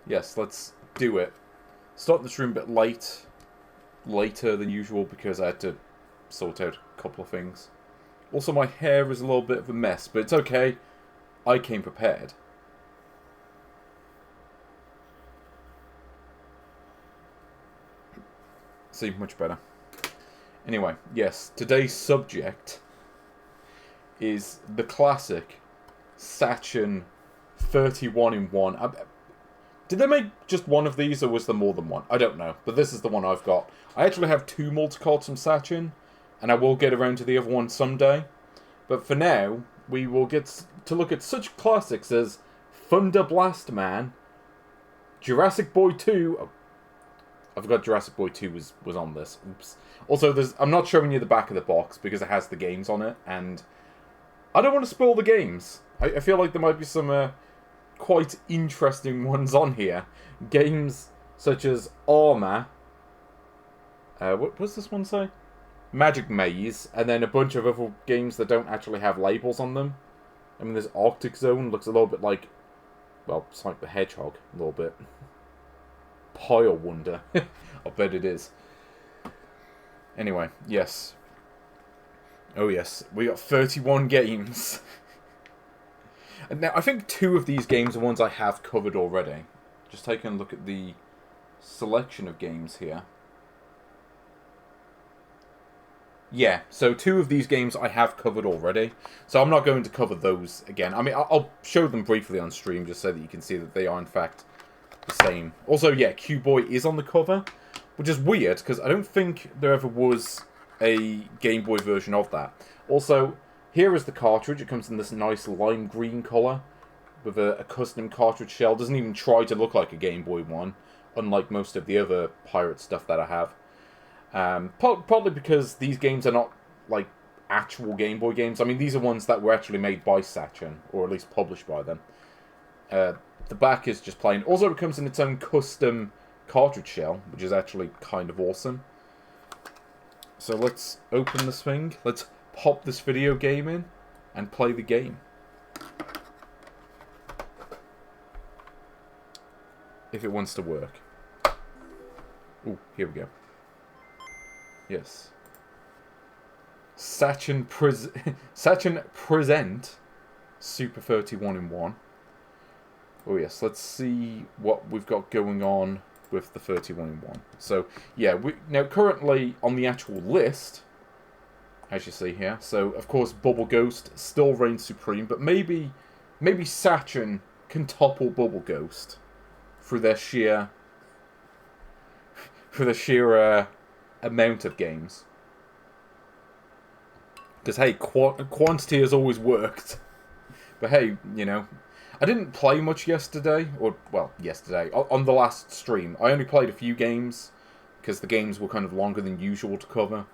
yes, let's do it. Start this room a bit later than usual because I had to sort out a couple of things. Also, my hair is a little bit of a mess, but it's okay. I came prepared. See, much better. Anyway, yes, today's subject is the classic Sachen 31-in-1. Did they make just one of these, or was there more than one? I don't know, but this is the one I've got. I actually have two multicards from Sachen, and I will get around to the other one someday. But for now, we will get to look at such classics as Thunder Blast Man, Jurassic Boy 2... Oh, I forgot Jurassic Boy 2 was on this. Oops. Also, I'm not showing you the back of the box because it has the games on it, and I don't want to spoil the games. I feel like there might be some quite interesting ones on here. Games such as Arma. What does this one say? Magic Maze, and then a bunch of other games that don't actually have labels on them. I mean, this Arctic Zone looks a little bit like, well, Sonic the Hedgehog, a little bit. Pile Wonder. I bet it is. Anyway, yes. Oh yes, we got 31 games. And now, I think two of these games are ones I have covered already. Just taking a look at the selection of games here. Yeah, so two of these games I have covered already. So I'm not going to cover those again. I mean, I'll show them briefly on stream just so that you can see that they are in fact the same. Also, yeah, Q-Boy is on the cover, which is weird because I don't think there ever was a Game Boy version of that. Also, here is the cartridge. It comes in this nice lime green colour with a custom cartridge shell. Doesn't even try to look like a Game Boy one, unlike most of the other pirate stuff that I have. Partly because these games are not like actual Game Boy games. I mean, these are ones that were actually made by Sachen, or at least published by them. The back is just plain. Also, it comes in its own custom cartridge shell, which is actually kind of awesome. So let's open this thing. Let's pop this video game in and play the game. If it wants to work. Ooh, here we go. Yes. Sachen present Super 31-in-1. Oh yes, let's see what we've got going on with the 31-in-1. So, yeah, now currently on the actual list, as you see here, so of course Bubble Ghost still reigns supreme, but maybe Sachen can topple Bubble Ghost through their sheer amount of games. Because hey, quantity has always worked. But hey, you know, I didn't play much yesterday, yesterday, on the last stream. I only played a few games, because the games were kind of longer than usual to cover.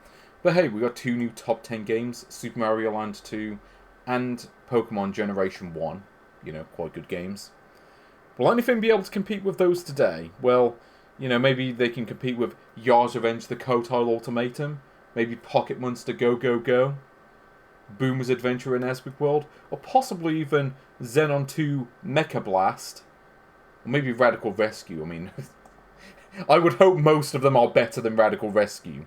But hey, we got two new top 10 games, Super Mario Land 2 and Pokemon Generation 1. You know, quite good games. Will anything be able to compete with those today? Well, you know, maybe they can compete with Yar's Revenge the Kotile Ultimatum, maybe Pocket Monster Go Go Go, Boomer's Adventure in Esbic World, or possibly even Xenon 2 Mecha Blast, or maybe Radical Rescue. I mean, I would hope most of them are better than Radical Rescue.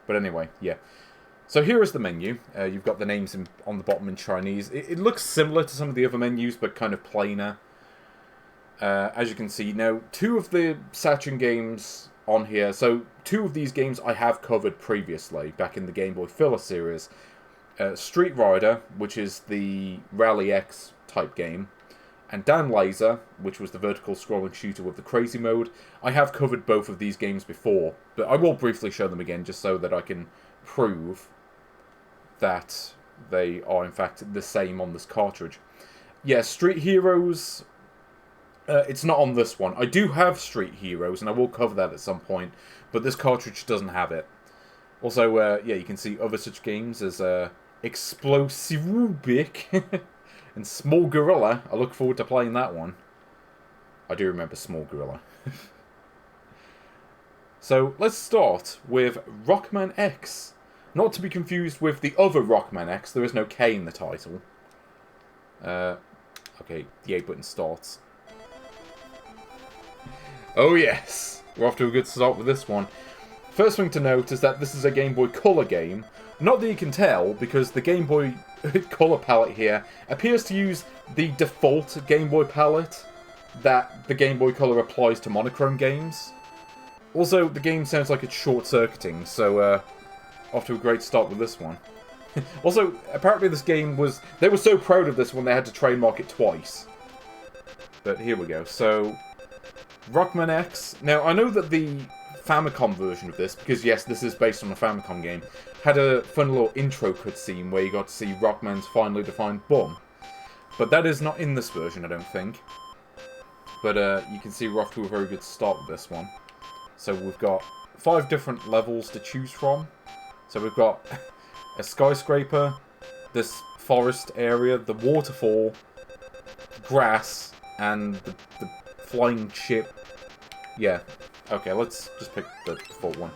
But anyway, yeah. So here is the menu. You've got the names on the bottom in Chinese. It looks similar to some of the other menus, but kind of plainer. As you can see, now, two of the Sachen games on here, so two of these games I have covered previously, back in the Game Boy Filler series. Street Rider, which is the Rally X type game, and Dan Laser, which was the vertical scrolling shooter with the crazy mode. I have covered both of these games before, but I will briefly show them again just so that I can prove that they are in fact the same on this cartridge. Yeah, Street Heroes, it's not on this one. I do have Street Heroes, and I will cover that at some point, but this cartridge doesn't have it. Also, yeah, you can see other such games as Explosivew Brick and Small Gorilla. I look forward to playing that one. I do remember Small Gorilla. So, let's start with Rocman X. Not to be confused with the other Rocman X. There is no K in the title. Okay, the A button starts. Oh yes, we're off to a good start with this one. First thing to note is that this is a Game Boy Color game. Not that you can tell, because the Game Boy Color palette here appears to use the default Game Boy palette that the Game Boy Color applies to monochrome games. Also, the game sounds like it's short-circuiting, so off to a great start with this one. Also, apparently this game was... They were so proud of this one they had to trademark it twice. But here we go. So, Rocman X. Now, I know that the Famicom version of this, because yes, this is based on a Famicom game, had a fun little intro cutscene where you got to see Rockman's finely defined bum. But that is not in this version, I don't think. But you can see we're off to a very good start with this one. So we've got 5 different levels to choose from. So we've got a skyscraper, this forest area, the waterfall, grass, and the flying ship. Yeah. Okay, let's just pick the default one.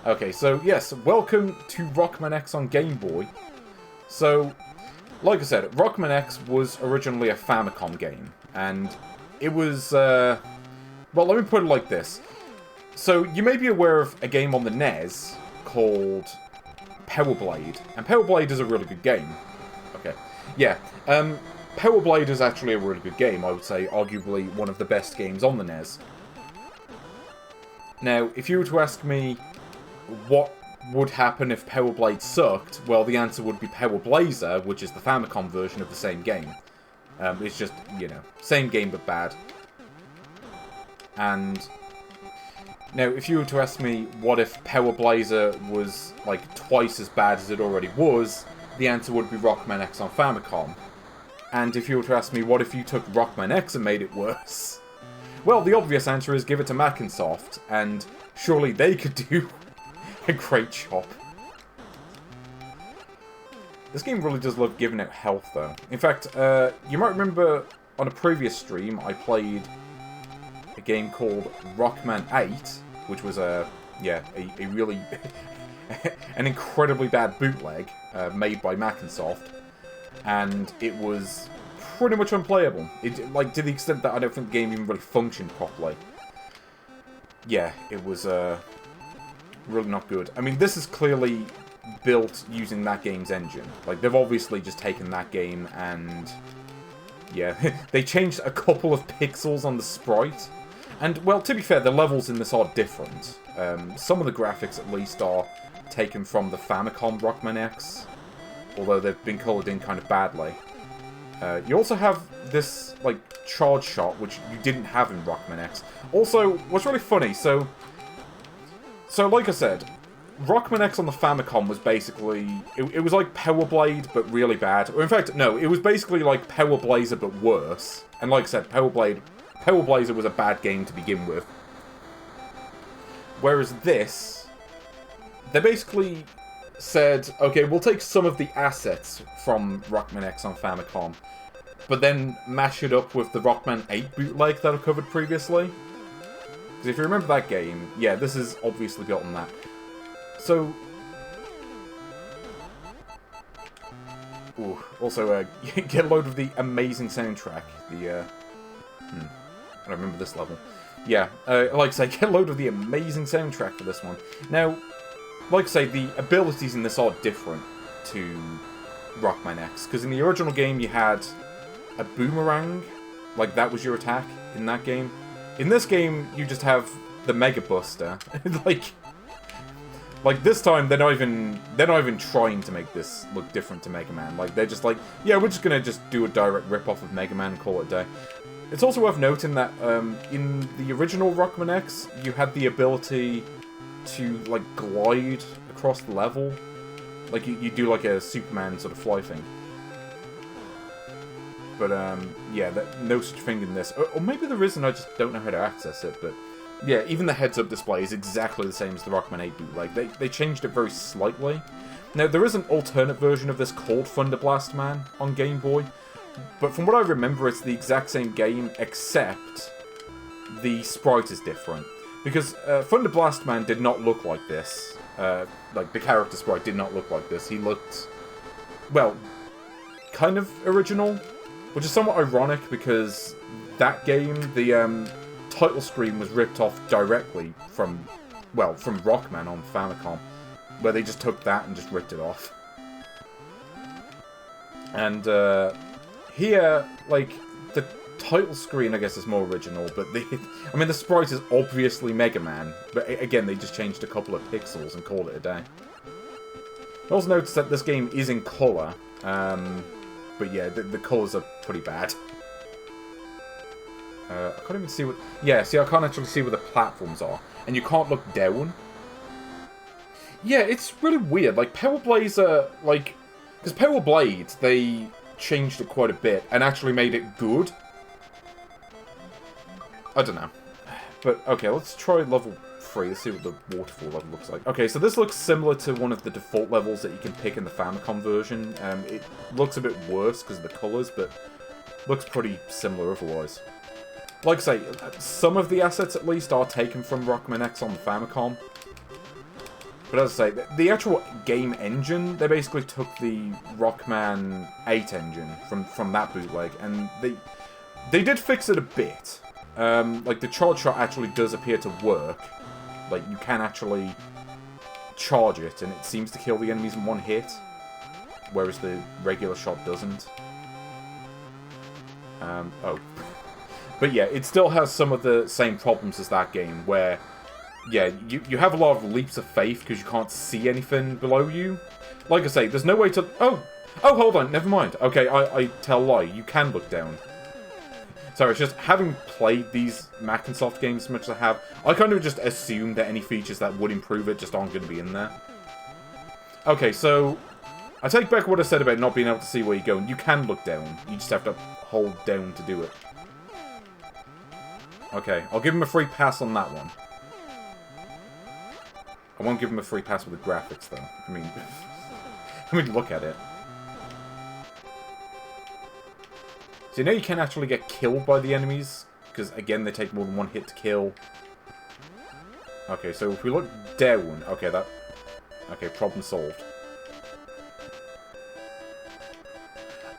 Okay, so yes, welcome to Rocman X on Game Boy. So, like I said, Rocman X was originally a Famicom game, and it was, well, let me put it like this. So, you may be aware of a game on the NES called Power Blade, and Power Blade is a really good game. Okay, yeah, Power Blade is actually a really good game, I would say, arguably one of the best games on the NES. Now, if you were to ask me what would happen if Power Blade sucked, well, the answer would be Power Blazer, which is the Famicom version of the same game. It's just, you know, same game but bad. And now, if you were to ask me what if Power Blazer was, like, twice as bad as it already was, the answer would be Rocman X on Famicom. And if you were to ask me what if you took Rocman X and made it worse, well, the obvious answer is give it to Microsoft, and surely they could do a great job. This game really does love giving out health, though. In fact, you might remember on a previous stream I played a game called Rocman 8, which was a really... an incredibly bad bootleg made by Microsoft, and it was pretty much unplayable. It, like, to the extent that I don't think the game even really functioned properly. Yeah, it was really not good. I mean, this is clearly built using that game's engine. Like, they've obviously just taken that game and... yeah, they changed a couple of pixels on the sprite. And, well, to be fair, the levels in this are different. Some of the graphics, at least, are taken from the Famicom Rocman X, although they've been coloured in kind of badly. You also have this, like, charge shot, which you didn't have in Rocman X. Also, what's really funny, so like I said, Rocman X on the Famicom was basically... It was like Power Blade, but really bad. Or in fact, no, it was basically like Power Blazer, but worse. And like I said, Power Blazer was a bad game to begin with. Whereas this, they basically said, okay, we'll take some of the assets from Rocman X on Famicom, but then mash it up with the Rocman 8 bootleg that I covered previously. Because if you remember that game, yeah, this is obviously built on that. So... ooh, also, get a load of the amazing soundtrack. The, I don't remember this level. Yeah, like I say, get a load of the amazing soundtrack for this one. Now, like I say, the abilities in this are different to Rocman X. Because in the original game, you had a boomerang. Like, that was your attack in that game. In this game, you just have the Mega Buster. like this time, they're not even trying to make this look different to Mega Man. Like, they're just like, yeah, we're just gonna just do a direct rip-off of Mega Man and call it a day. It's also worth noting that in the original Rocman X, you had the ability to, like, glide across the level. Like, you do, like, a Superman sort of fly thing. But, yeah, no such thing in this. Or maybe there is and I just don't know how to access it, but... yeah, even the heads-up display is exactly the same as the Rocman 8 bootleg. They changed it very slightly. Now, there is an alternate version of this called Thunder Blast Man on Game Boy, but from what I remember, it's the exact same game, except the sprite is different. Because Thunder Blast Man did not look like this. Like, the character sprite did not look like this. He looked, well, kind of original, which is somewhat ironic because that game, the title screen was ripped off directly from, well, from Rocman on Famicom, where they just took that and just ripped it off. And here, like, the title screen, I guess, is more original, but I mean, the sprite is obviously Mega Man, but again, they just changed a couple of pixels and called it a day. I also noticed that this game is in colour, but yeah, the colours are pretty bad. I can't even see what... Yeah, see, I can't actually see where the platforms are, and you can't look down. Yeah, it's really weird. Like, Power Blades are, like... Because Power Blades, they changed it quite a bit, and actually made it good. I don't know. But, okay, let's try level 3. Let's see what the waterfall level looks like. Okay, so this looks similar to one of the default levels that you can pick in the Famicom version. It looks a bit worse because of the colours, but looks pretty similar otherwise. Like I say, some of the assets at least are taken from Rocman X on the Famicom. But as I say, the actual game engine, they basically took the Rocman 8 engine from that bootleg, and they did fix it a bit. Like, the charge shot actually does appear to work. Like, you can actually charge it, and it seems to kill the enemies in one hit, whereas the regular shot doesn't. Oh. But yeah, it still has some of the same problems as that game, where, yeah, you have a lot of leaps of faith because you can't see anything below you. Like I say, there's no way to... Oh, hold on, never mind. Okay, I tell a lie, you can look down. Sorry, it's just, having played these Mac and Soft games as much as I have, I kind of just assumed that any features that would improve it just aren't going to be in there. Okay, so, I take back what I said about not being able to see where you're going. You can look down, you just have to hold down to do it. Okay, I'll give him a free pass on that one. I won't give him a free pass with the graphics, though. I mean, look at it. So you know you can actually get killed by the enemies, because, again, they take more than one hit to kill. Okay, so if we look down... Okay, okay, problem solved.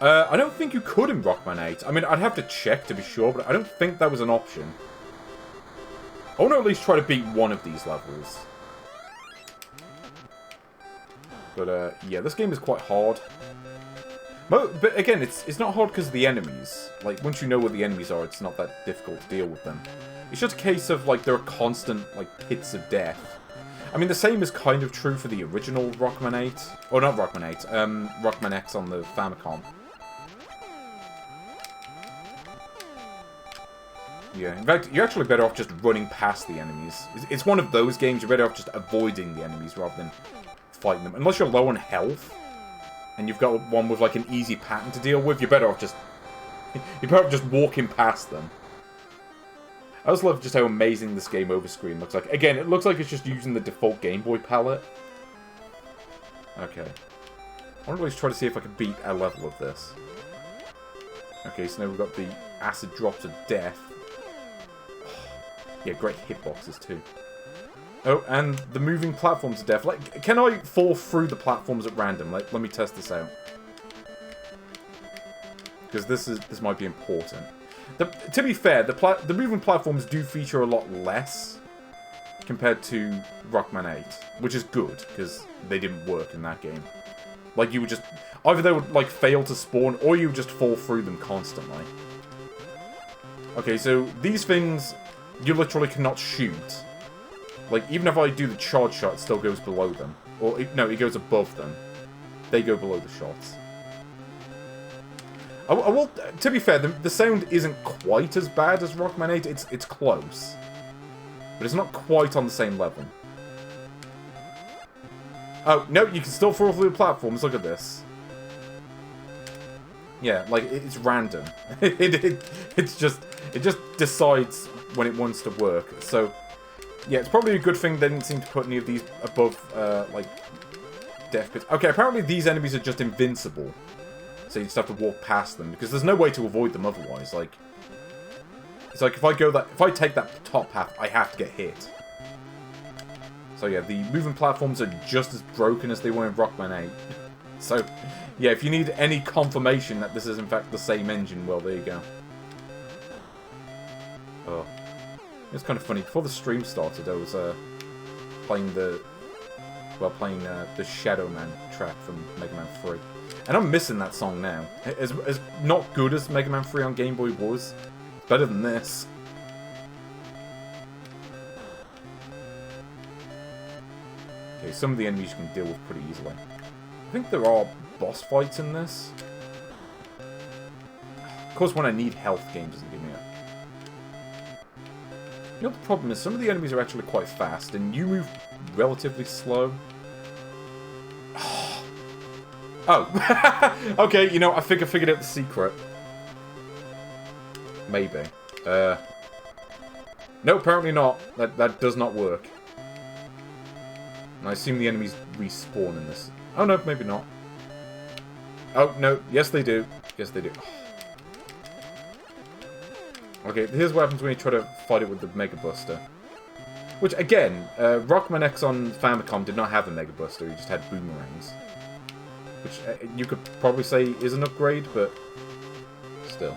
I don't think you could in Rocman 8. I mean, I'd have to check to be sure, but I don't think that was an option. I want to at least try to beat one of these levels. But, yeah, this game is quite hard. But, again, it's not hard because of the enemies. Like, once you know where the enemies are, it's not that difficult to deal with them. It's just a case of, like, there are constant, like, pits of death. I mean, the same is kind of true for the original Rocman 8. Or not Rocman 8, Rocman X on the Famicom. Yeah, in fact, you're actually better off just running past the enemies. It's one of those games, you're better off just avoiding the enemies rather than fighting them. Unless you're low on health, and you've got one with, like, an easy pattern to deal with, you're better off just... You're better off just walking past them. I also love just how amazing this game over screen looks like. Again, it looks like it's just using the default Game Boy palette. Okay. I want to always try to see if I can beat a level of this. Okay, so now we've got the acid drops of death. Yeah, great hitboxes too. Oh, and the moving platforms of death. Like, can I fall through the platforms at random? Like, let me test this out. Because this might be important. To be fair, the moving platforms do feature a lot less compared to Rocman 8, which is good, because they didn't work in that game. Like, you would just... Either they would, like, fail to spawn, or you would just fall through them constantly. Okay, so these things, you literally cannot shoot. Like, even if I do the charge shot, it still goes below them. Or, no, it goes above them. They go below the shots. I will, to be fair, the sound isn't quite as bad as Rocman 8. It's close. But it's not quite on the same level. Oh, no, you can still fall through the platforms. Look at this. Yeah, like, it's random. it just decides when it wants to work. So, yeah, it's probably a good thing they didn't seem to put any of these above, like, death pits. Okay, apparently these enemies are just invincible. So you just have to walk past them, because there's no way to avoid them otherwise. Like, it's like if I take that top path, I have to get hit. So yeah, the moving platforms are just as broken as they were in Rocman 8. So, yeah, if you need any confirmation that this is in fact the same engine, well, there you go. Oh. It's kind of funny. Before the stream started, I was playing the Shadow Man track from Mega Man 3. And I'm missing that song now. As not good as Mega Man 3 on Game Boy was, it's better than this. Okay, some of the enemies you can deal with pretty easily. I think there are boss fights in this. Of course, when I need health, game doesn't give me it. You know, the problem is some of the enemies are actually quite fast, and you move relatively slow. Oh! Okay, you know, I think I figured out the secret. Maybe. No, apparently not. That does not work. And I assume the enemies respawn in this. Oh, no, maybe not. Oh, no. Yes, they do. Yes, they do. Okay, here's what happens when you try to fight it with the Mega Buster. Which, again, Rocman X on Famicom did not have a Mega Buster, he just had boomerangs. Which you could probably say is an upgrade, but still.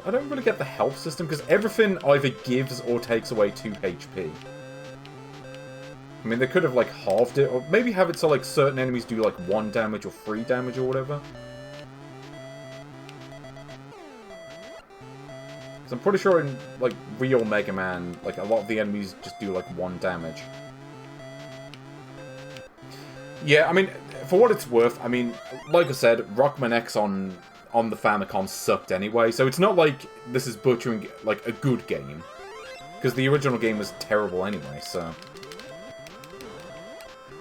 I don't really get the health system, because everything either gives or takes away 2 HP. I mean, they could have, like, halved it, or maybe have it so, like, certain enemies do, like, 1 damage or 3 damage or whatever. I'm pretty sure in, like, real Mega Man, like, a lot of the enemies just do, like, 1 damage. Yeah, I mean, for what it's worth, I mean, like I said, Rocman X on the Famicom sucked anyway, so it's not like this is butchering, like, a good game. Because the original game was terrible anyway, so...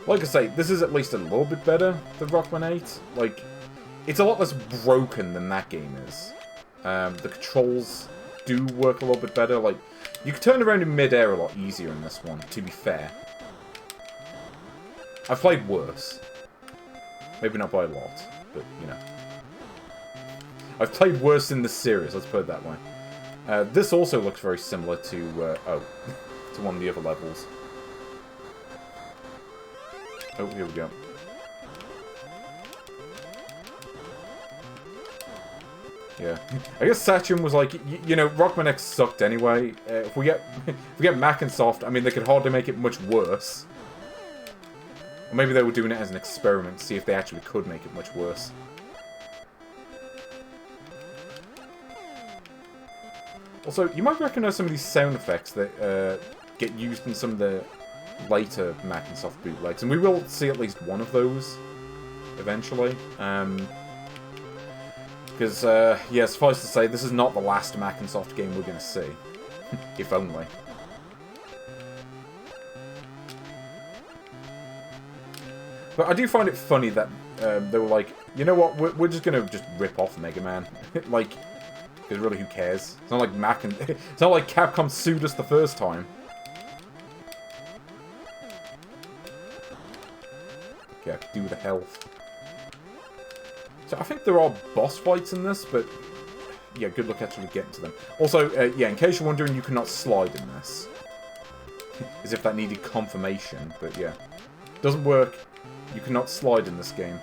Like I say, this is at least a little bit better than Rocman 8. Like, it's a lot less broken than that game is. The controls do work a little bit better. Like, you can turn around in mid-air a lot easier in this one, to be fair. I've played worse. Maybe not by a lot, but, you know. I've played worse in this series, let's put it that way. This also looks very similar to, to one of the other levels. Oh, here we go. Yeah, I guess Sachen was like, you know, Rocman X sucked anyway. If we get Mac and Soft, I mean, they could hardly make it much worse. Or maybe they were doing it as an experiment to see if they actually could make it much worse. Also, you might recognize some of these sound effects that get used in some of the later Mac and Soft bootlegs, and we will see at least one of those eventually. Because, yeah, suffice to say, this is not the last Mac and Soft game we're going to see. If only. But I do find it funny that they were like, you know what, we're just going to just rip off Mega Man. Like, because really, who cares? It's not like it's not like Capcom sued us the first time. Okay, I could do with the health. So I think there are boss fights in this, but yeah, good luck actually getting to them. Also, yeah, in case you're wondering, you cannot slide in this. As if that needed confirmation, but yeah. Doesn't work. You cannot slide in this game.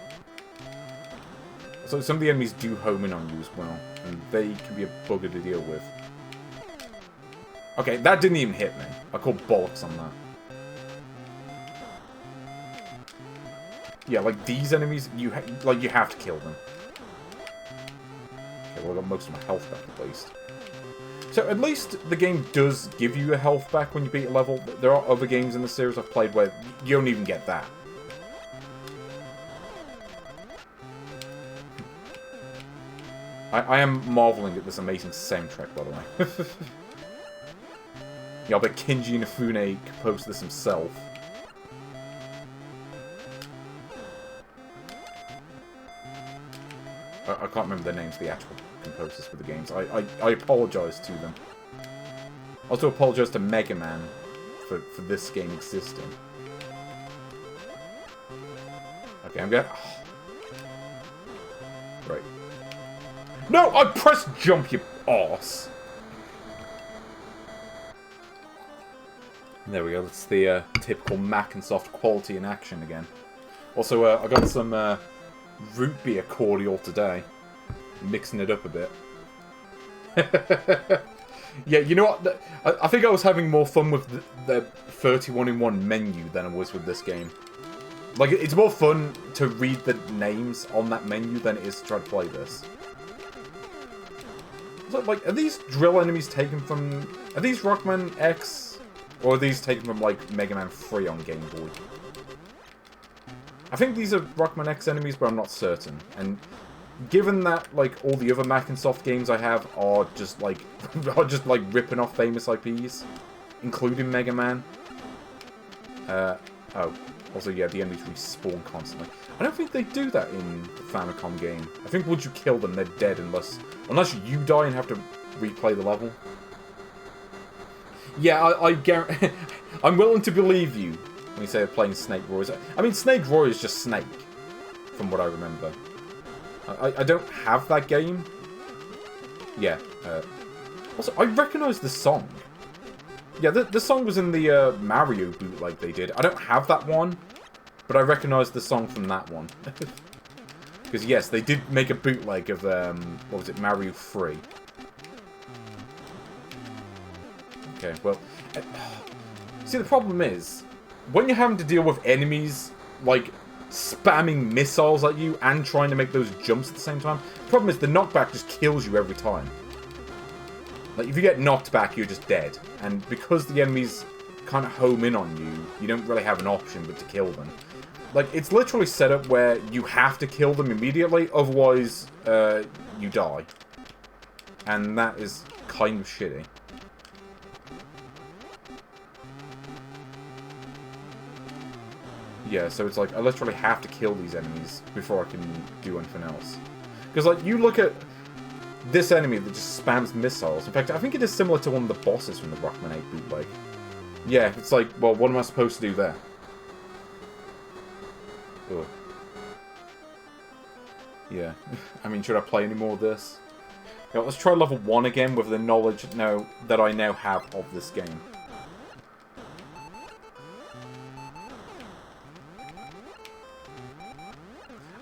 So some of the enemies do home in on you as well, and they can be a bugger to deal with. Okay, that didn't even hit me. I called bollocks on that. Yeah, like these enemies, you have to kill them. Okay, well I got most of my health back at least. So at least the game does give you your health back when you beat a level. There are other games in the series I've played where you don't even get that. I am marveling at this amazing soundtrack, by the way. Yeah, I bet Kinji Inafune composed this himself. I can't remember their names, the actual composers for the games. I apologise to them. I also apologise to Mega Man for this game existing. Okay, I'm going... Right. No! I pressed jump, you arse! There we go, that's the typical Mac and Soft quality in action again. Also, I got some root beer cordial today. Mixing it up a bit. Yeah, you know what? I think I was having more fun with the 31-in-1 menu than I was with this game. Like, it's more fun to read the names on that menu than it is to try to play this. So, like, are these drill enemies taken from... Are these Rocman X? Or are these taken from, like, Mega Man 3 on Game Boy? I think these are Rocman X enemies, but I'm not certain. And given that, like, all the other Mac and Soft games I have are just, like, ripping off famous IPs, including Mega Man. Oh. Also, yeah, the enemies respawn constantly. I don't think they do that in the Famicom game. I think once you kill them, they're dead unless you die and have to replay the level. Yeah, I guarantee... I'm willing to believe you when you say they're playing Snake Roy. I mean, Snake Roy is just Snake, from what I remember. I don't have that game. Yeah. Also, I recognise the song. Yeah, the song was in the Mario bootleg they did. I don't have that one, but I recognise the song from that one. Because, yes, they did make a bootleg of, what was it, Mario 3. Okay, well... see, the problem is, when you're having to deal with enemies, like, spamming missiles at you and trying to make those jumps at the same time, the problem is the knockback just kills you every time. Like, if you get knocked back, you're just dead. And because the enemies kind of home in on you, you don't really have an option but to kill them. Like, it's literally set up where you have to kill them immediately, otherwise, you die. And that is kind of shitty. Yeah, so it's like, I literally have to kill these enemies before I can do anything else. Because, like, you look at this enemy that just spams missiles. In fact, I think it is similar to one of the bosses from the Rocman 8 bootleg. Yeah, it's like, well, what am I supposed to do there? Ugh. Yeah. I mean, should I play any more of this? Yeah, let's try level 1 again with the knowledge now that I now have of this game.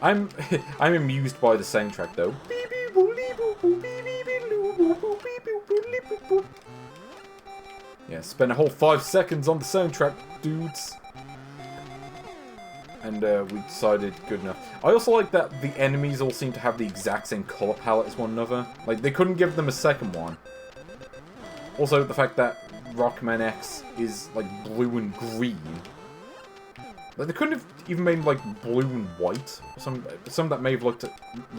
I'm amused by the soundtrack though. Yeah, spent a whole 5 seconds on the soundtrack, dudes. And we decided good enough. I also like that the enemies all seem to have the exact same colour palette as one another. Like, they couldn't give them a second one. Also, the fact that Rocman X is, like, blue and green. Like, they couldn't have even made, like, blue and white. Some that may have looked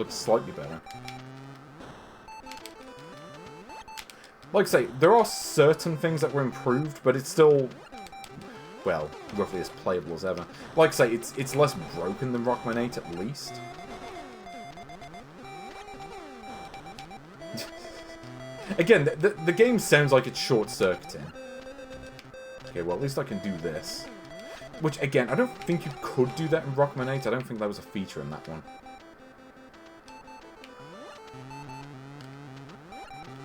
slightly better. Like I say, there are certain things that were improved, but it's still, well, roughly as playable as ever. Like I say, it's less broken than Rocman 8 at least. Again, the game sounds like it's short-circuiting. Okay, well, at least I can do this. Which, again, I don't think you could do that in Rocman 8. I don't think that was a feature in that one.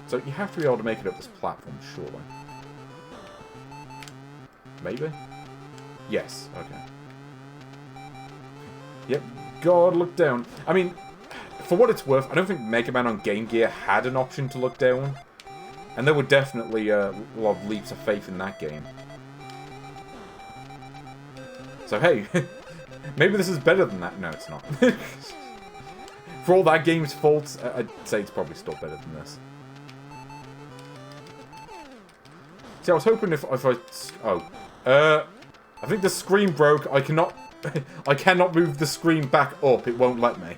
So you have to be able to make it up this platform, surely. Maybe? Yes, okay. Yep, God, look down. I mean, for what it's worth, I don't think Mega Man on Game Gear had an option to look down. And there were definitely a lot of leaps of faith in that game. So hey, maybe this is better than that. No, it's not. For all that game's faults, I'd say it's probably still better than this. See, I was hoping if I... Oh. I think the screen broke. I cannot... I cannot move the screen back up. It won't let me.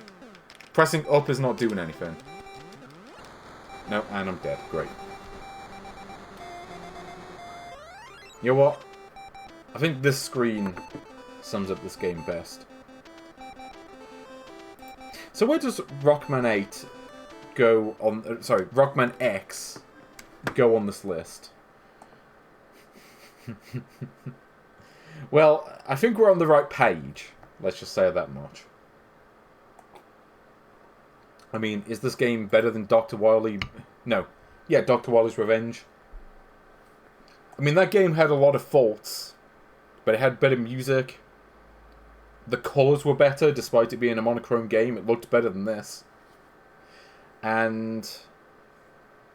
Pressing up is not doing anything. No, and I'm dead. Great. You know what? I think this screen sums up this game best. So where does Rocman 8 go on... sorry, Rocman X go on this list? Well, I think we're on the right page. Let's just say that much. I mean, is this game better than Dr. Wily? No. Yeah, Dr. Wily's Revenge. I mean, that game had a lot of faults, but it had better music. The colours were better, despite it being a monochrome game. It looked better than this. And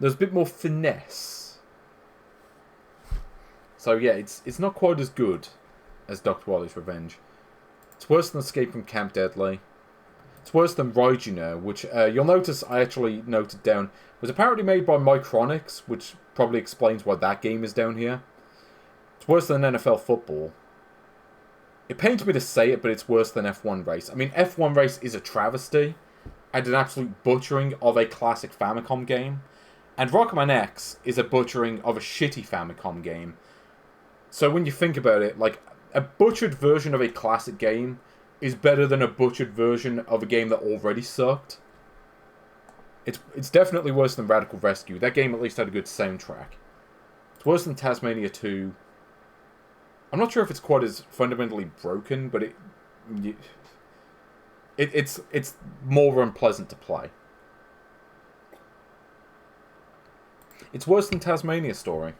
There's a bit more finesse. So yeah, it's not quite as good as Dr. Wily's Revenge. It's worse than Escape from Camp Deadly. It's worse than Raijiner, which you'll notice I actually noted down was apparently made by Micronics, which probably explains why that game is down here. It's worse than NFL Football. It pains me to say it, but it's worse than F1 Race. I mean, F1 Race is a travesty and an absolute butchering of a classic Famicom game. And Rocman X is a butchering of a shitty Famicom game. So when you think about it, like, a butchered version of a classic game is better than a butchered version of a game that already sucked. It's definitely worse than Radical Rescue. That game at least had a good soundtrack. It's worse than Tasmania 2. I'm not sure if it's quite as fundamentally broken, but it's more unpleasant to play. It's worse than Tasmania Story.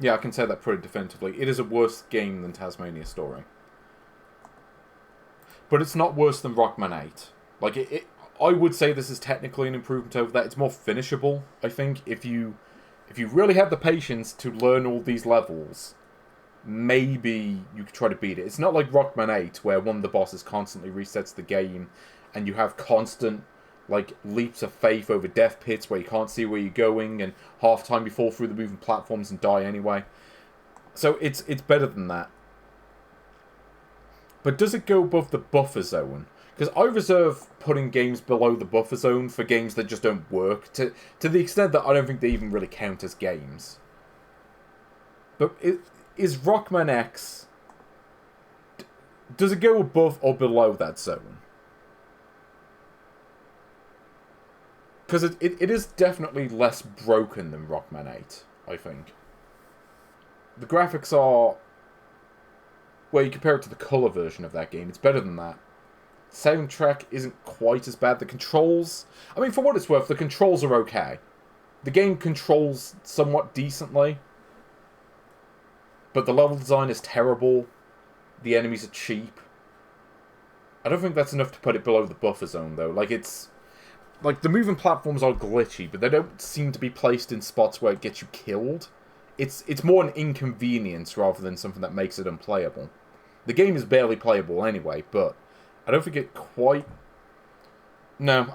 Yeah, I can say that pretty definitively. It is a worse game than Tasmania Story. But it's not worse than Rocman 8. Like, I would say this is technically an improvement over that. It's more finishable, I think. If you really have the patience to learn all these levels, maybe you could try to beat it. It's not like Rocman 8, where one of the bosses constantly resets the game, and you have constant, like, leaps of faith over death pits where you can't see where you're going, and half the time you fall through the moving platforms and die anyway. So it's better than that. But does it go above the buffer zone? Because I reserve putting games below the buffer zone for games that just don't work, to the extent that I don't think they even really count as games. But is Rocman X... does it go above or below that zone? Because it is definitely less broken than Rocman 8, I think. The graphics are... well, you compare it to the colour version of that game, it's better than that. Soundtrack isn't quite as bad. The controls... I mean, for what it's worth, the controls are okay. The game controls somewhat decently. But the level design is terrible. The enemies are cheap. I don't think that's enough to put it below the buffer zone, though. Like, it's... like, the moving platforms are glitchy, but they don't seem to be placed in spots where it gets you killed. It's more an inconvenience rather than something that makes it unplayable. The game is barely playable anyway, but I don't think it quite... no,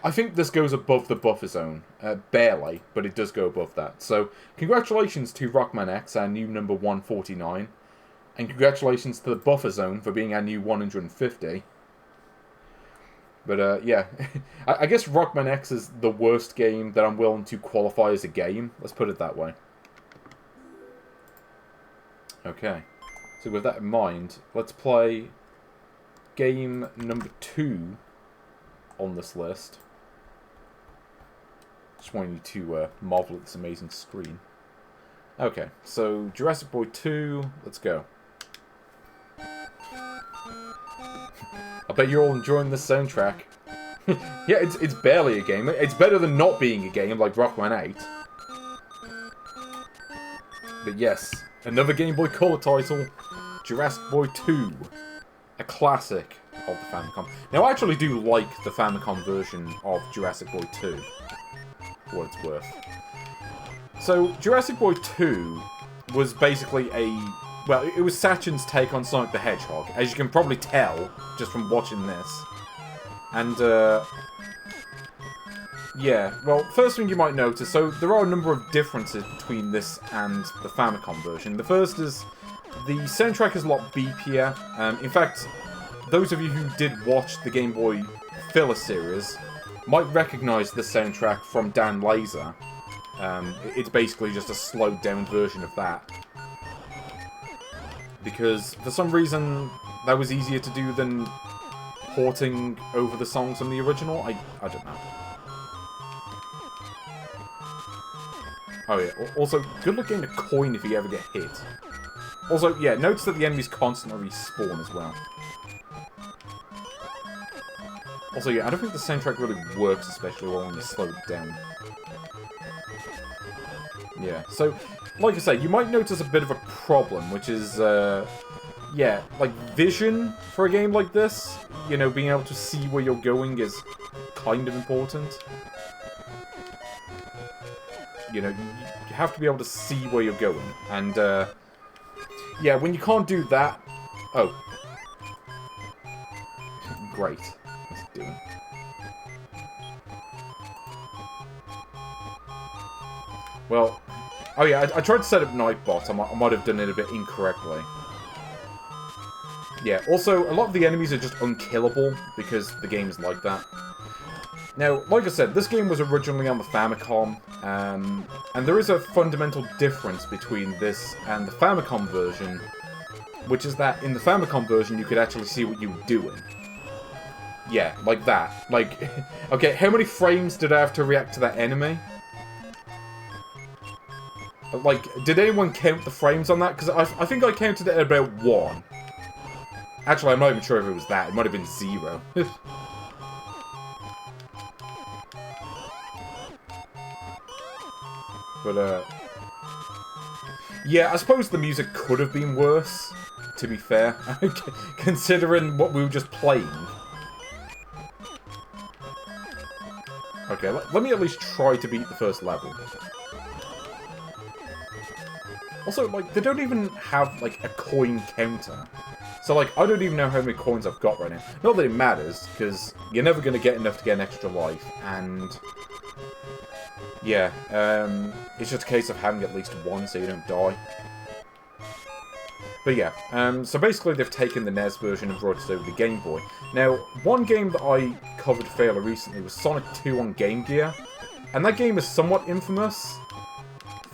I think this goes above the buffer zone. Barely, but it does go above that. So, congratulations to Rocman X, our new number 149. And congratulations to the buffer zone for being our new 150. But, yeah. I guess Rocman X is the worst game that I'm willing to qualify as a game. Let's put it that way. Okay. So with that in mind, let's play game number 2 on this list. Just want you to marvel at this amazing screen. Okay, so Jurassic Boy 2, let's go. I bet you're all enjoying this soundtrack. Yeah, it's barely a game. It's better than not being a game like Rocman 8. But yes, another Game Boy Color title, Jurassic Boy 2. A classic of the Famicom. Now, I actually do like the Famicom version of Jurassic Boy 2, for what it's worth. So, Jurassic Boy 2 was basically a... well, it was Sachen's take on Sonic the Hedgehog, as you can probably tell, just from watching this. And, yeah, well, first thing you might notice, so there are a number of differences between this and the Famicom version. The first is, the soundtrack is a lot beepier. In fact, those of you who did watch the Game Boy filler series might recognise the soundtrack from Dan Laser. It's basically just a slowed down version of that. Because, for some reason, that was easier to do than porting over the songs from the original. I don't know. Oh yeah, also, good luck getting a coin if you ever get hit. Also, yeah, notice that the enemies constantly respawn as well. Also, yeah, I don't think the soundtrack really works especially well when you slow it down. Yeah, so, like I say, you might notice a bit of a problem, which is, yeah, like, vision for a game like this. You know, being able to see where you're going is kind of important. You know, you have to be able to see where you're going. And, yeah, when you can't do that... Oh. Great. What's it doing? Well... Oh yeah, I tried to set up Nightbot. I might have done it a bit incorrectly. Yeah, also, a lot of the enemies are just unkillable, because the game's like that. Now, like I said, this game was originally on the Famicom, and there is a fundamental difference between this and the Famicom version, which is that in the Famicom version, you could actually see what you were doing. Yeah, like that. Like, okay, how many frames did I have to react to that enemy? Like, did anyone count the frames on that? Because I think I counted it at about 1. Actually, I'm not even sure if it was that. It might have been 0. But, yeah, I suppose the music could have been worse, to be fair. Considering what we were just playing. Okay, let me at least try to beat the first level. Also, like, they don't even have, like, a coin counter. So, like, I don't even know how many coins I've got right now. Not that it matters, because you're never going to get enough to get an extra life, and... yeah, it's just a case of having at least one so you don't die. But yeah, so basically they've taken the NES version and brought it over to the Game Boy. Now, one game that I covered fairly recently was Sonic 2 on Game Gear, and that game is somewhat infamous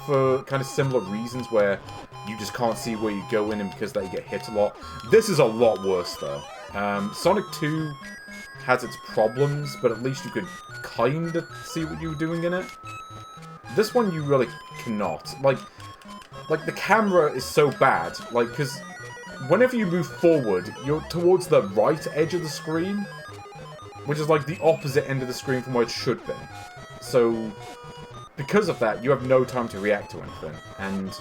for kind of similar reasons where you just can't see where you're going and because that you get hit a lot. This is a lot worse though. Sonic 2 has its problems, but at least you could kind of see what you were doing in it. This one you really cannot. Like the camera is so bad, like, because whenever you move forward, you're towards the right edge of the screen, which is like the opposite end of the screen from where it should be. So, because of that, you have no time to react to anything, and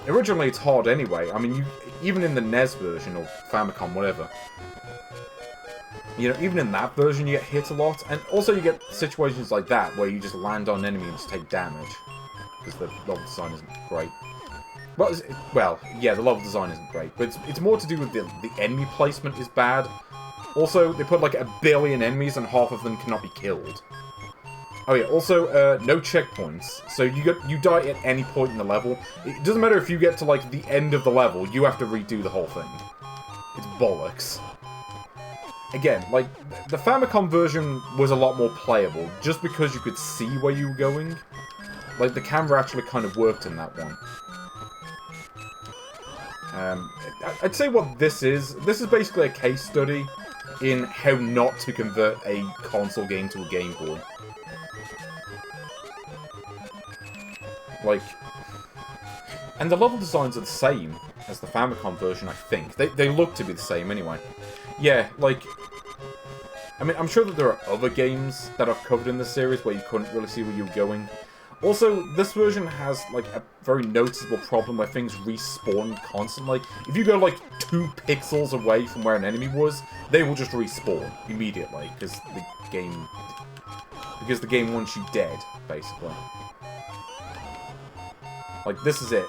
originally it's hard anyway. I mean, even in the NES version, or Famicom, whatever, you know, even in that version you get hit a lot, and also you get situations like that where you just land on an enemy and just take damage, because the level design isn't great. Well, yeah, the level design isn't great, but it's more to do with the enemy placement is bad. Also, they put like 1 billion enemies and half of them cannot be killed. Oh yeah, also, no checkpoints, so you die at any point in the level. It doesn't matter if you get to like the end of the level, you have to redo the whole thing. It's bollocks. Again, like, the Famicom version was a lot more playable, just because you could see where you were going. Like, the camera actually kind of worked in that one. I'd say what this is basically a case study in how not to convert a console game to a Game Boy. Like, and the level designs are the same as the Famicom version, I think. They look to be the same anyway. Yeah, like, I mean, I'm sure that there are other games that I've covered in this series where you couldn't really see where you were going. Also, this version has, like, a very noticeable problem where things respawn constantly. If you go, like, 2 pixels away from where an enemy was, they will just respawn immediately, because the game wants you dead, basically. Like, this is it.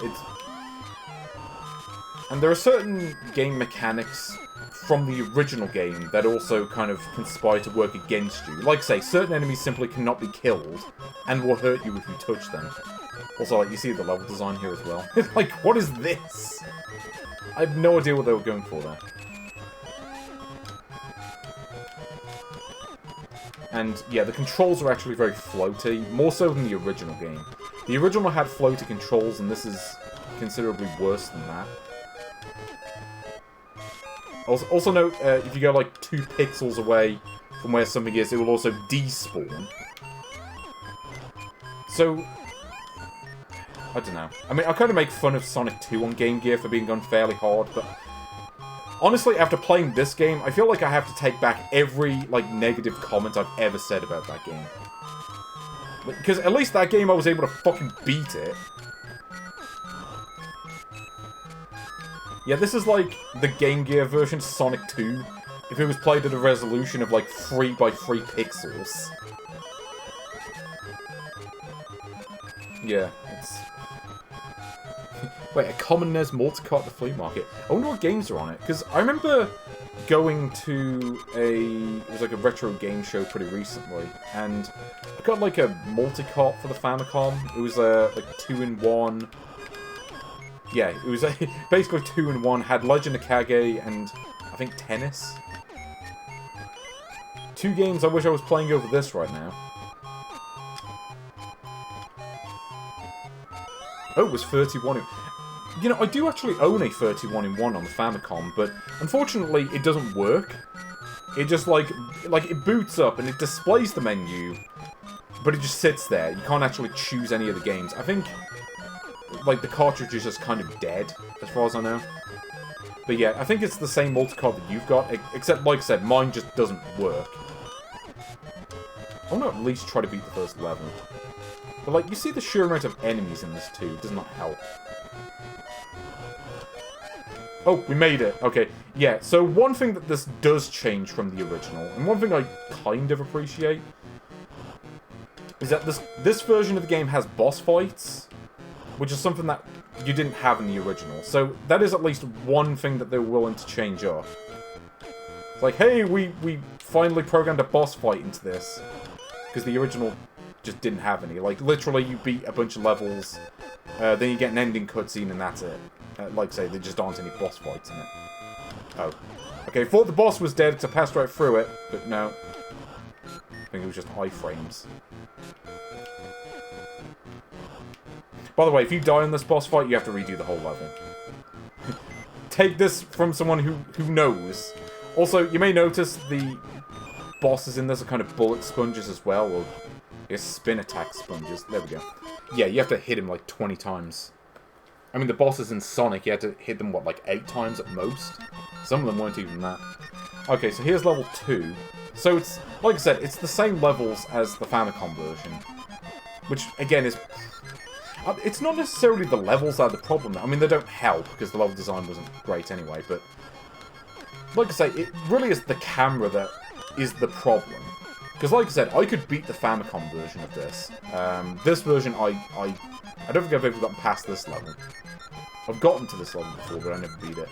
And there are certain game mechanics from the original game that also kind of conspire to work against you. Like, say, certain enemies simply cannot be killed, and will hurt you if you touch them. Also, like, you see the level design here as well. Like, what is this? I have no idea what they were going for there. And, yeah, the controls are actually very floaty, more so than the original game. The original had floaty controls, and this is considerably worse than that. Also note, if you go like 2 pixels away from where something is, it will also despawn. So, I don't know. I mean, I kind of make fun of Sonic 2 on Game Gear for being done fairly hard, but honestly, after playing this game, I feel like I have to take back every, like, negative comment I've ever said about that game. Because at least that game I was able to fucking beat it. Yeah, this is like the Game Gear version Sonic 2, if it was played at a resolution of like 3 by 3 pixels. Yeah, it's... Wait, a common NES multi-cart at the flea market. I wonder what games are on it, because I remember going to it was like a retro game show pretty recently, and I got like a multi-cart for the Famicom. It was like 2-in-1. Yeah, it was basically 2-in-1, had Legend of Kage and I think Tennis. 2 games I wish I was playing over this right now. Oh, it was 31. You know, I do actually own a 31-in-1 on the Famicom, but unfortunately it doesn't work. It just like it boots up and it displays the menu, but it just sits there. You can't actually choose any of the games. I think like the cartridge is just kind of dead, as far as I know. But yeah, I think it's the same multi-card that you've got, except like I said, mine just doesn't work. I want to at least try to beat the first level. But like, you see the sheer amount of enemies in this too, it does not help. Oh, we made it. Okay, yeah, so one thing that this does change from the original, and one thing I kind of appreciate, is that this version of the game has boss fights, which is something that you didn't have in the original. So that is at least one thing that they're willing to change up. It's like, hey, we finally programmed a boss fight into this, because the original just didn't have any. Like, literally, you beat a bunch of levels, then you get an ending cutscene, and that's it. Like I say, there just aren't any boss fights in it. Oh. Okay, thought the boss was dead, because I passed right through it, but no. I think it was just iframes. By the way, if you die in this boss fight, you have to redo the whole level. Take this from someone who knows. Also, you may notice the bosses in this are kind of bullet sponges as well, or I guess spin attack sponges. There we go. Yeah, you have to hit him like 20 times. I mean, the bosses in Sonic, you had to hit them, what, like 8 times at most? Some of them weren't even that. Okay, so here's level 2. So it's, like I said, it's the same levels as the Famicom version. Which, again, is... It's not necessarily the levels that are the problem. I mean, they don't help, because the level design wasn't great anyway, but... Like I say, it really is the camera that is the problem. Because, like I said, I could beat the Famicom version of this. This version, I don't think I've ever gotten past this level. I've gotten to this level before, but I never beat it.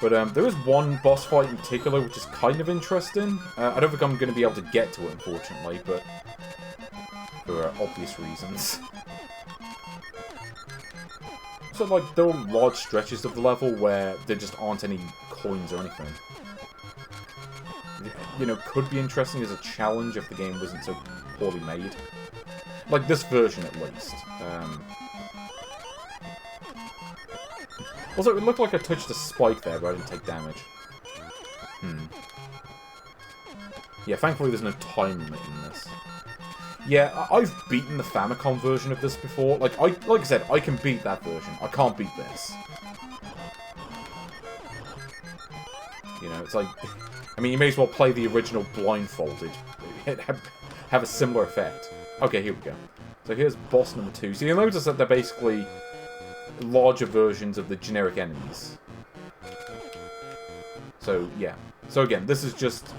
But there is one boss fight in particular which is kind of interesting. I don't think I'm going to be able to get to it, unfortunately, but for obvious reasons. So, like, there are large stretches of the level where there just aren't any coins or anything. You know, could be interesting as a challenge if the game wasn't so poorly made. Like this version, at least. Also, it looked like I touched a spike there, but I didn't take damage. Yeah, thankfully there's no time limit in this. Yeah, I've beaten the Famicom version of this before. Like I said, I can beat that version. I can't beat this. You know, it's like... I mean, you may as well play the original blindfolded. Have a similar effect. Okay, here we go. So here's boss number 2. So you'll notice that they're basically larger versions of the generic enemies. So, yeah. So again, this is just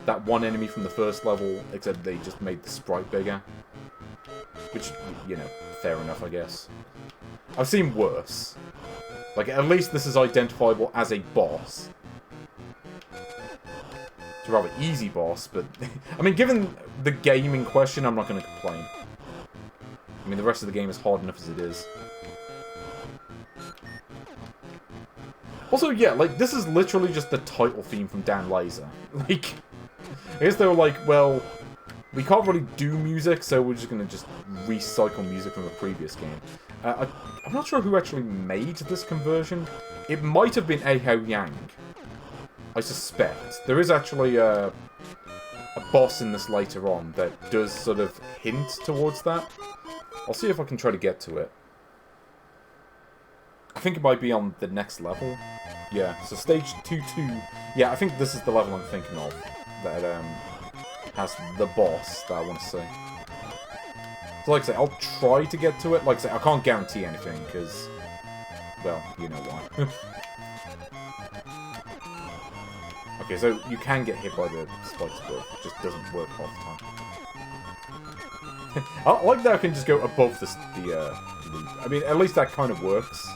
that one enemy from the first level, except they just made the sprite bigger. Which, you know, fair enough, I guess. I've seen worse. Like, at least this is identifiable as a boss. It's a rather easy boss, but... I mean, given the game in question, I'm not going to complain. I mean, the rest of the game is hard enough as it is. Also, yeah, like, this is literally just the title theme from Dan Laser. Like, I guess they were like, well, we can't really do music, so we're just going to just recycle music from the previous game. I'm not sure who actually made this conversion. It might have been Ahao Yang. I suspect. There is actually a boss in this later on that does sort of hint towards that. I'll see if I can try to get to it. I think it might be on the next level. Yeah, so stage 2-2. Yeah, I think this is the level I'm thinking of that has the boss that I want to see. So like I say, I'll try to get to it. Like I say, I can't guarantee anything because, well, you know why. Okay, so you can get hit by the spikes, but it just doesn't work half the time. I like that I can just go above the loop. I mean, at least that kind of works.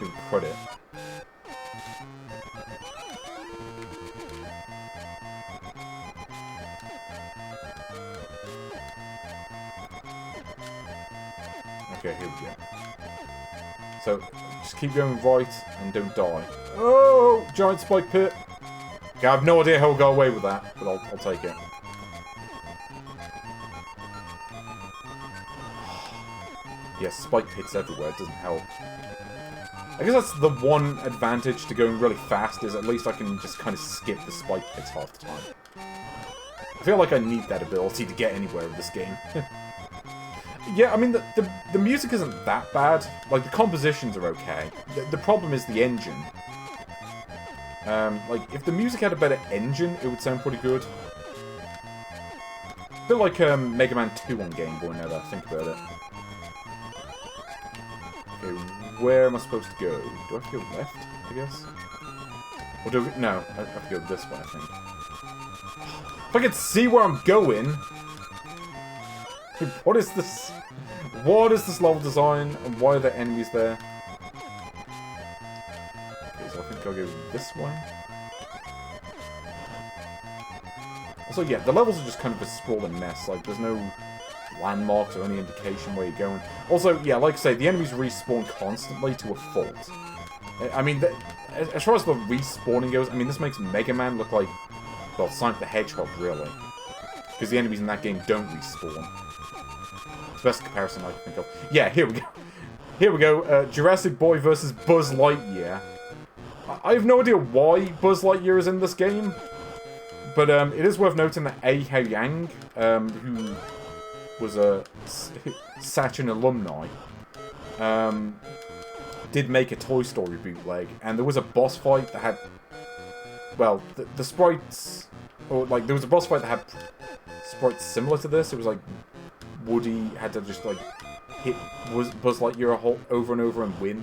Give credit. Okay, here we go. So, just keep going right and don't die. Oh! Giant spike pit! Okay, I have no idea how we'll go away with that, but I'll take it. Yes, spike pits everywhere, it doesn't help. I guess that's the one advantage to going really fast, is at least I can just kind of skip the spike pits half the time. I feel like I need that ability to get anywhere in this game. Yeah, I mean, the music isn't that bad. Like, the compositions are okay. The problem is the engine. Like, if the music had a better engine, it would sound pretty good. A bit like Mega Man 2 on Game Boy, now that I think about it. Okay, where am I supposed to go? Do I have to go left, I guess? Or do I... No, I have to go this way, I think. If I could see where I'm going... What is this? What is this level design, and why are there enemies there? Okay, so I think I'll go this way. Also, yeah, the levels are just kind of a sprawling mess. Like, there's no landmarks or any indication where you're going. Also, yeah, like I say, the enemies respawn constantly to a fault. I mean, as far as the respawning goes, I mean, this makes Mega Man look like, well, Sonic the Hedgehog, really. Because the enemies in that game don't respawn. It's the best comparison I can think of. Yeah, here we go. Here we go. Jurassic Boy versus Buzz Lightyear. I have no idea why Buzz Lightyear is in this game. But it is worth noting that Hao Yang, who was a Sachen alumni, did make a Toy Story bootleg. And there was a boss fight that had... Well, the sprites... Or, like, there was a boss fight that had sprites similar to this. It was like... Woody had to just, like, hit Buzz Lightyear over and over and win.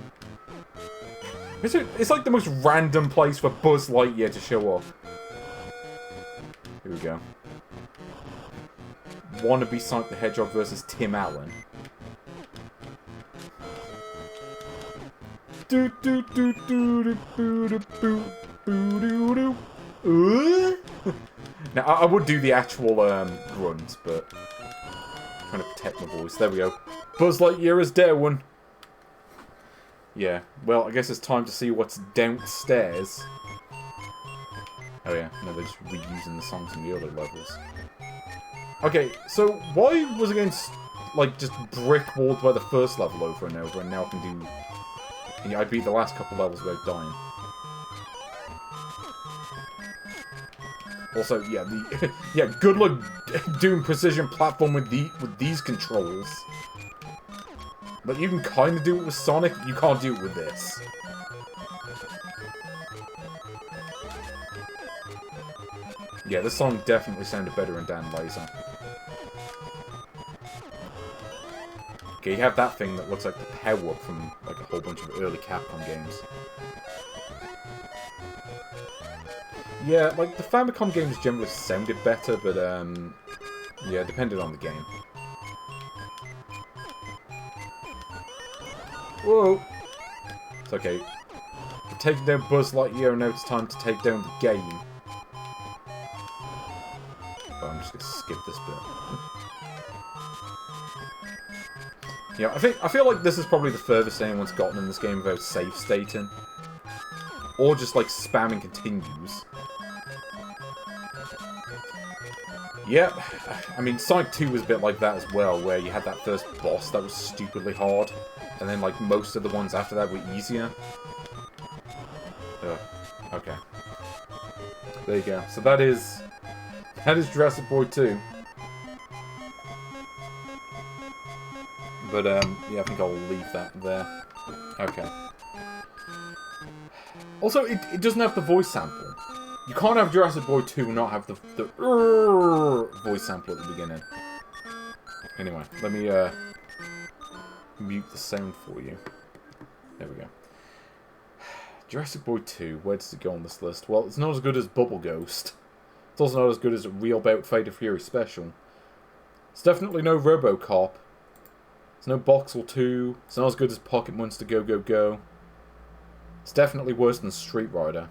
It's like the most random place for Buzz Lightyear to show up. Here we go. Wannabe Sonic the Hedgehog versus Tim Allen. Now, I would do the actual grunt, but... Trying to protect my voice. There we go. Buzz Lightyear is down. Yeah. Well, I guess it's time to see what's downstairs. Oh yeah. No, they're just reusing the songs in the other levels. Okay, so why was I getting, like, just brick-walled by the first level over and over, and now I can do... Yeah, I beat the last couple levels without dying. Also, yeah, yeah, good luck doing precision platform with these controls. But you can kind of do it with Sonic, you can't do it with this. Yeah, this song definitely sounded better in Dan Laser. Okay, you have that thing that looks like the power-up from like a whole bunch of early Capcom games. Yeah, like, the Famicom games generally sounded better, but, yeah, it depended on the game. Whoa! It's okay. We're taking down Buzz Lightyear, now it's time to take down the game. Oh, I'm just gonna skip this bit. Yeah, I feel like this is probably the furthest anyone's gotten in this game without save stating. Or just, like, spamming continues. Yep, I mean, Sonic 2 was a bit like that as well, where you had that first boss that was stupidly hard, and then, like, most of the ones after that were easier. Okay. There you go. So that is Jurassic Boy 2. But, yeah, I think I'll leave that there. Okay. Also, it doesn't have the voice sample. You can't have Jurassic Boy 2 and not have the voice sample at the beginning. Anyway, let me mute the sound for you. There we go. Jurassic Boy 2, where does it go on this list? Well, it's not as good as Bubble Ghost. It's also not as good as Real Bout Fighter Fury Special. It's definitely no RoboCop. It's no Boxel 2. It's not as good as Pocket Monster Go Go Go. It's definitely worse than Street Rider.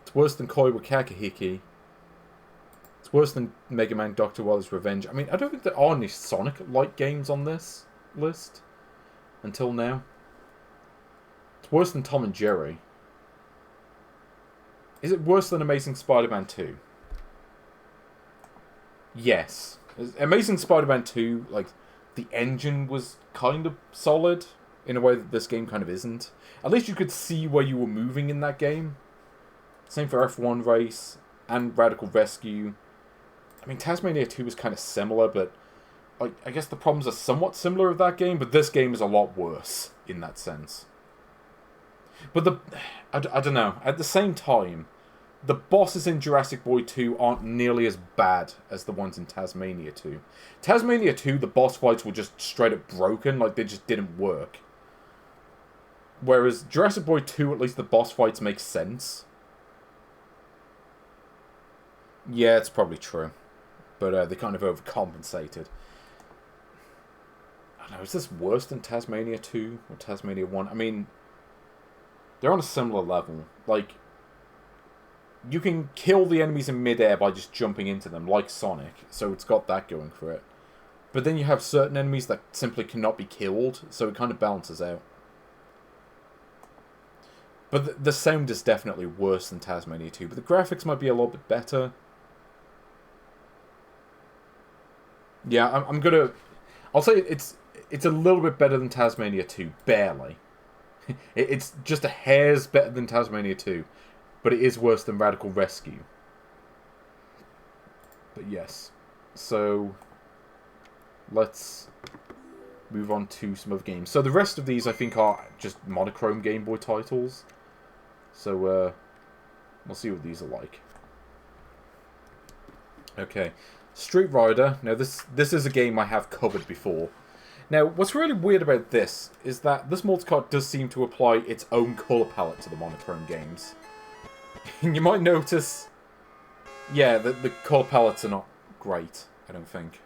It's worse than Koi wa Kakahiki. It's worse than Mega Man Dr. Wily's Revenge. I mean, I don't think there are any Sonic-like games on this list. Until now. It's worse than Tom and Jerry. Is it worse than Amazing Spider-Man 2? Yes. Amazing Spider-Man 2, like, the engine was kind of solid in a way that this game kind of isn't. At least you could see where you were moving in that game. Same for F1 Race and Radical Rescue. I mean, Tasmania 2 was kind of similar, but I guess the problems are somewhat similar with that game, but this game is a lot worse in that sense. But I don't know. At the same time, the bosses in Jurassic Boy 2 aren't nearly as bad as the ones in Tasmania 2. Tasmania 2, the boss fights were just straight up broken, like they just didn't work. Whereas Jurassic Boy 2, at least the boss fights make sense. Yeah, it's probably true. But they kind of overcompensated. I don't know, is this worse than Tasmania 2 or Tasmania 1? I mean, they're on a similar level. Like, you can kill the enemies in midair by just jumping into them, like Sonic, so it's got that going for it. But then you have certain enemies that simply cannot be killed, so it kind of balances out. But the sound is definitely worse than Tasmania 2, but the graphics might be a little bit better. Yeah, I'm gonna... I'll say it's a little bit better than Tasmania 2, barely. It's just a hair's better than Tasmania 2, but it is worse than Radical Rescue. But yes, so let's move on to some other games. So the rest of these, I think, are just monochrome Game Boy titles. So we'll see what these are like. Okay, Street Rider. Now this is a game I have covered before. Now, what's really weird about this is that this multicart does seem to apply its own colour palette to the monochrome games. You might notice, yeah, the colour palettes are not great, I don't think.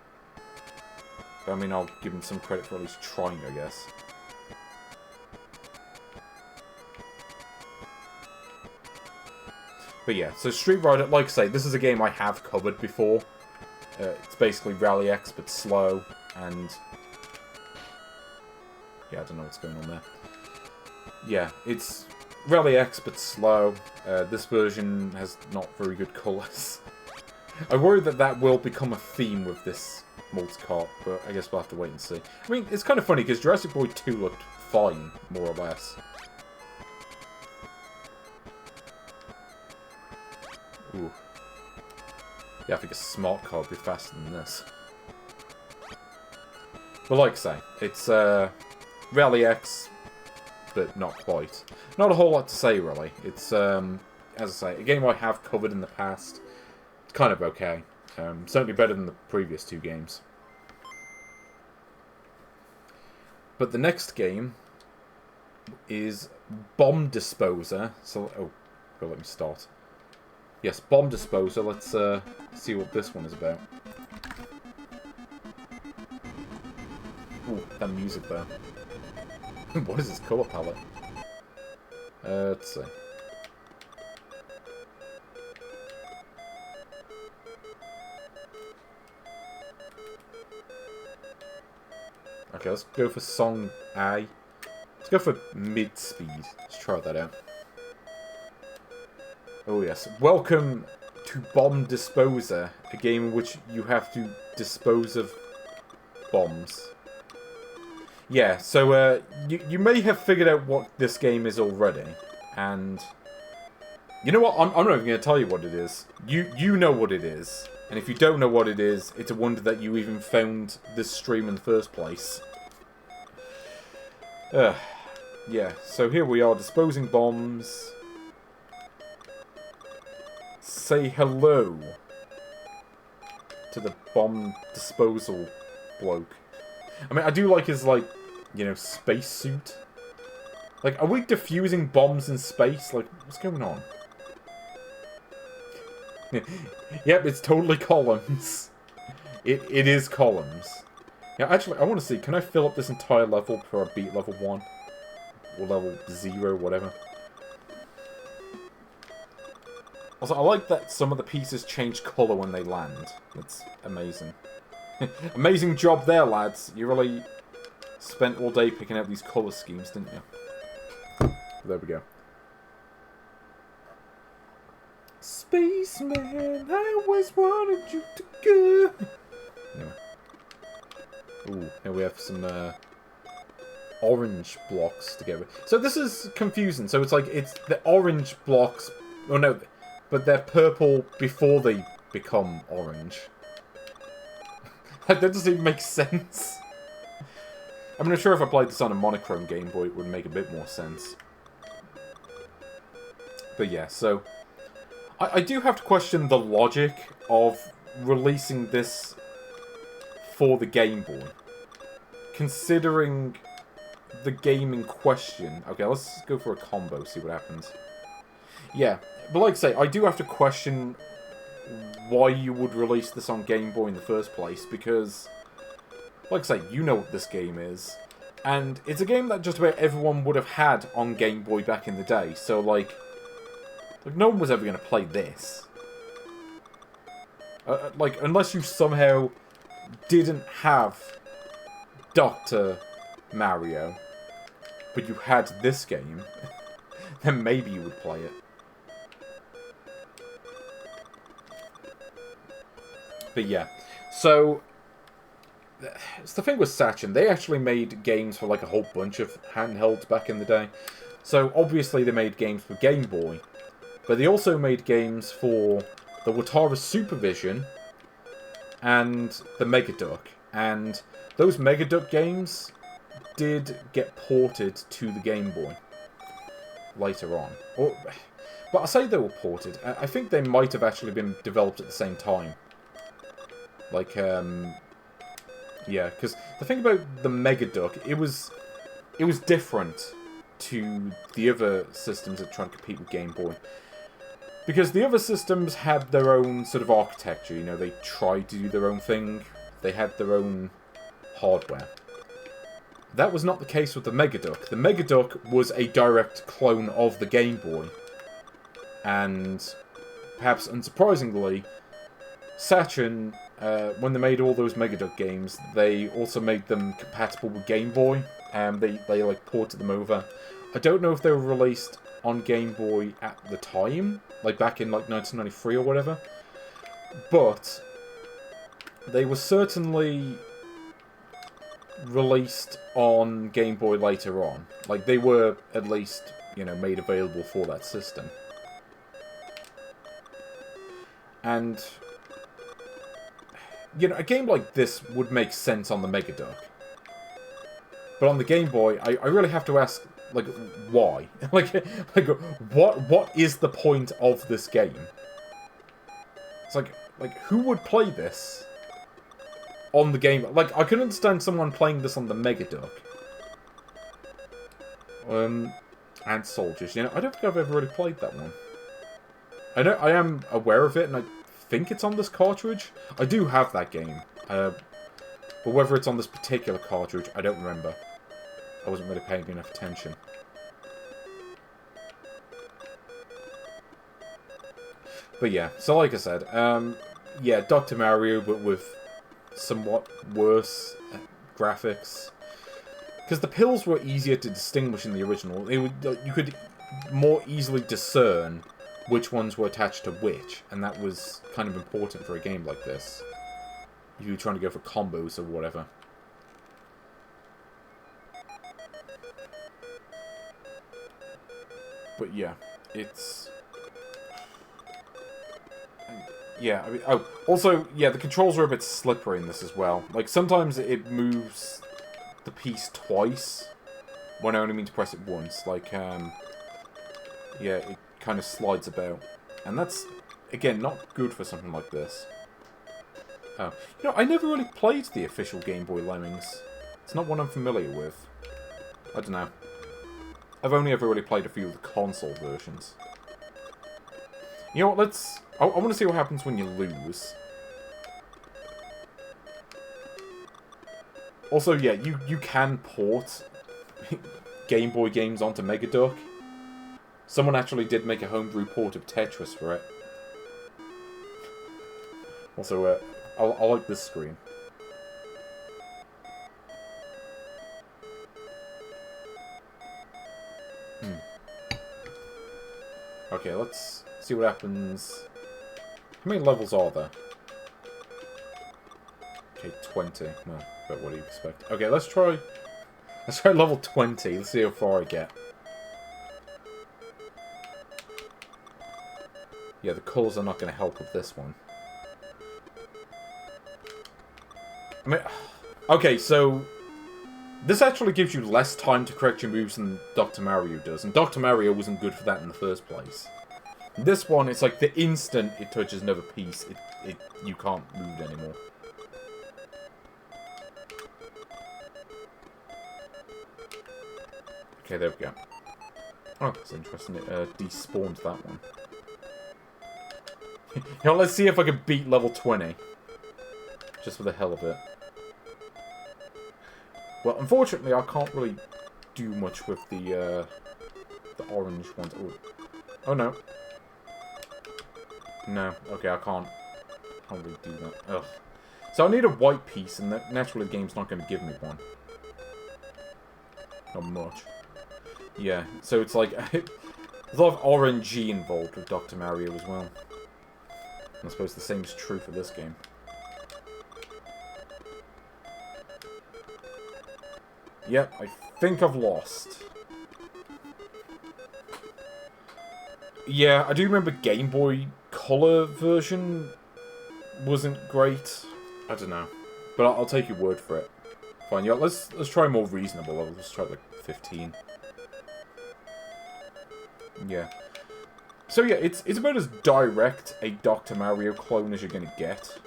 But, I mean, I'll give them some credit for at least trying, I guess. But yeah, so Street Rider, like I say, this is a game I have covered before. It's basically Rally X, but slow, and... yeah, I don't know what's going on there. Yeah, it's Rally X, but slow. This version has not very good colours. I worry that that will become a theme with this multicart, but I guess we'll have to wait and see. I mean, it's kind of funny, because Jurassic Boy 2 looked fine, more or less. Ooh. Yeah, I think a smart car would be faster than this. But like I say, it's Rally X, but not quite. Not a whole lot to say, really. It's, as I say, a game I have covered in the past. It's kind of okay. Certainly better than the previous two games. But the next game is Bomb Disposer. So, oh, well, let me start. Yes, Bomb Disposer. Let's see what this one is about. Ooh, that music there. What is this colour palette? Let's see. Okay, let's go for song A. Let's go for mid-speed. Let's try that out. Oh yes. Welcome to Bomb Disposer, a game in which you have to dispose of bombs. Yeah, so you may have figured out what this game is already, and you know what? I'm not even going to tell you what it is. You know what it is, and if you don't know what it is, it's a wonder that you even found this stream in the first place. Yeah, so here we are, disposing bombs. Say hello to the bomb disposal bloke. I mean, I do like his, like, you know, space suit. Like, are we defusing bombs in space? Like, what's going on? Yep, it's totally Collins. It is columns. Yeah, actually, I want to see, can I fill up this entire level before I beat level 1? Or level 0, whatever. Also, I like that some of the pieces change colour when they land. That's amazing. Amazing job there, lads. You really spent all day picking out these colour schemes, didn't you? There we go. Spaceman, I always wanted you to go. Anyway. Ooh, here we have some orange blocks to get rid. So this is confusing. So it's like, it's the orange blocks. Oh no, but they're purple before they become orange. That doesn't even make sense. I mean, I'm sure if I played this on a monochrome Game Boy, it would make a bit more sense. But yeah, so I do have to question the logic of releasing this for the Game Boy. Considering the game in question. Okay, let's go for a combo, see what happens. Yeah, but like I say, I do have to question why you would release this on Game Boy in the first place, because, like I say, you know what this game is. And it's a game that just about everyone would have had on Game Boy back in the day, so like no one was ever going to play this. Like, unless you somehow didn't have Dr. Mario, but you had this game, then maybe you would play it. But yeah, so it's the thing with Sachen. They actually made games for like a whole bunch of handhelds back in the day. So obviously they made games for Game Boy, but they also made games for the Watara Supervision and the Megaduck. And those Megaduck games did get ported to the Game Boy later on. But I say they were ported. I think they might have actually been developed at the same time. Like, yeah, because the thing about the Megaduck, it was different to the other systems that try to compete with Game Boy. Because the other systems had their own sort of architecture, you know, they tried to do their own thing, they had their own hardware. That was not the case with the Megaduck. The Megaduck was a direct clone of the Game Boy. And, perhaps unsurprisingly, Sachen, when they made all those Megaduck games, they also made them compatible with Game Boy, and they like ported them over. I don't know if they were released on Game Boy at the time, like back in like 1993 or whatever, but they were certainly released on Game Boy later on. Like, they were at least, you know, made available for that system. And, you know, a game like this would make sense on the Megaduck. But on the Game Boy, I really have to ask, like, why? like, what is the point of this game? It's like, who would play this on the Game? Like, I can understand someone playing this on the Megaduck. And Soldiers, you know, I don't think I've ever really played that one. I know, I am aware of it, and I think it's on this cartridge. I do have that game. But whether it's on this particular cartridge, I don't remember. I wasn't really paying enough attention. But yeah, so like I said, yeah, Dr. Mario, but with somewhat worse graphics. Because the pills were easier to distinguish in the original. You could more easily discern which ones were attached to which, and that was kind of important for a game like this. If you were trying to go for combos or whatever. But yeah, it's... Yeah, I mean, oh, also, yeah, the controls are a bit slippery in this as well. Like, sometimes it moves the piece twice, when I only mean to press it once. Like, yeah, it kind of slides about. And that's, again, not good for something like this. Oh, you know, I never really played the official Game Boy Lemmings. It's not one I'm familiar with. I don't know. I've only ever really played a few of the console versions. You know what, let's... I want to see what happens when you lose. Also, yeah, you can port Game Boy games onto Mega Duck. Someone actually did make a homebrew port of Tetris for it. Also, I like this screen. Okay, let's see what happens. How many levels are there? Okay, 20. Well, but what do you expect? Okay, let's try level 20. Let's see how far I get. Yeah, the colours are not going to help with this one. I mean, okay, so this actually gives you less time to correct your moves than Dr. Mario does, and Dr. Mario wasn't good for that in the first place. This one, it's like the instant it touches another piece, you can't move anymore. Okay, there we go. Oh, that's interesting. It despawned that one. You know, let's see if I can beat level 20. Just for the hell of it. Well, unfortunately, I can't really do much with the orange ones. Ooh. Oh, no. No. Okay, I can't really do that. Ugh. So I need a white piece, and naturally the game's not going to give me one. Not much. Yeah, so it's like... there's a lot of RNG involved with Dr. Mario as well. I suppose the same is true for this game. Yep, I think I've lost. Yeah, I do remember Game Boy Color version wasn't great. I don't know. But I'll take your word for it. Fine, yeah, let's try a more reasonable level. Let's try like 15. Yeah. So yeah, it's about as direct a Dr. Mario clone as you're gonna get.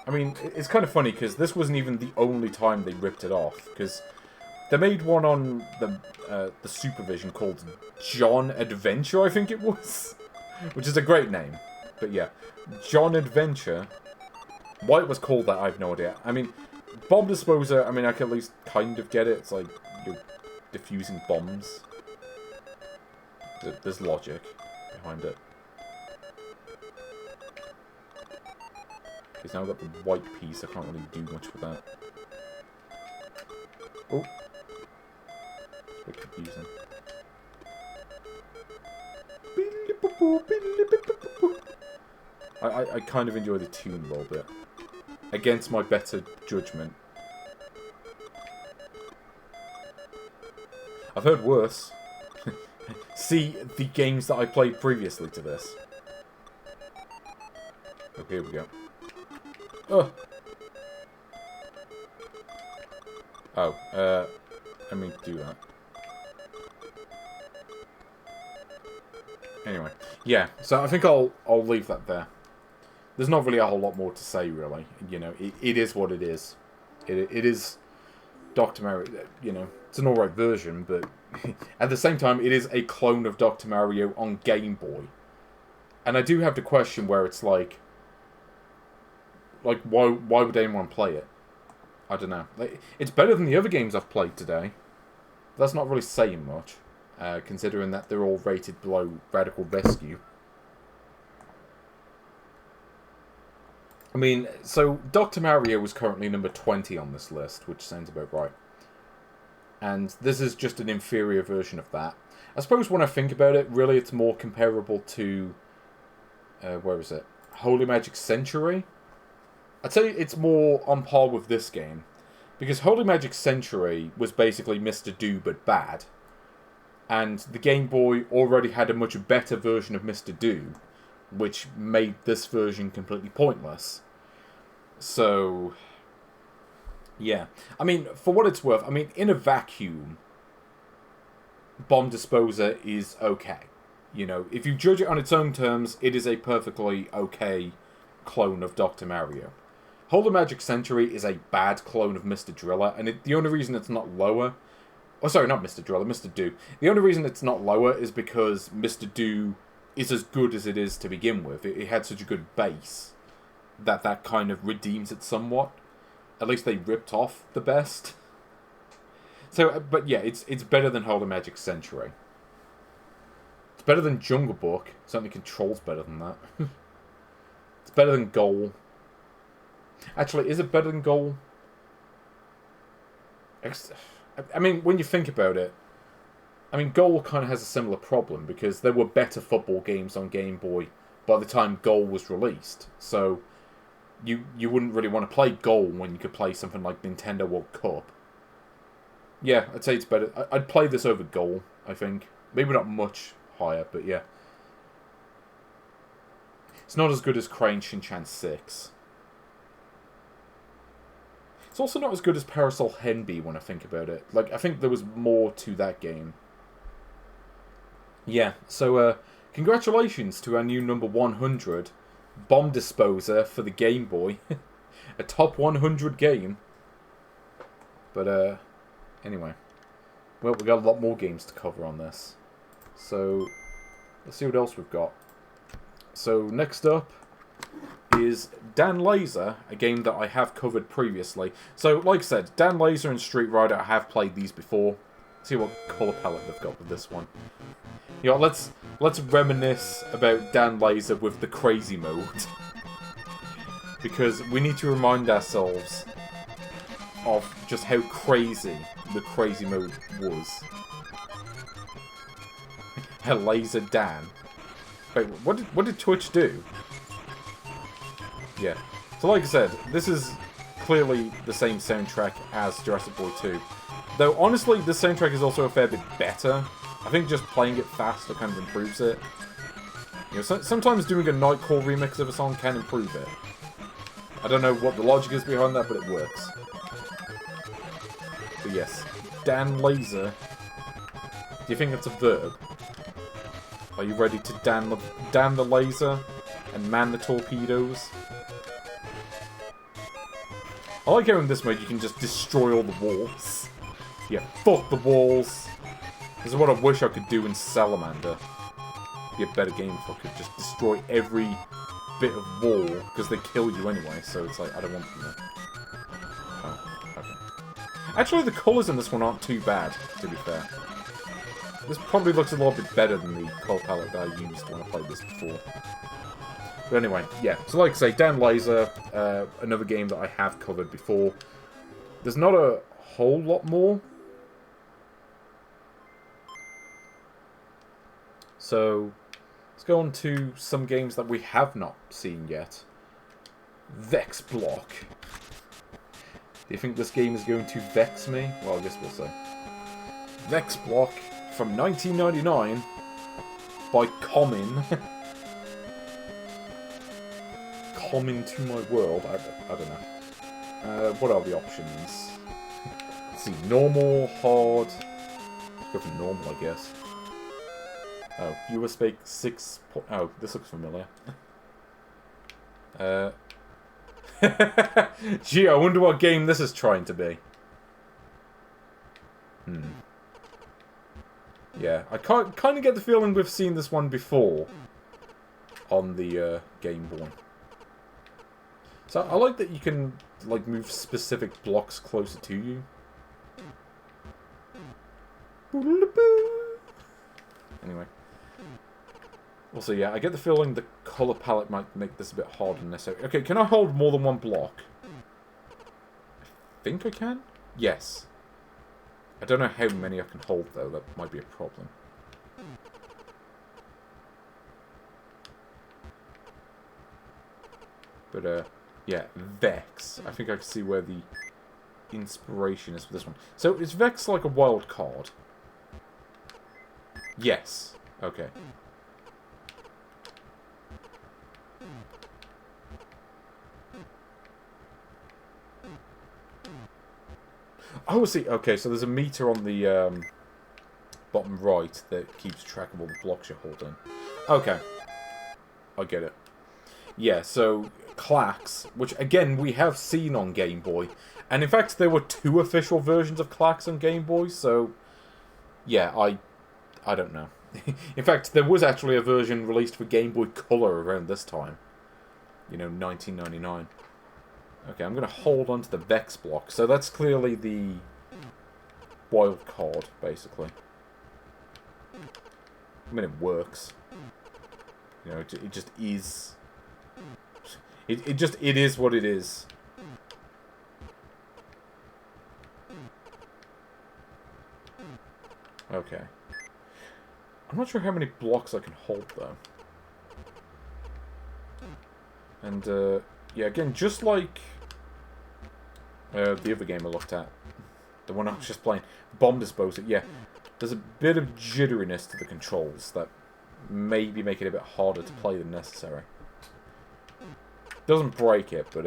I mean, it's kind of funny, because this wasn't even the only time they ripped it off, because they made one on the Supervision called John Adventure, I think it was. Which is a great name. But yeah, John Adventure. Why it was called that, I have no idea. I mean, Bomb Disposer, I mean, I can at least kind of get it. It's like, you're diffusing bombs. There's logic behind it. Okay, so now I've got the white piece, I can't really do much with that. Oh. It's a bit confusing. I kind of enjoy the tune a little bit. Against my better judgment. I've heard worse. See the games that I played previously to this. Okay, here we go. Oh. Oh, I mean to do that. Anyway, yeah, so I think I'll leave that there. There's not really a whole lot more to say, really. You know, it is what it is. It is Dr. Mario, you know, it's an alright version, but at the same time, it is a clone of Dr. Mario on Game Boy. And I do have the question where it's like, why would anyone play it? I don't know. It's better than the other games I've played today. That's not really saying much, considering that they're all rated below Radical Rescue. I mean, so Dr. Mario is currently number 20 on this list, which sounds about right. And this is just an inferior version of that. I suppose when I think about it, really it's more comparable to... where is it? Holy Magic Century? I'd say it's more on par with this game. Because Holy Magic Century was basically Mr. Do but bad. And the Game Boy already had a much better version of Mr. Do, which made this version completely pointless. So, yeah. I mean, for what it's worth, I mean, in a vacuum, Bomb Disposer is okay. You know, if you judge it on its own terms, it is a perfectly okay clone of Dr. Mario. Holy Magic Century is a bad clone of Mr. Driller, and the only reason it's not lower... Oh, sorry, not Mr. Driller, Mr. Do. The only reason it's not lower is because Mr. Do is as good as it is to begin with. It had such a good base. that kind of redeems it somewhat. At least they ripped off the best. So, but yeah, it's better than Hollow Magic Century. It's better than Jungle Book. Certainly Control's better than that. It's better than Goal. Actually, is it better than Goal? I mean, when you think about it, I mean, Goal kind of has a similar problem because there were better football games on Game Boy by the time Goal was released. So, you wouldn't really want to play Goal when you could play something like Nintendo World Cup. Yeah, I'd say it's better. I'd play this over Goal, I think. Maybe not much higher, but yeah. It's not as good as Crane Shinchan 6. It's also not as good as Parasol Henby when I think about it. Like, I think there was more to that game. Yeah, so, congratulations to our new number 100, Bomb Disposer for the Game Boy. A top 100 game. But, anyway. Well, we got a lot more games to cover on this. So, let's see what else we've got. So, next up is Dan Laser, a game that I have covered previously. So, like I said, Dan Laser and Street Rider, I have played these before. Let's see what colour palette they've got with this one. You know, let's reminisce about Dan Laser with the crazy mode. Because we need to remind ourselves of just how crazy the crazy mode was. Laser Dan. Wait, what did Twitch do? Yeah. So like I said, this is clearly the same soundtrack as Jurassic Boy 2. Though, honestly, this soundtrack is also a fair bit better. I think just playing it faster kind of improves it. You know, sometimes doing a Nightcore remix of a song can improve it. I don't know what the logic is behind that, but it works. But yes, Dan Laser. Do you think that's a verb? Are you ready to Dan the laser and man the torpedoes? I like how in this mode you can just destroy all the walls. Yeah, fuck the walls. This is what I wish I could do in Salamander. It'd be a better game if I could just destroy every bit of wall, because they kill you anyway, so it's like, I don't want them there. Oh, okay. Actually, the colours in this one aren't too bad, to be fair. This probably looks a little bit better than the colour palette that I used when I played this before. But anyway, yeah. So like I say, Dan Laser, another game that I have covered before. There's not a whole lot more. So, let's go on to some games that we have not seen yet. Vex Block. Do you think this game is going to vex me? Well, I guess we'll see. Vex Block from 1999 by Common. Common to my world. I don't know. What are the options? Let's see. Normal, hard. Let's go for normal, I guess. Oh, USB 6... Oh, this looks familiar. Gee, I wonder what game this is trying to be. Yeah, I kind of get the feeling we've seen this one before on the Game Boy. So I like that you can like move specific blocks closer to you. Anyway. Also, yeah, I get the feeling the colour palette might make this a bit harder than necessary. Okay, can I hold more than one block? I think I can? Yes. I don't know how many I can hold, though. That might be a problem. But, yeah, Vex. I think I can see where the inspiration is for this one. So, is Vex like a wild card? Yes. Okay. Oh, I see. Okay, so there's a meter on the bottom right that keeps track of all the blocks you're holding. Okay. I get it. Yeah, so Clacks, which again we have seen on Game Boy. And in fact, there were 2 official versions of Clacks on Game Boy, so yeah, I don't know. In fact, there was actually a version released for Game Boy Color around this time. you know, 1999. Okay, I'm going to hold on to the Vex Block. So that's clearly the wild card, basically. I mean, it works. You know, it just is. It is what it is. Okay. I'm not sure how many blocks I can hold, though. And, yeah, again, just like the other game I looked at, the one I was just playing, Bomb Disposer, yeah, there's a bit of jitteriness to the controls that maybe make it a bit harder to play than necessary. Doesn't break it, but,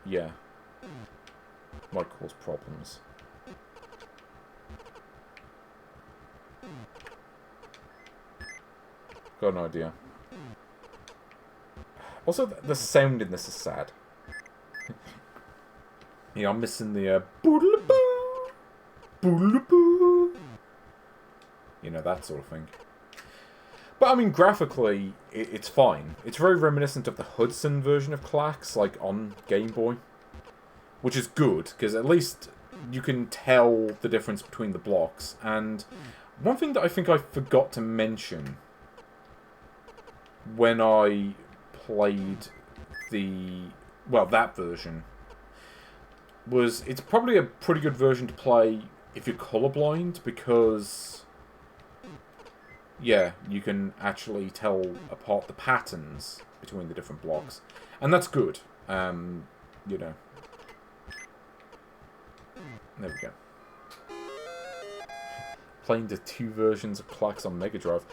yeah, might cause problems. Got an idea. Also, the sound in this is sad. Yeah, I'm missing the boodle-boo, boodle-boo. You know, that sort of thing. But, I mean, graphically, it's fine. It's very reminiscent of the Hudson version of Klax, like, on Game Boy. Which is good, because at least you can tell the difference between the blocks. And one thing that I think I forgot to mention when I played that version, was it's probably a pretty good version to play if you're colorblind, because, yeah, you can actually tell apart the patterns between the different blocks. And that's good. You know. There we go. Playing the two versions of Klax on Mega Drive.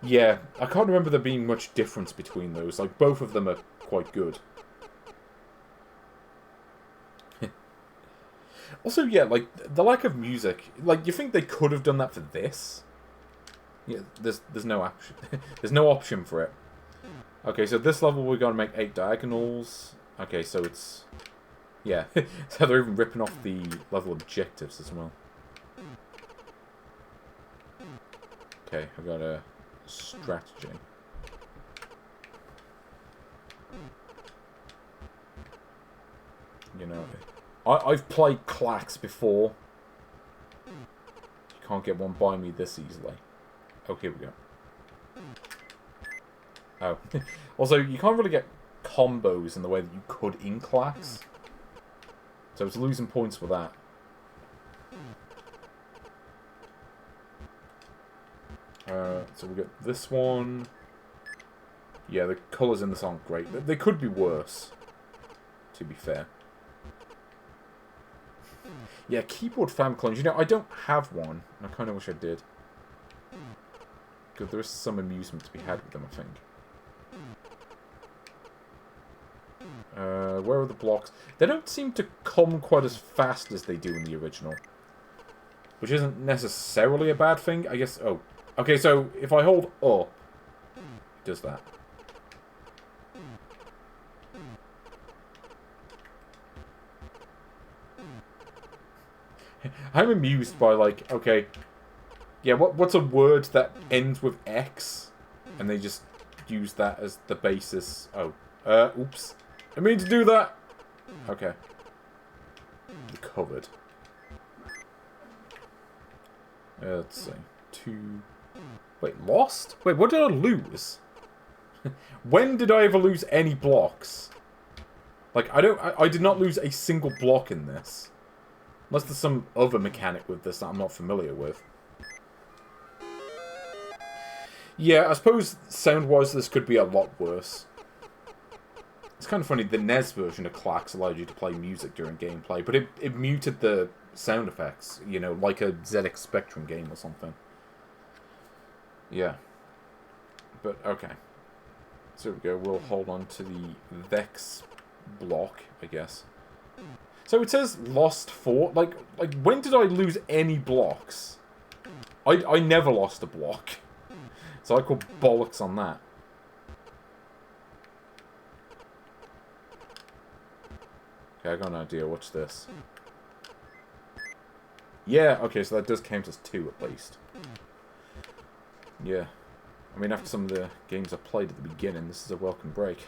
Yeah, I can't remember there being much difference between those. Like, both of them are quite good. Also, yeah, like, the lack of music. Like, you think they could have done that for this? Yeah, there's no option. There's no option for it. Okay, so this level we're going to make 8 diagonals. Okay, so it's... Yeah, so they're even ripping off the level objectives as well. Okay, I've got a strategy. You know, I've played Klax before. You can't get one by me this easily. Okay, here we go. Oh. Also, you can't really get combos in the way that you could in Klax. So I was losing points for that. So we get this one. Yeah, the colours in this aren't great. They could be worse, to be fair. Yeah, keyboard fan clones. You know, I don't have one. I kind of wish I did. Because there is some amusement to be had with them, I think. Where are the blocks? They don't seem to come quite as fast as they do in the original. Which isn't necessarily a bad thing. I guess... Oh. Okay, so if I hold up, it does that. I'm amused by, like, okay... Yeah, what's a word that ends with X? And they just use that as the basis. Oh. Oops. I mean to do that! Okay. Covered. Let's see. 2... Wait, lost? Wait, what did I lose? When did I ever lose any blocks? Like, I did not lose a single block in this. Unless there's some other mechanic with this that I'm not familiar with. Yeah, I suppose sound-wise this could be a lot worse. It's kind of funny, the NES version of Klax allowed you to play music during gameplay, but it muted the sound effects, you know, like a ZX Spectrum game or something. Yeah. But, okay. So we go, we'll hold on to the Vex Block, I guess. So it says lost 4. Like when did I lose any blocks? I never lost a block. So I call bollocks on that. Okay, I got an idea. Watch this. Yeah, okay, so that does count as 2 at least. Yeah. I mean, after some of the games I played at the beginning, this is a welcome break.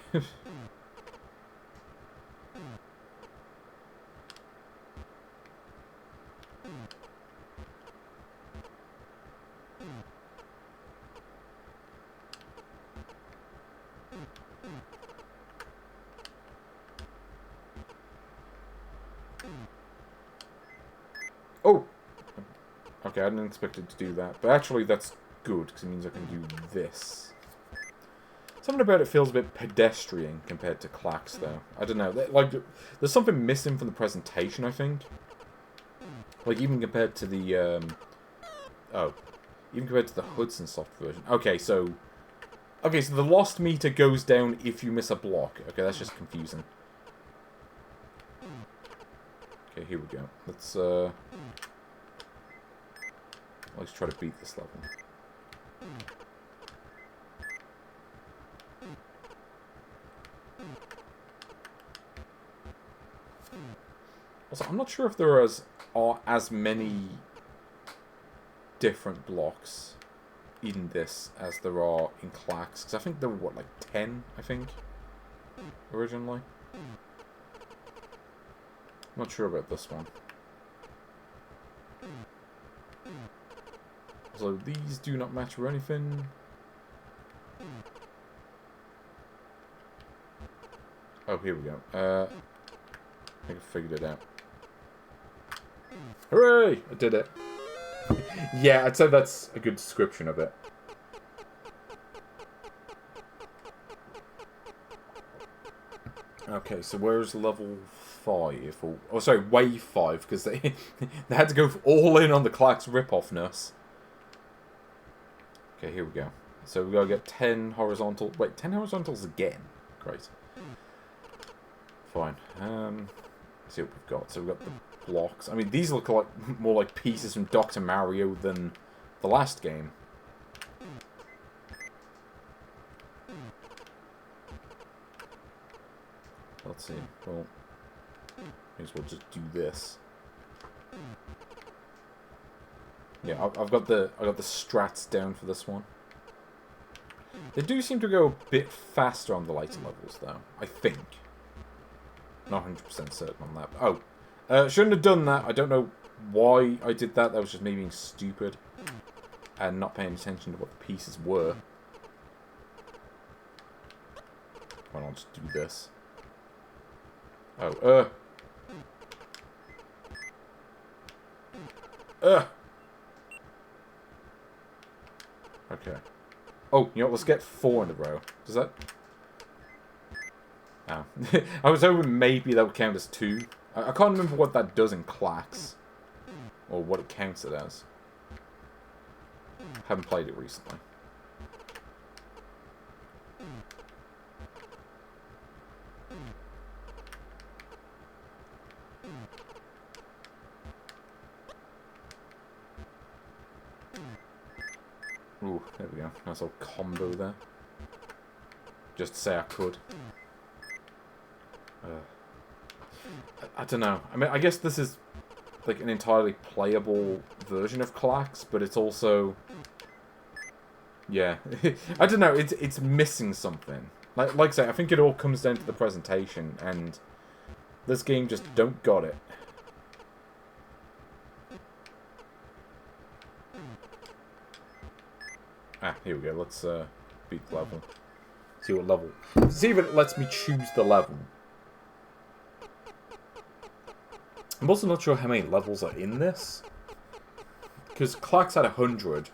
Oh! Okay, I didn't expect it to do that. But actually, that's good, because it means I can do this. Something about it feels a bit pedestrian compared to Clack's, though. I don't know. Like, there's something missing from the presentation, I think. Like, even compared to the, even compared to the Hudson Soft version. Okay, so the lost meter goes down if you miss a block. Okay, that's just confusing. Okay, here we go. Let's try to beat this level. Also, I'm not sure if there are as many different blocks in this as there are in Clack's. Because I think there were, what, like 10, I think, originally? I'm not sure about this one. So these do not match or anything. Oh, here we go. I think I figured it out. Hooray! I did it. Yeah, I'd say that's a good description of it. Okay, so where's level 5? Oh, sorry, wave 5, because they had to go all in on the Clack's rip-offness. Okay, here we go. So we gotta get 10 horizontal... Wait, 10 horizontals again? Great. Fine. Let's see what we've got. So we've got the blocks. I mean, these look like more like pieces from Dr. Mario than the last game. Let's see. Well, may as well just do this. Yeah, I've got the strats down for this one. They do seem to go a bit faster on the later levels, though. I think. Not 100% certain on that. Oh, shouldn't have done that. I don't know why I did that. That was just me being stupid and not paying attention to what the pieces were. Why not just do this? Oh, okay. Oh, you know what? Let's get 4 in a row. Does that... Oh. I was hoping maybe that would count as 2. I can't remember what that does in Clack's. Or what it counts it as. Haven't played it recently. Ooh, there we go. Nice little combo there. Just to say I could. I don't know. I mean, I guess this is like an entirely playable version of Clack's, but it's also... Yeah. I don't know. It's missing something. Like I say, I think it all comes down to the presentation, and this game just don't got it. Ah, here we go. Let's beat the level. See what level. See if it lets me choose the level. I'm also not sure how many levels are in this. Because Clack's had 100.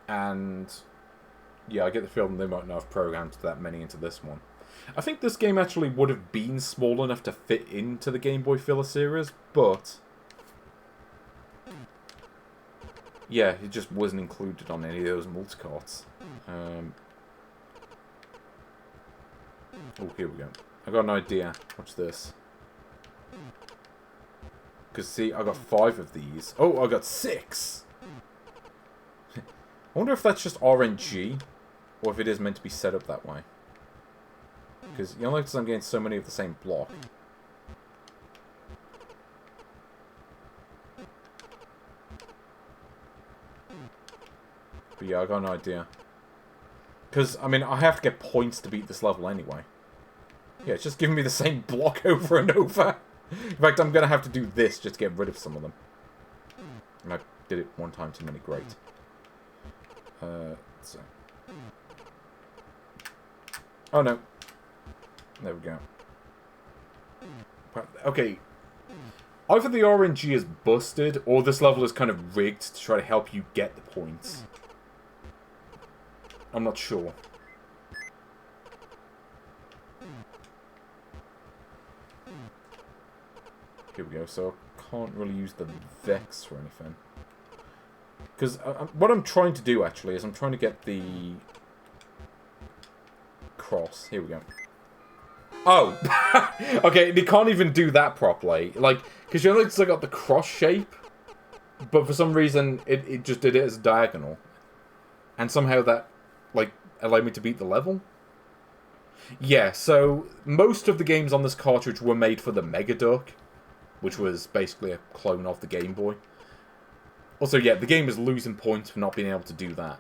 And yeah, I get the feeling they might not have programmed that many into this one. I think this game actually would have been small enough to fit into the Game Boy filler series, but yeah, it just wasn't included on any of those multicarts. Oh, here we go. I got an idea. Watch this. Because, see, I got 5 of these. Oh, I got 6! I wonder if that's just RNG, or if it is meant to be set up that way. Because you'll notice I'm getting so many of the same block. But yeah, I got an idea. Because, I mean, I have to get points to beat this level anyway. Yeah, it's just giving me the same block over and over. In fact, I'm going to have to do this just to get rid of some of them. And I did it one time too many. Great. So. Oh, no. There we go. Okay. Either the RNG is busted, or this level is kind of rigged to try to help you get the points. I'm not sure. Here we go. So I can't really use the Vex for anything. Because what I'm trying to do, actually, is I'm trying to get the cross. Here we go. Oh! Okay, they can't even do that properly. Like, because you only still got the cross shape, but for some reason, it just did it as diagonal. And somehow that, like, allowed me to beat the level? Yeah, so most of the games on this cartridge were made for the Mega Duck, which was basically a clone of the Game Boy. Also, yeah, the game is losing points for not being able to do that.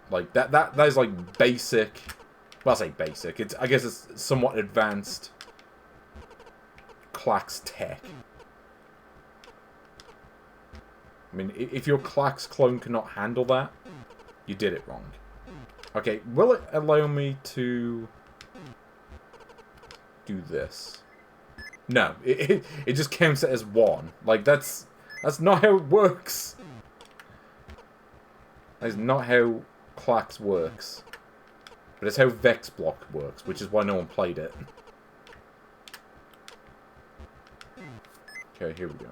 Like, that is, like, basic... Well, I say basic. I guess it's somewhat advanced Clax tech. I mean, if your Clax clone cannot handle that, you did it wrong. Okay, will it allow me to do this? No, it just counts it as one. Like, that's not how it works. That is not how Clax works. But it's how Vex Block works, which is why no one played it. Okay, here we go.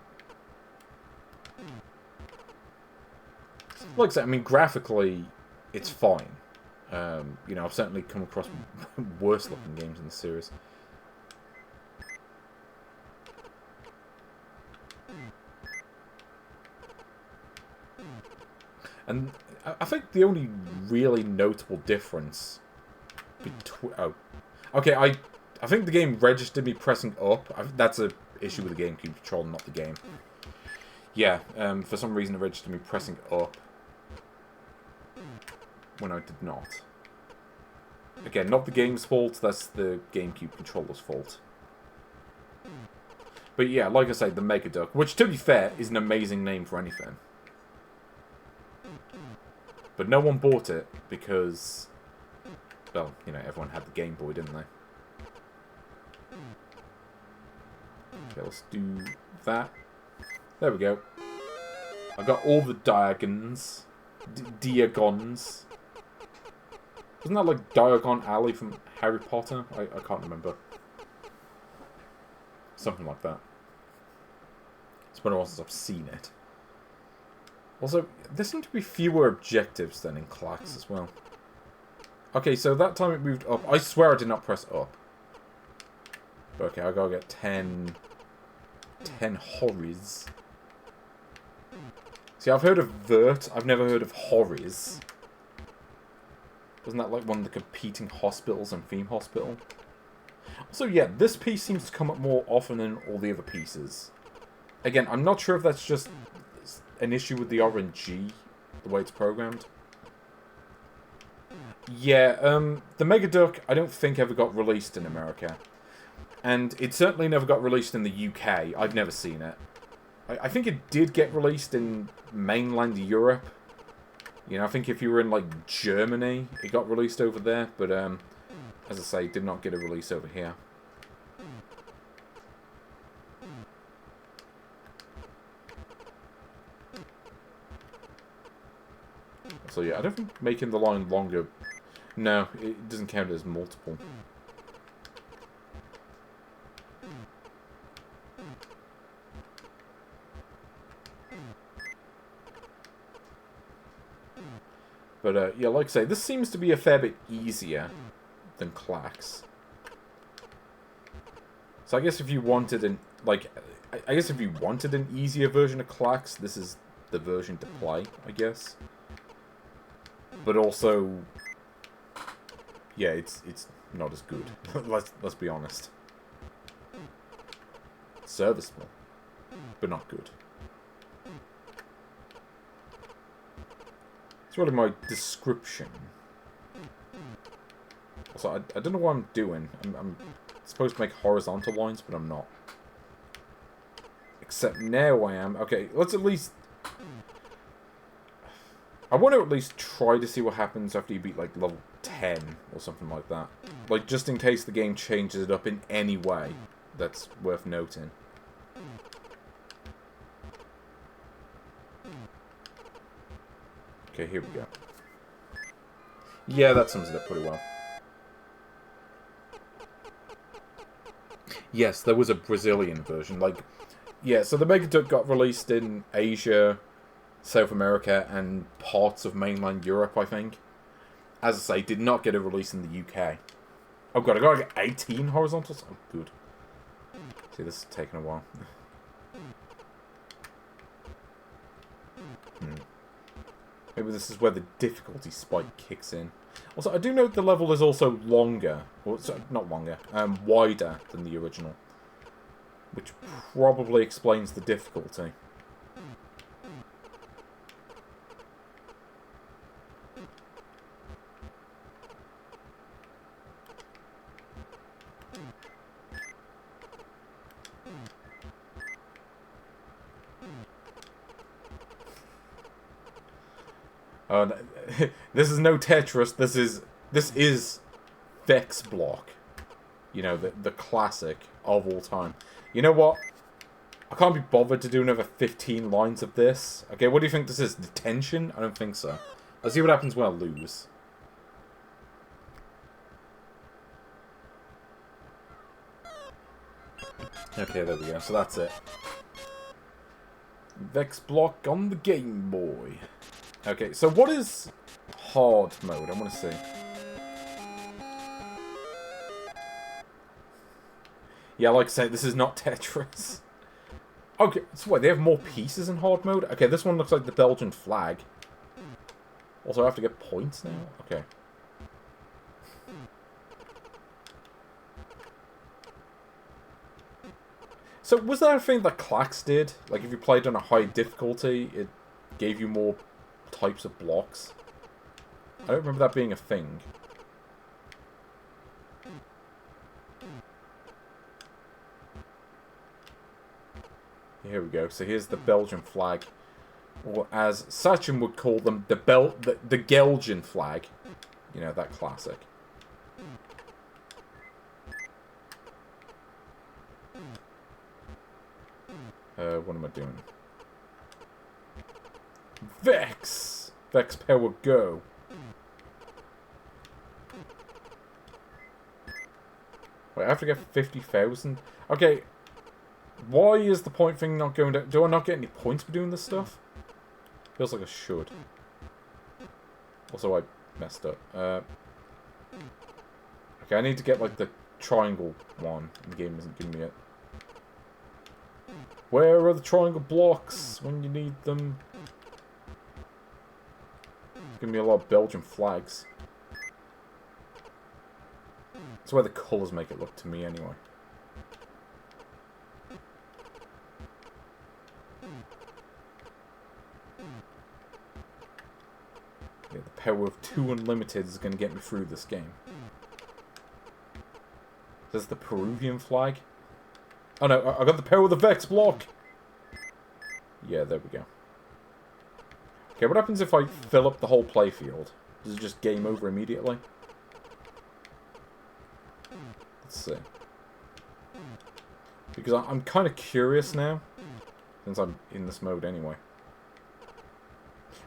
Like I said, I mean, graphically, it's fine. You know, I've certainly come across worse looking games in the series. And I think the only really notable difference between... Oh. Okay, I think the game registered me pressing up. That's an issue with the GameCube controller, not the game. Yeah, for some reason it registered me pressing up when I did not. Again, not the game's fault, that's the GameCube controller's fault. But yeah, like I say, the Mega Duck, which to be fair, is an amazing name for anything. But no one bought it because, well, you know, everyone had the Game Boy, didn't they? Okay, let's do that. There we go. I got all the Diagons. Diagons. Isn't that like Diagon Alley from Harry Potter? I can't remember. Something like that. It's been a while since I've seen it. Also, there seem to be fewer objectives than in Clax as well. Okay, so that time it moved up. I swear I did not press up. Okay, I gotta get 10 horries. See, I've heard of Vert. I've never heard of horries. Wasn't that like one of the competing hospitals and Theme Hospital? So yeah, this piece seems to come up more often than all the other pieces. Again, I'm not sure if that's just an issue with the RNG, the way it's programmed. Yeah, the Mega Duck, I don't think ever got released in America. And it certainly never got released in the UK. I've never seen it. I think it did get released in mainland Europe. You know, I think if you were in, like, Germany, it got released over there. But, as I say, did not get a release over here. So yeah, I don't think making the line longer... No, it doesn't count as multiple. But yeah, like I say, this seems to be a fair bit easier than Clax. So I guess if you wanted an... Like, I guess if you wanted an easier version of Clax, this is the version to play, I guess. But also, yeah, it's not as good. let's be honest. Serviceable, but not good. It's really my description. So I don't know what I'm doing. I'm supposed to make horizontal lines, but I'm not. Except now I am. Okay, let's at least... I want to at least try to see what happens after you beat, like, level 10 or something like that. Like, just in case the game changes it up in any way that's worth noting. Okay, here we go. Yeah, that sums it up pretty well. Yes, there was a Brazilian version. Like, yeah, so the Megaduck got released in Asia, South America, and parts of mainland Europe, I think. As I say, did not get a release in the UK. Oh god, I gotta get 18 horizontals? Oh, good. See, this is taking a while. Maybe this is where the difficulty spike kicks in. Also, I do note the level is also longer. Or, sorry, not longer. Wider than the original. Which probably explains the difficulty. No, this is no Tetris. This is Vex Block. You know, the classic of all time. You know what? I can't be bothered to do another 15 lines of this. Okay, what do you think this is? Detention? I don't think so. Let's see what happens when I lose. Okay, there we go. So that's it. Vex Block on the Game Boy. Okay, so what is hard mode? I want to see. Yeah, like I say, this is not Tetris. Okay, so what, they have more pieces in hard mode? Okay, this one looks like the Belgian flag. Also, I have to get points now? Okay. So, was that a thing that Clax did? Like, if you played on a high difficulty, it gave you more types of blocks? I don't remember that being a thing. Here we go. So here's the Belgian flag. Or as Sachen would call them, the Gelgian flag. You know, that classic. What am I doing? Vex! Vex power go. Wait, I have to get 50,000? Okay. Why is the point thing not going down? Do I not get any points for doing this stuff? Feels like I should. Also, I messed up. Okay, I need to get, like, the triangle one. The game isn't giving me it. Where are the triangle blocks when you need them? There's gonna be a lot of Belgian flags. That's why the colours make it look to me, anyway. Yeah, the power of 2 Unlimited is going to get me through this game. Is this the Peruvian flag? Oh no, I got the power of the Vex Block! Yeah, there we go. Okay, what happens if I fill up the whole playfield? Does it just game over immediately? Let's see. Because I'm kind of curious now, since I'm in this mode anyway.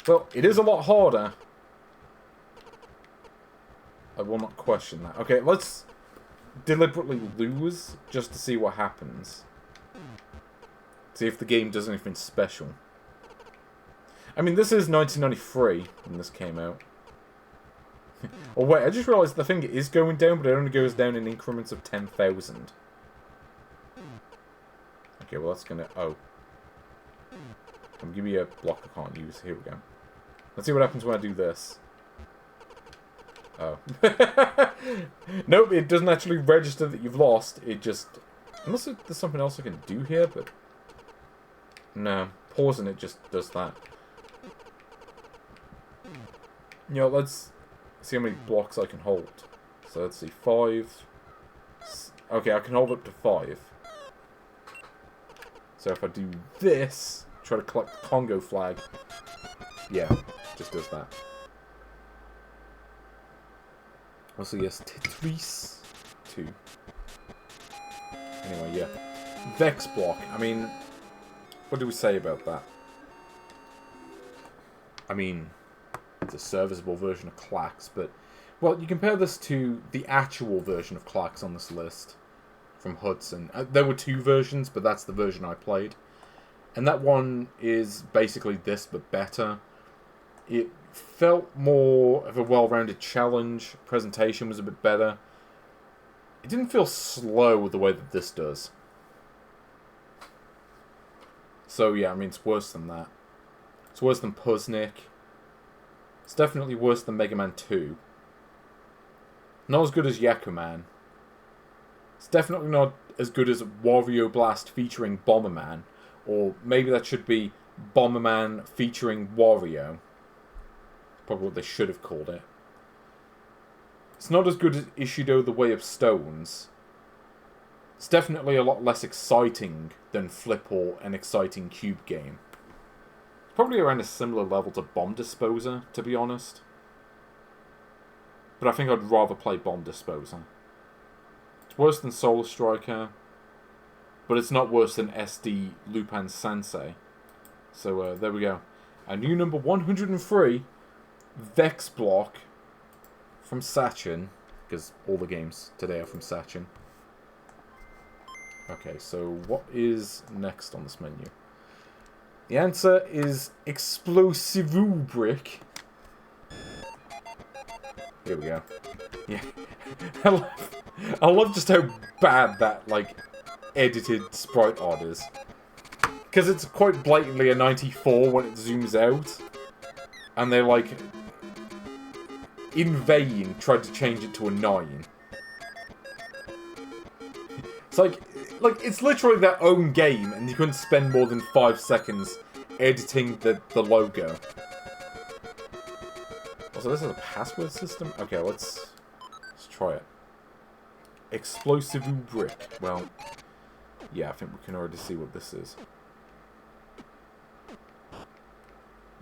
Well, it is a lot harder. I will not question that. Okay, let's deliberately lose just to see what happens. See if the game does anything special. I mean, this is 1993 when this came out. Oh wait, I just realised the thing is going down, but it only goes down in increments of 10,000. Okay, well that's gonna... Oh. I'm giving you a block I can't use. Here we go. Let's see what happens when I do this. Oh. Nope, it doesn't actually register that you've lost. It just... Unless there's something else I can do here, but... No. Pausing it just does that. You know, let's see how many blocks I can hold. So let's see, 5. Okay, I can hold up to 5. So if I do this, try to collect the Congo flag, yeah, just does that. Also, yes, Tetris 2. Anyway, yeah. Vex Block. I mean, what do we say about that? I mean, it's a serviceable version of Clax, but... Well, you compare this to the actual version of Clax on this list from Hudson. There were 2 versions, but that's the version I played. And that one is basically this, but better. It felt more of a well-rounded challenge. Presentation was a bit better. It didn't feel slow the way that this does. So yeah, I mean, it's worse than that. It's worse than Puzznick. It's definitely worse than Mega Man 2. Not as good as Yakuman. It's definitely not as good as Wario Blast featuring Bomberman. Or maybe that should be Bomberman featuring Wario. Probably what they should have called it. It's not as good as Ishido The Way of Stones. It's definitely a lot less exciting than Flip or an exciting cube game. It's probably around a similar level to Bomb Disposer, to be honest. But I think I'd rather play Bomb Disposer. It's worse than Solar Striker, but it's not worse than SD Lupin Sensei. So there we go. A new number 103, Vex Block from Sachen, because all the games today are from Sachen. Okay, so what is next on this menu? The answer is Explosivew Brick. Here we go. Yeah. I love just how bad that, like, edited sprite art is. Because it's quite blatantly a 94 when it zooms out. And they, like, in vain, tried to change it to a 9. It's like, it's literally their own game, and you couldn't spend more than 5 seconds editing the logo. Also, this is a password system? Okay, let's try it. Explosivew Brick. Well, yeah, I think we can already see what this is.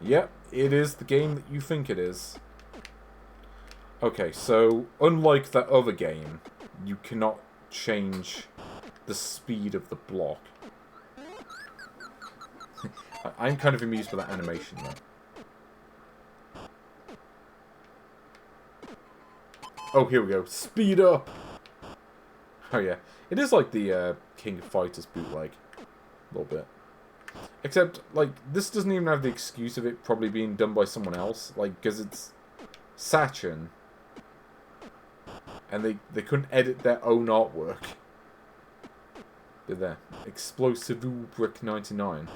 Yep, it is the game that you think it is. Okay, so, unlike that other game, you cannot change the speed of the block. I'm kind of amused by that animation, though. Oh, here we go. Speed up! Oh, yeah. It is like the King of Fighters bootleg. A little bit. Except, like, this doesn't even have the excuse of it probably being done by someone else. Like, because it's Sachen. And they couldn't edit their own artwork. Did they? Explosivew Brick 99.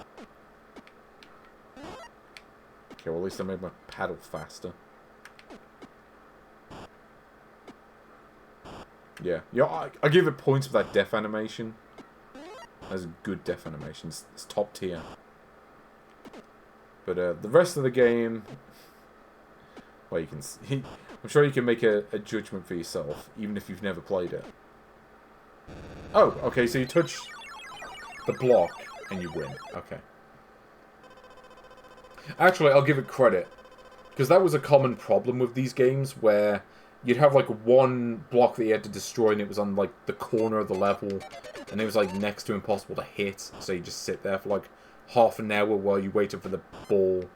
Okay, well at least I made my paddle faster. Yeah. Yeah, I give it points for that death animation. That's good death animation. It's top tier. But the rest of the game... Well, you can see... I'm sure you can make a judgment for yourself, even if you've never played it. Oh, okay, so you touch the block and you win. Okay. Actually, I'll give it credit. Because that was a common problem with these games, where you'd have, like, one block that you had to destroy, and it was on, like, the corner of the level, and it was, like, next to impossible to hit, so you just sit there for, like, half an hour while you waited for the ball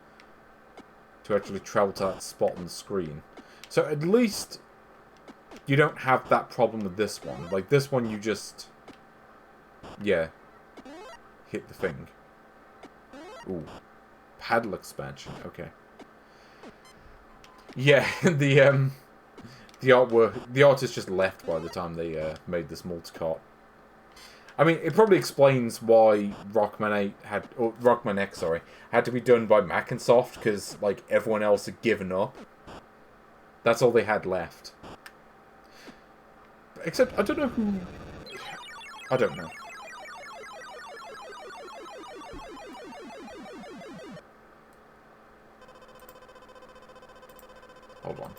to actually travel to that spot on the screen. So at least you don't have that problem with this one. Like, this one you just... Yeah. Hit the thing. Ooh. Paddle expansion. Okay. Yeah, the artist just left by the time they made this multi-cart. I mean, it probably explains why Rocman X, had to be done by Microsoft, because, like, everyone else had given up. That's all they had left. Except, I don't know who... I don't know. Hold on.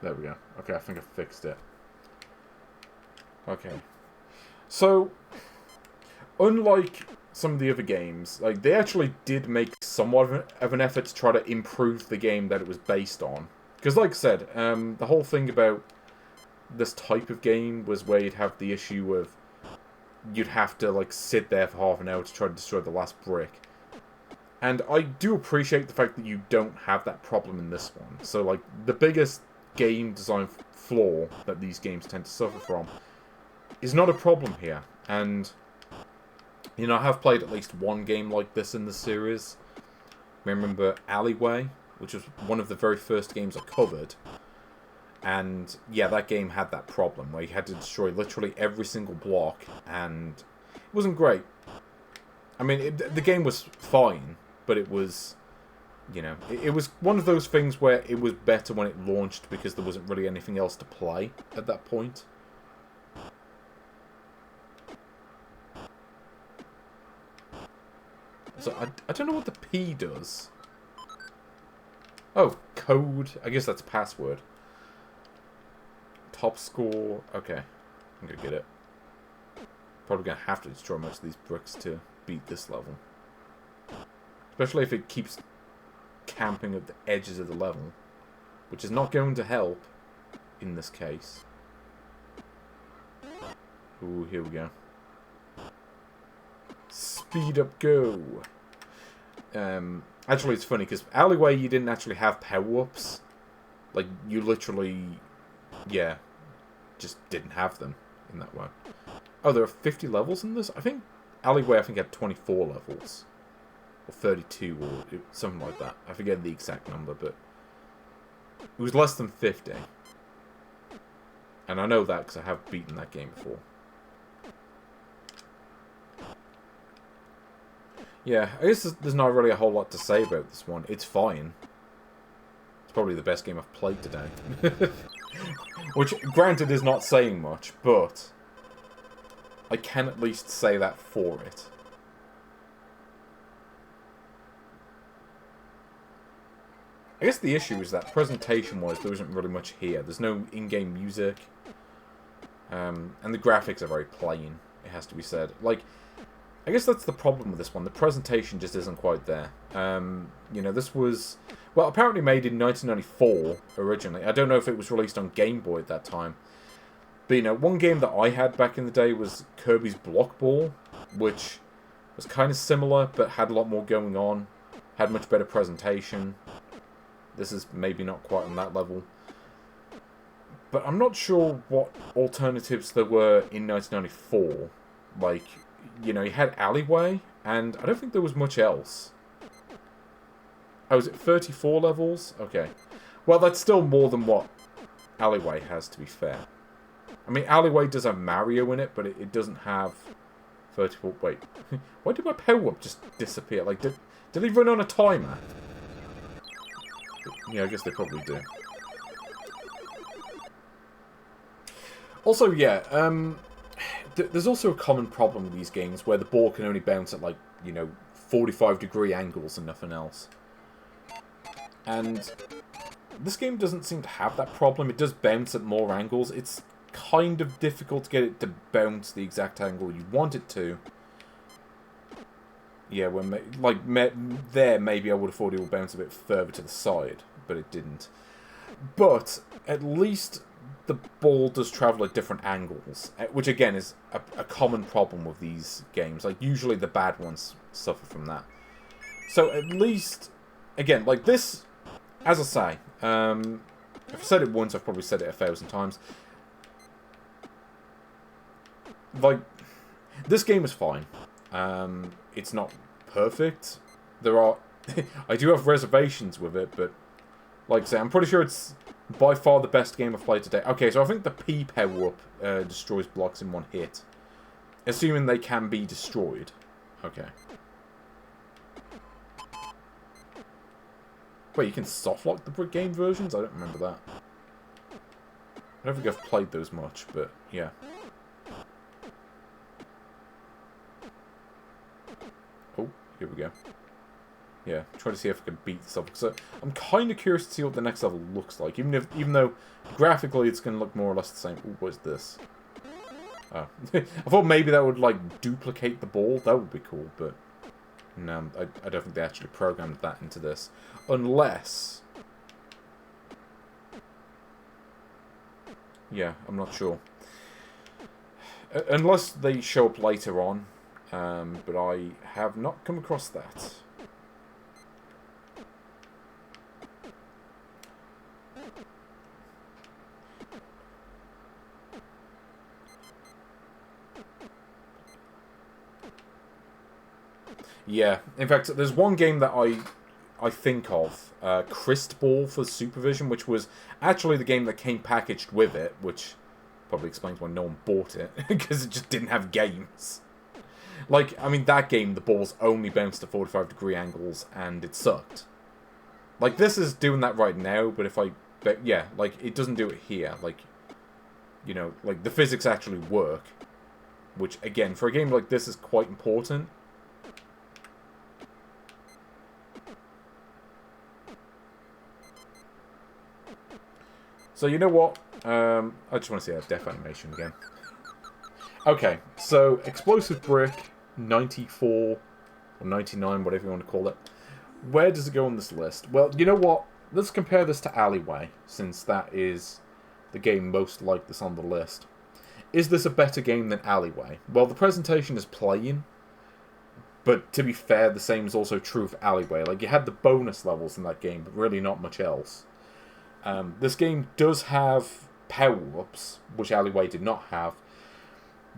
There we go. Okay, I think I fixed it. Okay. So, unlike some of the other games, like, they actually did make somewhat of an effort to try to improve the game that it was based on. Because, like I said, the whole thing about this type of game was where you'd have the issue of you'd have to, like, sit there for half an hour to try to destroy the last brick. And I do appreciate the fact that you don't have that problem in this one. So, like, the biggest game design flaw that these games tend to suffer from is not a problem here. And, you know, I have played at least one game like this in the series. Remember Alleyway, which was one of the very first games I covered. And, yeah, that game had that problem, where you had to destroy literally every single block, and it wasn't great. I mean, the game was fine, but it was, you know, it was one of those things where it was better when it launched because there wasn't really anything else to play at that point. So, I don't know what the P does. Oh, code. I guess that's password. Top score. Okay. I'm gonna get it. Probably gonna have to destroy most of these bricks to beat this level. Especially if it keeps camping at the edges of the level. Which is not going to help in this case. Ooh, here we go. Speed up, go. Actually, it's funny, because Alleyway, you didn't actually have power-ups. Like, you literally, yeah, just didn't have them in that way. Oh, there are 50 levels in this? I think Alleyway, had 24 levels. Or 32, or something like that. I forget the exact number, but it was less than 50. And I know that because I have beaten that game before. Yeah, I guess there's not really a whole lot to say about this one. It's fine. It's probably the best game I've played today. Which, granted, is not saying much, but I can at least say that for it. I guess the issue is that presentation-wise, there isn't really much here. There's no in-game music. And the graphics are very plain, it has to be said. Like, I guess that's the problem with this one. The presentation just isn't quite there. You know, this was, well, apparently made in 1994 originally. I don't know if it was released on Game Boy at that time. But, you know, one game that I had back in the day was Kirby's Block Ball, which was kind of similar, but had a lot more going on. Had much better presentation. This is maybe not quite on that level. But I'm not sure what alternatives there were in 1994. Like, you know, you had Alleyway, and I don't think there was much else. Oh, is it 34 levels? Okay. Well, that's still more than what Alleyway has, to be fair. I mean, Alleyway does have Mario in it, but it doesn't have 34... Wait. Why did my power-up just disappear? Like, did he run on a timer? Yeah, I guess they probably do. Also, yeah, there's also a common problem with these games where the ball can only bounce at, like, you know, 45-degree angles and nothing else. And this game doesn't seem to have that problem. It does bounce at more angles. It's kind of difficult to get it to bounce the exact angle you want it to. Yeah, when there, maybe I would have thought it would bounce a bit further to the side, but it didn't. But at least the ball does travel at different angles, which again is a common problem with these games. Like, usually the bad ones suffer from that. So at least, again, like this, as I say, if I've said it once, I've probably said it 1,000 times. Like, this game is fine. It's not perfect. There are... I do have reservations with it, but like I say, I'm pretty sure it's by far the best game I've played today. Okay, so I think the P power-up destroys blocks in one hit. Assuming they can be destroyed. Okay. Wait, you can softlock the brick game versions? I don't remember that. I don't think I've played those much, but yeah. Here we go. Yeah, try to see if I can beat this level. So I'm kind of curious to see what the next level looks like. Even though graphically it's going to look more or less the same. Ooh, what's this? Oh. I thought maybe that would, like, duplicate the ball. That would be cool, but... No, I don't think they actually programmed that into this. Unless... Yeah, I'm not sure. Unless they show up later on. But I have not come across that. Yeah, in fact, there's one game that I think of, Crystball for Supervision, which was actually the game that came packaged with it, which probably explains why no one bought it, because it just didn't have games. Like, I mean, that game, the balls only bounced to 45-degree angles, and it sucked. Like, this is doing that right now, but if I... But yeah, like, it doesn't do it here. Like, you know, like, the physics actually work. Which, again, for a game like this is quite important. So, you know what? I just want to see that death animation again. Okay, so Explosive Brick 94 or 99, whatever you want to call it. Where does it go on this list? Well, you know what? Let's compare this to Alleyway, since that is the game most like this on the list. Is this a better game than Alleyway? Well, the presentation is plain, but to be fair, the same is also true of Alleyway. Like, you had the bonus levels in that game, but really not much else. This game does have power-ups, which Alleyway did not have.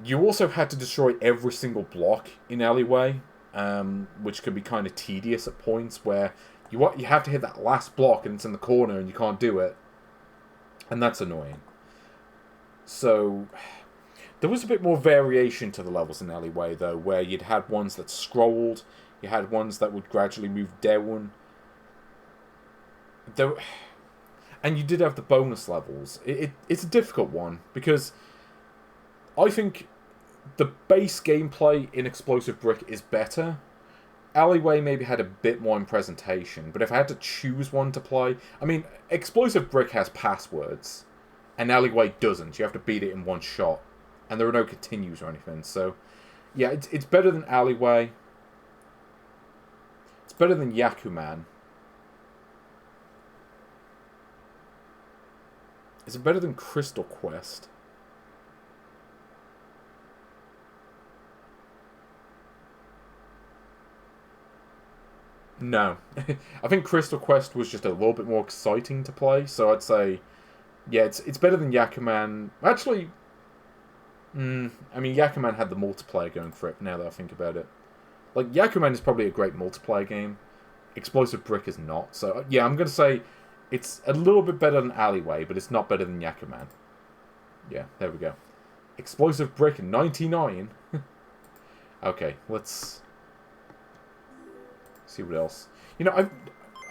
You also had to destroy every single block in Alleyway, which could be kind of tedious at points, where you have to hit that last block and it's in the corner and you can't do it. And that's annoying. So, there was a bit more variation to the levels in Alleyway, though, where you'd had ones that scrolled, you had ones that would gradually move down. And you did have the bonus levels. It's a difficult one, because I think the base gameplay in Explosive Brick is better. Alleyway maybe had a bit more in presentation, but if I had to choose one to play... I mean, Explosive Brick has passwords, and Alleyway doesn't. You have to beat it in one shot, and there are no continues or anything, so... Yeah, it's better than Alleyway. It's better than Yakuman. Is it better than Crystal Quest? No. I think Crystal Quest was just a little bit more exciting to play, so I'd say, yeah, it's better than Yakuman. Actually, I mean, Yakuman had the multiplayer going for it, now that I think about it. Like, Yakuman is probably a great multiplayer game. Explosive Brick is not, so, yeah, I'm going to say it's a little bit better than Alleyway, but it's not better than Yakuman. Yeah, there we go. Explosive Brick 99. Okay, let's see what else. You know,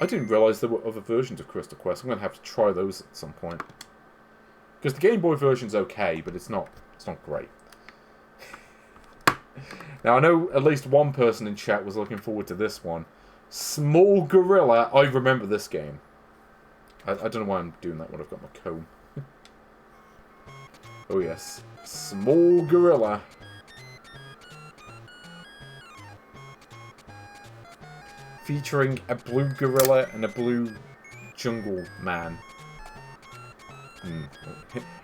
I didn't realise there were other versions of Crystal Quest. I'm going to have to try those at some point. Because the Game Boy version's okay, but it's not great. Now, I know at least one person in chat was looking forward to this one. Small Gorilla. I remember this game. I don't know why I'm doing that when I've got my comb. Oh yes. Small Gorilla. Featuring a blue gorilla and a blue jungle man.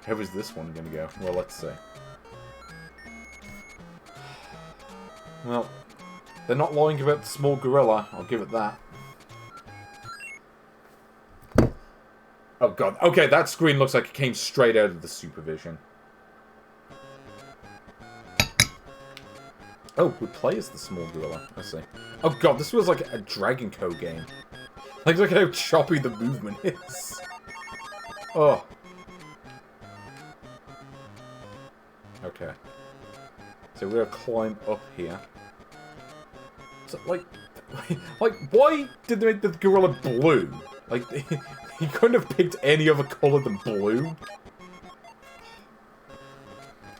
How is this one going to go? Well, let's see. Well, they're not lying about the small gorilla. I'll give it that. Oh god. Okay, that screen looks like it came straight out of the Supervision. Oh, we play as the small gorilla. I see. Oh god, this feels like a Dragon Code game. Like, look at how choppy the movement is. Oh. Okay. So we're gonna climb up here. So, like, why did they make the gorilla blue? Like, he couldn't have picked any other colour than blue.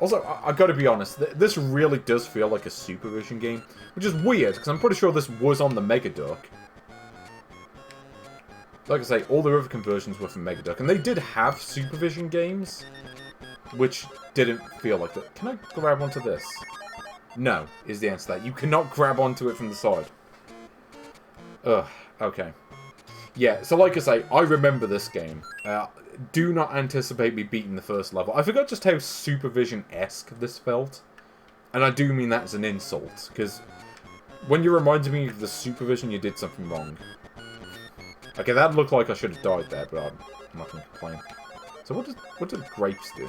Also, I gotta be honest, this really does feel like a Supervision game, which is weird, because I'm pretty sure this was on the Mega Duck. Like I say, all the other conversions were from Mega Duck, and they did have Supervision games, which didn't feel like that. Can I grab onto this? No, is the answer to that. You cannot grab onto it from the side. Ugh, okay. Yeah, so like I say, I remember this game. Do not anticipate me beating the first level. I forgot just how Supervision-esque this felt. And I do mean that as an insult, because when you reminded me of the Supervision, you did something wrong. Okay, that looked like I should have died there, but I'm not going to complain. So what did grapes do?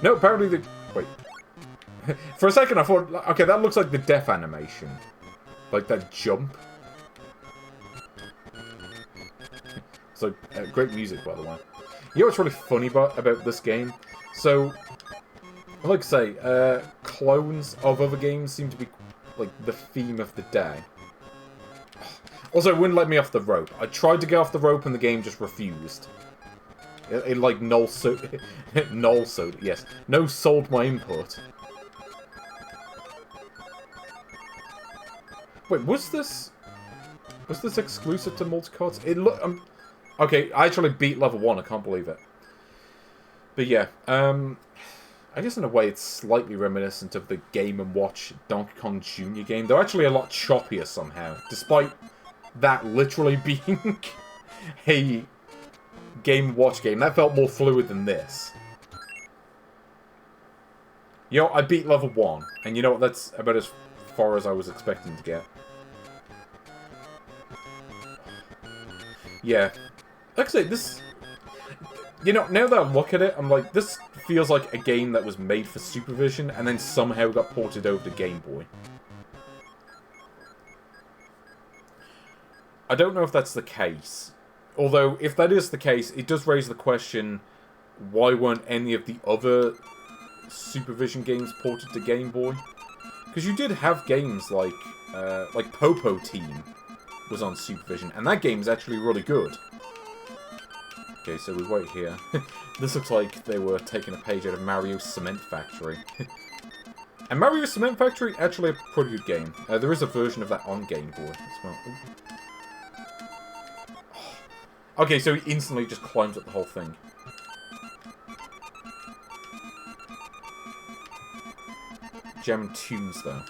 No, apparently the... Wait. For a second I thought, okay, that looks like the death animation. Like that jump. So, great music, by the way. You know what's really funny about this game? So, like I say, clones of other games seem to be, like, the theme of the day. Also, it wouldn't let me off the rope. I tried to get off the rope and the game just refused. It like, no-sold my input. Wait, was this exclusive to multi-cards? It look, okay, I actually beat level 1, I can't believe it. But yeah, I guess in a way it's slightly reminiscent of the Game & Watch Donkey Kong Jr. game. They're actually a lot choppier somehow, despite that literally being a Game & Watch game. That felt more fluid than this. You know, I beat level 1, and you know what, that's about as far as I was expecting to get. Yeah. Like I say, this... You know, now that I look at it, I'm like, this feels like a game that was made for Supervision, and then somehow got ported over to Game Boy. I don't know if that's the case. Although, if that is the case, it does raise the question, why weren't any of the other Supervision games ported to Game Boy? Because you did have games like Popo Team was on Supervision, and that game is actually really good. Okay, so we wait here. This looks like they were taking a page out of Mario's Cement Factory. And Mario's Cement Factory, actually a pretty good game. There is a version of that on Game Boy as well. Okay, so he instantly just climbs up the whole thing. Gem tunes, though.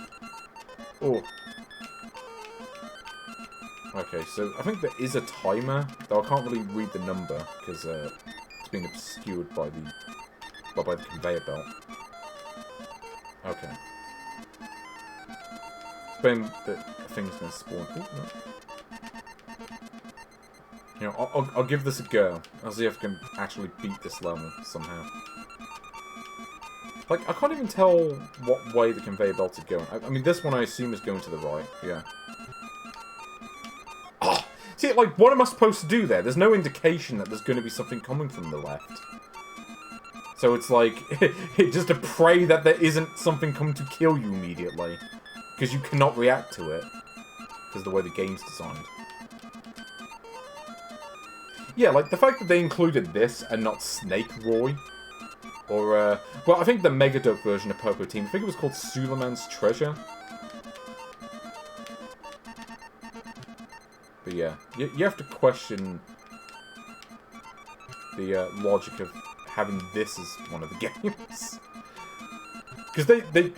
Oh. Okay, so I think there is a timer, though I can't really read the number, because it's being obscured by the conveyor belt. Okay. Spend the thing's gonna spawn. Ooh, no. You know, I'll give this a go. I'll see if I can actually beat this level somehow. Like, I can't even tell what way the conveyor belt is going. I mean, this one I assume is going to the right. Yeah. Oh! See, like, what am I supposed to do there? There's no indication that there's going to be something coming from the left. So it's like, just to pray that there isn't something coming to kill you immediately. Because you cannot react to it. Because of the way the game's designed. Yeah, like, the fact that they included this and not Snake Roy. Or, well, I think the Mega Duck version of Popo Team, I think it was called Suleiman's Treasure. But yeah, you have to question the logic of having this as one of the games. Because they...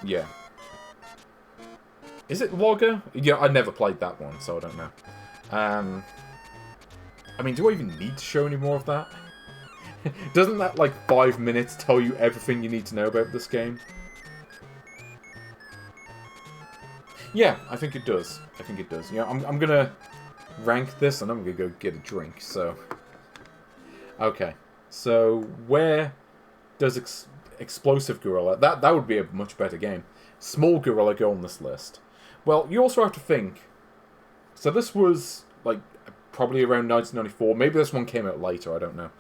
Yeah. Is it Logger? Yeah, I never played that one, so I don't know. I mean, do I even need to show any more of that? Doesn't that, like, 5 minutes tell you everything you need to know about this game? Yeah, I think it does. I think it does. Yeah, I'm gonna rank this, and I'm gonna go get a drink, so... Okay. So, where does Explosive Gorilla... That would be a much better game. Small Gorilla go on this list. Well, you also have to think... So this was, like, probably around 1994. Maybe this one came out later, I don't know.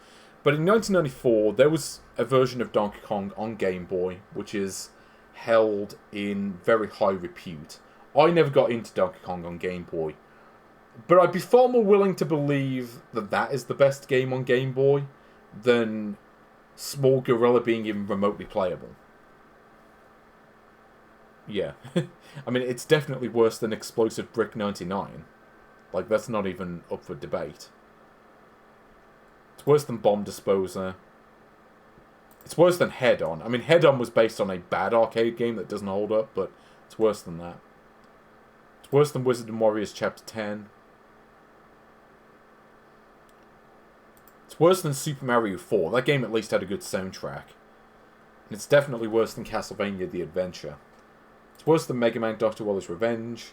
But in 1994, there was a version of Donkey Kong on Game Boy, which is held in very high repute. I never got into Donkey Kong on Game Boy, but I'd be far more willing to believe that that is the best game on Game Boy than Small Gorilla being even remotely playable. Yeah. I mean, it's definitely worse than Explosive Brick 99. Like, that's not even up for debate. It's worse than Bomb Disposer. It's worse than Head On. I mean, Head On was based on a bad arcade game that doesn't hold up, but it's worse than that. It's worse than Wizard and Warriors Chapter 10. It's worse than Super Mario 4. That game at least had a good soundtrack. And it's definitely worse than Castlevania The Adventure. It's worse than Mega Man Dr. Waller's Revenge.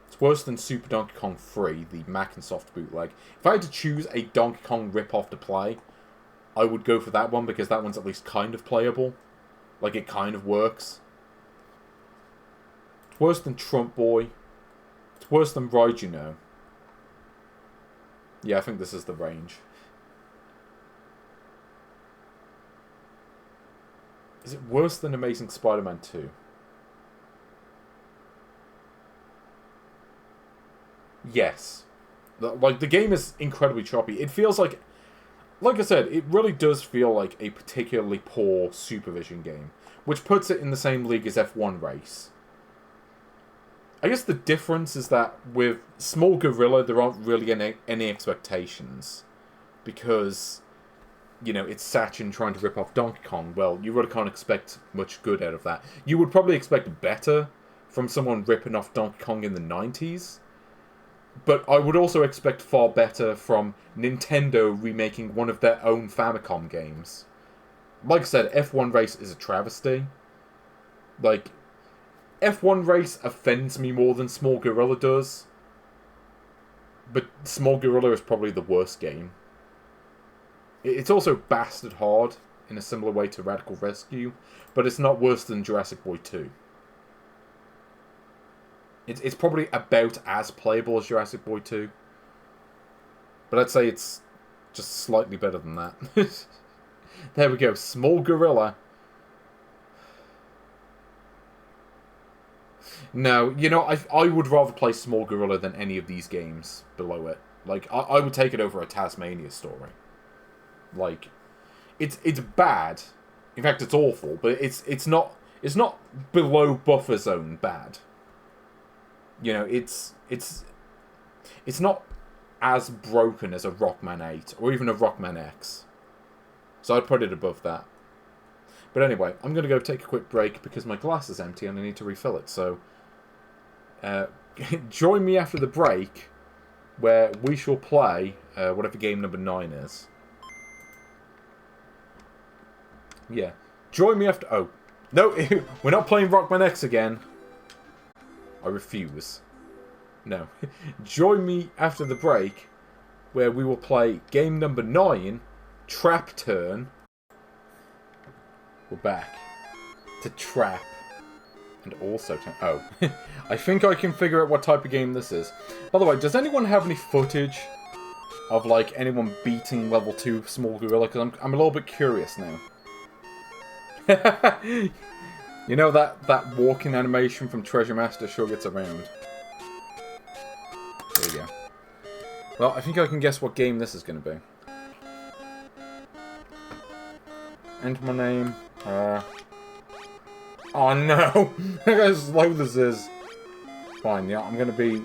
It's worse than Super Donkey Kong 3, the Mac and Soft bootleg. If I had to choose a Donkey Kong rip-off to play, I would go for that one because that one's at least kind of playable. Like, it kind of works. It's worse than Trump Boy. It's worse than Ride, You Know. Yeah, I think this is the range. Is it worse than Amazing Spider-Man 2? Yes. Like, the game is incredibly choppy. It feels like I said, it really does feel like a particularly poor Supervision game, which puts it in the same league as F1 Race. I guess the difference is that with Small Gorilla, there aren't really any expectations. Because, you know, it's Sachen trying to rip off Donkey Kong. Well, you really can't expect much good out of that. You would probably expect better from someone ripping off Donkey Kong in the 90s. But I would also expect far better from Nintendo remaking one of their own Famicom games. Like I said, F1 Race is a travesty. Like, F1 Race offends me more than Small Gorilla does. But Small Gorilla is probably the worst game. It's also bastard hard in a similar way to Radical Rescue, but it's not worse than Jurassic Boy 2. It's probably about as playable as Jurassic Boy 2. But I'd say it's just slightly better than that. There we go. Small Gorilla. No, you know, I would rather play Small Gorilla than any of these games below it. Like, I would take it over a Tasmania story. Like, it's bad. In fact, it's awful. But it's not below buffer zone bad. You know, it's not as broken as a Rockman 8 or even a Rockman X. So I'd put it above that. But anyway, I'm going to go take a quick break because my glass is empty and I need to refill it. So join me after the break where we shall play whatever game number 9 is. Yeah. Join me after... Oh. No, we're not playing Rockman X again. I refuse. No. Join me after the break, where we will play game number 9, Trap Turn. We're back to Trap. And also... Oh. I think I can figure out what type of game this is. By the way, does anyone have any footage of, like, anyone beating level 2 Small Gorilla? Because I'm a little bit curious now. You know that walking animation from Treasure Master sure gets around. There we go. Well, I think I can guess what game this is going to be. Enter my name. Oh no! Look how slow this is. Fine, yeah, I'm going to be...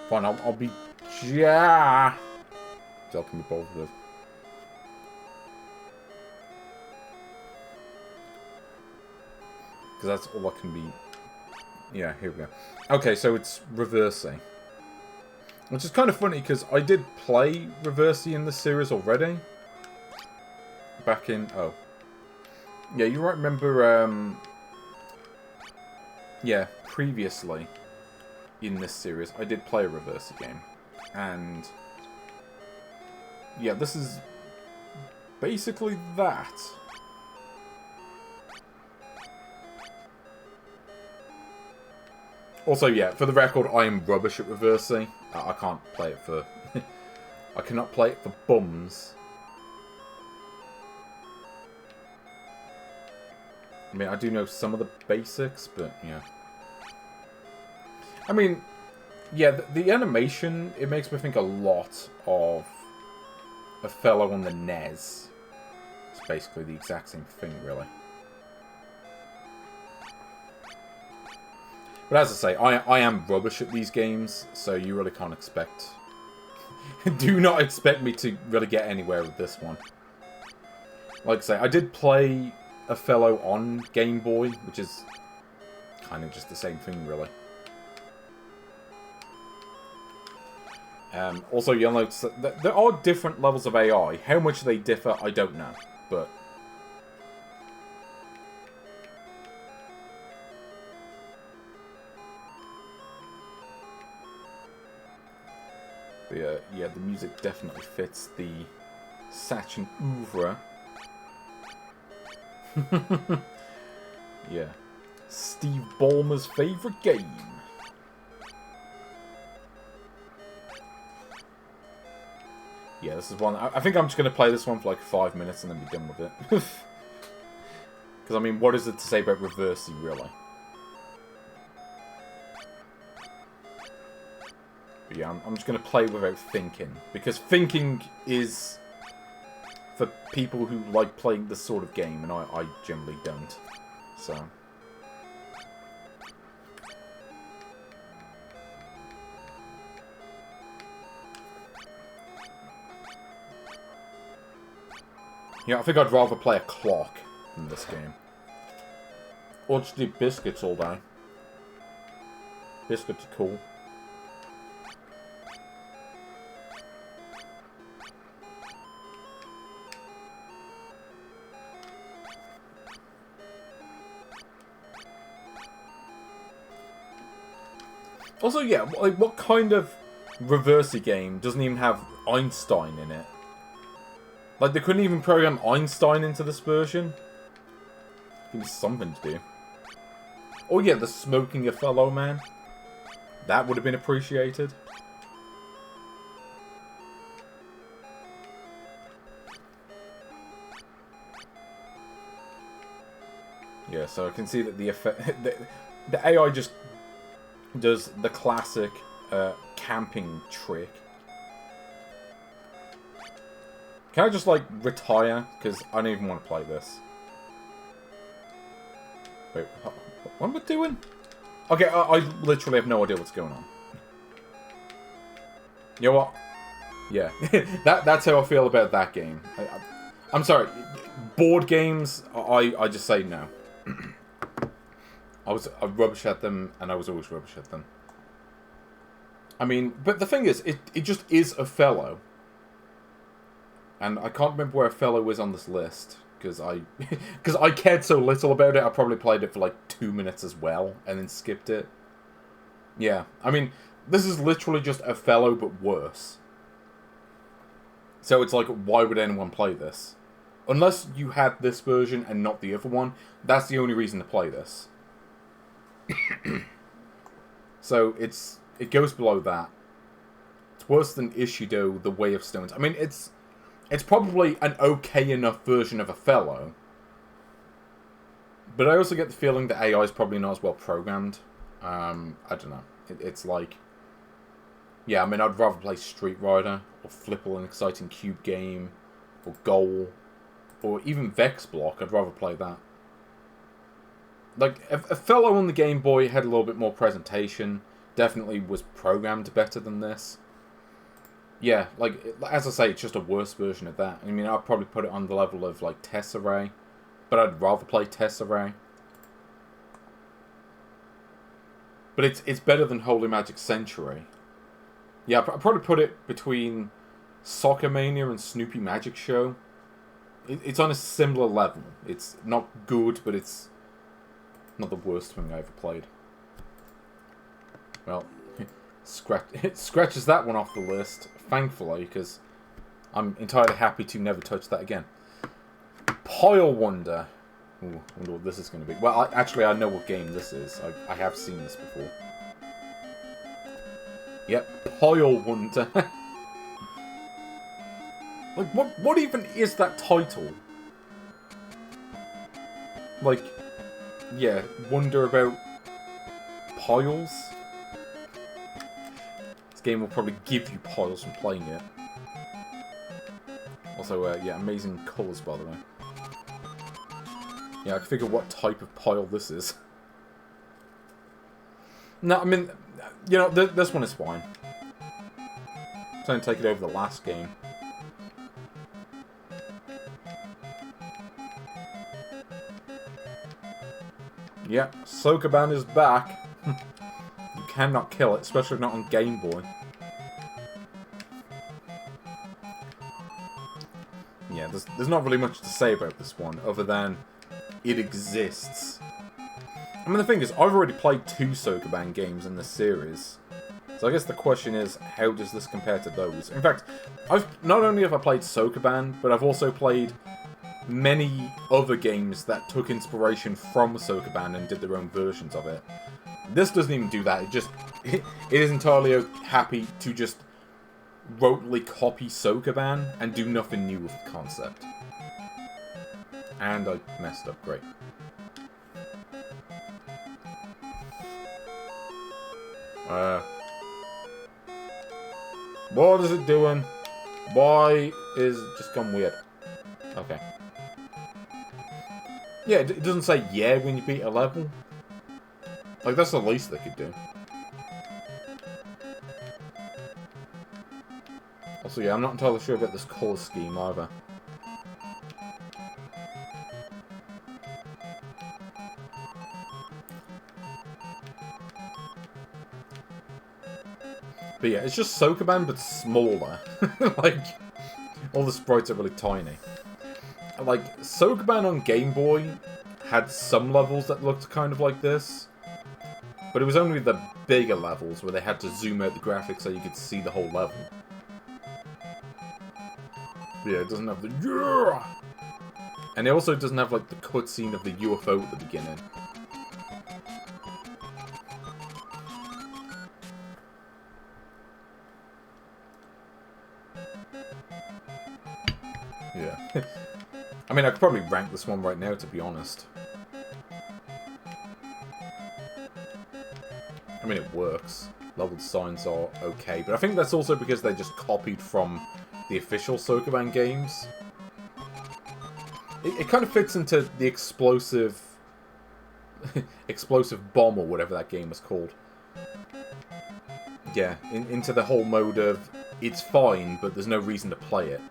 Fine, I'll be... Ja. So I can be bothered with. Because that's all I can be... Yeah, here we go. Okay, so it's Reversi. Which is kind of funny, because I did play Reversi in this series already. Back in... Oh. Yeah, you might remember... Yeah, previously in this series, I did play a Reversi game. And... Yeah, this is... basically that. Also, yeah, for the record, I am rubbish at Reversi. I can't play it for... I cannot play it for bums. I mean, I do know some of the basics, but, yeah. I mean, Yeah, the animation, it makes me think a lot of a fellow on the NES. It's basically the exact same thing, really. But as I say, I am rubbish at these games, so you really can't expect... Do not expect me to really get anywhere with this one. Like I say, I did play a fellow on Game Boy, which is kind of just the same thing, really. Also, you'll notice that there are different levels of AI. How much they differ, I don't know, but... yeah, the music definitely fits the Sachen oeuvre. Yeah. Steve Ballmer's favourite game. Yeah, this is one... I think I'm just going to play this one for like 5 minutes and then be done with it. Because, I mean, what is it to say about Reversey, really? But yeah, I'm just going to play without thinking. Because thinking is for people who like playing this sort of game, and I generally don't. So... yeah, I think I'd rather play a clock than this game. Or just do biscuits all day. Biscuits are cool. Also, yeah, like, what kind of Reversey game doesn't even have Einstein in it? Like, they couldn't even program Einstein into this version? Give me something to do. Oh yeah, the smoking a fellow man. That would have been appreciated. Yeah, so I can see that the effect... the AI just does the classic camping trick. Can I just, like, retire? Because I don't even want to play this. Wait, what am I doing? Okay, I literally have no idea what's going on. You know what? Yeah, that's how I feel about that game. I'm sorry, board games, I just say no. I rubbish at them, and I was always rubbish at them. I mean, but the thing is, it just is a fellow. And I can't remember where a fellow is on this list, because I cared so little about it, I probably played it for like 2 minutes as well, and then skipped it. Yeah, I mean, this is literally just a fellow, but worse. So it's like, why would anyone play this? Unless you had this version and not the other one, that's the only reason to play this. So it goes below that. It's worse than Ishido, The Way of Stones. I mean, it's probably an okay enough version of a fellow. But I also get the feeling that AI is probably not as well programmed. I don't know. It's like... yeah, I mean, I'd rather play Street Rider, or Flipple, an exciting cube game, or Goal, or even Vex Block. I'd rather play that. Like, a fellow on the Game Boy had a little bit more presentation, definitely was programmed better than this. Yeah, like, as I say, it's just a worse version of that. I mean, I'd probably put it on the level of, like, Tesserae, but I'd rather play Tesserae. But it's better than Holy Magic Century. Yeah, I'd probably put it between Soccer Mania and Snoopy Magic Show. It's on a similar level. It's not good, but it's not the worst thing I ever played. Well, it scratches that one off the list, thankfully, because I'm entirely happy to never touch that again. Pile Wonder. Ooh, I wonder what this is going to be. Well, actually, I know what game this is. I have seen this before. Yep, Pile Wonder. Like, what even is that title? Like, yeah, wonder about piles? game will probably give you piles from playing it. Also, yeah, amazing colours, by the way. Yeah, I can figure what type of pile this is. No, I mean, you know, this one is fine. I'm trying to take it over the last game. Yeah, Sokoban is back. You cannot kill it, especially not on Game Boy. Yeah, there's not really much to say about this one, other than it exists. I mean, the thing is, I've already played 2 Sokoban games in this series. So I guess the question is, how does this compare to those? In fact, not only have I played Sokoban, but I've also played many other games that took inspiration from Sokoban and did their own versions of it. This doesn't even do that. It is entirely happy to just rotely copy Sokoban and do nothing new with the concept. And I messed up. Great. What is it doing? Why is it just gone weird? Okay. Yeah, it doesn't say yeah when you beat a level. Like, that's the least they could do. Also, yeah, I'm not entirely sure about this colour scheme either. But yeah, it's just Sokoban, but smaller. Like, all the sprites are really tiny. Like, Sokoban on Game Boy had some levels that looked kind of like this. But it was only the bigger levels where they had to zoom out the graphics so you could see the whole level. But yeah, it doesn't have the yeah! And it also doesn't have, like, the cutscene of the UFO at the beginning. Yeah. I mean, I could probably rank this one right now, to be honest. I mean, it works. Level designs are okay, but I think that's also because they just copied from the official Sokoban games. It kind of fits into the explosive bomb or whatever that game was called. Yeah, into the whole mode of it's fine, but there's no reason to play it.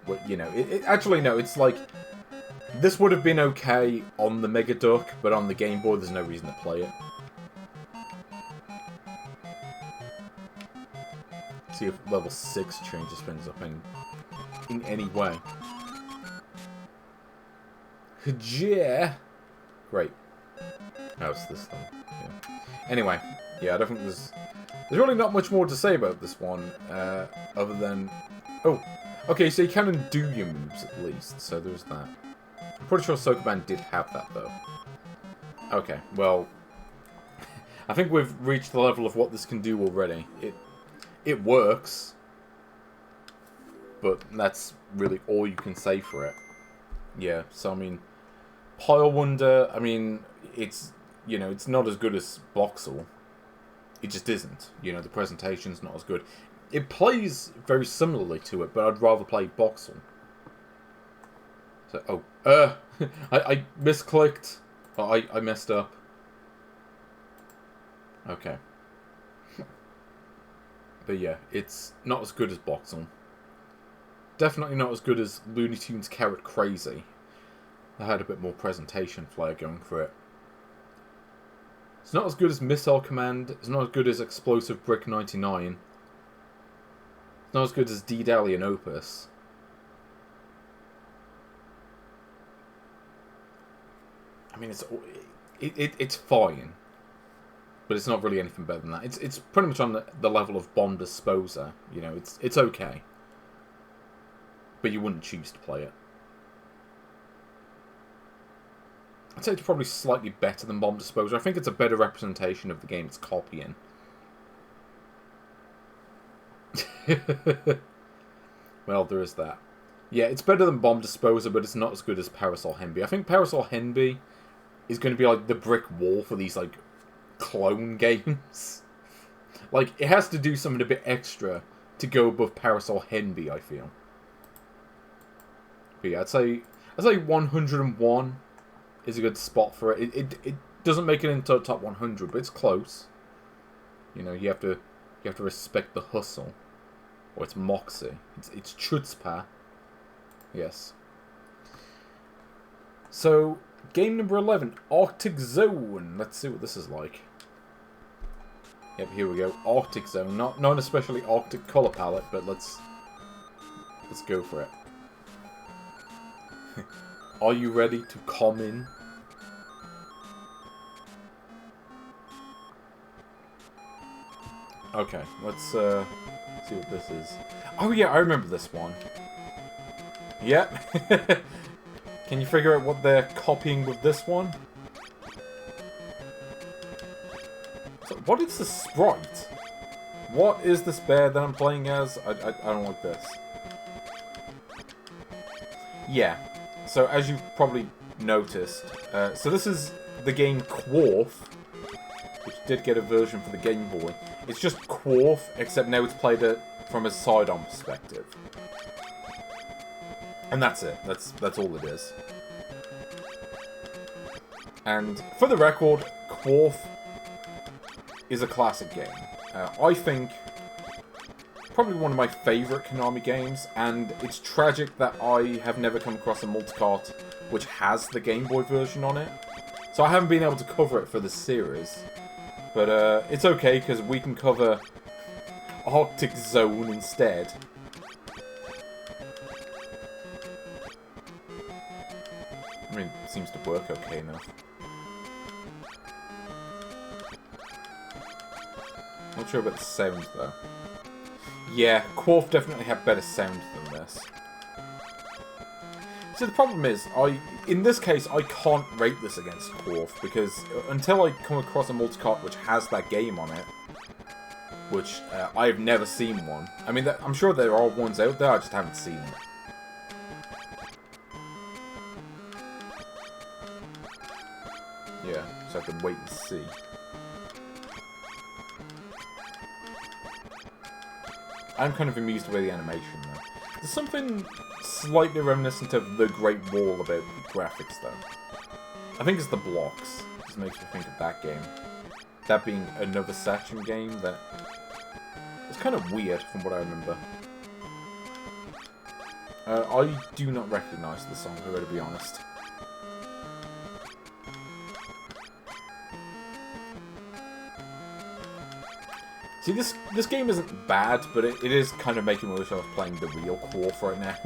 But, you know, actually, no, it's like, this would have been okay on the Mega Duck, but on the Game Boy, there's no reason to play it. See if level 6 changes things up in any way. Yeah. Great. How's this thing? Yeah. Anyway, yeah, I don't think there's really not much more to say about this one, other than... Oh, okay, so you can undo your moves at least, so there's that. I'm pretty sure Sokoban did have that, though. Okay, well, I think we've reached the level of what this can do already. It works, but that's really all you can say for it. Yeah, so I mean, Pile Wonder, I mean, it's, you know, it's not as good as Boxel. It just isn't. You know, the presentation's not as good. It plays very similarly to it, but I'd rather play Boxel. So, I misclicked. Oh, I messed up. Okay. But yeah, it's not as good as Boxel. Definitely not as good as Looney Tunes Carrot Crazy. I had a bit more presentation flair going for it. It's not as good as Missile Command. It's not as good as Explosive Brick 99. It's not as good as D-Dally and Opus. I mean, it's fine. But it's not really anything better than that. It's pretty much on the level of Bomb Disposer. You know, it's okay. But you wouldn't choose to play it. I'd say it's probably slightly better than Bomb Disposer. I think it's a better representation of the game it's copying. Well, there is that. Yeah, it's better than Bomb Disposer, but it's not as good as Parasol Henby. I think Parasol Henby is going to be like the brick wall for these, like, clone games. Like, it has to do something a bit extra to go above Parasol Henby, I feel. But yeah, I'd say 101 is a good spot for it. It doesn't make it into the top 100, but it's close. You know, you have to respect the hustle. Or it's moxie. It's chutzpah. Yes. So, game number 11, Arctic Zone. Let's see what this is like. Yep, here we go. Arctic Zone. Not especially Arctic color palette, but let's go for it. Are you ready to come in? Okay, let's see what this is. Oh yeah, I remember this one. Yep. Can you figure out what they're copying with this one? So, what is the sprite? What is this bear that I'm playing as? I don't like this. Yeah. So, as you've probably noticed, so this is the game Quarf, which did get a version for the Game Boy. It's just Quarf, except now it's played from a side-on perspective. And that's it. That's all it is. And for the record, Quarf is a classic game. I think probably one of my favourite Konami games, and it's tragic that I have never come across a multicart which has the Game Boy version on it. So I haven't been able to cover it for this series. But it's okay, because we can cover Arctic Zone instead. I mean, it seems to work okay enough. Not sure about the sound, though. Yeah, Quarf definitely had better sound than this. So the problem is, in this case, I can't rate this against Quarf, because until I come across a multicart which has that game on it, which I've never seen one. I mean, I'm sure there are ones out there, I just haven't seen them. Yeah, so I have to wait and see. I'm kind of amused by the animation, though. There's something slightly reminiscent of The Great Wall about the graphics, though. I think it's the blocks. It just makes me think of that game. That being another Sachen game that... It's kind of weird, from what I remember. I do not recognise the song, to be honest. See, this game isn't bad, but it is kind of making me wish I was playing the real Quarf right now.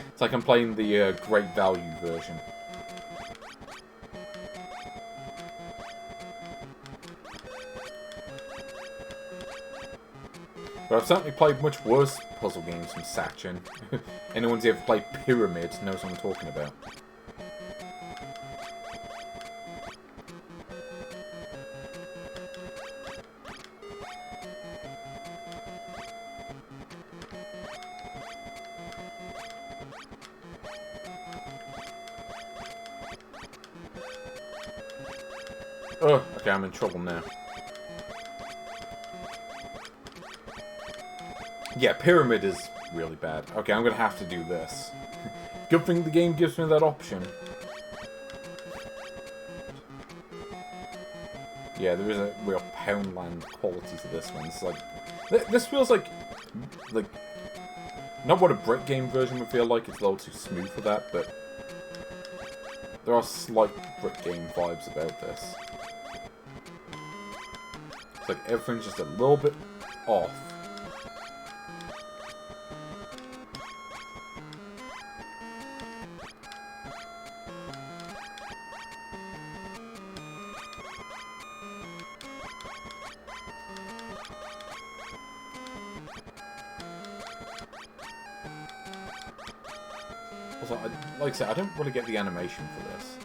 It's like I'm playing the Great Value version. But I've certainly played much worse puzzle games from Sachen. Anyone who's ever played Pyramid knows what I'm talking about. Oh, okay, I'm in trouble now. Yeah, Pyramid is really bad. Okay, I'm gonna have to do this. Good thing the game gives me that option. Yeah, there is a real Poundland quality to this one. It's like... This feels like... Not what a Brick game version would feel like, it's a little too smooth for that, but... There are slight Brick game vibes about this. It's like everything's just a little bit off. Also, like I said, I don't really get the animation for this.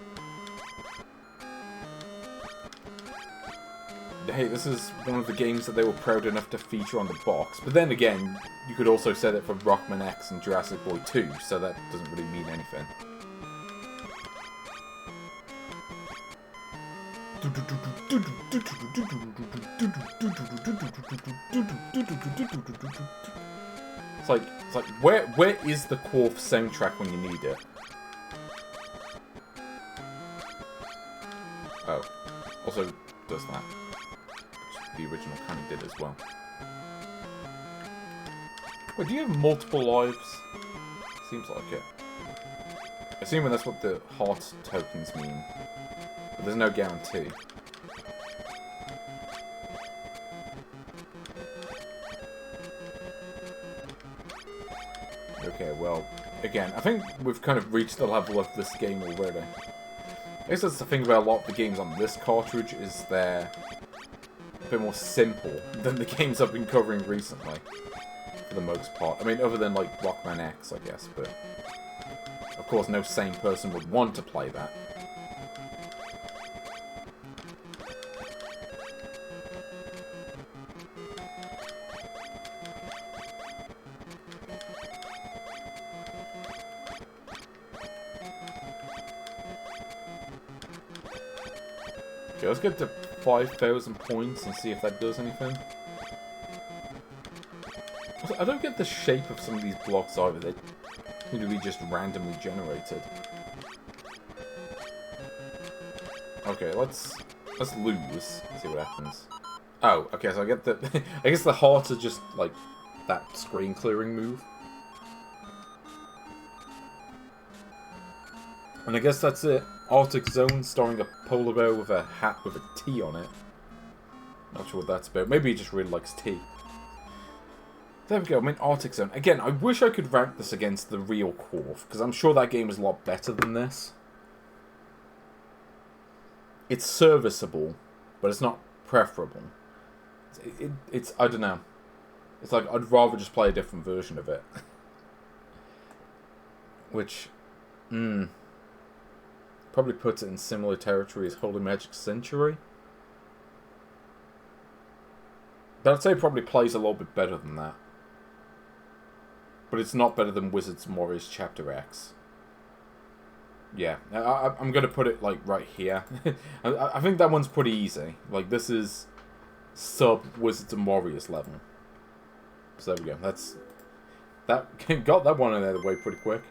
Hey, this is one of the games that they were proud enough to feature on the box. But then again, you could also say that for Rocman X and Jurassic Boy 2, so that doesn't really mean anything. It's like, where is the Quarf soundtrack when you need it? Oh, also does that, which the original kind of did as well. Wait, do you have multiple lives? Seems like it. Assuming that's what the heart tokens mean, but there's no guarantee. Okay, well, again, I think we've kind of reached the level of this game already. I guess that's the thing about a lot of the games on this cartridge, is they're a bit more simple than the games I've been covering recently, for the most part. I mean, other than, like, Rocman X, I guess, but of course no sane person would want to play that. Okay, let's get to 5,000 points and see if that does anything. Also, I don't get the shape of some of these blocks either. They seem to be just randomly generated. Okay, let's lose. See what happens. Oh, okay, so I get the I guess the hearts are just like that screen clearing move. And I guess that's it. Arctic Zone, starring a polar bear with a hat with a T on it. Not sure what that's about. Maybe he just really likes tea. There we go, I mean Arctic Zone. Again, I wish I could rank this against the real Quarf, because I'm sure that game is a lot better than this. It's serviceable, but it's not preferable. It's I don't know. It's like, I'd rather just play a different version of it. Which, probably puts it in similar territory as Holy Magic Century. But I'd say it probably plays a little bit better than that. But it's not better than Wizards and Warriors Chapter X. Yeah, I'm going to put it, like, right here. I think that one's pretty easy. Like, this is sub-Wizards and Warriors level. So there we go. That got that one out of the way pretty quick.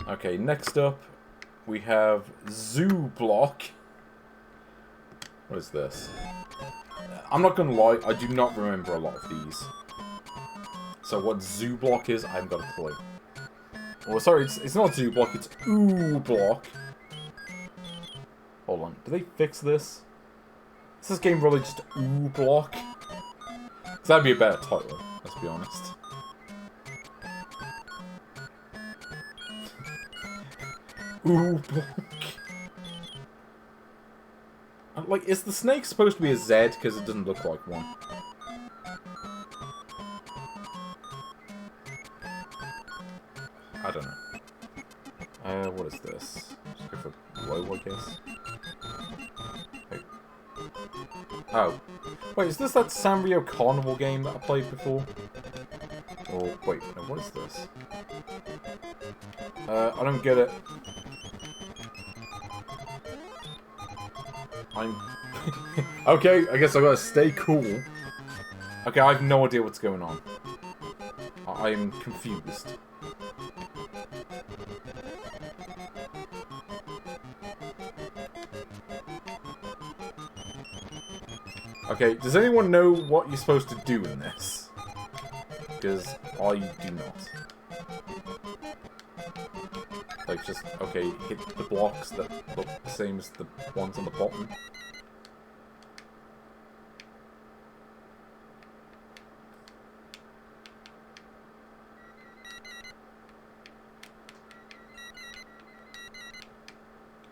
Okay, next up, we have Zipball. What is this? I'm not gonna lie, I do not remember a lot of these. So what Zipball is, I haven't got a clue. Well, sorry, it's not Zipball, it's Block. Hold on, do they fix this? Is this game really just Block? Because that'd be a better title, let's be honest. Block. Like, is the snake supposed to be a Z? Because it doesn't look like one. I don't know. What is this? Just go for low, I guess. Wait. Oh. Wait, is this that Sanrio Carnival game that I played before? Or, wait, no, what is this? I don't get it. Okay, I guess I gotta stay cool. Okay, I have no idea what's going on. I am confused. Okay, does anyone know what you're supposed to do in this? Because I do not. Like, just, okay, hit the blocks that look the same as the ones on the bottom.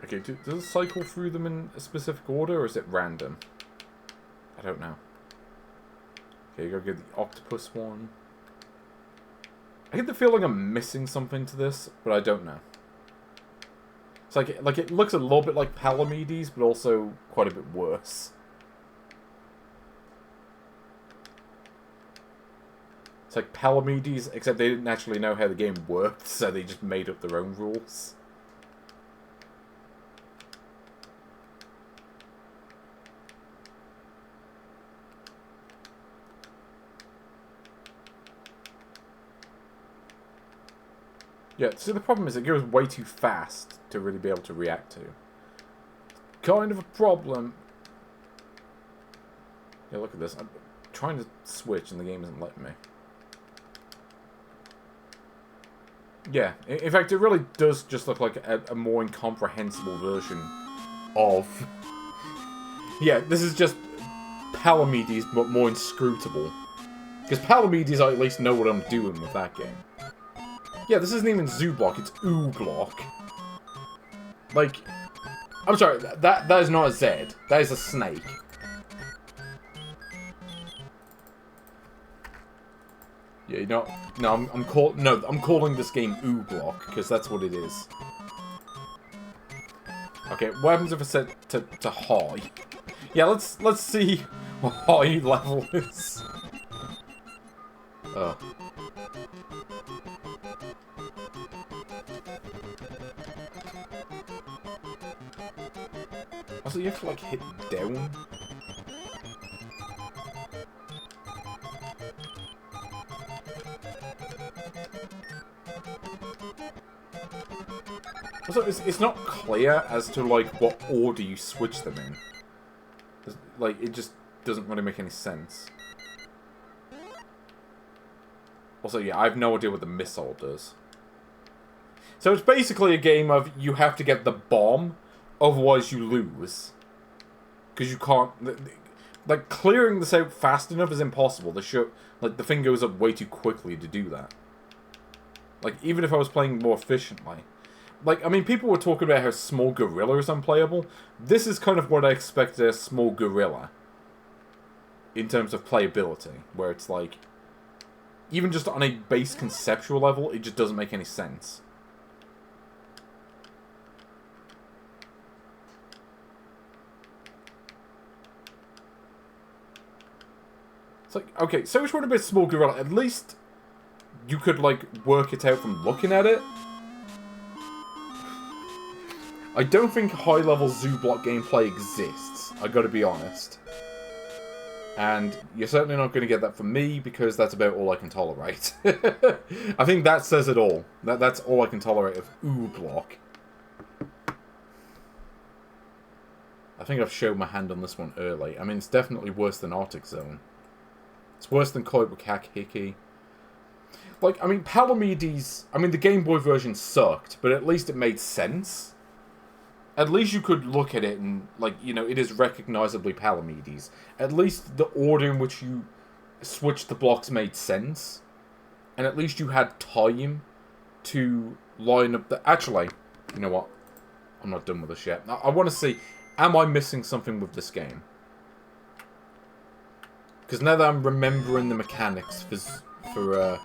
Okay, does it cycle through them in a specific order, or is it random? I don't know. Okay, you gotta get the octopus one. I get the feeling I'm missing something to this, but I don't know. It's like it looks a little bit like Palamedes, but also quite a bit worse. It's like Palamedes, except they didn't actually know how the game worked, so they just made up their own rules. Yeah, see the problem is it goes way too fast to really be able to react to. Kind of a problem. Yeah, look at this. I'm trying to switch and the game isn't letting me. Yeah, in fact, it really does just look like a more incomprehensible version of... Yeah, this is just Palamedes, but more inscrutable. Because Palamedes, I at least know what I'm doing with that game. Yeah, this isn't even Ziblock, it's Block. Like, I'm sorry, that is not a Z. That is a snake. Yeah, you know, no, I'm calling this game Block because that's what it is. Okay, what happens if I set to high? Yeah, let's see what high level is. Also, you have to like hit down. Also, it's not clear as to, like, what order you switch them in. Like, it just doesn't really make any sense. Also, yeah, I have no idea what the missile does. So it's basically a game of you have to get the bomb, otherwise you lose. Because you can't... Like, clearing this out fast enough is impossible. The thing goes up way too quickly to do that. Like, even if I was playing more efficiently... Like, I mean, people were talking about how Small Gorilla is unplayable. This is kind of what I expected a Small Gorilla. In terms of playability. Where it's like... Even just on a base conceptual level, it just doesn't make any sense. It's like, okay, so which one about Small Gorilla? At least you could, like, work it out from looking at it. I don't think high-level Ziblock gameplay exists, I gotta be honest. And you're certainly not going to get that from me, because that's about all I can tolerate. I think that says it all. That's all I can tolerate of Block. I think I've shown my hand on this one early. I mean, it's definitely worse than Arctic Zone. It's worse than Koi Bukak Hiki. Like, I mean, Palamedes... I mean, the Game Boy version sucked, but at least it made sense. At least you could look at it and, like, you know, it is recognizably Palamedes. At least the order in which you switched the blocks made sense. And at least you had time to line up the... Actually, you know what? I'm not done with this yet. I want to see, am I missing something with this game? Because now that I'm remembering the mechanics for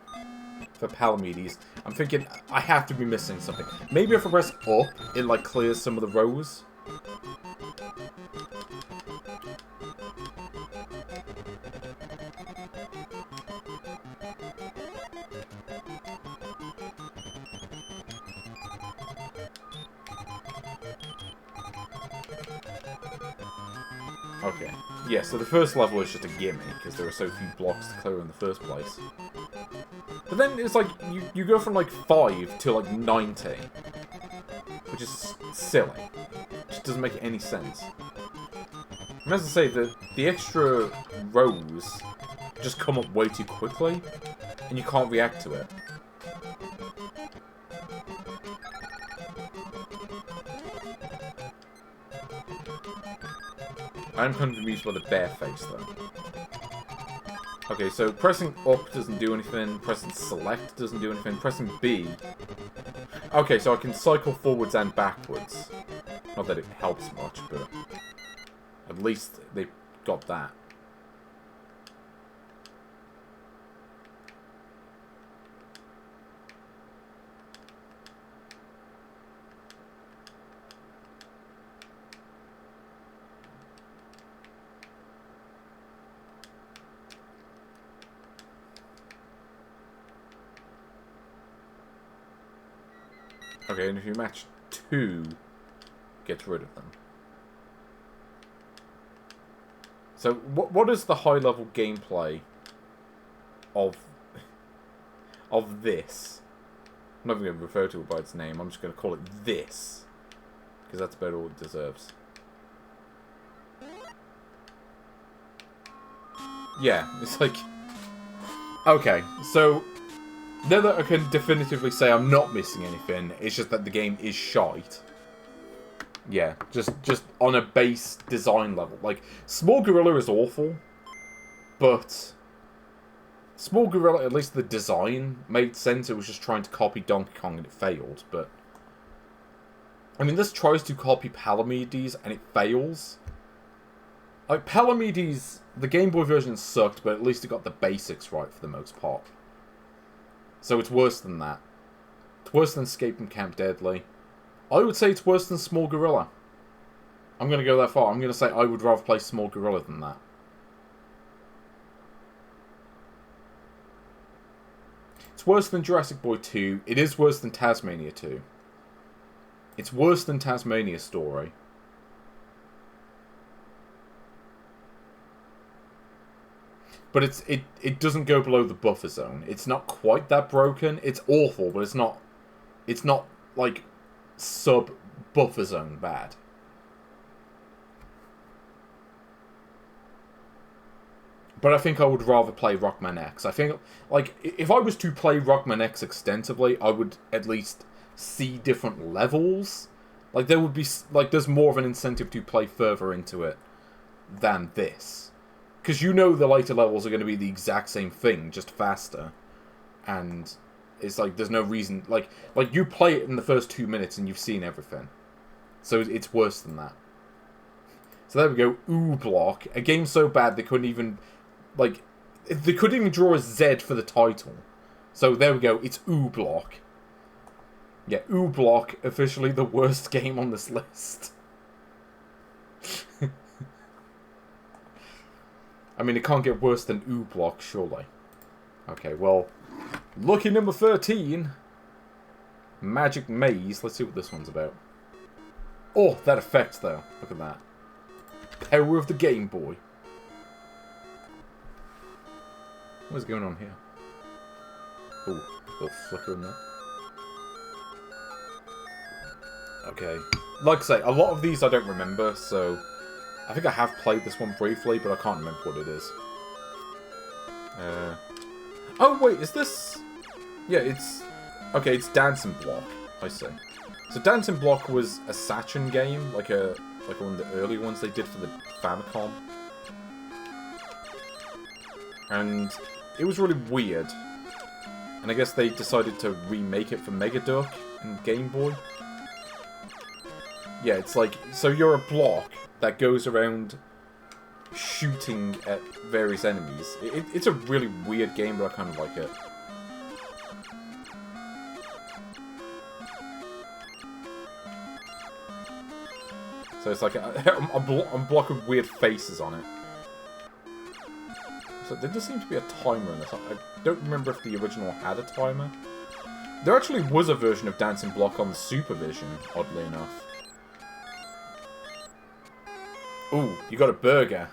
Palamedes, I'm thinking I have to be missing something. Maybe if I press up, it like clears some of the rows. Okay. Yeah, so the first level is just a gimme, because there are so few blocks to clear in the first place. But then it's like, you go from like 5 to like 90. Which is silly. It just doesn't make any sense. And as I say, the extra rows just come up way too quickly, and you can't react to it. I'm confused by the bare face, though. Okay, so pressing up doesn't do anything, pressing select doesn't do anything, pressing B... Okay, so I can cycle forwards and backwards. Not that it helps much, but... At least they got that. Okay, and if you match 2, gets rid of them. So, what is the high-level gameplay of this? I'm not even going to refer to it by its name. I'm just going to call it this. Because that's about all it deserves. Yeah, it's like... Okay, so... now that I can definitively say I'm not missing anything, it's just that the game is shite. Yeah, just on a base design level. Like, Small Gorilla is awful, but... Small Gorilla, at least the design made sense. It was just trying to copy Donkey Kong and it failed, but... I mean, this tries to copy Palamedes and it fails. Like, Palamedes, the Game Boy version sucked, but at least it got the basics right for the most part. So it's worse than that. It's worse than Escape from Camp Deadly. I would say it's worse than Small Gorilla. I'm going to go that far. I'm going to say I would rather play Small Gorilla than that. It's worse than Jurassic Boy 2. It is worse than Tasmania 2. It's worse than Tasmania Story. But it doesn't go below the buffer zone. It's not quite that broken. It's awful, but it's not like sub buffer zone bad. But I think I would rather play Rocman X. I think, like, if I was to play Rocman X extensively, I would at least see different levels. Like, there would be, like, there's more of an incentive to play further into it than this. Because you know the later levels are going to be the exact same thing, just faster. And it's like, there's no reason, like you play it in the first 2 minutes and you've seen everything. So it's worse than that. So there we go, Ooh Block. A game so bad they couldn't even, like, they couldn't even draw a Z for the title. So there we go, it's Ooh Block. Yeah, Ooh Block, officially the worst game on this list. I mean, it can't get worse than Ooh Block, surely. Okay, well, lucky number 13. Magic Maze. Let's see what this one's about. Oh, that effect, though. Look at that. Power of the Game Boy. What's going on here? Ooh, a little flicker in there. Okay. Like I say, a lot of these I don't remember, so... I think I have played this one briefly, but I can't remember what it is. Oh, wait, is this... Yeah, it's... Okay, it's Dancing Block, I see. So Dancing Block was a Sachen game, like one of the early ones they did for the Famicom. And it was really weird. And I guess they decided to remake it for Mega Duck and Game Boy. Yeah, it's like... So you're a block that goes around shooting at various enemies. It's a really weird game, but I kind of like it. So it's like a block of weird faces on it. So there does seem to be a timer in this. I don't remember if the original had a timer. There actually was a version of Dancing Block on the Supervision, oddly enough. Ooh, you got a burger.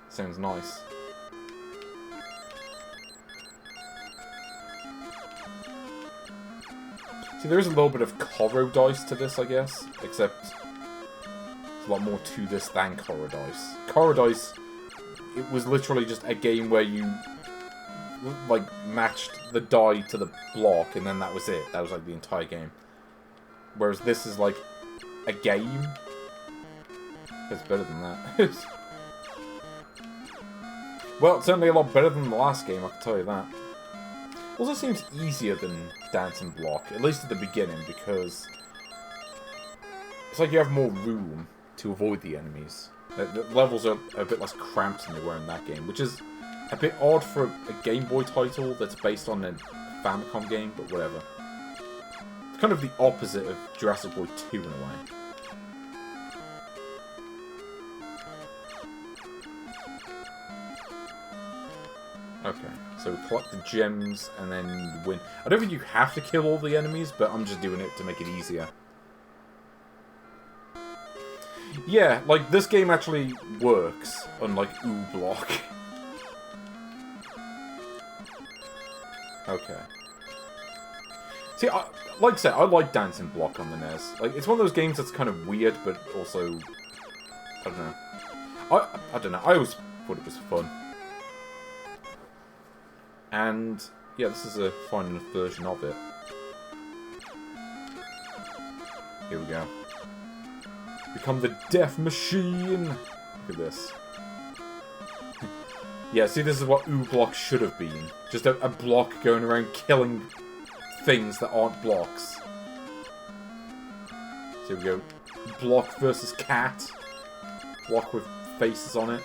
Sounds nice. See, there is a little bit of Corro Dice to this, I guess. Except, there's a lot more to this than Corro Dice. Corro Dice, it was literally just a game where you, like, matched the die to the block, and then that was it. That was, like, the entire game. Whereas this is, like, a game. It's better than that. Well, it's certainly a lot better than the last game, I can tell you that. Also seems easier than Dancing Block, at least at the beginning, because it's like you have more room to avoid the enemies. The levels are a bit less cramped than they were in that game, which is a bit odd for a Game Boy title that's based on a Famicom game, but whatever. It's kind of the opposite of Jurassic Boy 2 in a way. Okay, so we collect the gems and then win. I don't think you have to kill all the enemies, but I'm just doing it to make it easier. Yeah, like, this game actually works, unlike Ooh Block. Okay. See, like I said, I like Dancing Block on the NES. Like, it's one of those games that's kind of weird, but also, I don't know. I don't know. I always thought it was fun. And yeah, this is a fine enough version of it. Here we go. Become the Death Machine. Look at this. Yeah, see, this is what Block should have been. Just a block going around killing things that aren't blocks. So here we go. Block versus cat. Block with faces on it.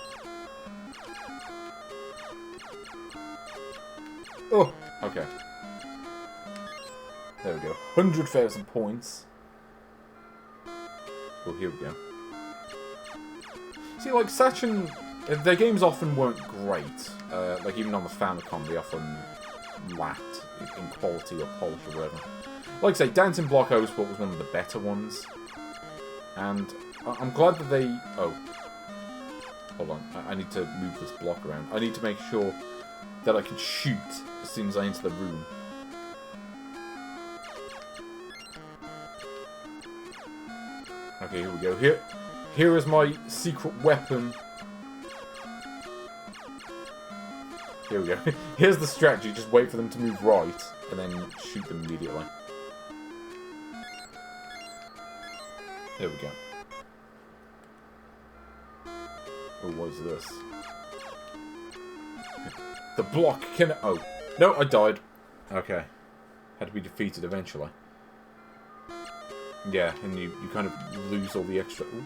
Oh, okay. There we go. 100,000 points. Oh, here we go. See, like, Sachen, their games often weren't great. Like, even on the Famicom, they often lacked in quality or polish or whatever. Like I say, Dancing Block I always thought was one of the better ones. And I'm glad that they... Oh. Hold on. I need to move this block around. I need to make sure that I can shoot as soon as I enter the room. Okay, here we go. Here is my secret weapon. Here we go. Here's the strategy. Just wait for them to move right, and then shoot them immediately. There we go. Oh, what is this? The block can... Oh. No, I died. Okay. Had to be defeated eventually. Yeah, and you kind of lose all the extra... Ooh.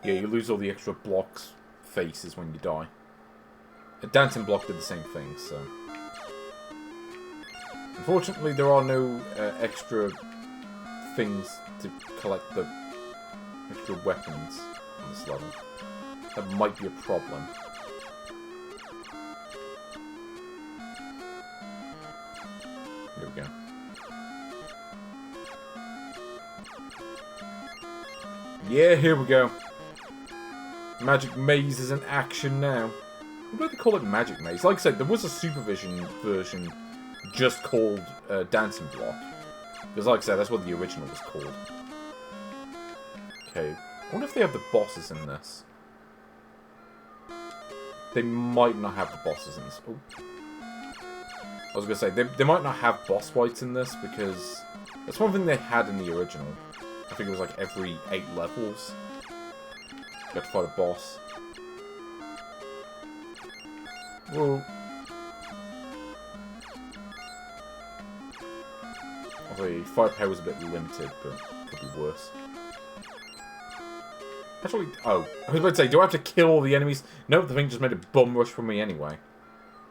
Yeah, you lose all the extra blocks faces when you die. A Dancing Block did the same thing, so... Unfortunately, there are no extra things to collect the extra weapons on this level. That might be a problem. Here we go. Yeah, here we go. Magic Maze is in action now. Why do they call it Magic Maze? Like I said, there was a Supervision version just called Dancing Block. Because like I said, that's what the original was called. Okay. I wonder if they have the bosses in this. They might not have the bosses in this. Oh. I was going to say, they might not have boss fights in this, because that's one thing they had in the original. I think it was like every 8 levels. You had to fight a boss. Whoa. Although firepower was a bit limited, but could be worse. Actually, oh, I was about to say, do I have to kill all the enemies? Nope, the thing just made a bum rush for me anyway.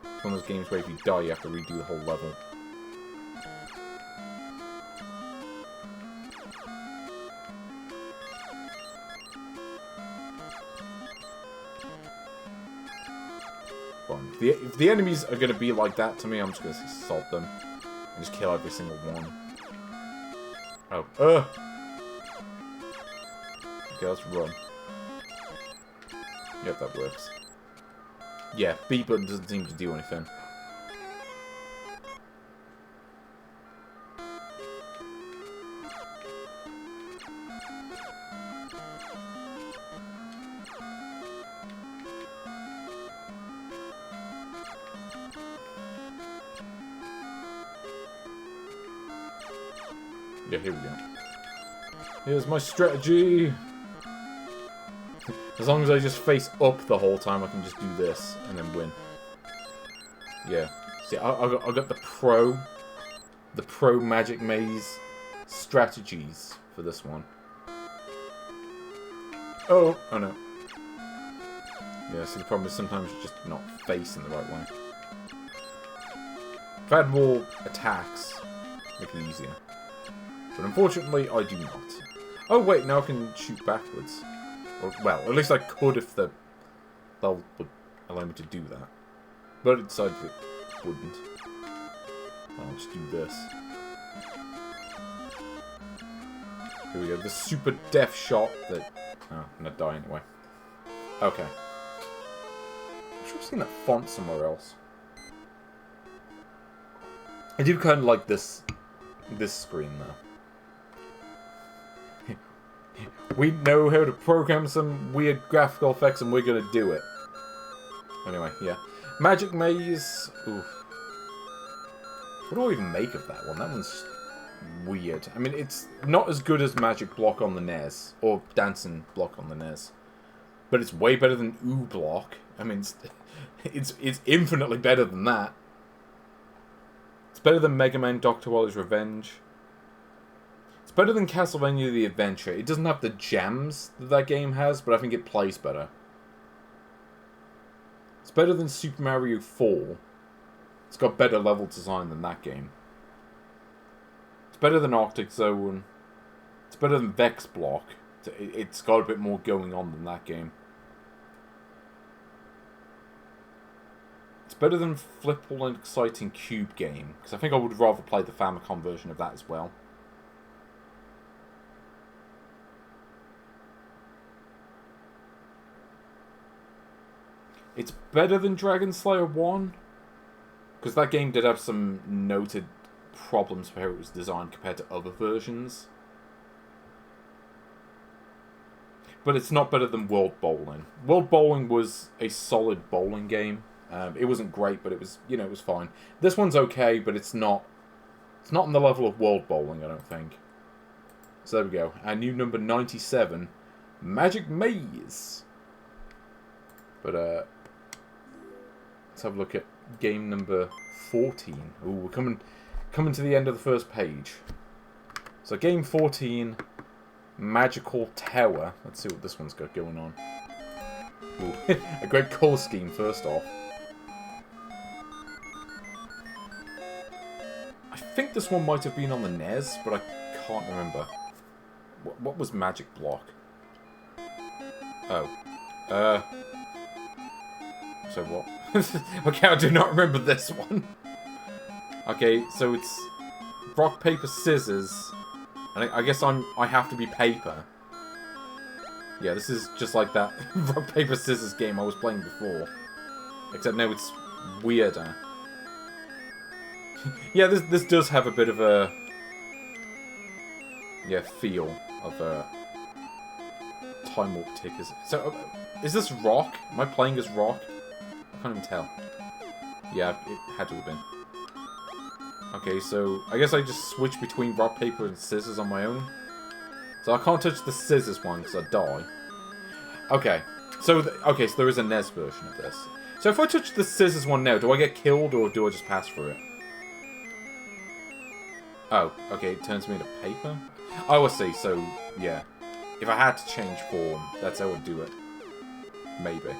It's one of those games where if you die, you have to redo the whole level. Fine. If the enemies are going to be like that to me, I'm just going to assault them. And just kill every single one. Oh, okay, let's run. Yep, that works. Yeah, B button doesn't seem to do anything. Yeah, here we go. Here's my strategy. As long as I just face up the whole time, I can just do this and then win. Yeah. See, I got the pro Magic Maze strategies for this one. Oh no. Yeah, so the problem is sometimes you're just not facing the right way. If I had more attacks, make it easier. But unfortunately, I do not. Oh wait, now I can shoot backwards. Or, well, at least I could if they'll would allow me to do that. But it decided it wouldn't. I'll just do this. Here we go, the super death shot that... Oh, I'm gonna die anyway. Okay. I'm sure I've seen that font somewhere else. I do kind of like this this screen, though. We know how to program some weird graphical effects, and we're gonna do it. Anyway, yeah. Magic Maze. Oof. What do I even make of that one? That one's weird. I mean, it's not as good as Magic Block on the NES, or Dancing Block on the NES, but it's way better than Ooh Block. I mean, it's infinitely better than that. It's better than Mega Man Dr. Wally's Revenge. It's better than Castlevania The Adventure. It doesn't have the gems that that game has, but I think it plays better. It's better than Super Mario 4. It's got better level design than that game. It's better than Arctic Zone. It's better than Vex Block. It's got a bit more going on than that game. It's better than Flippable and Exciting Cube Game, because I think I would rather play the Famicom version of that as well. It's better than Dragon Slayer 1, because that game did have some noted problems for how it was designed compared to other versions. But it's not better than World Bowling. World Bowling was a solid bowling game. It wasn't great, but it was, you know, it was fine. This one's okay, but it's not on the level of World Bowling, I don't think. So there we go. Our new number 97, Magic Maze. But let's have a look at game number 14. Ooh, we're coming to the end of the first page. So game 14, Magical Tower. Let's see what this one's got going on. Ooh, a great colour scheme first off. I think this one might have been on the NES, but I can't remember. What was Magic Block? Oh. So what? Okay, I do not remember this one. Okay, so it's rock, paper, scissors. And I guess I have to be paper. Yeah, this is just like that rock, paper, scissors game I was playing before. Except now it's weirder. Yeah, this does have a bit of a... yeah, feel of a... Time Warp tickers. So, is this rock? Am I playing as rock? I can't even tell. Yeah, it had to have been. Okay, so I guess I just switch between rock, paper, and scissors on my own. So I can't touch the scissors one because I die. Okay, so so there is a NES version of this. So if I touch the scissors one now, do I get killed or do I just pass through it? Oh, okay, it turns me into paper? Oh, I see, so, yeah. If I had to change form, that's how I would do it. Maybe.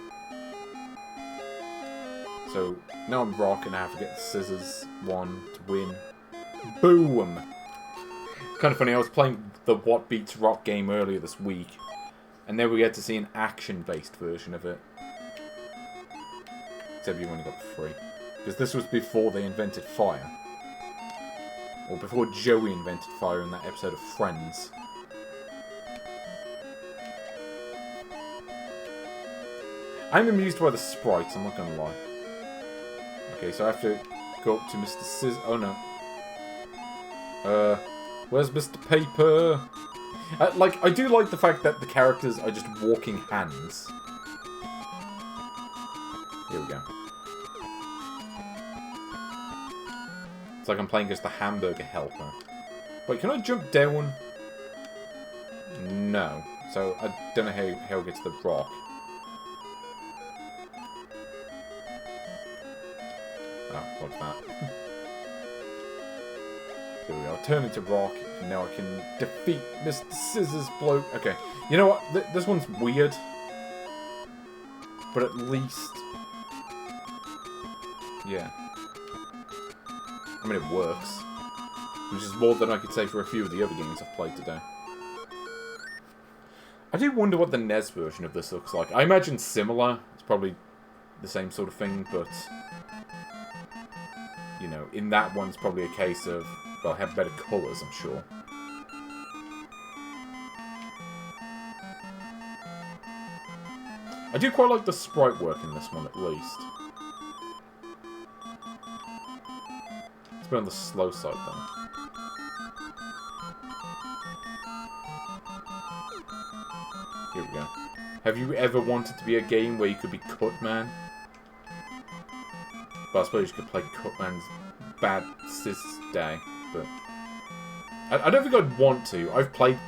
So, now I'm rock and I have to get the scissors one to win. Boom! Kind of funny, I was playing the What Beats Rock game earlier this week, and then we get to see an action-based version of it. Except you only got 3. Because this was before they invented fire. Or before Joey invented fire in that episode of Friends. I'm amused by the sprites, I'm not gonna lie. Okay, so I have to go up to Mr. Scissors. Oh no. Where's Mr. Paper? I do like the fact that the characters are just walking hands. Here we go. It's like I'm playing as the hamburger helper. Wait, can I jump down? No. So, I don't know how I get to the rock. Oh, like that. Here we go. Turn into rock, and now I can defeat Mr. Scissors Bloke. Okay. You know what? This one's weird. But at least... yeah. I mean, it works. Which is more than I could say for a few of the other games I've played today. I do wonder what the NES version of this looks like. I imagine similar. It's probably the same sort of thing, but... you know, in that one, it's probably a case of, well, have better colours, I'm sure. I do quite like the sprite work in this one, at least. It's been on the slow side, though. Here we go. Have you ever wanted to be a game where you could be Cutman? Well, I suppose you could play Cutman's Bad Sis Day, but I don't think I'd want to. I've played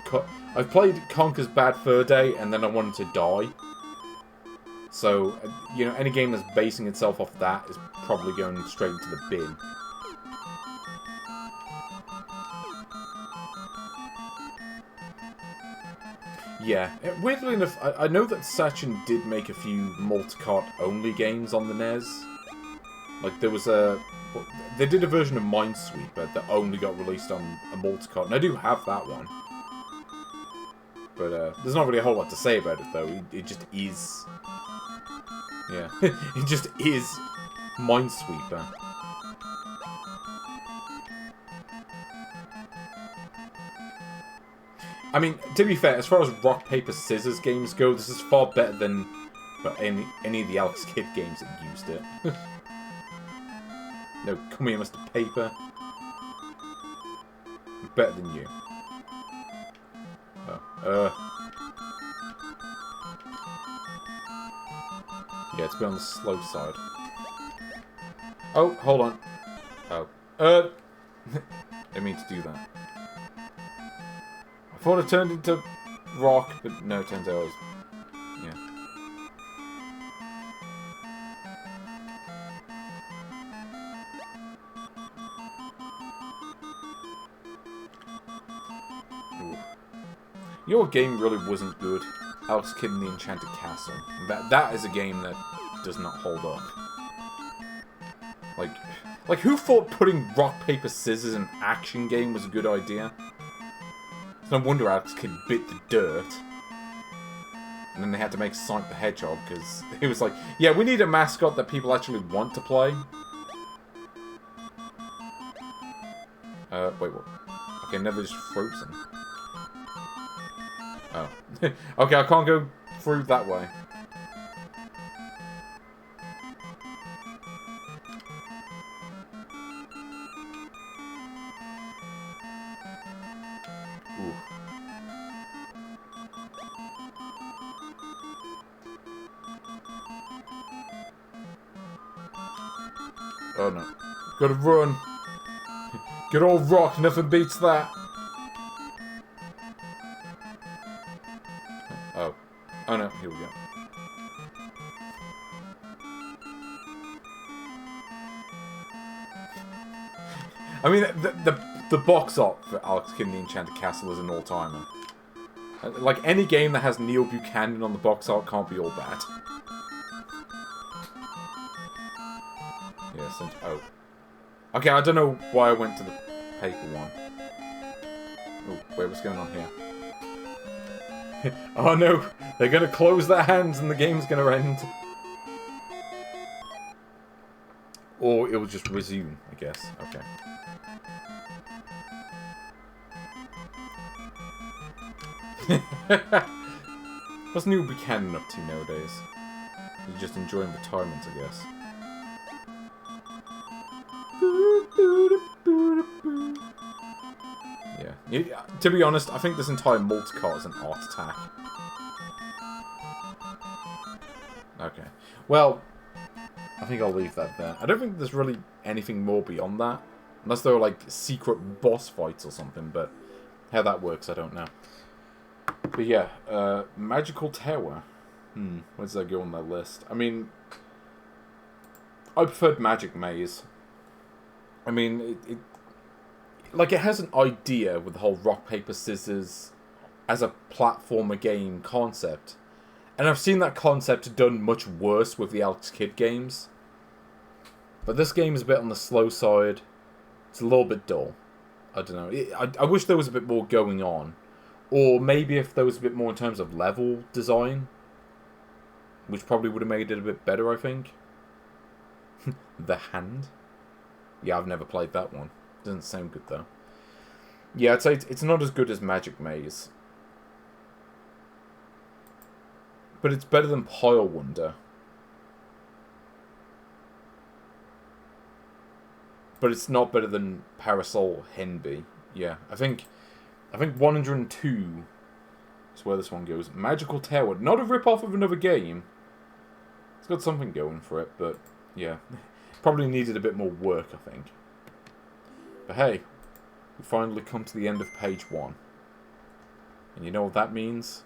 Conker's Bad Fur Day, and then I wanted to die. So, you know, any game that's basing itself off that is probably going straight into the bin. Yeah, weirdly enough, I know that Sachen did make a few multicart-only games on the NES. Like, there was they did a version of Minesweeper that only got released on a multicart, and I do have that one. But, there's not really a whole lot to say about it, though. It just is... Yeah, it just is Minesweeper. I mean, to be fair, as far as rock, paper, scissors games go, this is far better than any of the Alex Kidd games that used it. No, come here, Mr. Paper. I'm better than you. Oh, yeah, it's been on the slow side. Oh, hold on. Oh. Didn't mean to do that. I thought it turned into rock, but no, it turns out it was... Yeah. Ooh. You know what game really wasn't good? Alex Kidd and the Enchanted Castle. That is a game that does not hold up. Like who thought putting rock, paper, scissors in an action game was a good idea? It's no wonder Alex Kidd bit the dirt. And then they had to make Sonic the Hedgehog, because it was like, yeah, we need a mascot that people actually want to play. Wait, what? Okay, never just frozen. Oh. Okay, I can't go through that way. Ooh. Oh no. Gotta run. Good old rock, nothing beats that. Oh. Oh no, here we go. I mean, the box art for Alex Kidd and the Enchanted Castle is an all-timer. Like, any game that has Neil Buchanan on the box art can't be all bad. Yes, and oh. Okay, I don't know why I went to the paper one. Oh, wait, what's going on here? Oh no, they're gonna close their hands and the game's gonna end. Or it will just resume, I guess. Okay. What's Neil Buchanan up to nowadays? He's just enjoying retirement, I guess. Yeah. To be honest, I think this entire multicart is an art attack. Okay. Well, I think I'll leave that there. I don't think there's really anything more beyond that. Unless there are, like, secret boss fights or something, but how that works, I don't know. But yeah, Magical Tower. Where does that go on that list? I mean, I preferred Magic Maze. I mean, it has an idea with the whole rock, paper, scissors as a platformer game concept. And I've seen that concept done much worse with the Alex Kidd games. But this game is a bit on the slow side. It's a little bit dull. I don't know. I wish there was a bit more going on. Or maybe if there was a bit more in terms of level design. Which probably would have made it a bit better, I think. The Hand? Yeah, I've never played that one. Doesn't sound good, though. Yeah, I'd say it's not as good as Magic Maze. But it's better than Pile Wonder. But it's not better than Parasol Henby. Yeah, I think I think 102 is where this one goes. Magical Tower. Not a rip-off of another game. It's got something going for it, but yeah. Probably needed a bit more work, I think. But hey, we finally come to the end of page 1. And you know what that means?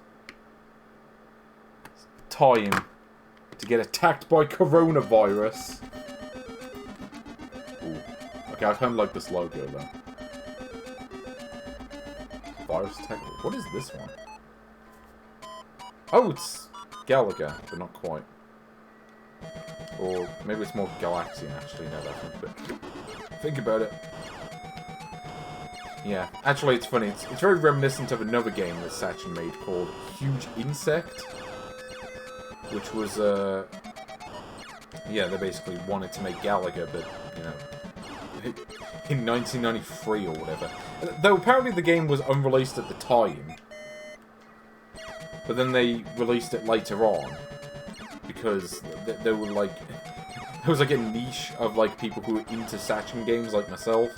It's time to get attacked by coronavirus. Ooh. Okay, I kind of like this logo, though. Virus attack. What is this one? Oh, it's Gallagher, but not quite. Or maybe it's more Galaxian, actually, now that I think about it. Yeah, actually, it's funny. It's very reminiscent of another game that Sachen made called Huge Insect. Which was, yeah, they basically wanted to make Gallagher, but, you know, in 1993 or whatever. Though apparently the game was unreleased at the time. But then they released it later on. Because they were like... There was like a niche of like people who were into Sachen games like myself.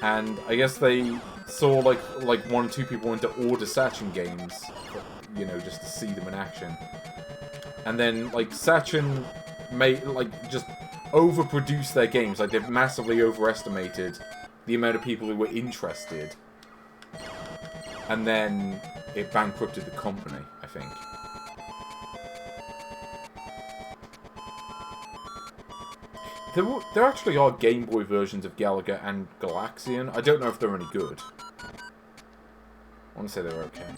And I guess they saw like one or two people went to order Sachen games. You know, just to see them in action. And then like Sachen made like just overproduced their games. Like they've massively overestimated the amount of people who were interested. And then it bankrupted the company, I think. There actually are Game Boy versions of Gallagher and Galaxian. I don't know if they're any good. I want to say they're okay.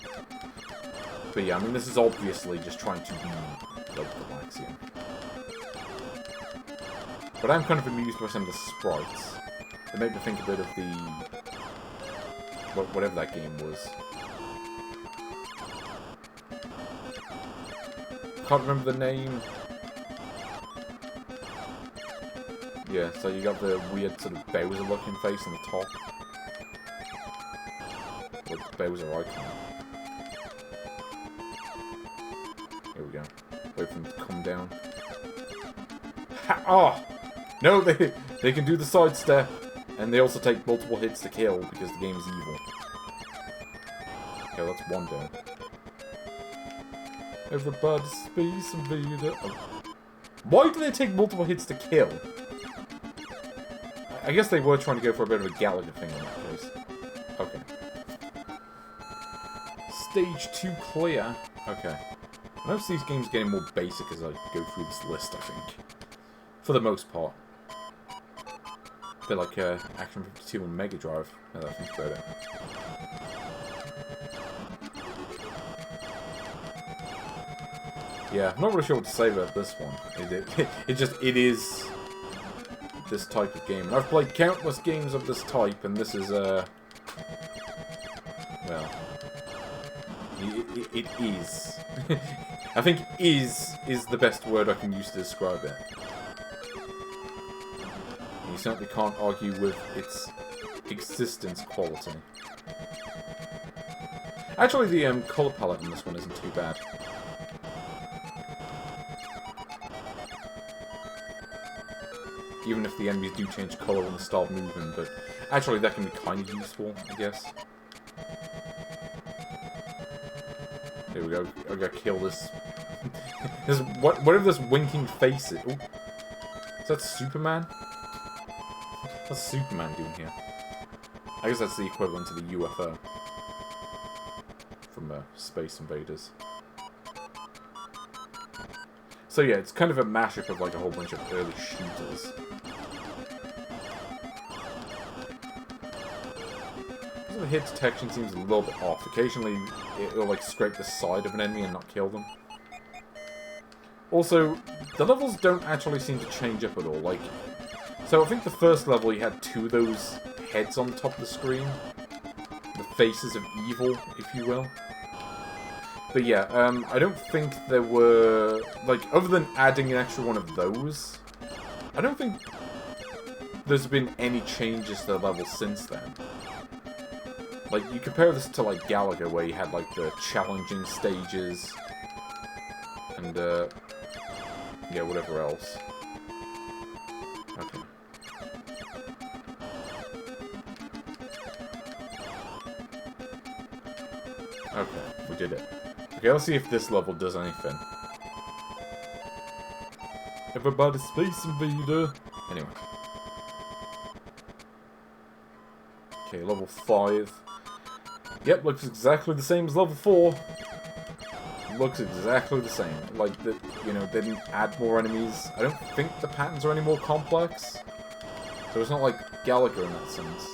But yeah, I mean, this is obviously just trying to be like Galaxian. But I'm kind of amused by some of the sprites. They make me think a bit of the... whatever that game was. Can't remember the name. Yeah, so you got the weird sort of Bowser-looking face on the top. Or the Bowser icon. Here we go. Wait for them to come down. Ha! Oh! No, they can do the sidestep. And they also take multiple hits to kill because the game is evil. Okay, that's one down. Everybody Space Invader. Oh. Why do they take multiple hits to kill? I guess they were trying to go for a bit of a Gallagher thing in that case. Okay. Stage 2 clear. Okay. I notice these games are getting more basic as I go through this list, I think. For the most part. A bit like Action 52 on Mega Drive, now that I think about it. Yeah, I'm not really sure what to say about this one. It is this type of game. And I've played countless games of this type, and this is, well... It is. I think is the best word I can use to describe it. And you certainly can't argue with its existence quality. Actually, the colour palette in this one isn't too bad. Even if the enemies do change colour when they start moving, but actually that can be kind of useful, I guess. Here we go. I gotta kill this. Whatever this winking face is. Ooh. Is that Superman? What's Superman doing here? I guess that's the equivalent to the UFO from Space Invaders. So yeah, it's kind of a mashup of like a whole bunch of early shooters. The hit detection seems a little bit off. Occasionally, it'll like scrape the side of an enemy and not kill them. Also, the levels don't actually seem to change up at all. Like, so I think the first level you had two of those heads on the top of the screen, the faces of evil, if you will. But yeah, I don't think there were, like, other than adding an extra one of those, I don't think there's been any changes to the level since then. Like, you compare this to, like, Gallagher, where you had, like, the challenging stages, and, yeah, whatever else. Okay. Okay, we did it. Okay, let's see if this level does anything. Everybody Space Invader! Anyway. Okay, level 5. Yep, looks exactly the same as level 4. Looks exactly the same. Like, you know, they didn't add more enemies. I don't think the patterns are any more complex. So it's not like Gallagher in that sense.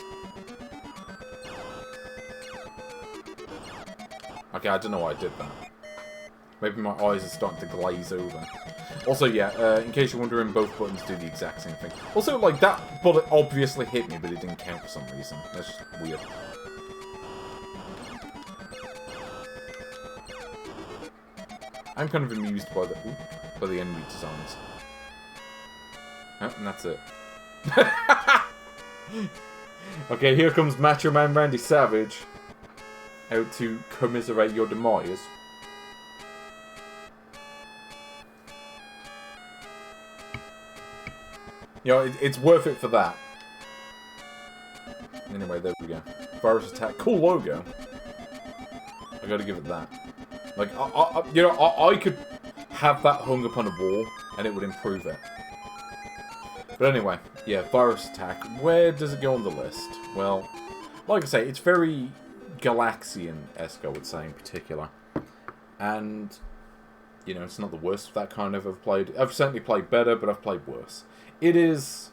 Okay, I don't know why I did that. Maybe my eyes are starting to glaze over. Also, yeah, in case you're wondering, both buttons do the exact same thing. Also, like, that bullet obviously hit me, but it didn't count for some reason. That's just weird. I'm kind of amused by the enemy designs. Oh, and that's it. Okay, here comes Macho Man Randy Savage. Out to commiserate your demise. You know, it's worth it for that. Anyway, there we go. Virus attack. Cool logo. I gotta give it that. Like, you know, I could have that hung up on a wall, and it would improve it. But anyway, yeah, virus attack. Where does it go on the list? Well, like I say, it's very Galaxian-esque, I would say, in particular. And, you know, it's not the worst of that kind I've ever played. I've certainly played better, but I've played worse. It is...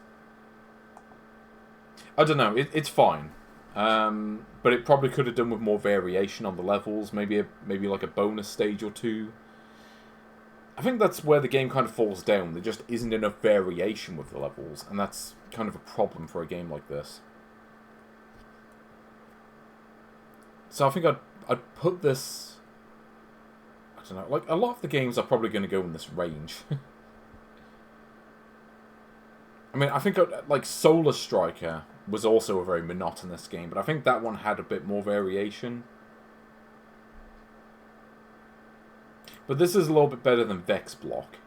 I don't know, it's fine. But it probably could have done with more variation on the levels, maybe like a bonus stage or two. I think that's where the game kind of falls down. There just isn't enough variation with the levels, and that's kind of a problem for a game like this. So I think I'd put this... I don't know, like, a lot of the games are probably going to go in this range. I mean, I think, like, Solar Striker was also a very monotonous game, but I think that one had a bit more variation. But this is a little bit better than Vex Block.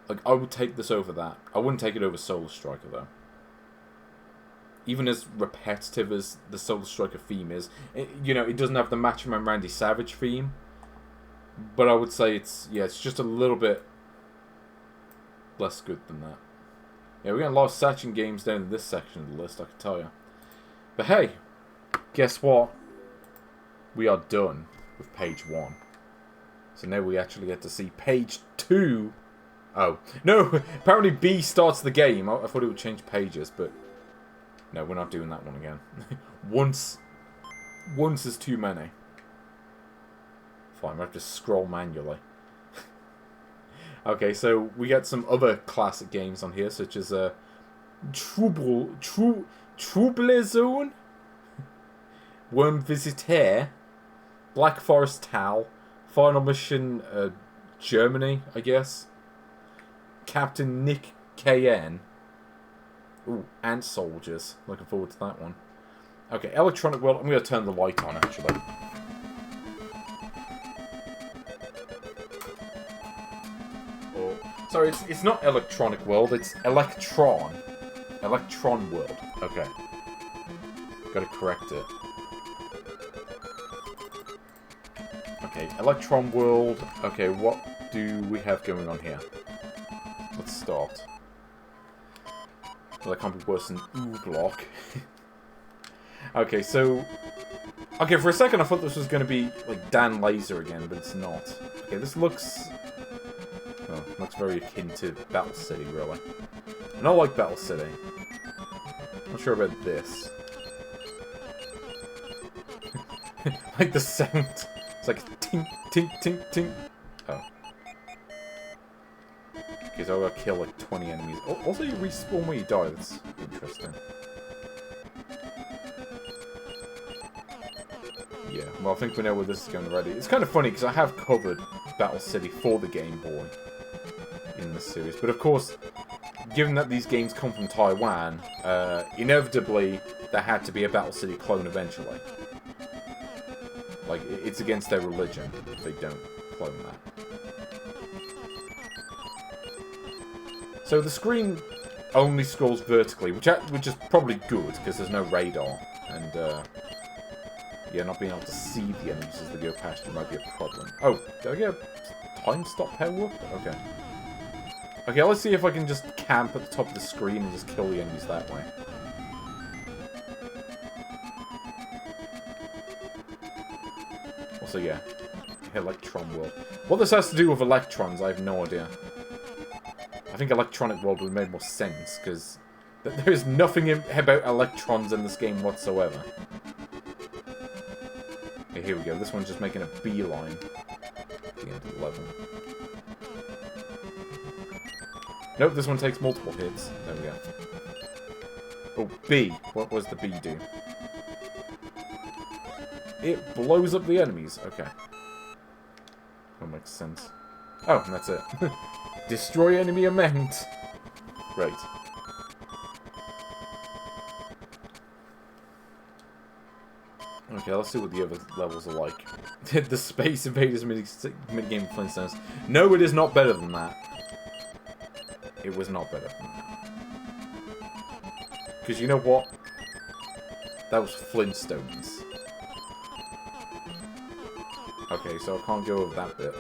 Like, I would take this over that. I wouldn't take it over Solar Striker, though. Even as repetitive as the Solar Striker theme is, you know, it doesn't have the Macho Man Randy Savage theme. But I would say it's just a little bit less good than that. Yeah, we got a lot of Sachen games down in this section of the list, I can tell you. But hey, guess what? We are done with page 1. So now we actually get to see page 2. Oh, no, apparently B starts the game. I thought it would change pages, but no, we're not doing that one again. Once is too many. Fine, we have to scroll manually. Okay, so we got some other classic games on here, such as Truble Zone, Worm Visitor, Black Forest Tal, Final Mission Germany, I guess, Captain Knick-Knack, ooh, Ant Soldiers, looking forward to that one. Okay, Electronic World, I'm going to turn the light on actually. Sorry, it's not Electronic World, it's Electron. Electron World. Okay. Gotta correct it. Okay, Electron World. Okay, what do we have going on here? Let's start. Well, that can't be worse than Block. Okay, so... Okay, for a second I thought this was going to be, like, Dan Laser again, but it's not. Okay, this looks... Oh, looks very akin to Battle City, really. And I like Battle City. Not sure about this. Like the sound. It's like tink, tink, tink, tink. Oh. Okay, so I've got to kill like 20 enemies. Oh, also, you respawn when you die. That's interesting. Yeah, well, I think we know where this is going already. It's kind of funny because I have covered Battle City for the Game Boy in this series. But of course, given that these games come from Taiwan, inevitably there had to be a Battle City clone eventually. Like, it's against their religion if they don't clone that. So the screen only scrolls vertically, which is probably good because there's no radar, and Yeah, not being able to see the enemies as they go past you might be a problem. Oh, did I get a time stop power up? Okay. Okay, let's see if I can just camp at the top of the screen and just kill the enemies that way. Also, yeah. Electron World. What this has to do with electrons, I have no idea. I think Electronic World would make more sense, because there's nothing about electrons in this game whatsoever. Okay, here we go. This one's just making a beeline at the end of the level. Nope, this one takes multiple hits. There we go. Oh, B. What does the B do? It blows up the enemies. Okay. That makes sense. Oh, and that's it. Destroy enemy amount. Right. Okay, let's see what the other levels are like. The Space Invaders minigame Flintstones. No, it is not better than that. It was not better than that. Because you know what? That was Flintstones. Okay, so I can't go over that bit.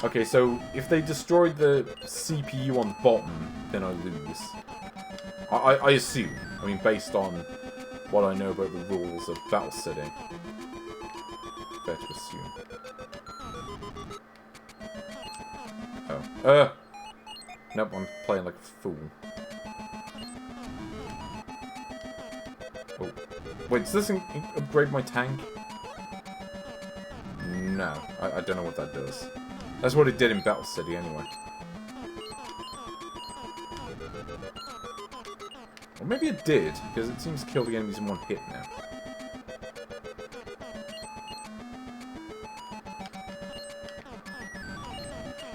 Okay, so if they destroyed the CPU on the bottom, then I lose. I assume. I mean, based on what I know about the rules of Battle City. Fair to assume. Oh. Nope, I'm playing like a fool. Oh. Wait, does this upgrade my tank? No. I don't know what that does. That's what it did in Battle City, anyway. Or maybe it did, because it seems to kill the enemies in one hit now.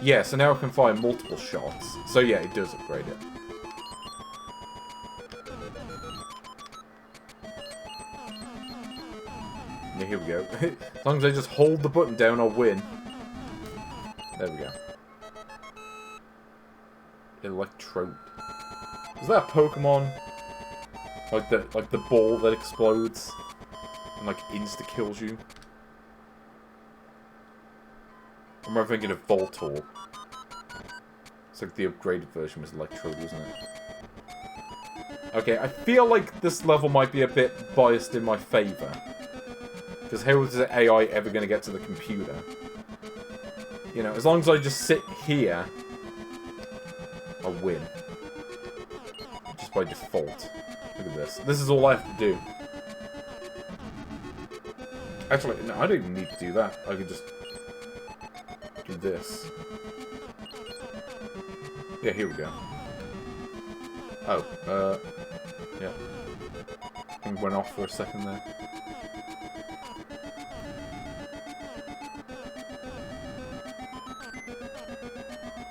Yeah, so now I can fire multiple shots. So yeah, it does upgrade it. Yeah, here we go. As long as I just hold the button down, I'll win. There we go. Electrode. Is that a Pokemon? Like the ball that explodes and like insta-kills you? Or am I thinking of Voltorb? It's like the upgraded version was Electrode, wasn't it? Okay, I feel like this level might be a bit biased in my favour. Because how is the AI ever going to get to the computer? You know, as long as I just sit here, I'll win. Just by default. Look at this. This is all I have to do. Actually, no, I don't even need to do that. I can just do this. Yeah, here we go. Oh, yeah. Thing went off for a second there.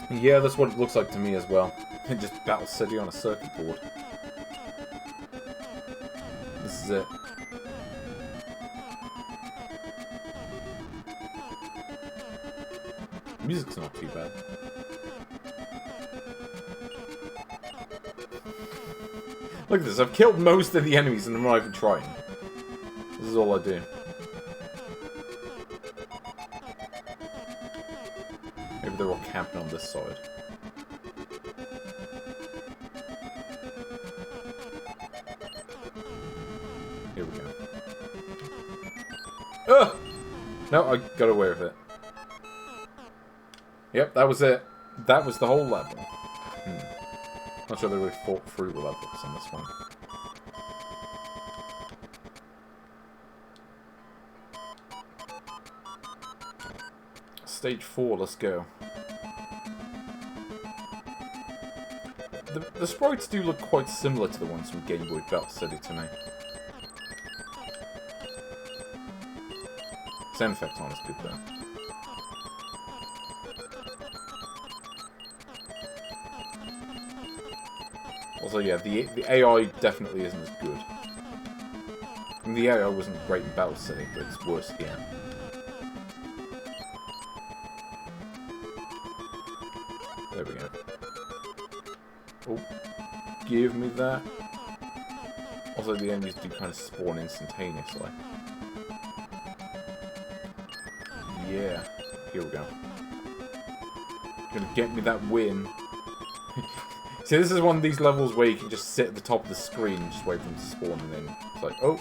Yeah, that's what it looks like to me as well. Just Battle City on a circuit board. This is it. Music's not too bad. Look at this, I've killed most of the enemies and I'm not even trying. This is all I do. Maybe they're all camping on this side. Here we go. Ugh! No, I got away with it. Yep, that was it. That was the whole level. Not sure they really fought through the levels on this one. Stage 4, let's go. The sprites do look quite similar to the ones from Game Boy Battle City to me. Sound effects aren't as good though. Also, yeah, the AI definitely isn't as good. I mean, the AI wasn't great in Battle City, but it's worse here. There we go. Oh, give me that. Also, sounds like the enemies do kind of spawn instantaneously. Yeah, here we go. Gonna get me that win. See, this is one of these levels where you can just sit at the top of the screen and just wait for them to spawn, and then it's like, oh.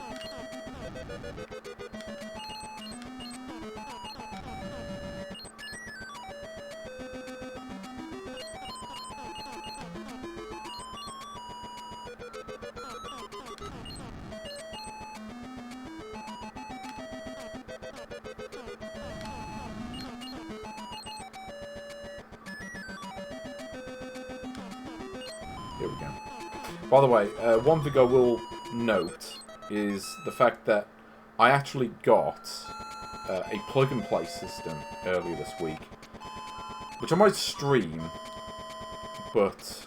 Here we go. By the way, one thing I will note is the fact that I actually got a plug-and-play system earlier this week, which I might stream, but,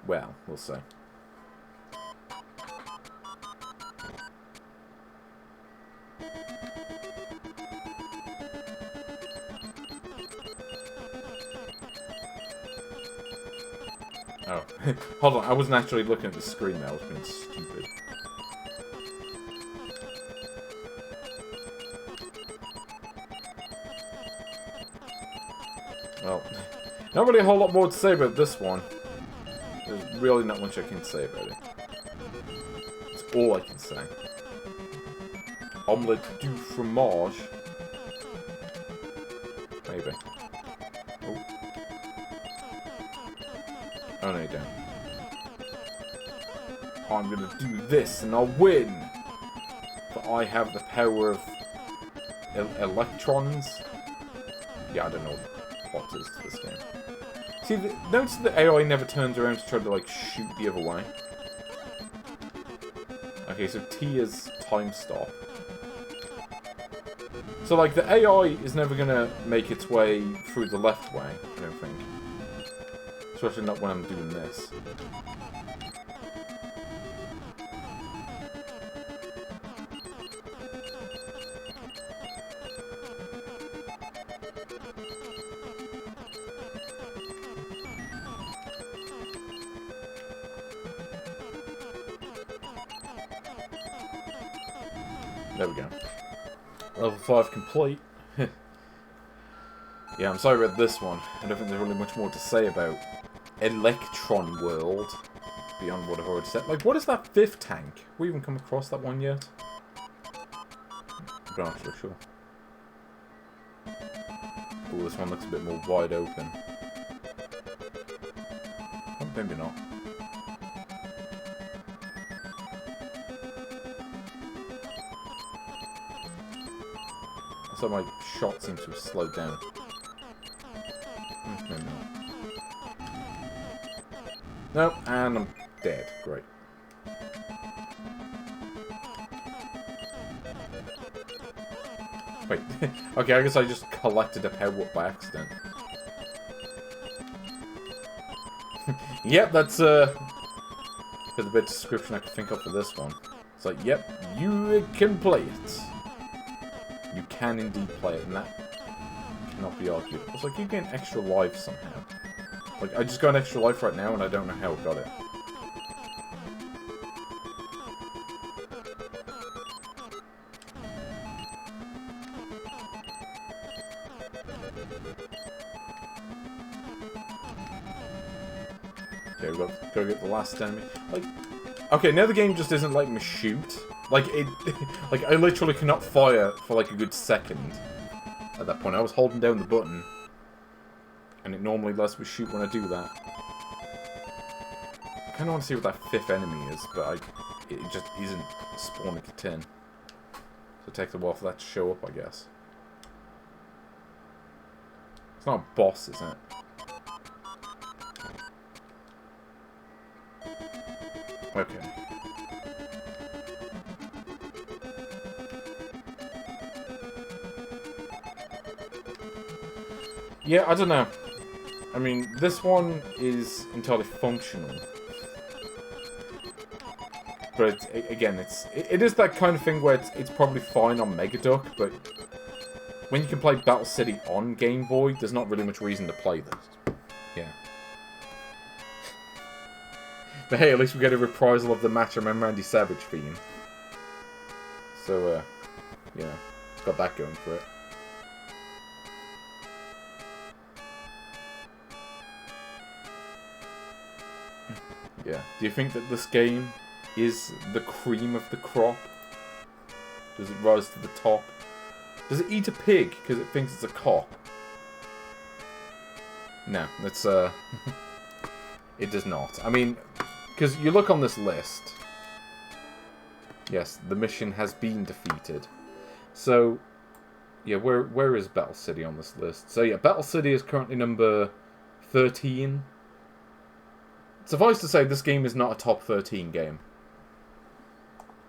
well, we'll see. Oh, hold on, I wasn't actually looking at the screen there, I was being stupid. Well, not really a whole lot more to say about this one. There's really not much I can say about it. It's all I can say. Omelette du fromage. Maybe. Oh. Oh no, you don't. I'm gonna do this and I'll win! For I have the power of electrons. Yeah, I don't know what plot is to this game. See, notice the AI never turns around to try to, like, shoot the other way. Okay, so T is time stop. So, like, the AI is never gonna make its way through the left way, I don't think. Especially not when I'm doing this. There we go. Level 5 complete. Yeah, I'm sorry about this one. I don't think there's really much more to say about Electron World beyond what I've already said. Like, what is that 5th tank? Have we even come across that one yet? I'm not actually sure. Oh, this one looks a bit more wide open. Oh, maybe not. So my shot seems to have slowed down. Maybe not. Nope, and I'm dead. Great. Wait. Okay, I guess I just collected a power up by accident. Yep, that's the bit of description I could think of for this one. It's like, yep, you can play it. You can indeed play it, and that cannot be argued. It's like you gain extra life somehow. Like, I just got an extra life right now, and I don't know how I got it. Okay, we've got to go get the last enemy. Like, okay, now the game just isn't letting me shoot. Like, like, I literally cannot fire for, like, a good second at that point. I was holding down the button, and it normally lets me shoot when I do that. I kind of want to see what that 5th enemy is, but it just isn't spawning a tin. So it takes a while for that to show up, I guess. It's not a boss, is it? Okay. Yeah, I don't know. I mean, this one is entirely functional. But again, it is that kind of thing where it's probably fine on Mega Duck, but when you can play Battle City on Game Boy, there's not really much reason to play this. Yeah. But hey, at least we get a reprisal of the Macho Man Randy Savage theme. So, you know, it's got that going for it. Yeah. Do you think that this game is the cream of the crop? Does it rise to the top? Does it eat a pig because it thinks it's a cop? No, it's it does not. I mean, because you look on this list. Yes, the mission has been defeated. So, yeah, where is Battle City on this list? So yeah, Battle City is currently number 13. Suffice to say, this game is not a top 13 game.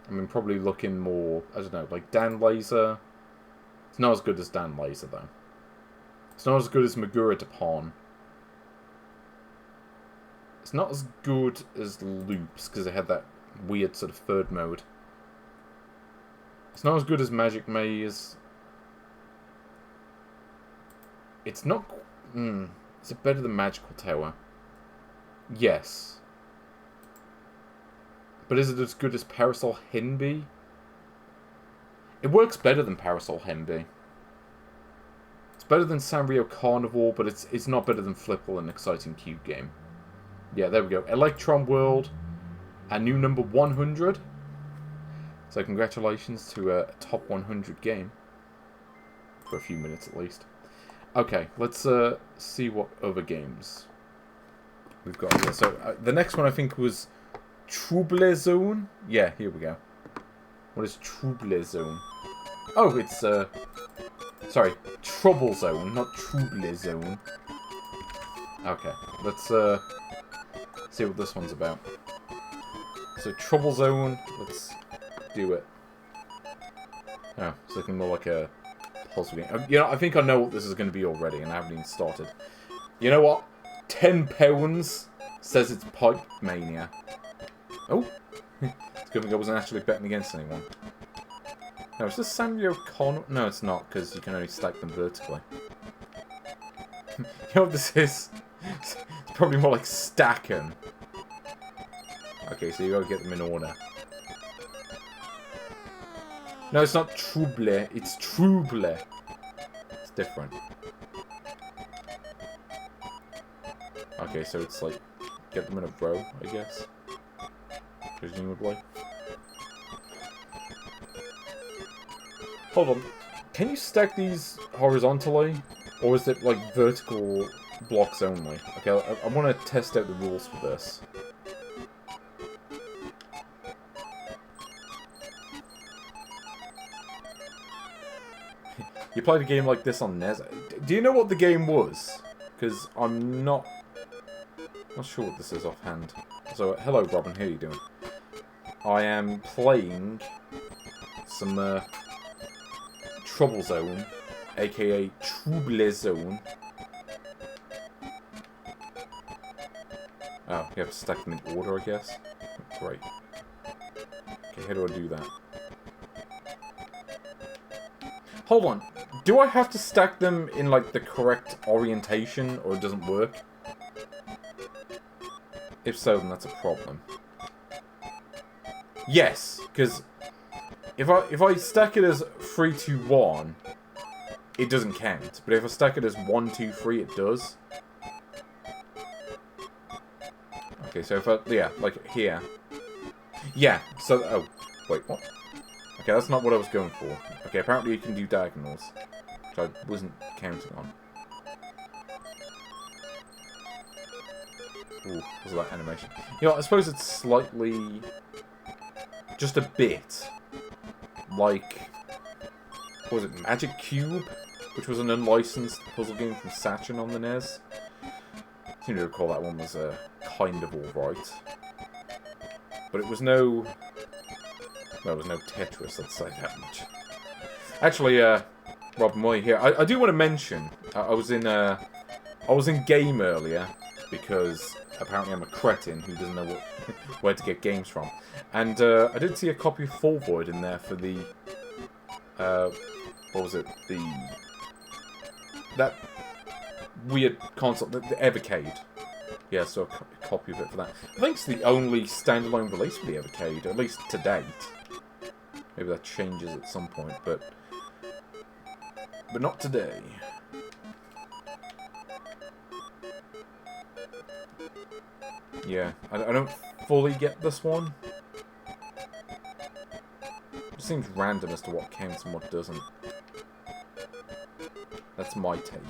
I mean, probably looking more, I don't know, like Dan Laser. It's not as good as Dan Laser, though. It's not as good as Magura Dupont. It's not as good as Loops, because it had that weird sort of third mode. It's not as good as Magic Maze. It's not... is it better than Magical Tower? Yes. But is it as good as Parasol Henby? It works better than Parasol Henby. It's better than Sanrio Carnivore, but it's not better than Flipple, an exciting cube game. Yeah, there we go. Electron World, a new number 100. So congratulations to a top 100 game. For a few minutes at least. Okay, let's see what other games we've got here. So the next one I think was Truble Zone. Yeah, here we go. What is Truble Zone? Oh, it's sorry, Truble Zone, not Truble Zone. Okay, let's see what this one's about. So Truble Zone, let's do it. Oh, it's looking more like a puzzle game. You know, I think I know what this is going to be already, and I haven't even started. You know what? £10 says it's Pipe Mania. Oh, it's good thing I wasn't actually betting against anyone. No, is this Sanrio Con? No, it's not, because you can only stack them vertically. You know what this is? It's probably more like Sachen. Okay, so you gotta get them in order. No, it's not Truble, it's Truble. It's different. Okay, so it's like, get them in a row, I guess. Presumably. Hold on. Can you stack these horizontally? Or is it like vertical blocks only? Okay, I want to test out the rules for this. You played a game like this on NES. Do you know what the game was? Because I'm not sure what this is offhand. So, hello Robin, how are you doing? I am playing some Truble Zone, aka Truble Zone. Oh, you have to stack them in order, I guess. Great. Okay, how do I do that? Hold on. Do I have to stack them in, like, the correct orientation, or it doesn't work? If so, then that's a problem. Yes, because if I stack it as 3, 2, 1, it doesn't count. But if I stack it as 1, 2, 3, it does. Okay, so if I, yeah, like here. Yeah, so, oh, wait, what? Okay, that's not what I was going for. Okay, apparently you can do diagonals, which I wasn't counting on. Ooh, what's that animation? You know, I suppose it's slightly, just a bit, like, what was it, Magic Cube? Which was an unlicensed puzzle game from Sachen on the NES. I seem to recall that one was kind of alright. But it was no... Well, it was no Tetris, let's say that much. Actually, Rob Moy here. I do want to mention, I was in game earlier, because apparently I'm a cretin who doesn't know where to get games from. And I did see a copy of Full Void in there for the... what was it? That weird console, the Evercade. Yeah, so a copy of it for that. I think it's the only standalone release for the Evercade, at least to date. Maybe that changes at some point, but not today. Yeah, I don't fully get this one. It seems random as to what counts and what doesn't. That's my take.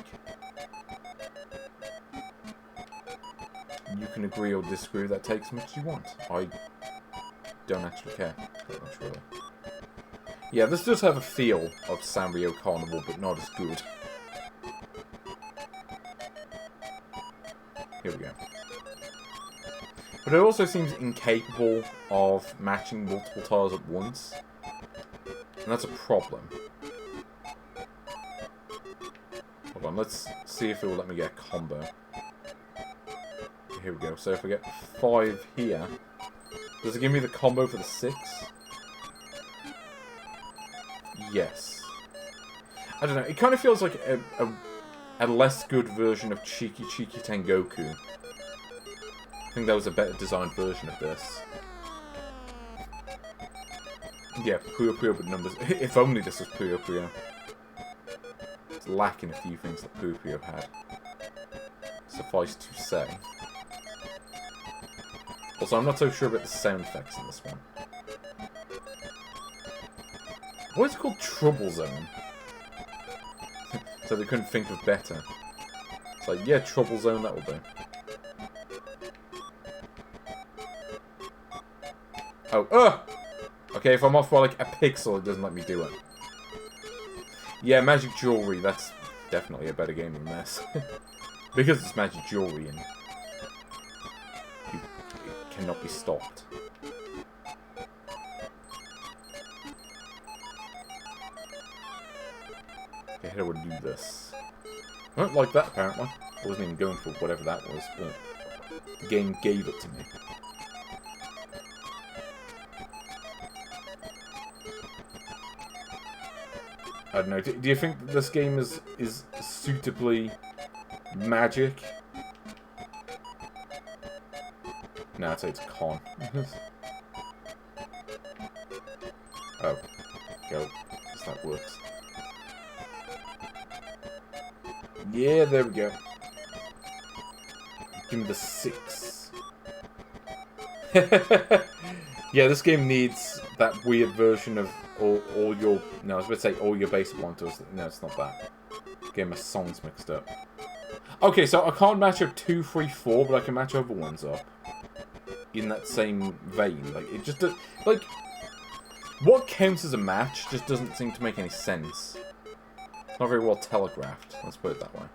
You can agree or disagree with that take as much as you want. I don't actually care that much, really. Yeah, this does have a feel of Sanrio Carnival, but not as good. Here we go. But it also seems incapable of matching multiple tiles at once. And that's a problem. Hold on, let's see if it will let me get a combo. Here we go. So if I get 5 here, does it give me the combo for the 6? Yes. I don't know. It kind of feels like a less good version of Cheeky Cheeky Tengoku. I think that was a better designed version of this. Yeah, Puyo Puyo but numbers. If only this was Puyo Puyo. It's lacking a few things that Puyo Puyo had. Suffice to say. Also, I'm not so sure about the sound effects in this one. Why is it called Truble Zone? So they couldn't think of better. It's like, yeah, Truble Zone, that will do. Oh, ugh! Okay, if I'm off by like a pixel, it doesn't let me do it. Yeah, Magic Jewelry, that's definitely a better game than this. Because it's Magic Jewelry and it cannot be stopped. Okay, how do I do this? I don't like that, apparently. I wasn't even going for whatever that was, but the game gave it to me. I don't know. Do you think that this game is suitably magic? No, I'd say it's con. Oh. Go. Guess that works. Yeah, there we go. Give me the 6. Yeah, this game needs that weird version of all your... No, I was about to say all your basic one to us. No, it's not that. Getting my songs mixed up. Okay, so I can't match up 2, 3, 4, but I can match other ones up. In that same vein. Like, it just does... Like, what counts as a match just doesn't seem to make any sense. It's not very well telegraphed. Let's put it that way.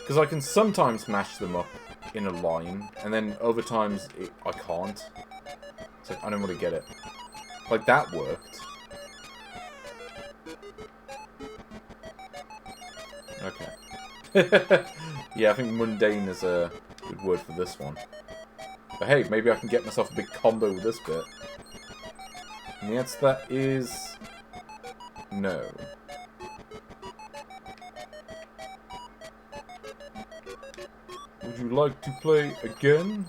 Because I can sometimes match them up in a line, and then other times I can't. It's like, I don't really get it. Like, that worked. Okay. Yeah, I think mundane is a good word for this one. But hey, maybe I can get myself a big combo with this bit. And the answer to that is... no. Would you like to play again?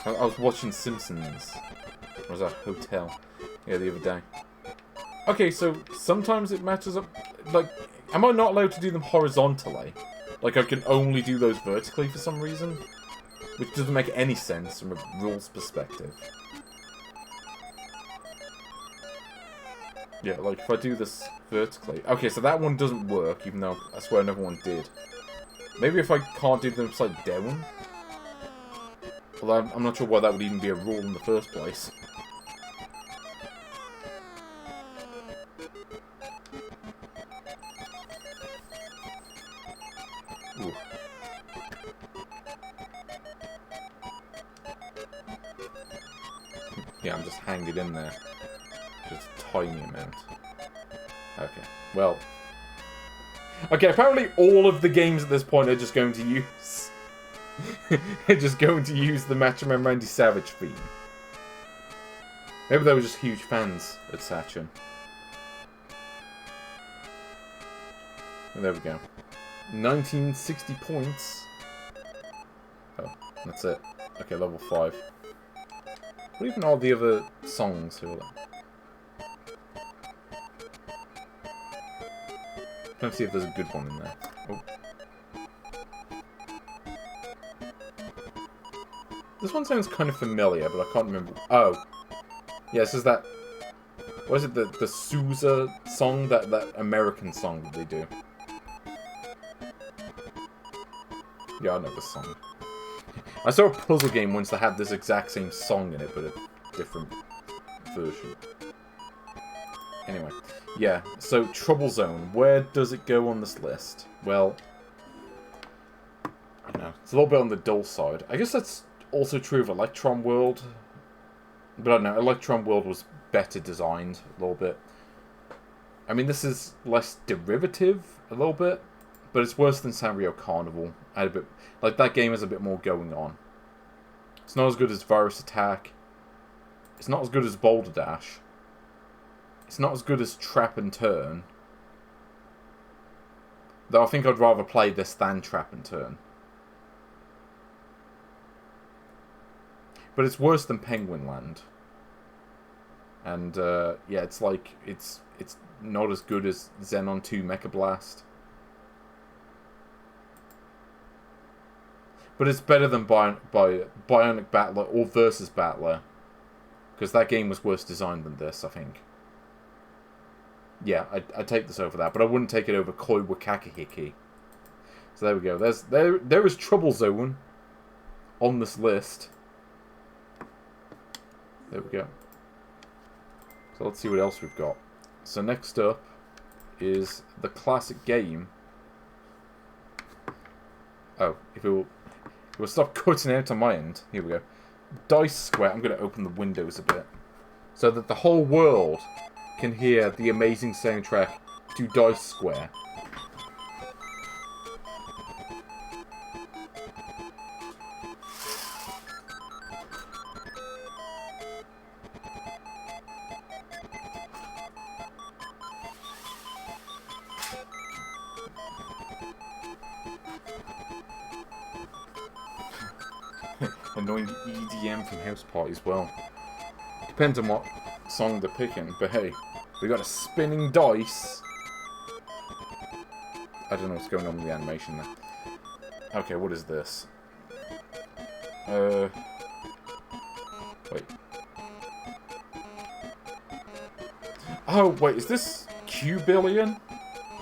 I was watching Simpsons. I was at a hotel. Yeah, the other day. Okay, so sometimes it matches up... Like, am I not allowed to do them horizontally? Like, I can only do those vertically for some reason? Which doesn't make any sense from a rules perspective. Yeah, like, if I do this vertically... Okay, so that one doesn't work, even though I swear another one did. Maybe if I can't do them upside down? Although I'm not sure why that would even be a rule in the first place. Ooh. Yeah, I'm just hanging in there. Just a tiny amount. Okay, well... Okay, apparently all of the games at this point are just going to use... just going to use the Macho Man Randy Savage theme. Maybe they were just huge fans of Sachen. And there we go. 1960 points. Oh, that's it. Okay, level 5. What even are the other songs here? Trying to see if there's a good one in there. Oh. This one sounds kind of familiar, but I can't remember. Oh. Yeah, this is that... What is it? The Sousa song? That American song that they do. Yeah, I know this song. I saw a puzzle game once that had this exact same song in it, but a different version. Anyway. Yeah, so Truble Zone. Where does it go on this list? Well... I don't know. It's a little bit on the dull side. I guess that's also true of Electron World. But I don't know, Electron World was better designed a little bit. I mean, this is less derivative a little bit, but it's worse than Sanrio Carnival. I had a bit, like, that game has a bit more going on. It's not as good as Virus Attack. It's not as good as Boulder Dash. It's not as good as Trap and Turn. Though I think I'd rather play this than Trap and Turn. But it's worse than Penguin Land. And, yeah, it's like, it's not as good as Xenon 2 Mecha Blast. But it's better than Bionic Battler or Versus Battler. Because that game was worse designed than this, I think. Yeah, I'd take this over that, but I wouldn't take it over Koi Wakakahiki. So there we go. There is Truble Zone on this list. There we go. So let's see what else we've got. So next up is the classic game. Oh, if it will stop cutting out on my end. Here we go. Dice Square. I'm going to open the windows a bit so that the whole world can hear the amazing soundtrack to Dice Square. Annoying EDM from House Party as well. Depends on what song they're picking, but hey, we got a spinning dice. I don't know what's going on with the animation there. Okay, what is this? Wait. Oh, wait, is this Q-Billion?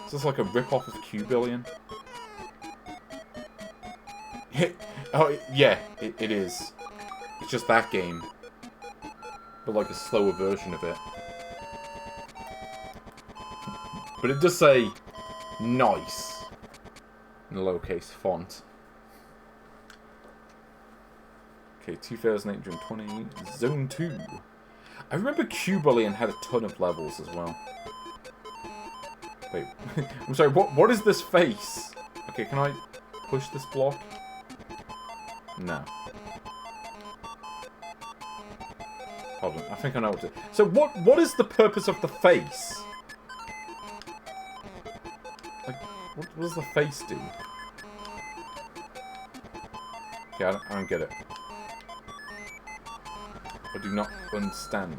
Is this like a rip-off of Q-Billion? Oh, yeah, it is. It's just that game. But like a slower version of it. But it does say nice in a lowercase font. Okay, 2,820. Zone 2. I remember Q-Billion had a ton of levels as well. Wait, I'm sorry, what is this face? Okay, can I push this block? No. Hold on, I think I know what to... So what is the purpose of the face? Like, what does the face do? Okay, I don't get it. I do not understand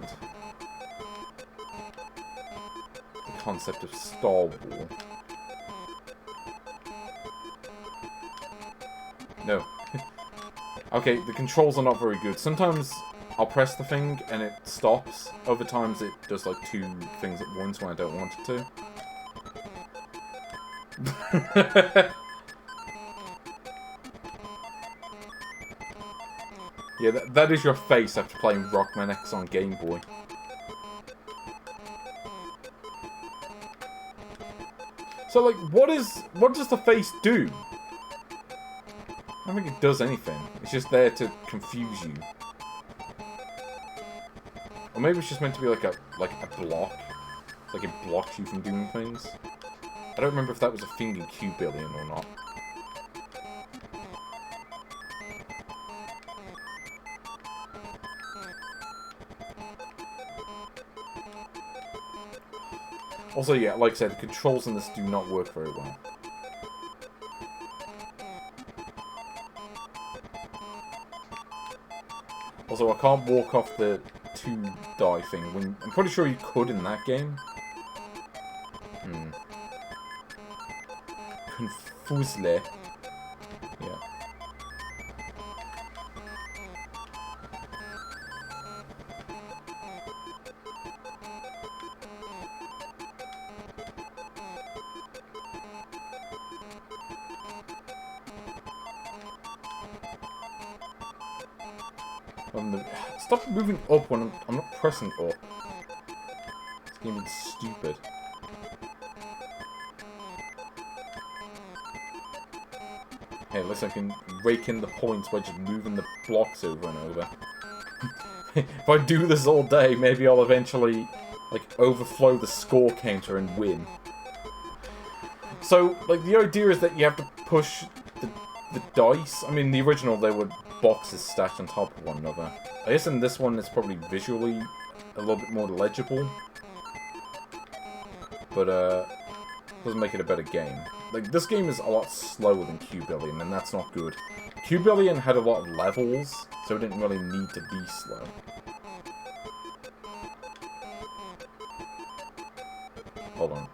the concept of Star Wars. No. Okay, the controls are not very good. Sometimes I'll press the thing and it stops. Other times it does like 2 things at once when I don't want it to. Yeah, that is your face after playing Rocman X on Game Boy. So like, what does the face do? I don't think it does anything. It's just there to confuse you. Or maybe it's just meant to be like a block. Like it blocks you from doing things. I don't remember if that was a thing in Q-Billion or not. Also, yeah, like I said, the controls in this do not work very well. Also, I can't walk off the 2-die thing. I'm pretty sure you could in that game. Confusely. Yeah. Stop moving up when I'm not pressing up. This game is stupid. Hey, at least I can rake in the points by just moving the blocks over and over. If I do this all day, maybe I'll eventually, like, overflow the score counter and win. So, like, the idea is that you have to push the dice. I mean, the original, they were boxes stacked on top of one another. I guess in this one, it's probably visually a little bit more legible. But, doesn't make it a better game. Like, this game is a lot slower than Q-Billion, and that's not good. Q-Billion had a lot of levels, so it didn't really need to be slow. Hold on.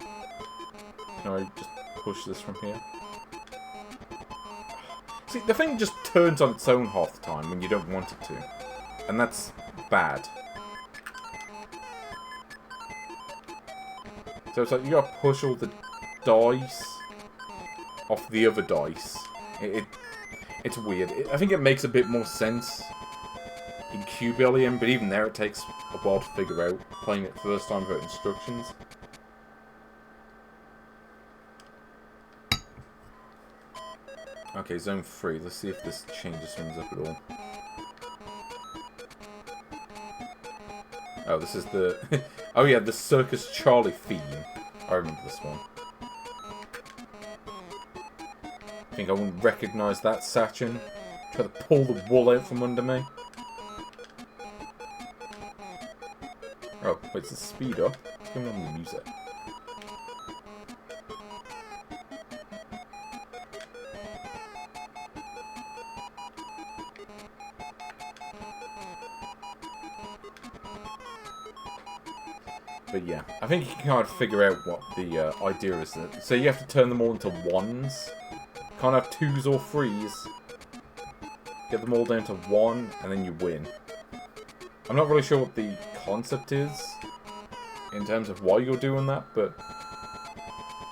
Can I just push this from here? See, the thing just turns on its own half the time when you don't want it to. And that's bad. So it's like you gotta push all the dice off the other dice. It's weird. I think it makes a bit more sense in Q-Billion, but even there it takes a while to figure out, playing it first time without instructions. Okay, Zone 3. Let's see if this changes things up at all. Oh, this is the... oh yeah, the Circus Charlie theme. I remember this one. I think I wouldn't recognise that, Sachen. Try to pull the wool out from under me. Oh, wait, it's the speed up. What's going on with the music? But yeah, I think you can kind of figure out what the idea is. So you have to turn them all into 1s. Can't have 2s or 3s. Get them all down to 1, and then you win. I'm not really sure what the concept is in terms of why you're doing that, but...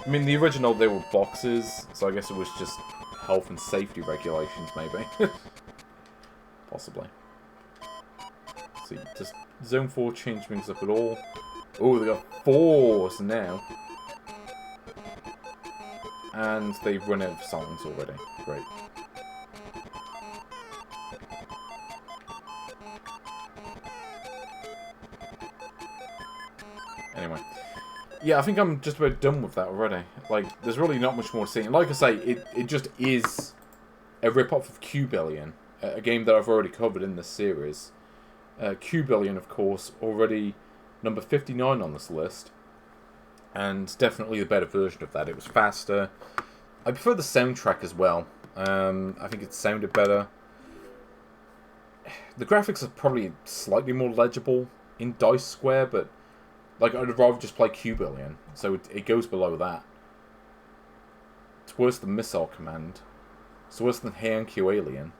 I mean, the original, they were boxes, so I guess it was just health and safety regulations, maybe. Possibly. See, does Zone 4 change things up at all? Oh, they got 4s now. And they've run out of songs already. Great. Anyway. Yeah, I think I'm just about done with that already. Like, there's really not much more to see. And like I say, it just is a rip-off of Q-Billion. A game that I've already covered in this series. Q-Billion, of course, already number 59 on this list. And definitely the better version of that. It was faster. I prefer the soundtrack as well. I think it sounded better. The graphics are probably slightly more legible in Dice Square, but like I'd rather just play Q-Billion, so it goes below that. It's worse than Missile Command. It's worse than Heian Q Alien.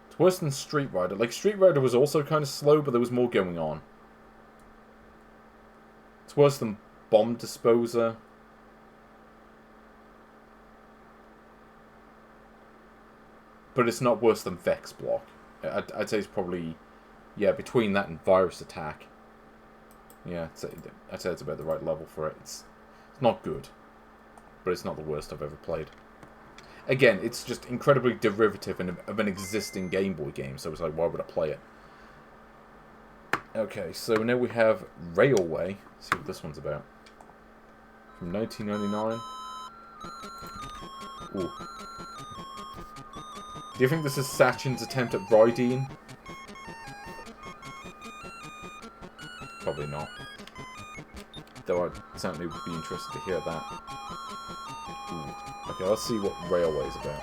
It's worse than Street Rider. Like, Street Rider was also kind of slow, but there was more going on. It's worse than Bomb Disposer. But it's not worse than Vex Block. I'd say it's probably, yeah, between that and Virus Attack. Yeah, I'd say it's about the right level for it. It's not good, but it's not the worst I've ever played. Again, it's just incredibly derivative of an existing Game Boy game, so it's like, why would I play it? Okay, so now we have Railway. Let's see what this one's about. From 1999. Ooh. Do you think this is Sachen's attempt at Rydeen? Probably not. Though I certainly would be interested to hear that. Ooh. Okay, let's see what Railway's about.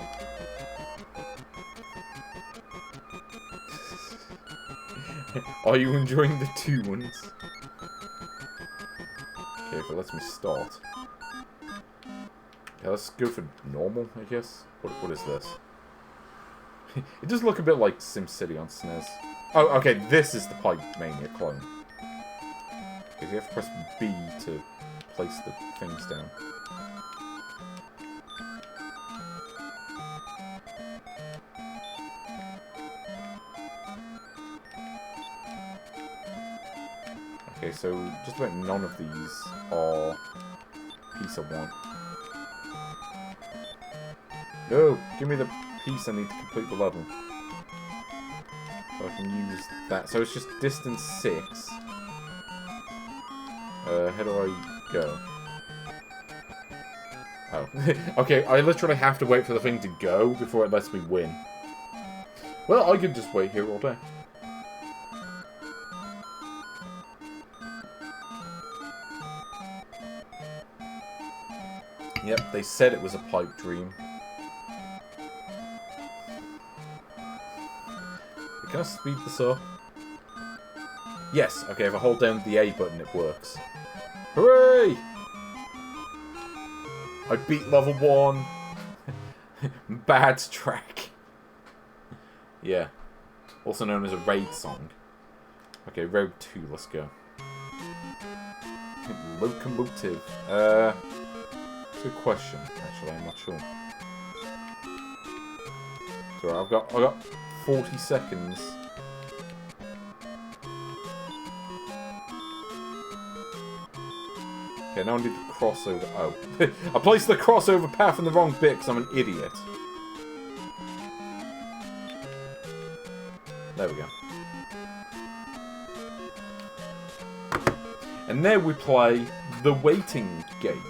Are you enjoying the tunes? Okay, if it lets me start. Yeah, let's go for normal, I guess. What is this? It does look a bit like SimCity on SNES. Oh, okay, this is the Pipe Mania clone. Okay, you have to press B to place the things down. Okay, so just about none of these are piece I want. No! Give me the piece I need to complete the level. So I can use that. So it's just distance 6. How do I go? Oh. Okay, I literally have to wait for the thing to go before it lets me win. Well, I could just wait here all day. Yep, they said it was a pipe dream. Can I speed this up? Yes, okay, if I hold down the A button, it works. Hooray! I beat level 1. Bad track. Yeah. Also known as a raid song. Okay, road 2, let's go. Locomotive. Good question, actually, I'm not sure. So I've got 40 seconds. Okay, now I need the crossover. Oh. I placed the crossover path in the wrong bit because I'm an idiot. There we go. And there we play the waiting game.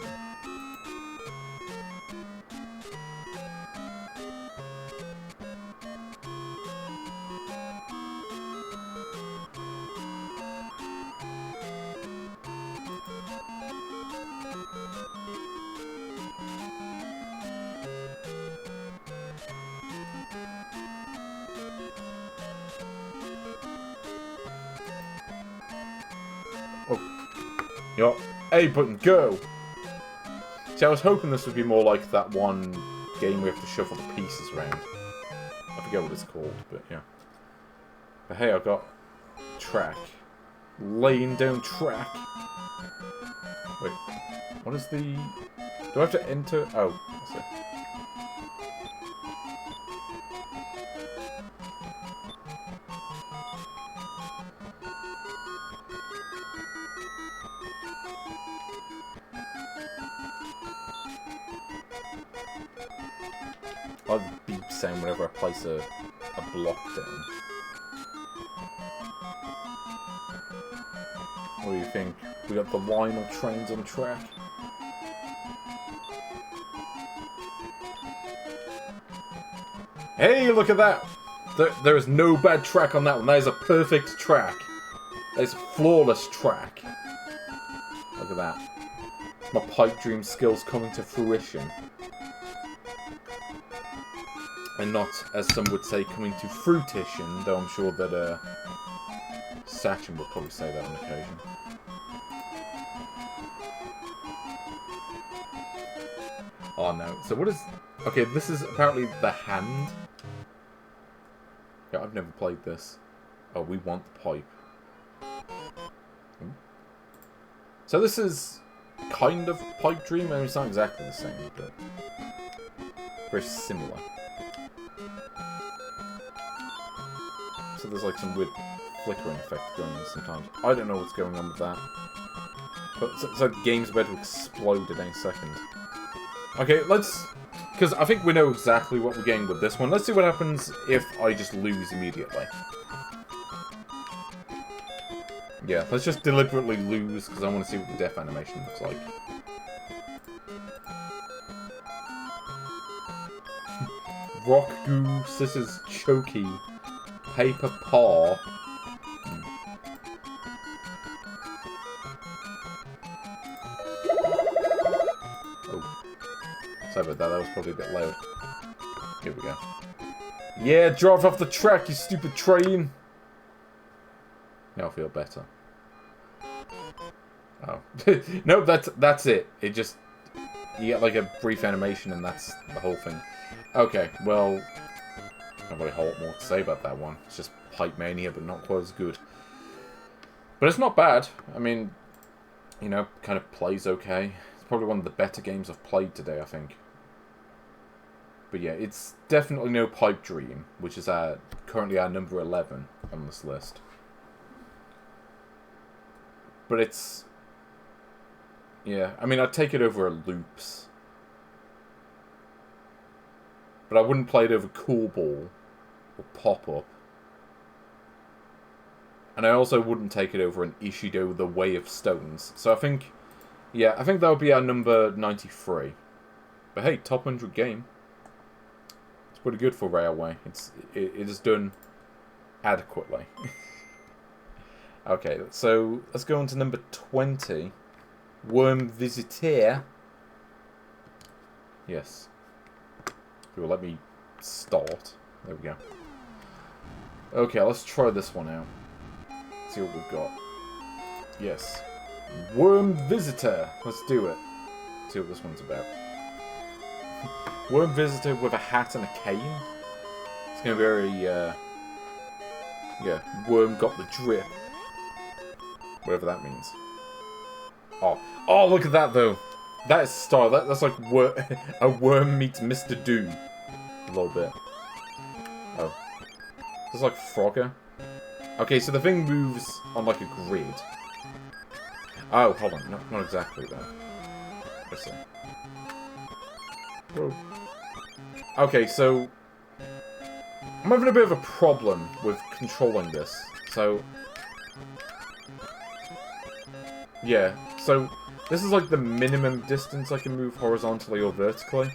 Yup. A button, go! See, I was hoping this would be more like that one game where you have to shuffle the pieces around. I forget what it's called, but yeah. But hey, I've got track. Laying down track. Wait, what is the... Do I have to enter... Oh, that's it. I like the beep sound whenever I place a block down. What do you think? We got the line of trains on track. Hey, look at that! There is no bad track on that one. That is a perfect track. That is a flawless track. Look at that. My pipe dream skills coming to fruition. And not, as some would say, coming to fruition, though I'm sure that Sachen would probably say that on occasion. Oh no. So what is... Okay, this is apparently the hand. Yeah, I've never played this. Oh, we want the pipe. So this is kind of Pipe Dream. I mean, it's not exactly the same, but very similar. So there's like some weird flickering effect going on sometimes. I don't know what's going on with that. But it's like the game's about to explode at any second. Okay, let's... Because I think we know exactly what we're getting with this one. Let's see what happens if I just lose immediately. Yeah, let's just deliberately lose, because I want to see what the death animation looks like. Rock Goose, this is Choky. Paper Paw. Oh. Sorry about that, that was probably a bit loud. Here we go. Yeah, drive off the track, you stupid train! Now I feel better. Oh. No, that's it. It just... You get like a brief animation and that's the whole thing. Okay, well... Not really a whole lot more to say about that one. It's just Pipe Mania, but not quite as good. But it's not bad. I mean, you know, kind of plays okay. It's probably one of the better games I've played today, I think. But yeah, it's definitely no Pipe Dream, which is currently our number 11 on this list. But it's... Yeah, I mean, I'd take it over a Loops. But I wouldn't play it over Cool Ball or Pop-Up. And I also wouldn't take it over an Ishido The Way of Stones. So I think... Yeah, I think that would be our number 93. But hey, top 100 game. It's pretty good for Railway. It is done adequately. Okay, so let's go on to number 20. Worm Visiteur. Yes. It will let me start. There we go. Okay, let's try this one out. See what we've got. Yes. Worm Visitor. Let's do it. See what this one's about. Worm Visitor with a hat and a cane. It's going to be very, yeah, Worm got the drip. Whatever that means. Oh, look at that, though. That is style. That's like a worm meets Mr. Doom. A little bit. Oh. It's like Frogger. Okay, so the thing moves on like a grid. Oh, hold on. Not exactly, though. Let's see. Whoa. Okay, so... I'm having a bit of a problem with controlling this. So... Yeah, so... This is like the minimum distance I can move horizontally or vertically.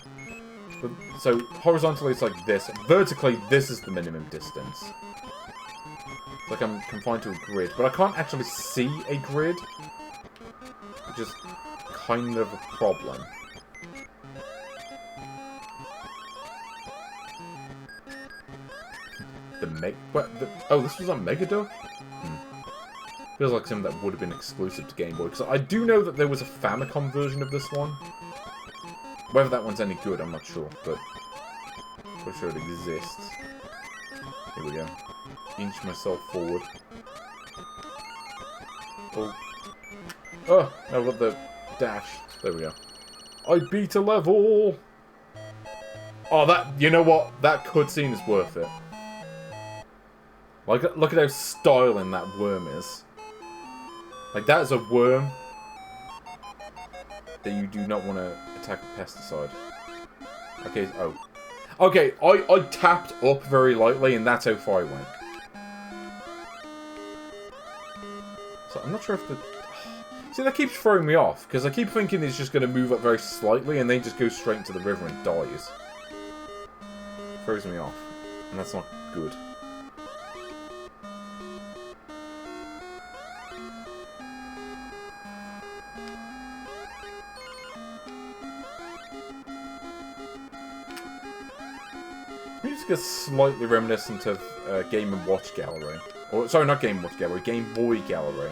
But, so, horizontally it's like this. Vertically, this is the minimum distance. It's like I'm confined to a grid. But I can't actually see a grid. Which is kind of a problem. Oh, this was on Megaduck? Feels like something that would have been exclusive to Game Boy. Because I do know that there was a Famicom version of this one. Whether that one's any good, I'm not sure. But I'm sure it exists. Here we go. Inch myself forward. Oh, I've got the dash. There we go. I beat a level! Oh, you know what? That cutscene is worth it. Like, look at how styling that worm is. Like, that is a worm that you do not want to attack with pesticide. Okay, oh. Okay, I tapped up very lightly, and that's how far I went. So, I'm not sure if the... See, that keeps throwing me off, because I keep thinking it's just going to move up very slightly, and then just go straight into the river and dies. Throws me off. And that's not good. Music is slightly reminiscent of Game & Watch Gallery. Or, sorry, not Game & Watch Gallery, Game Boy Gallery.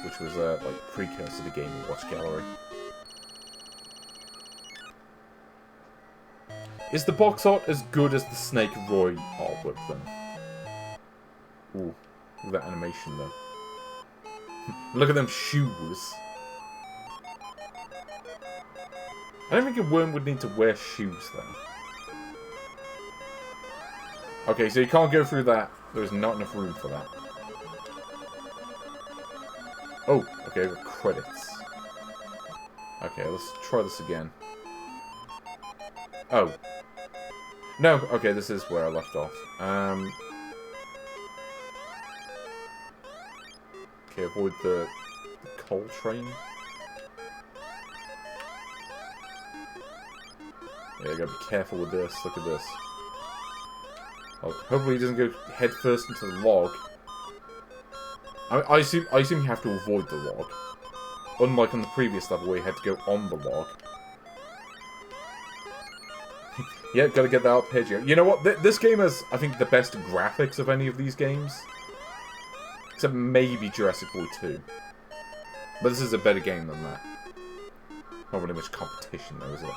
Which was, like, precursor to Game & Watch Gallery. Is the box art as good as the Snake Roy artwork, then? Ooh, look at that animation, though. Look at them shoes. I don't think a worm would need to wear shoes, though. Okay, so you can't go through that. There's not enough room for that. Oh, okay, I've got credits. Okay, let's try this again. Oh. No, okay, this is where I left off. Okay, avoid the coal train. Yeah, I gotta be careful with this. Look at this. Oh, hopefully he doesn't go head first into the log. I assume you have to avoid the log. Unlike on the previous level where you had to go on the log. Yeah, gotta get that arpeggio. You know what? This game has, I think, the best graphics of any of these games. Except maybe Jurassic Boy 2. But this is a better game than that. Not really much competition though, is it?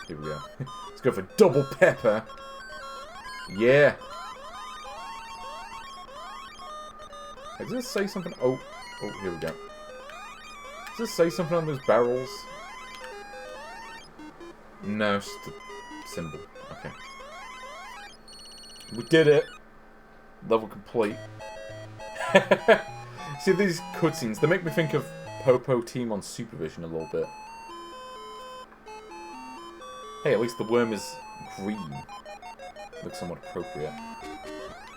Here we go. Let's go for double pepper. Yeah. Hey, does this say something? Oh, here we go. Does this say something on those barrels? No, it's just a symbol. Okay. We did it. Level complete. See, these cutscenes, they make me think of Popo Team on Supervision a little bit. Hey, at least the worm is green. Looks somewhat appropriate.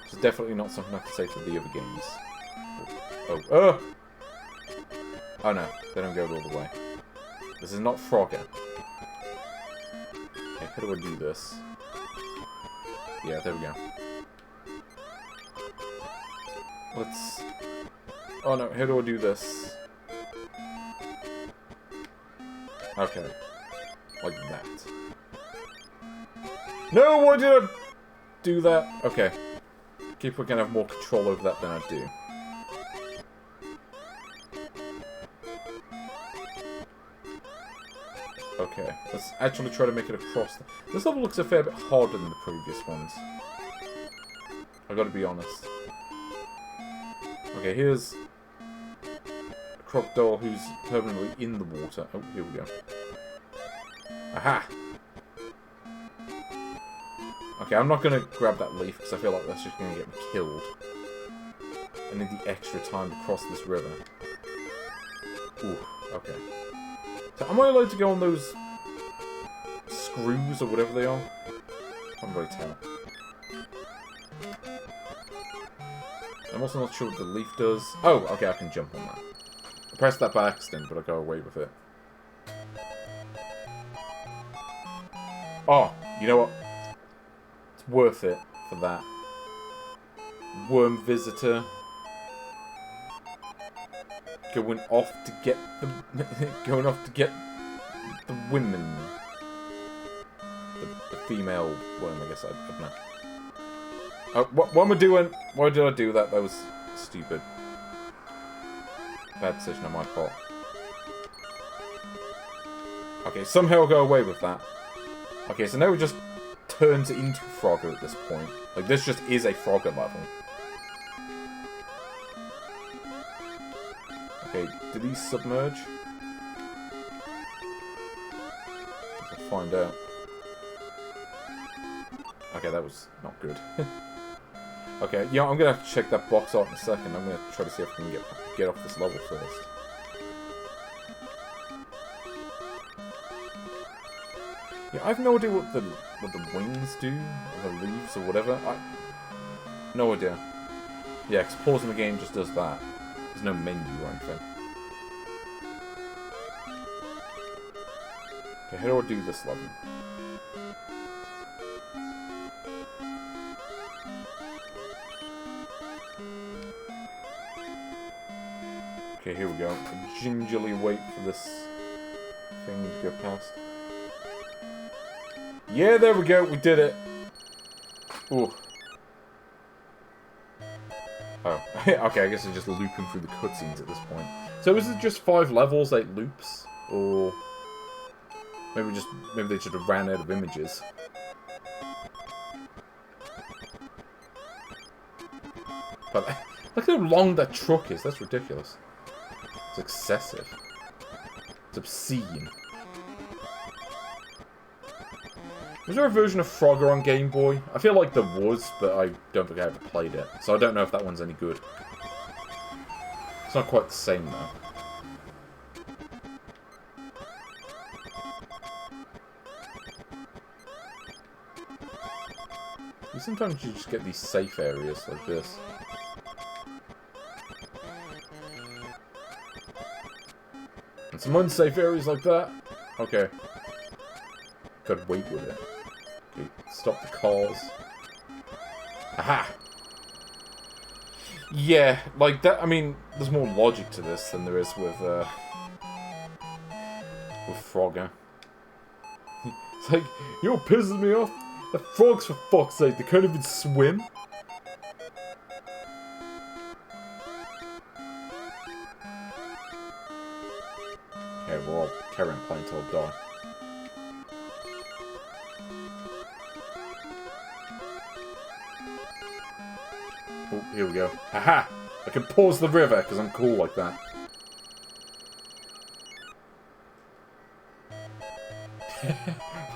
Which is definitely not something I could say for the other games. Oh no, they don't go all the way. This is not Frogger. Okay, how do I do this? Yeah, there we go. Let's... Oh no, how do I do this? Okay. Like that. No, why did I do that? Okay. Keep gonna have more control over that than I do. Okay, let's actually try to make it across. This level looks a fair bit harder than the previous ones. I've got to be honest. Okay, here's a crocodile who's permanently in the water. Oh, here we go. Aha! Okay, I'm not going to grab that leaf because I feel like that's just going to get me killed. I need the extra time to cross this river. Ooh, okay. So am I allowed to go on those screws or whatever they are? I can't really tell. I'm also not sure what the leaf does. Oh, okay, I can jump on that. I pressed that by accident, but I got away with it. Oh, you know what? It's worth it for that. Worm visitor. Going off to get the women. The female worm, I guess. I don't know. What am I doing? Why did I do that? That was stupid. Bad decision on my part. Okay, somehow I'll go away with that. Okay, so now it just turns into Frogger at this point. Like, this just is a Frogger level. Okay, do these submerge? Let's find out. Okay, that was not good. Okay, yeah, I'm gonna have to check that box out in a second. I'm gonna try to see if I can get off this level first. Yeah, I have no idea what the wings do, or the leaves, or whatever. No idea. Yeah, because pausing the game just does that. There's no menu or anything. Okay, how do I do this level? Okay, here we go. I gingerly wait for this thing to go past. Yeah, there we go. We did it. Ooh. Oh. Okay, I guess I'm just looping through the cutscenes at this point. So is it just 5 levels, 8 loops? Or... maybe they just ran out of images. But look how long that truck is. That's ridiculous. It's excessive. It's obscene. Was there a version of Frogger on Game Boy? I feel like there was, but I don't think I ever played it. So I don't know if that one's any good. It's not quite the same, though. Sometimes you just get these safe areas like this. And some unsafe areas like that. Okay. Gotta wait with it. Okay, stop the cars. Aha! Yeah, like that, I mean, there's more logic to this than there is with Frogger. It's like, you're pissing me off. The frogs, for fuck's sake, they can't even swim. Okay, we'll all carry on playing till I die. Oh, here we go. Haha! I can pause the river because I'm cool like that.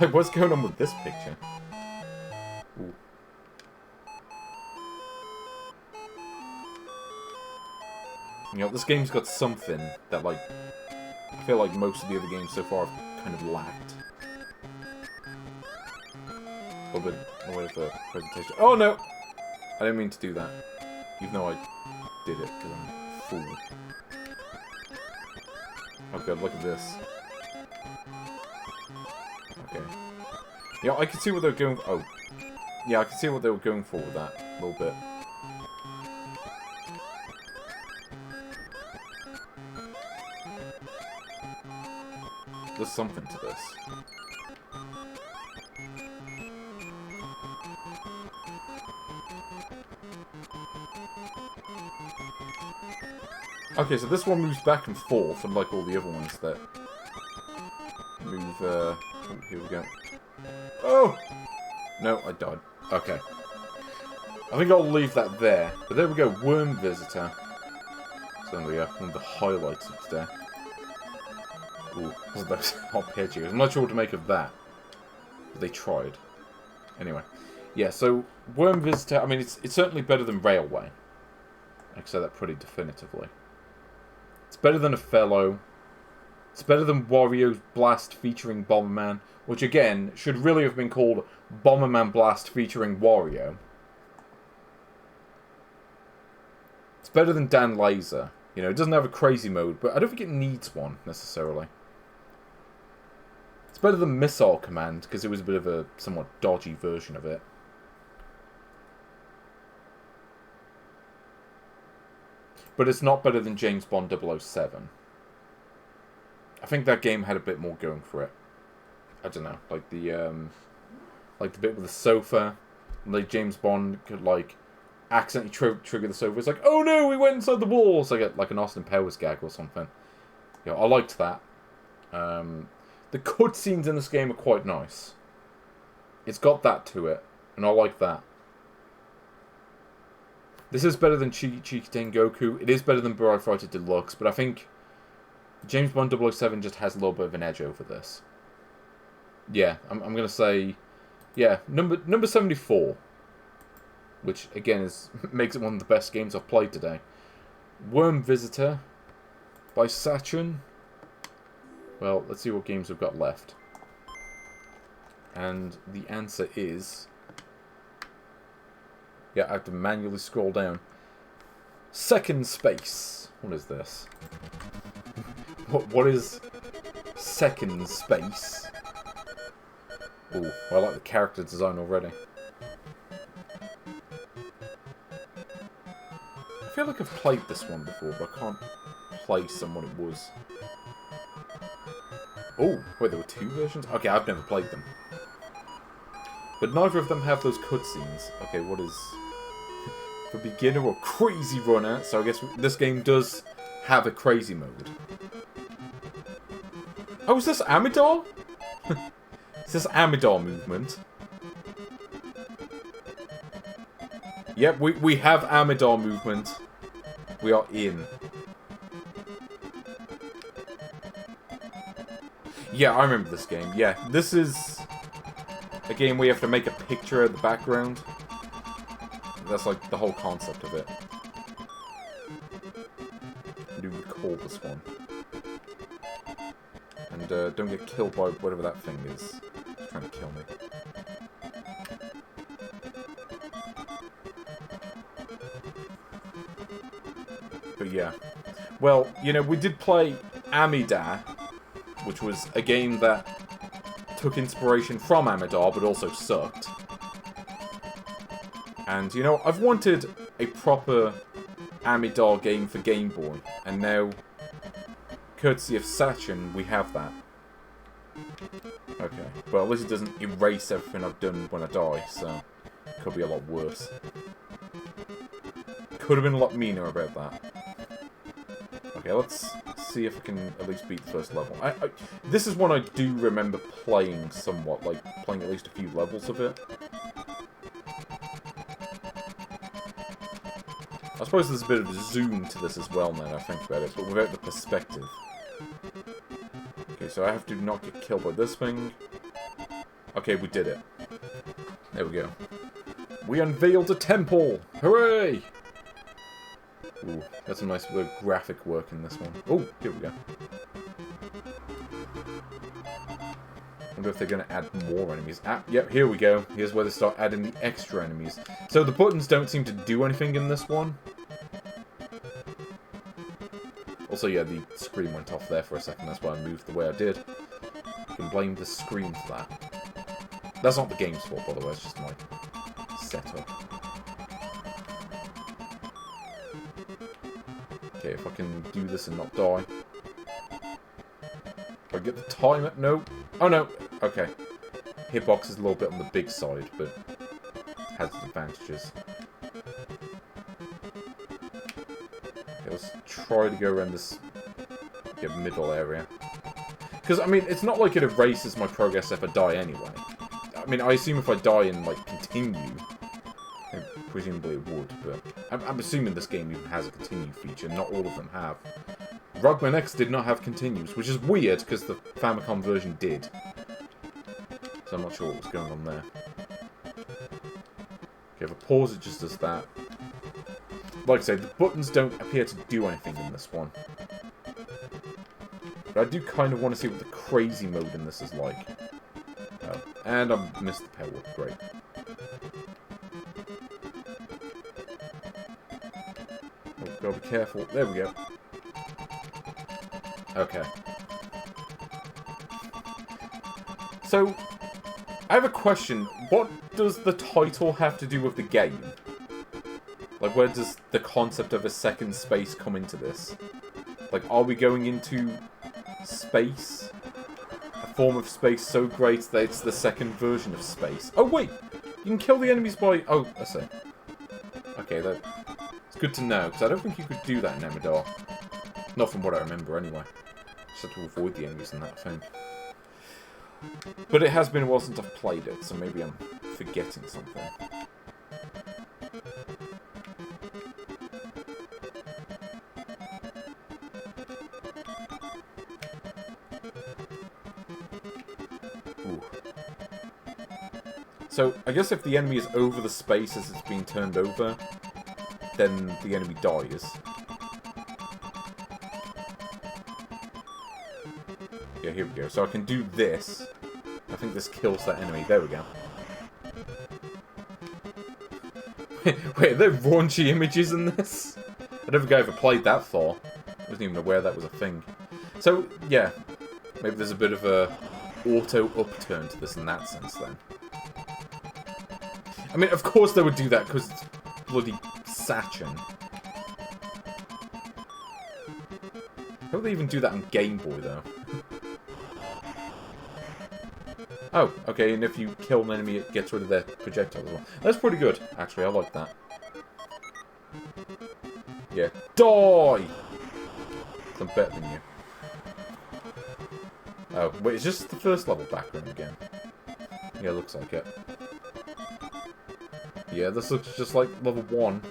Like, what's going on with this picture? Ooh. You know, this game's got something that, like, I feel like most of the other games so far have kind of lacked. A little bit away with the presentation. Oh no! I didn't mean to do that. Even though I did it, because I'm a fool. Oh god, look at this. Okay. Yeah, I can see what they were going for. Oh. Yeah, I can see what they were going for with that. A little bit. There's something to this. Okay, so this one moves back and forth, unlike all the other ones that move, oh, here we go. Oh! No, I died. Okay. I think I'll leave that there. But there we go, Worm Visitor. So there we go, one of the highlights of today. Ooh, wasn't those arpeggios? I'm not sure what to make of that. But they tried. Anyway. Yeah, so, Worm Visitor, I mean, it's certainly better than Railway. I can say that pretty definitively. It's better than a Fellow. It's better than Wario's Blast featuring Bomberman, which again should really have been called Bomberman Blast featuring Wario. It's better than Dan Laser. You know, it doesn't have a crazy mode, but I don't think it needs one necessarily. It's better than Missile Command because it was a bit of a somewhat dodgy version of it. But it's not better than James Bond 007. I think that game had a bit more going for it. I don't know, like the bit with the sofa, like James Bond could like accidentally trigger the sofa. It's like, oh no, we went inside the wall. It's like an Austin Powers gag or something. Yeah, I liked that. The cutscenes in this game are quite nice. It's got that to it, and I like that. This is better than Cheeky Tengoku. It is better than Burai Fighter Deluxe, but I think James Bond 007 just has a little bit of an edge over this. Yeah, I'm going to say, yeah, number 74, which again makes it one of the best games I've played today. Worm Visitor by Sachen. Well, let's see what games we've got left. And the answer is... Yeah, I have to manually scroll down. Second Space. What is this? What is Second Space? Ooh, well, I like the character design already. I feel like I've played this one before, but I can't place on what it was. Oh, wait, there were two versions? Okay, I've never played them. But neither of them have those cutscenes. Okay, what is... For beginner or crazy runner, so I guess this game does have a crazy mode. Oh, is this Amidar? Is this Amidar movement? Yep, we have Amidar movement. We are in. Yeah, I remember this game. Yeah, this is a game where you have to make a picture of the background. That's like the whole concept of it. I do recall this one. And don't get killed by whatever that thing is. It's trying to kill me. But yeah. Well, you know, we did play Amidar, which was a game that took inspiration from Amidar, but also sucked. And, you know, I've wanted a proper Amidar game for Game Boy, and now, courtesy of Sachen, we have that. Okay. Okay. Well, at least it doesn't erase everything I've done when I die, so... Could be a lot worse. Could have been a lot meaner about that. Okay, let's see if I can at least beat the first level. This is one I do remember playing somewhat, like, playing at least a few levels of it. I suppose there's a bit of a zoom to this as well now that I think about it, but without the perspective. Okay, so I have to not get killed by this thing. Okay, we did it. There we go. We unveiled a temple! Hooray! Ooh, got some nice little graphic work in this one. Oh, here we go. Wonder if they're going to add more enemies. Yep, here we go. Here's where they start adding the extra enemies. So the buttons don't seem to do anything in this one. Also, yeah, the screen went off there for a second. That's why I moved the way I did. You can blame the screen for that. That's not the game's fault, by the way. It's just my setup. Okay, if I can do this and not die. If I get the timer... No. Oh, no. Okay. Hitbox is a little bit on the big side, but has its advantages. Okay, let's try to go around this middle area. Because, I mean, it's not like it erases my progress if I die anyway. I mean, I assume if I die and, like, continue... Presumably it would, but I'm assuming this game even has a continue feature. Not all of them have. Rocman X did not have continues, which is weird because the Famicom version did. So I'm not sure what was going on there. Okay, if I pause, it just does that. Like I say, the buttons don't appear to do anything in this one. But I do kind of want to see what the crazy mode in this is like. Oh, and I missed the power. Great. Gotta be careful. There we go. Okay. So, I have a question. What does the title have to do with the game? Like, where does the concept of a second space come into this? Like, are we going into space? A form of space so great that it's the second version of space? Oh, wait! You can kill the enemies by... Oh, I see. Okay, that... It's good to know, because I don't think you could do that in Emidar. Not from what I remember, anyway. Just have to avoid the enemies in that thing. But it has been a while since I've played it, so maybe I'm forgetting something. Ooh. So, I guess if the enemy is over the space as it's being turned over... then the enemy dies. Yeah, here we go. So I can do this. I think this kills that enemy. There we go. Wait, are there raunchy images in this? I don't think I ever played that far. I wasn't even aware that was a thing. So, yeah. Maybe there's a bit of a auto-upturn to this in that sense, then. I mean, of course they would do that, because it's bloody... Sachen. How would they even do that on Game Boy, though? Oh, okay, and if you kill an enemy, it gets rid of their projectile as well. That's pretty good, actually, I like that. Yeah. Die! I'm better than you. Oh, wait, is this the first level background again? Yeah, looks like it. Yeah, this looks just like level 1.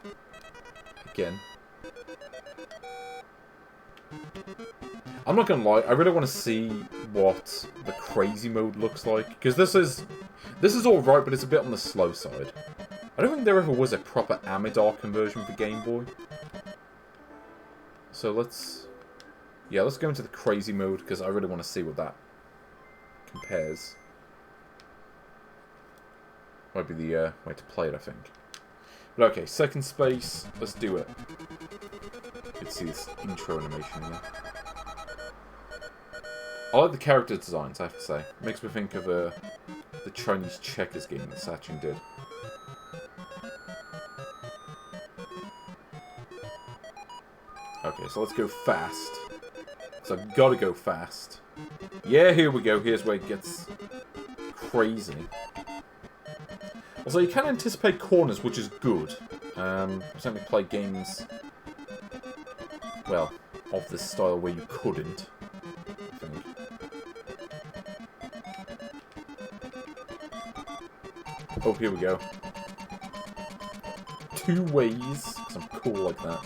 Again. I'm not gonna lie, I really want to see what the crazy mode looks like. Because this is alright, but it's a bit on the slow side. I don't think there ever was a proper Amidar conversion for Game Boy. So let's... Yeah, let's go into the crazy mode, because I really want to see what that compares. Might be the way to play it, I think. But okay, second space, let's do it. You can see this intro animation here. I like the character designs, I have to say. It makes me think of the Chinese checkers game that Sachen did. Okay, so let's go fast. So I've got to go fast. Yeah, here we go. Here's where it gets crazy. Also, you can anticipate corners, which is good. Certainly play games, well, of this style where you couldn't, I think. Oh, here we go. 2 ways, because I'm cool like that.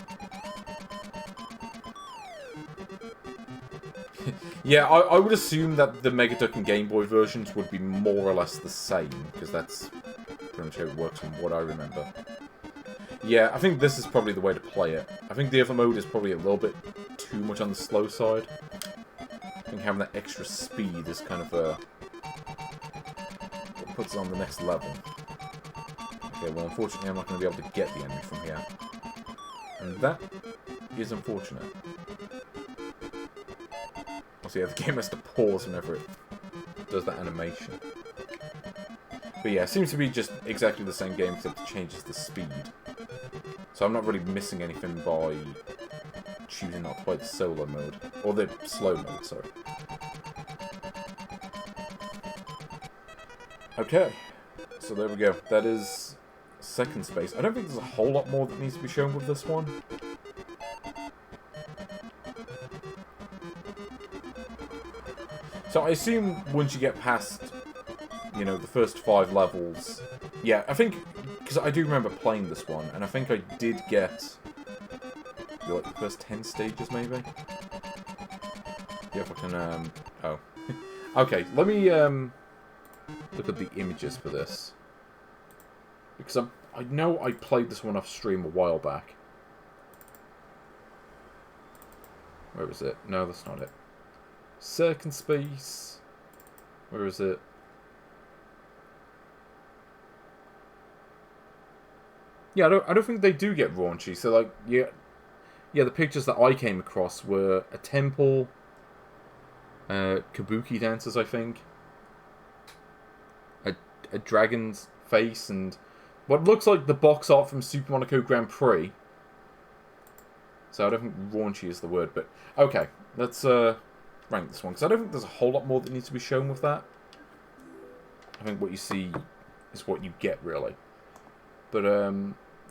Yeah, I would assume that the Mega Duck and Game Boy versions would be more or less the same, because that's pretty much how it works from what I remember. Yeah, I think this is probably the way to play it. I think the other mode is probably a little bit too much on the slow side. I think having that extra speed is kind of what puts it on the next level. Okay, well, unfortunately, I'm not going to be able to get the enemy from here. And that is unfortunate. Also, yeah, the game has to pause whenever it does that animation. But yeah, it seems to be just exactly the same game, except it changes the speed. So I'm not really missing anything by choosing not to play the solo mode. Or the slow mode, sorry. Okay. So there we go. That is second space. I don't think there's a whole lot more that needs to be shown with this one. So I assume once you get past, you know, the first 5 levels... Yeah, I think... Because I do remember playing this one, and I think I did get... like, the first 10 stages, maybe? Yeah, if I can, oh. Okay, let me, look at the images for this. Because I know I played this one off stream a while back. Where is it? No, that's not it. Second space. Where is it? Yeah, I don't think they do get raunchy. So, like, yeah, the pictures that I came across were a temple, kabuki dancers, I think, a dragon's face, and what looks like the box art from Super Monaco Grand Prix. So I don't think raunchy is the word, but okay, let's rank this one, because I don't think there's a whole lot more that needs to be shown with that. I think what you see is what you get, really. But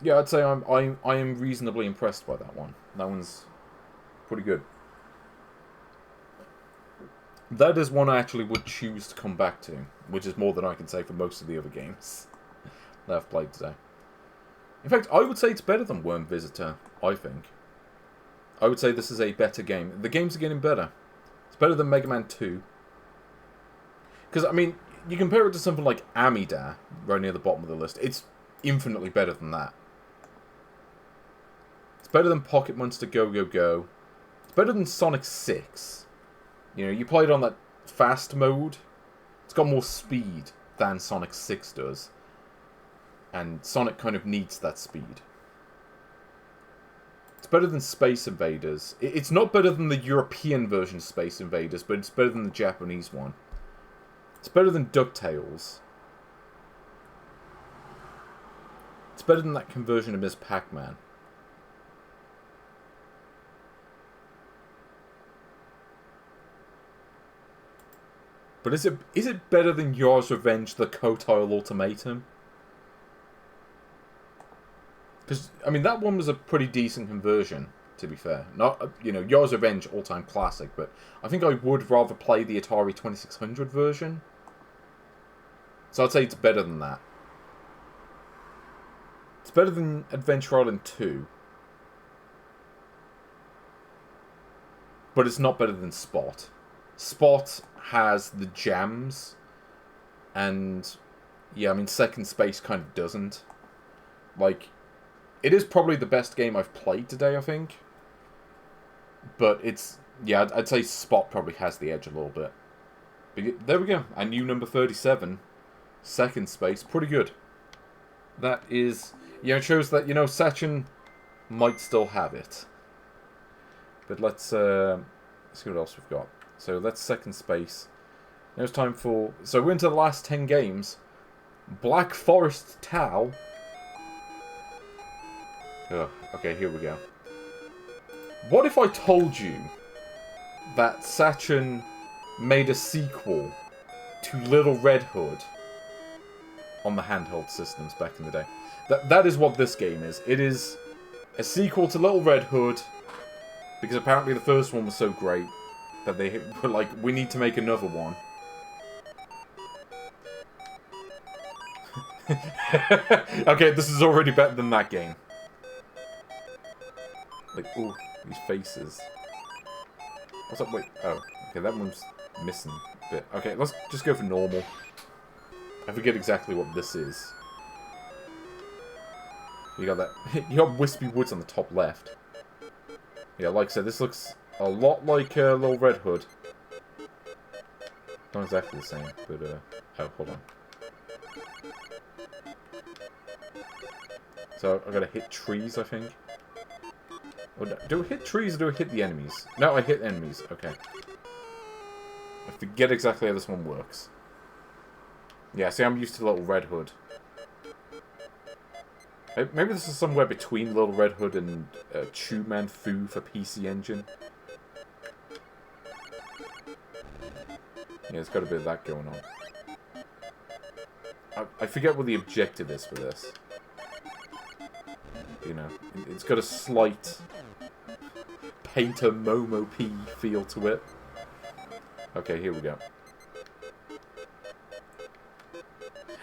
yeah, I'd say I am reasonably impressed by that one. That one's pretty good. That is one I actually would choose to come back to, which is more than I can say for most of the other games that I've played today. In fact, I would say it's better than Worm Visitor, I think. I would say this is a better game. The games are getting better. It's better than Mega Man 2. Because, I mean, you compare it to something like Amida, right near the bottom of the list. It's infinitely better than that. It's better than Pocket Monster Go Go Go. It's better than Sonic 6. You know, you play it on that fast mode. It's got more speed than Sonic 6 does. And Sonic kind of needs that speed. It's better than Space Invaders. It's not better than the European version of Space Invaders, but it's better than the Japanese one. It's better than DuckTales. It's better than that conversion of Ms. Pac-Man. But is it better than Yars' Revenge, the Kotile Ultimatum? Because, I mean, that one was a pretty decent conversion, to be fair. Not, you know, Yars' Revenge, all-time classic, but I think I would rather play the Atari 2600 version. So I'd say it's better than that. It's better than Adventure Island 2. But it's not better than Spot. Spot has the jams, and, yeah, I mean, Second Space kind of doesn't. Like... It is probably the best game I've played today, I think. But it's... Yeah, I'd say Spot probably has the edge a little bit. But there we go. A new number 37. Second Space. Pretty good. That is... You know, it shows that, you know, Sachen might still have it. But let's see what else we've got. So that's Second Space. Now it's time for... So we're into the last 10 games. Black Forest Tau. Ugh, okay, here we go. What if I told you that Sachen made a sequel to Little Red Hood on the handheld systems back in the day. That is what this game is. It is a sequel to Little Red Hood, because apparently the first one was so great that they were like, we need to make another one. Okay, this is already better than that game. Like, ooh, these faces. What's up? Wait, oh, okay, that one's missing a bit. Okay, let's just go for normal. I forget exactly what this is. You got that. You got Wispy Woods on the top left. Yeah, like I said, this looks a lot like Little Red Hood. Not exactly the same, but oh, hold on. So I gotta hit trees, I think. Or do I hit trees or do I hit the enemies? No, I hit enemies. Okay. I forget exactly how this one works. Yeah, see, I'm used to Little Red Hood. Maybe this is somewhere between Little Red Hood and Tube Fu for PC Engine. Yeah, there's got a bit of that going on. I forget what the objective is for this. You know, it's got a slight Painter Momo P feel to it. Okay, here we go.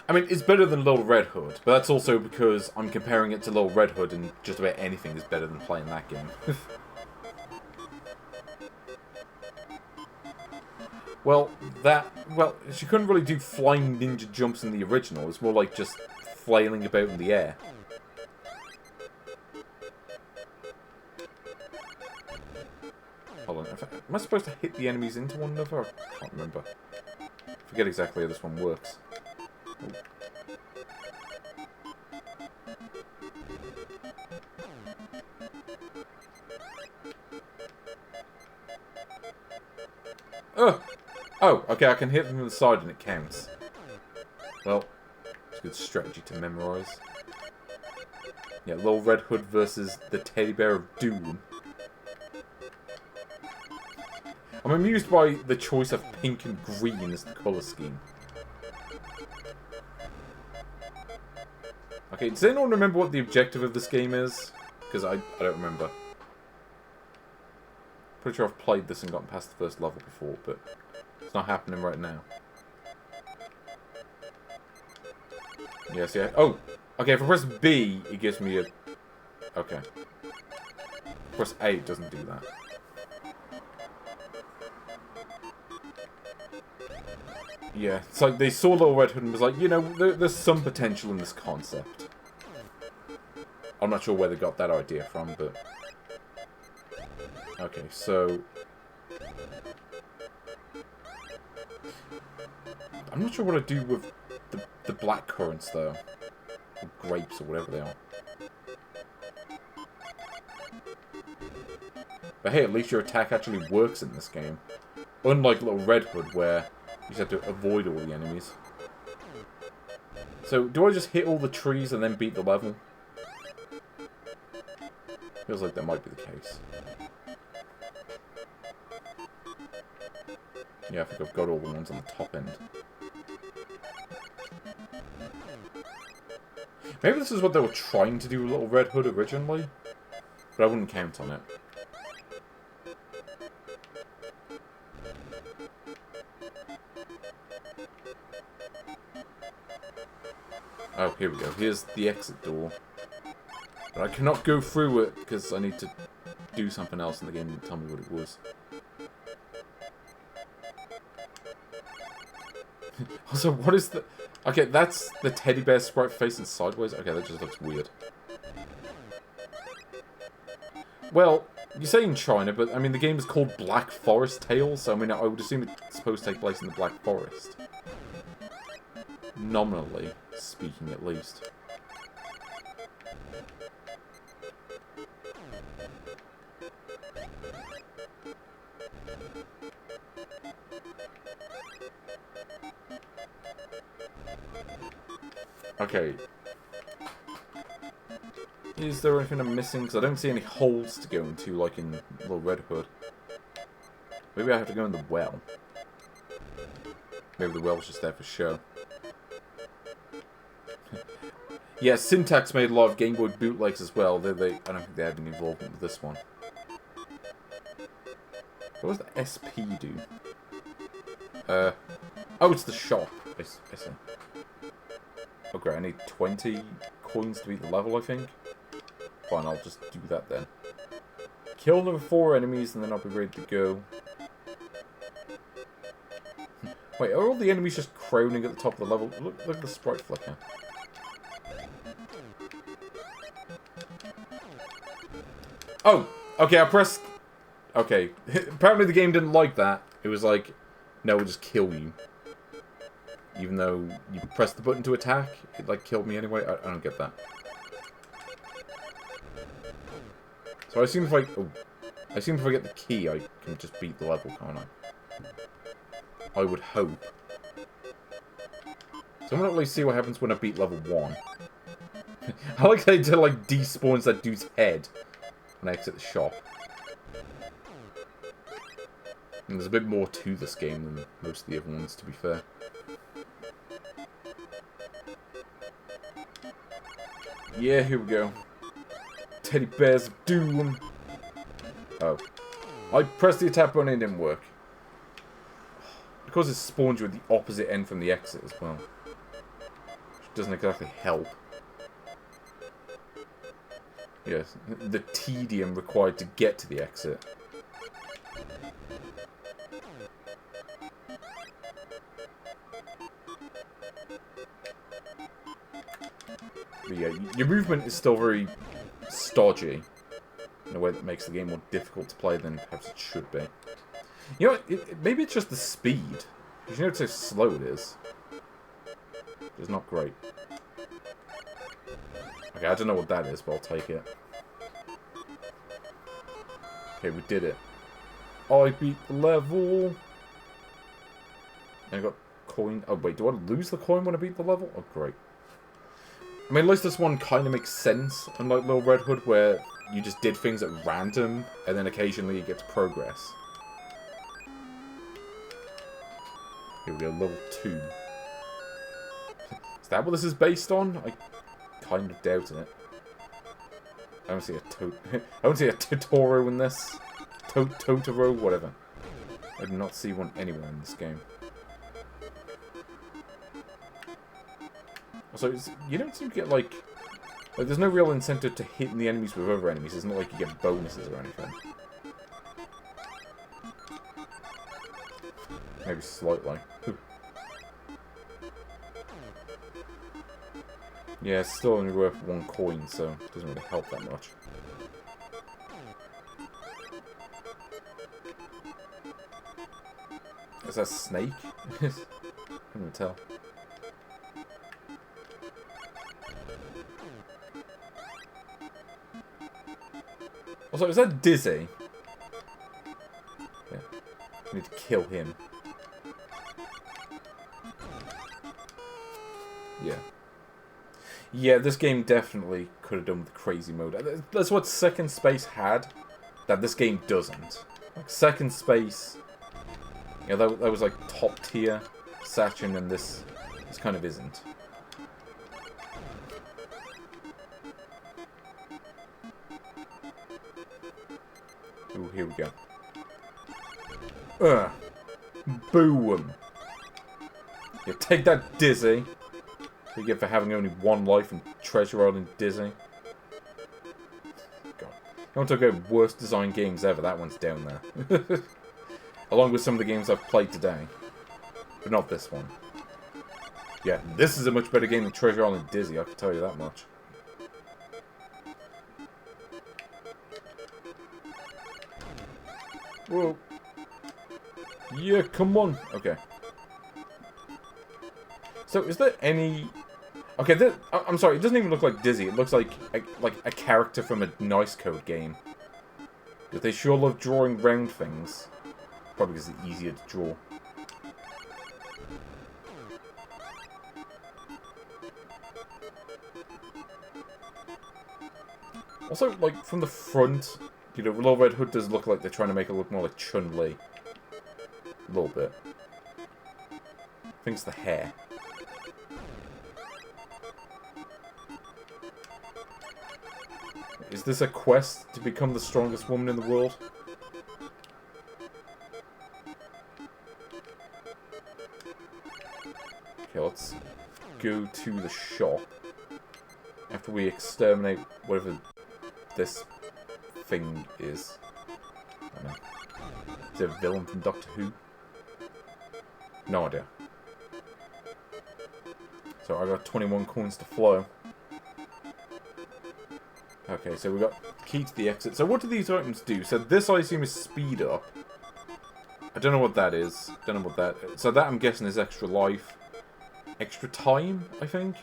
I mean, it's better than Little Red Hood, but that's also because I'm comparing it to Little Red Hood, and just about anything is better than playing that game. Well, she couldn't really do flying ninja jumps in the original. It's more like just flailing about in the air. Hold on, am I supposed to hit the enemies into one another? I can't remember. I forget exactly how this one works. Oh, okay, I can hit them from the side and it counts. Well, it's a good strategy to memorize. Yeah, Little Red Hood versus the Teddy Bear of Doom. I'm amused by the choice of pink and green as the colour scheme. Okay, does anyone remember what the objective of this game is? Because I don't remember. Pretty sure I've played this and gotten past the first level before, but it's not happening right now. Yes, yeah. Oh! Okay, if I press B, it gives me a... Okay. If I press A, it doesn't do that. Yeah, it's like they saw Little Red Hood and was like, you know, there's some potential in this concept. I'm not sure where they got that idea from, but... Okay, so... I'm not sure what to do with the black currants, though. Or grapes, or whatever they are. But hey, at least your attack actually works in this game. Unlike Little Red Hood, where you just have to avoid all the enemies. So, do I just hit all the trees and then beat the level? Feels like that might be the case. Yeah, I think I've got all the ones on the top end. Maybe this is what they were trying to do with Little Red Hood originally, but I wouldn't count on it. Oh, here we go. Here's the exit door. But I cannot go through it because I need to do something else and the game didn't tell me what it was. Also, what is the... Okay, that's the teddy bear sprite facing sideways. Okay, that just looks weird. Well, you say in China, but I mean, the game is called Black Forest Tales, so I mean, I would assume it's supposed to take place in the Black Forest. Nominally speaking, at least. Okay. Is there anything I'm missing? Because I don't see any holes to go into, like in Little Red Hood. Maybe I have to go in the well. Maybe the well's just there for show. Yeah, Syntax made a lot of Game Boy bootlegs as well. I don't think they had any involvement with this one. What does the SP do? Oh, it's the shop. I see. Oh great, I need 20 coins to beat the level, I think. Fine, I'll just do that then. Kill another 4 enemies and then I'll be ready to go. Wait, are all the enemies just crowning at the top of the level? Look at the sprite flicker. Oh! Okay, I pressed... Okay. Apparently the game didn't like that. It was like, no, we'll just kill you. Even though you pressed the button to attack, it like killed me anyway. I don't get that. So I assume if I get the key, I can just beat the level, can't I? I would hope. So I'm gonna really see what happens when I beat level 1. I like how it like despawns that dude's head when I exit the shop. And there's a bit more to this game than most of the other ones, to be fair. Yeah, here we go. Teddy Bears of Doom. Oh. I pressed the attack button and it didn't work. Because it spawns you at the opposite end from the exit as well. Which doesn't exactly help. Yes, the tedium required to get to the exit. But yeah, your movement is still very stodgy in a way that makes the game more difficult to play than perhaps it should be. You know, maybe it's just the speed. Because you notice how slow it is. It's not great. Okay, I don't know what that is, but I'll take it. Okay, we did it. I beat the level. And I got coin. Oh, wait, do I lose the coin when I beat the level? Oh, great. I mean, at least this one kind of makes sense, unlike Little Red Hood, where you just did things at random, and then occasionally you get to progress. Here we go, level 2. Is that what this is based on? I kind of doubt it. I don't see a Totoro in this. Totoro, whatever. I do not see one anywhere in this game. Also, you don't seem to get, like, there's no real incentive to hitting the enemies with other enemies. It's not like you get bonuses or anything. Maybe slightly. Yeah, it's still only worth 1 coin, so it doesn't really help that much. Is that a snake? I can't tell. Also, is that Dizzy? Yeah. I need to kill him. Yeah. Yeah, this game definitely could have done with the crazy mode. That's what Second Space had, that this game doesn't. Like, Second Space, you know, that was like top tier Sachen, and this kind of isn't. Ooh, here we go. Boom. Yeah, take that, Dizzy. You get for having only 1 life and Treasure Island Dizzy. God. You want to go worst designed games ever, that one's down there. Along with some of the games I've played today. But not this one. Yeah, this is a much better game than Treasure Island Dizzy, I can tell you that much. Whoa. Yeah, come on. Okay. So, is there any... Okay, I'm sorry, it doesn't even look like Dizzy. It looks like a character from a Nice Code game. But they sure love drawing round things. Probably because it's easier to draw. Also, like, from the front, you know, Little Red Hood does look like they're trying to make it look more like Chun-Li. A little bit. I think it's the hair. Is this a quest to become the strongest woman in the world? Okay, let's go to the shop. After we exterminate whatever this thing is. I don't know. Is it a villain from Doctor Who? No idea. So I got 21 coins to flow. Okay, so we got key to the exit. So what do these items do? So this I assume is speed up. I don't know what that is. Don't know what that is. So that I'm guessing is extra life. Extra time, I think?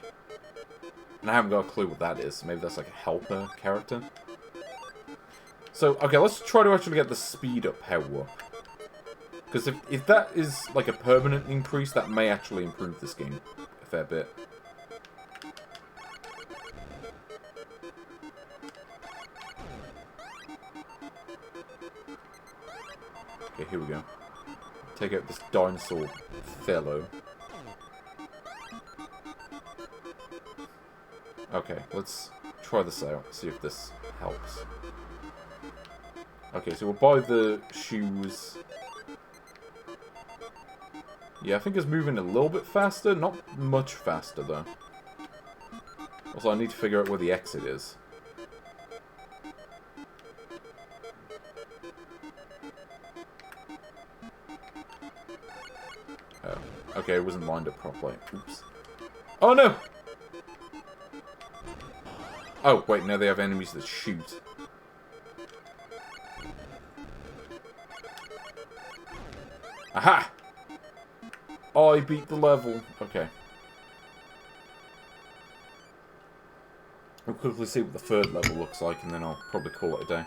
And I haven't got a clue what that is. Maybe that's like a helper character. So, okay, let's try to actually get the speed up power up. Because if that is like a permanent increase, that may actually improve this game a fair bit. Okay, here we go. Take out this dinosaur fellow. Okay, let's try this out, see if this helps. Okay, so we'll buy the shoes. Yeah, I think it's moving a little bit faster, not much faster though. Also, I need to figure out where the exit is. Oh, okay, it wasn't lined up properly. Oops. Oh no! Oh, wait, no, they have enemies that shoot. Aha! Oh, I beat the level. Okay. We'll quickly see what the third level looks like, and then I'll probably call it a day.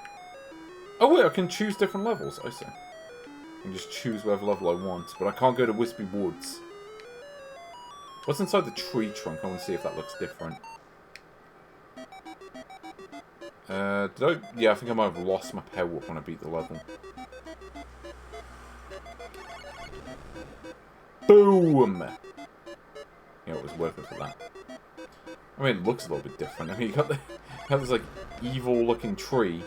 Oh, wait, I can choose different levels. I see. I can just choose whatever level I want, but I can't go to Wispy Woods. What's inside the tree trunk? I want to see if that looks different. Yeah, I think I might have lost my power up when I beat the level. Boom! Yeah, it was worth it for that. I mean, it looks a little bit different. I mean, you got this, like, evil-looking tree.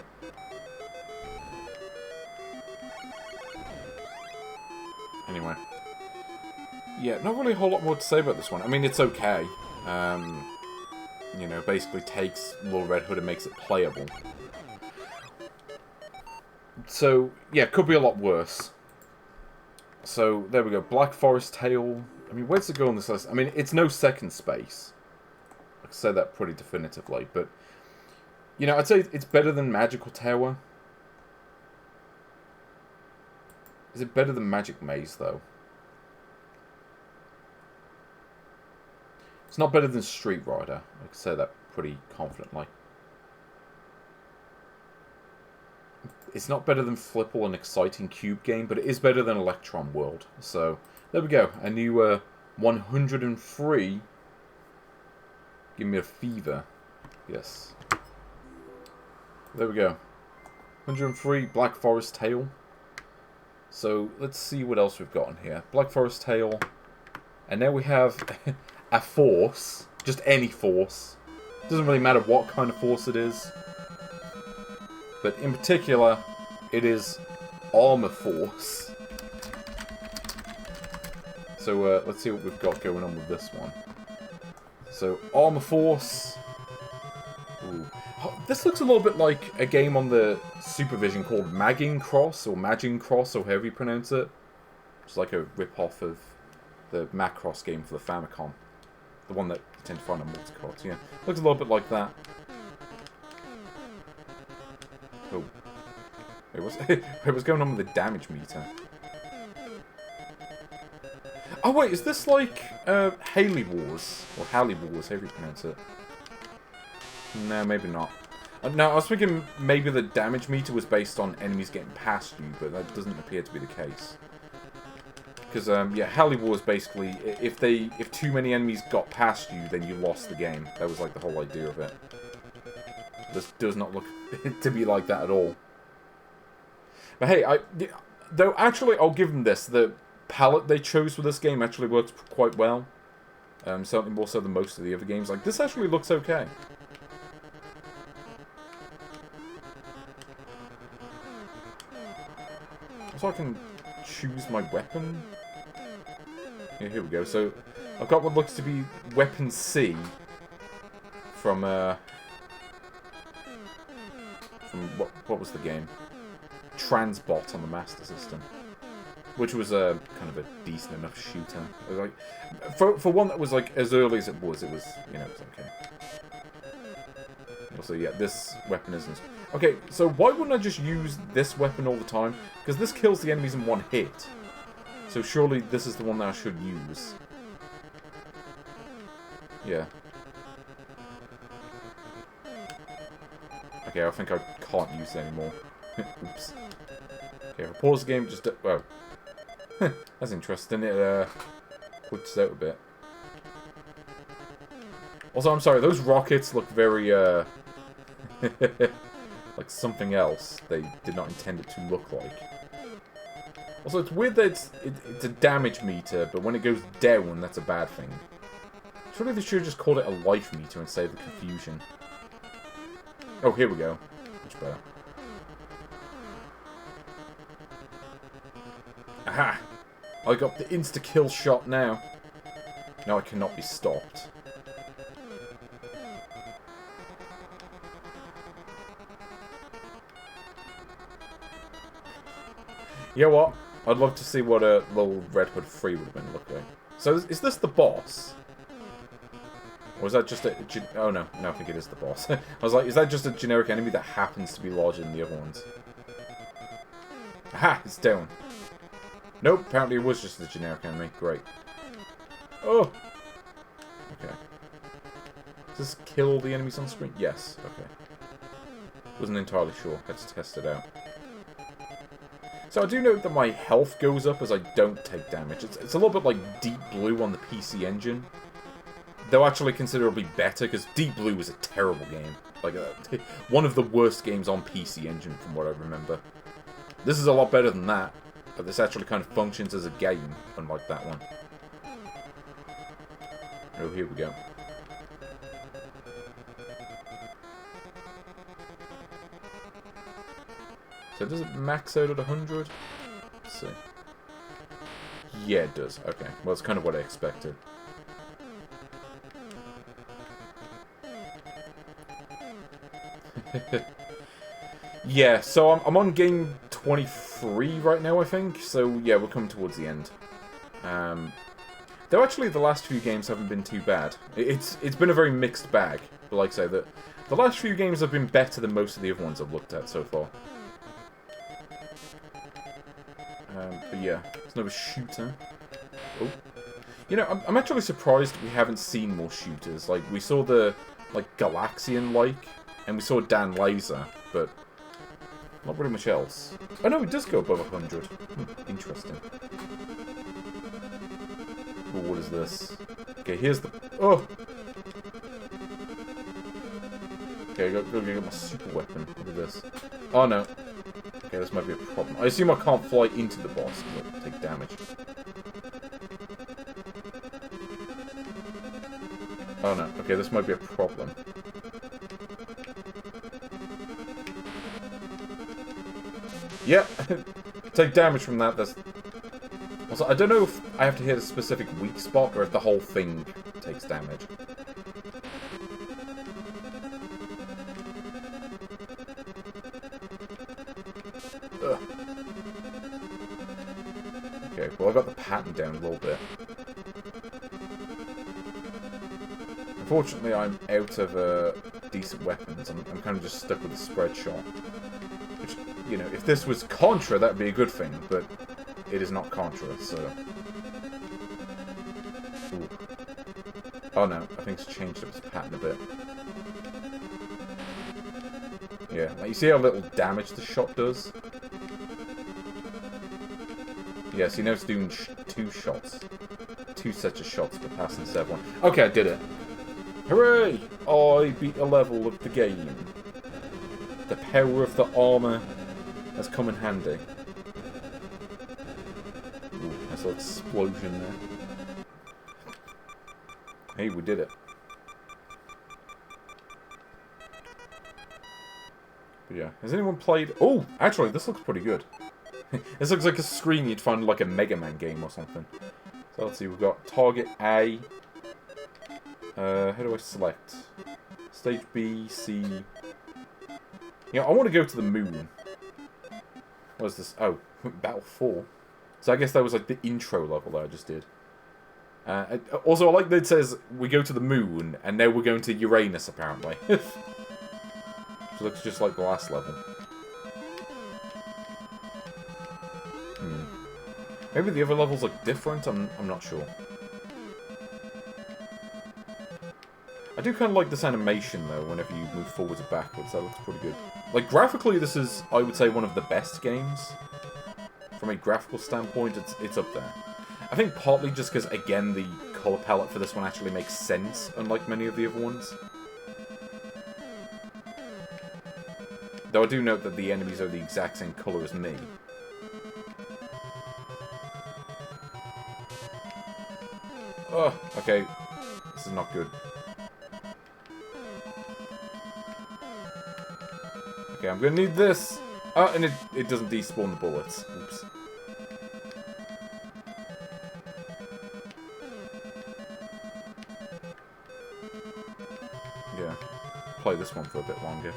Anyway. Yeah, not really a whole lot more to say about this one. I mean, it's okay. You know, basically takes Little Red Hood and makes it playable. So, yeah, could be a lot worse. So, there we go. Black Forest Tail. I mean, where's it go on this list? I mean, it's no second space. I can say that pretty definitively. But, you know, I'd say it's better than Magical Tower. Is it better than Magic Maze, though? It's not better than Street Rider. I can say that pretty confidently. It's not better than Flipple, an exciting cube game, but it is better than Electron World. So, there we go. A new 103. Give me a fever. Yes. There we go. 103, Black Forest Tail. So, let's see what else we've got in here. Black Forest Tail. And now we have a force. Just any force. Doesn't really matter what kind of force it is. But in particular, it is Armor Force. So let's see what we've got going on with this one. So, Armor Force. Ooh. This looks a little bit like a game on the Supervision called Magging Cross, or Magin Cross, or however you pronounce it. It's like a rip-off of the Macross game for the Famicom. The one that you tend to find on multicarts, yeah. Looks a little bit like that. Oh. What's going on with the damage meter? Oh wait, is this like Haley Wars? Or Halley Wars, however you pronounce it. No, maybe not. No, I was thinking maybe the damage meter was based on enemies getting past you, but that doesn't appear to be the case. Because, yeah, Halley Wars basically, if too many enemies got past you, then you lost the game. That was like the whole idea of it. This does not look to be like that at all. But hey, though actually, I'll give them this. The palette they chose for this game actually works quite well. Certainly more so than most of the other games. Like, this actually looks okay. So I can choose my weapon. Yeah, here we go. So, I've got what looks to be Weapon C from what was the game? Transbot on the Master System. Which was a kind of a decent enough shooter. It was like, for one that was like as early as it was, you know, it was okay. Also, yeah, this weapon isn't. Okay, so why wouldn't I just use this weapon all the time? Because this kills the enemies in one hit. So surely this is the one that I should use. Yeah. Okay, I think I can't use it anymore. Oops. Okay, if I pause the game, just... well... that's interesting. It glitches out a bit. Also, I'm sorry, those rockets look very, like something else they did not intend it to look like. Also, it's weird that it's a damage meter, but when it goes down, that's a bad thing. Surely they should have just called it a life meter and save the confusion. Oh, here we go. Much better. Aha! I got the insta-kill shot now. Now I cannot be stopped. You know what? I'd love to see what a little Red Hood 3 would have been looking like. So, is this the boss? Or is that just a... oh, no. No, I think it is the boss. I was like, is that just a generic enemy that happens to be larger than the other ones? Aha! It's down. Nope, apparently it was just a generic enemy. Great. Oh! Okay. Does this kill all the enemies on screen? Yes. Okay. Wasn't entirely sure. Let's test it out. So I do note that my health goes up as I don't take damage. It's a little bit like Deep Blue on the PC Engine. Though actually considerably better, because Deep Blue was a terrible game. Like, one of the worst games on PC Engine, from what I remember. This is a lot better than that. But this actually kind of functions as a game, unlike that one. Oh, here we go. So does it max out at 100? Let's see. Yeah, it does. Okay. Well, it's kind of what I expected. Yeah, so I'm on game 23 right now, I think. So, yeah, we're coming towards the end. Though actually the last few games haven't been too bad. It's been a very mixed bag. But like I say, the last few games have been better than most of the other ones I've looked at so far. But yeah, there's another shooter. Oh. You know, I'm actually surprised we haven't seen more shooters. Like, we saw the, like, Galaxian-like, and we saw Dan Laser, but not really much else. Oh no, it does go above 100. Interesting. Oh, what is this? Okay, here's the... oh! Okay, go get my super weapon. Look at this. Oh no. Okay, this might be a problem. I assume I can't fly into the boss because I'll take damage. Oh no. Okay, this might be a problem. Yep. Take damage from that. That's... also, I don't know if I have to hit a specific weak spot or if the whole thing takes damage. Ugh. Okay, well I got the pattern down a little bit. Unfortunately, I'm out of decent weapons. I'm kind of just stuck with a spread shot. Which, you know, if this was Contra, that would be a good thing, but it is not Contra, so... ooh. Oh no, I think it's changed up its pattern a bit. Yeah, like you see how little damage the shot does? Yeah, see now it's doing two shots. Two sets of shots per pass instead of one. Okay, I did it. Hooray! I beat a level of the game. The power of the armour has come in handy. Ooh, Nice little explosion there. Hey, we did it. But yeah, has anyone played... Oh, actually, this looks pretty good. This looks like a screen you'd find like a Mega Man game or something. So let's see, we've got target A. How do I select? Stage B, C... Yeah, I want to go to the moon. What is this? Oh, Battle 4. So I guess that was like the intro level that I just did. Also, I like that it says we go to the moon, and now we're going to Uranus, apparently. Which looks just like the last level. Maybe the other levels look different, I'm not sure. I do kind of like this animation, though, whenever you move forwards or backwards. That looks pretty good. Like, graphically, this is, I would say, one of the best games. From a graphical standpoint, it's up there. I think partly just because, again, the colour palette for this one actually makes sense, unlike many of the other ones. Though I do note that the enemies are the exact same colour as me. Oh, okay. This is not good. Okay, I'm gonna need this! Oh, and it doesn't despawn the bullets. Oops. Yeah. Play this one for a bit longer.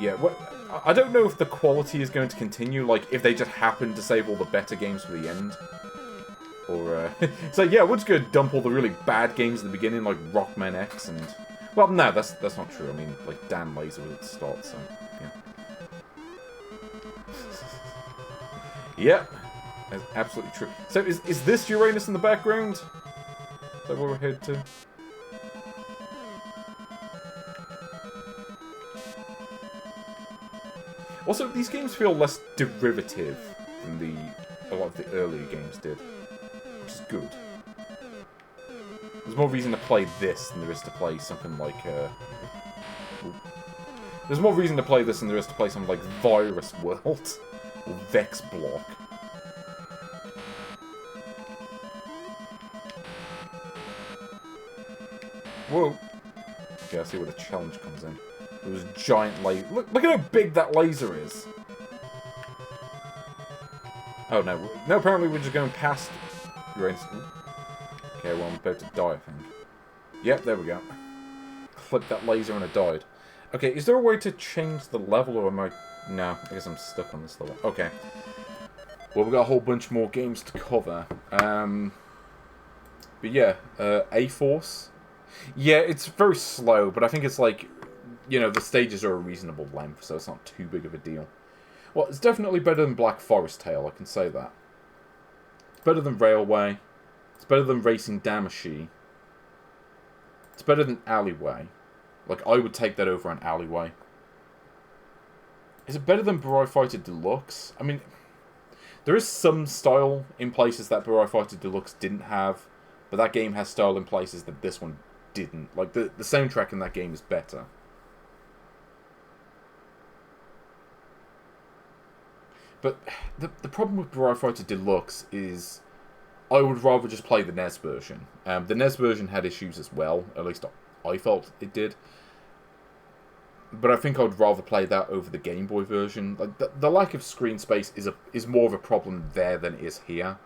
Yeah, what... I don't know if the quality is going to continue, like, if they just happen to save all the better games for the end. Or, so yeah, we're just gonna dump all the really bad games at the beginning, like Rocman X and... Well, no, that's not true. I mean, like, Dan Laser was at the start, so, yeah. Yep. That's absolutely true. So, is this Uranus in the background? Is that where we're headed to? Also, these games feel less derivative than a lot of the earlier games did. Which is good. There's more reason to play this than there is to play something like, There's more reason to play this than there is to play something like Virus World. Or Vex Block. Whoa. Okay, I see where the challenge comes in. Those giant laser. Look at how big that laser is. Oh, no. No, apparently we're just going past Uranus. Okay, well, I'm about to die, I think. Yep, there we go. Clipped that laser and it died. Okay, is there a way to change the level, or am I... No, I guess I'm stuck on this level. Okay. Well, we've got a whole bunch more games to cover. But yeah, A-Force. Yeah, it's very slow, but I think it's like... You know, the stages are a reasonable length, so it's not too big of a deal. Well, it's definitely better than Black Forest Tale, I can say that. It's better than Railway. It's better than Racing Damacy. It's better than Alleyway. Like, I would take that over an Alleyway. Is it better than Burai Fighter Deluxe? I mean, there is some style in places that Burai Fighter Deluxe didn't have, but that game has style in places that this one didn't. Like, the soundtrack in that game is better. But the problem with Burai Fighter Deluxe is I would rather just play the NES version. The NES version had issues as well, at least I felt it did. But I think I'd rather play that over the Game Boy version. Like the lack of screen space is more of a problem there than it is here.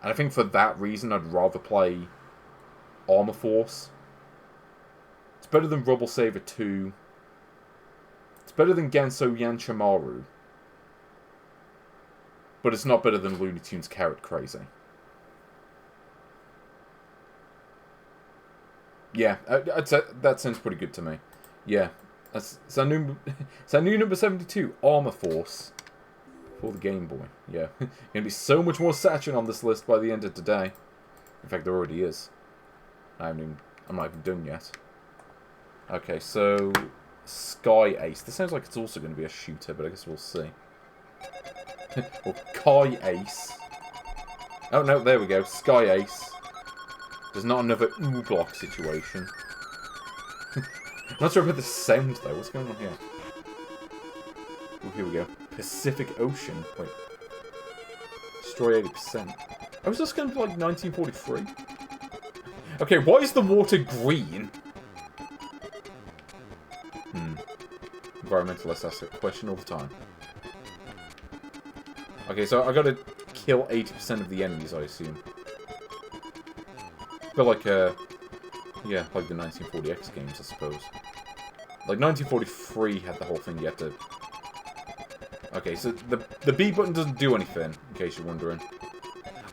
And I think for that reason I'd rather play Armor Force. It's better than Rubble Saver 2. It's better than Genso Yanchamaru. But it's not better than Looney Tunes Carrot Crazy. Yeah, I'd say that sounds pretty good to me. Yeah, that's our new number 72, Armor Force, for the Game Boy. Yeah, gonna be so much more Sachen on this list by the end of today. In fact, there already is. I'm not even done yet. Okay, so Sky Ace. This sounds like it's also going to be a shooter, but I guess we'll see. Or Kai Ace. Oh no, there we go. Sky Ace. There's not another Block situation. I'm not sure about the sound though. What's going on here? Oh, here we go. Pacific Ocean. Wait. destroy 80%. I was just going to like 1943. Okay, why is the water green? Environmentalist ask that question all the time. Okay, so I gotta kill 80% of the enemies, I assume. But like, yeah, like the 1940X games, I suppose. Like, 1943 had the whole thing you had to... Okay, so the B button doesn't do anything, in case you're wondering.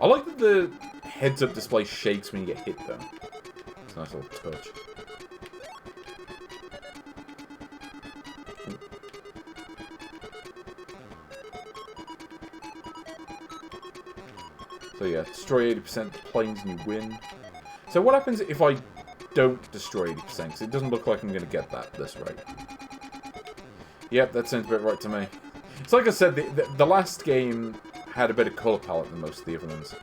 I like that the heads-up display shakes when you get hit, though. It's a nice little touch. So yeah, destroy 80% of the planes and you win. So what happens if I don't destroy 80%? Because it doesn't look like I'm going to get that this rate. Yep, that sounds about right to me. It's like I said, the last game had a better colour palette than most of the other ones.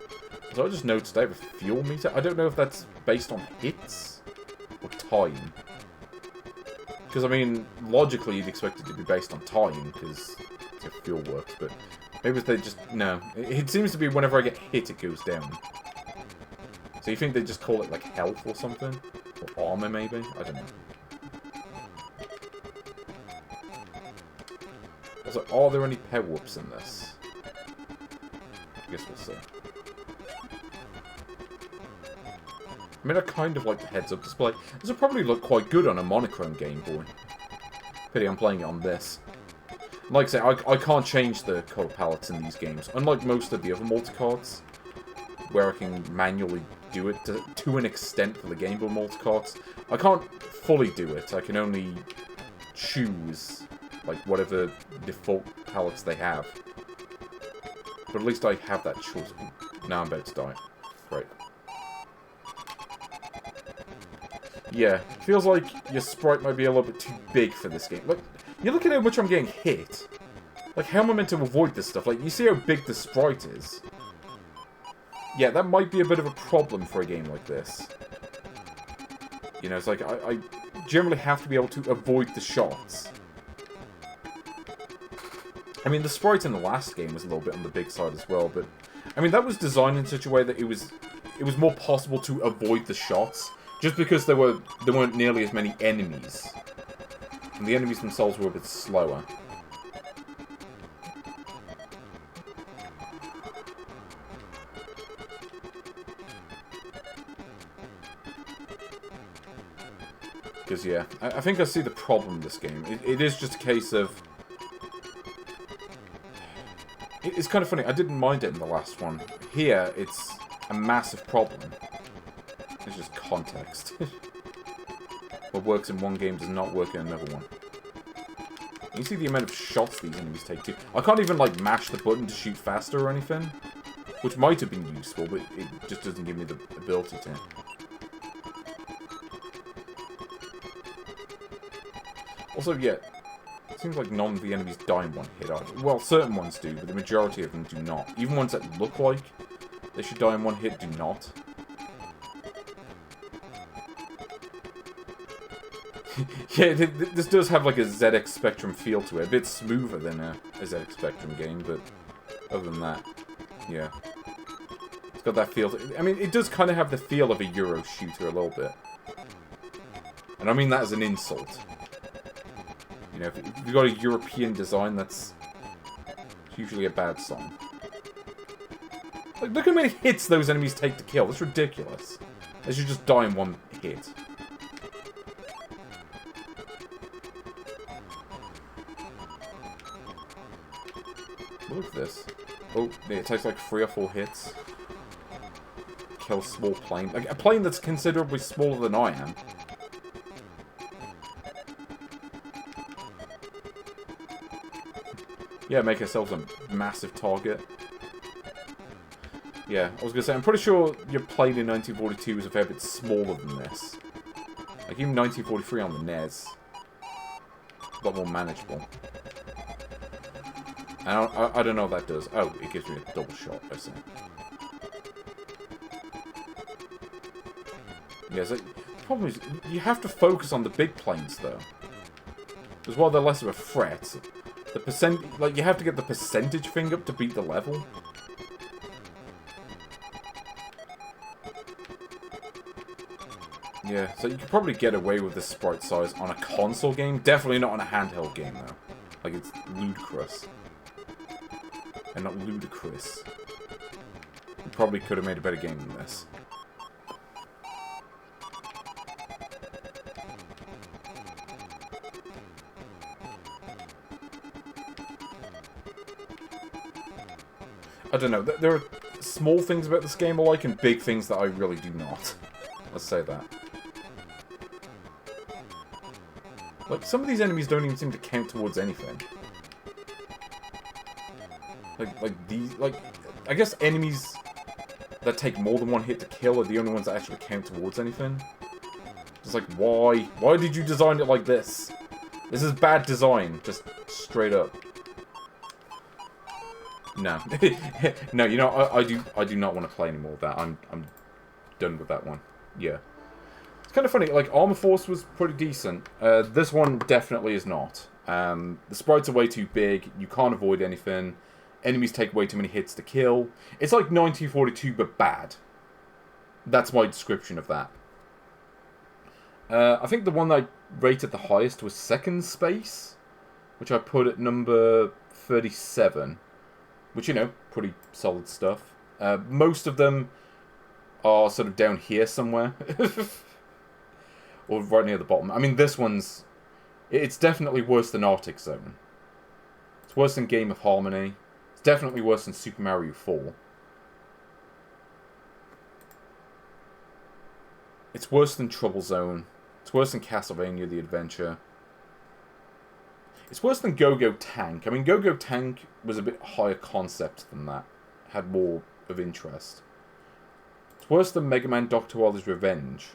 So I just noticed I have a fuel meter. I don't know if that's based on hits or time. Because, I mean, logically you'd expect it to be based on time, because it's how fuel works, but maybe they just... No. It seems to be whenever I get hit, it goes down. So you think they just call it, like, health or something? Or armor, maybe? I don't know. Also, are there any power-ups in this? I guess we'll see. I mean, I kind of like the heads-up display. This would probably look quite good on a monochrome Game Boy. Pity I'm playing it on this. Like I say, I can't change the colour palettes in these games, unlike most of the other multicarts, where I can manually do it to an extent for the Game Boy multicarts. I can't fully do it. I can only choose, like, whatever default palettes they have. But at least I have that choice. Now I'm about to die. Great. Yeah, feels like your sprite might be a little bit too big for this game. Like, you look at how much I'm getting hit. Like, how am I meant to avoid this stuff? Like, you see how big the sprite is. Yeah, that might be a bit of a problem for a game like this. You know, it's like, I generally have to be able to avoid the shots. I mean, the sprite in the last game was a little bit on the big side as well, but... I mean, that was designed in such a way that it was more possible to avoid the shots, just because there weren't nearly as many enemies. And the enemies themselves were a bit slower. Because, yeah, I think I see the problem in this game. It is just a case of... It's kind of funny, I didn't mind it in the last one. Here, it's a massive problem. It's just context. What works in one game does not work in another one. You can see the amount of shots these enemies take too. I can't even, like, mash the button to shoot faster or anything. Which might have been useful, but it just doesn't give me the ability to. Also, yeah, it seems like none of the enemies die in one hit either. Well, certain ones do, but the majority of them do not. Even ones that look like they should die in one hit do not. Yeah, this does have like a ZX Spectrum feel to it. A bit smoother than a ZX Spectrum game, but other than that, yeah. It's got that feel. I mean, it does kind of have the feel of a Euro shooter a little bit. And I mean that as an insult. You know, if you've got a European design, that's usually a bad sign. Like, look how many hits those enemies take to kill. That's ridiculous. They should just die in one hit. Look at this. Oh, it takes like 3 or 4 hits. Kill a small plane. Like, a plane that's considerably smaller than I am. Yeah, make ourselves a massive target. Yeah, I was going to say, I'm pretty sure your plane in 1942 is a fair bit smaller than this. Like, even 1943 on the NES. A lot more manageable. I don't know what that does. Oh, it gives me a double shot, I see. Yeah, so the problem is, you have to focus on the big planes, though. Because while they're less of a threat, the like, you have to get the percentage thing up to beat the level. Yeah, so you could probably get away with this sprite size on a console game. Definitely not on a handheld game, though. Like, it's ludicrous. And not ludicrous. You probably could have made a better game than this. I don't know. There are small things about this game I like and big things that I really do not. Let's say that. Like, some of these enemies don't even seem to count towards anything. Like, I guess enemies that take more than one hit to kill are the only ones that actually count towards anything. Just like, why? Why did you design it like this? This is bad design, just straight up. No. No, you know, I do not want to play any more of that. I'm done with that one. Yeah. It's kind of funny, like, Armor Force was pretty decent. This one definitely is not. The sprites are way too big, you can't avoid anything, enemies take way too many hits to kill. It's like 1942, but bad. That's my description of that. I think the one that I rated the highest was Second Space, which I put at number 37. Which, you know, pretty solid stuff. Most of them are sort of down here somewhere. Or right near the bottom. I mean, this one's... It's definitely worse than Arctic Zone. It's worse than Game of Harmony. It's definitely worse than Super Mario 4. It's worse than Truble Zone. It's worse than Castlevania The Adventure. It's worse than Go-Go Tank. I mean, Go-Go Tank was a bit higher concept than that. Had more of interest. It's worse than Mega Man Dr. Wily's Revenge.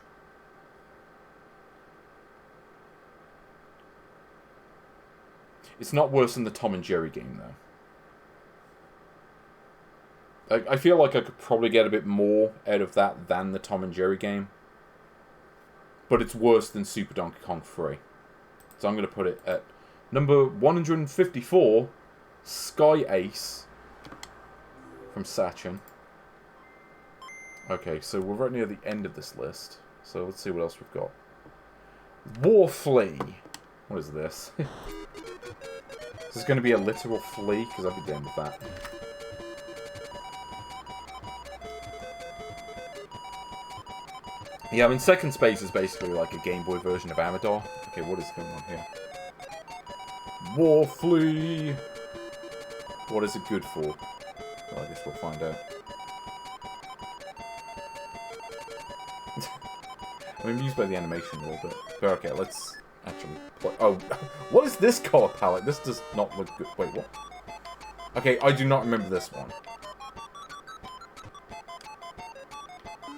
It's not worse than the Tom and Jerry game, though. I feel like I could probably get a bit more out of that than the Tom and Jerry game. But it's worse than Super Donkey Kong 3. So I'm going to put it at number 154, Sky Ace from Sachen. Okay, so we're right near the end of this list. So let's see what else we've got. War Flea. What is this? Is this going to be a literal flea? Because I'd be down with that. Yeah, I mean, Second Space is basically like a Game Boy version of Amador. Okay, what is going on here? War Flea! What is it good for? Well, I guess we'll find out. I'm amused by the animation a little bit. But okay, let's actually play. Oh, what is this color palette? This does not look good. Wait, what? Okay, I do not remember this one.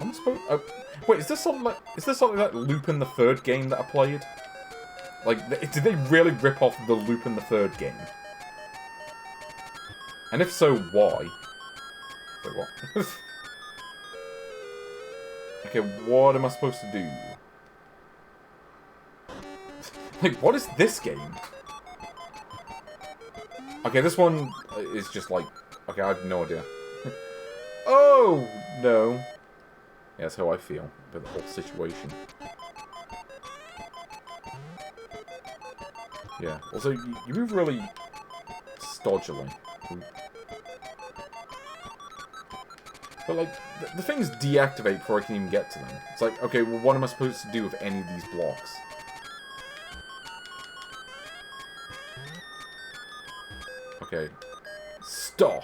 I'm supposed. Wait, is this something like Lupin the Third game that I played? Like, did they really rip off the Lupin the Third game? And if so, why? Wait, what? Okay, what am I supposed to do? Like, what is this game? Okay, this one is just like... Okay, I have no idea. Oh, no. Yeah, that's how I feel about the whole situation. Yeah, also, you move really stodgily. But, like, the things deactivate before I can even get to them. It's like, okay, well, what am I supposed to do with any of these blocks? Okay. Stop!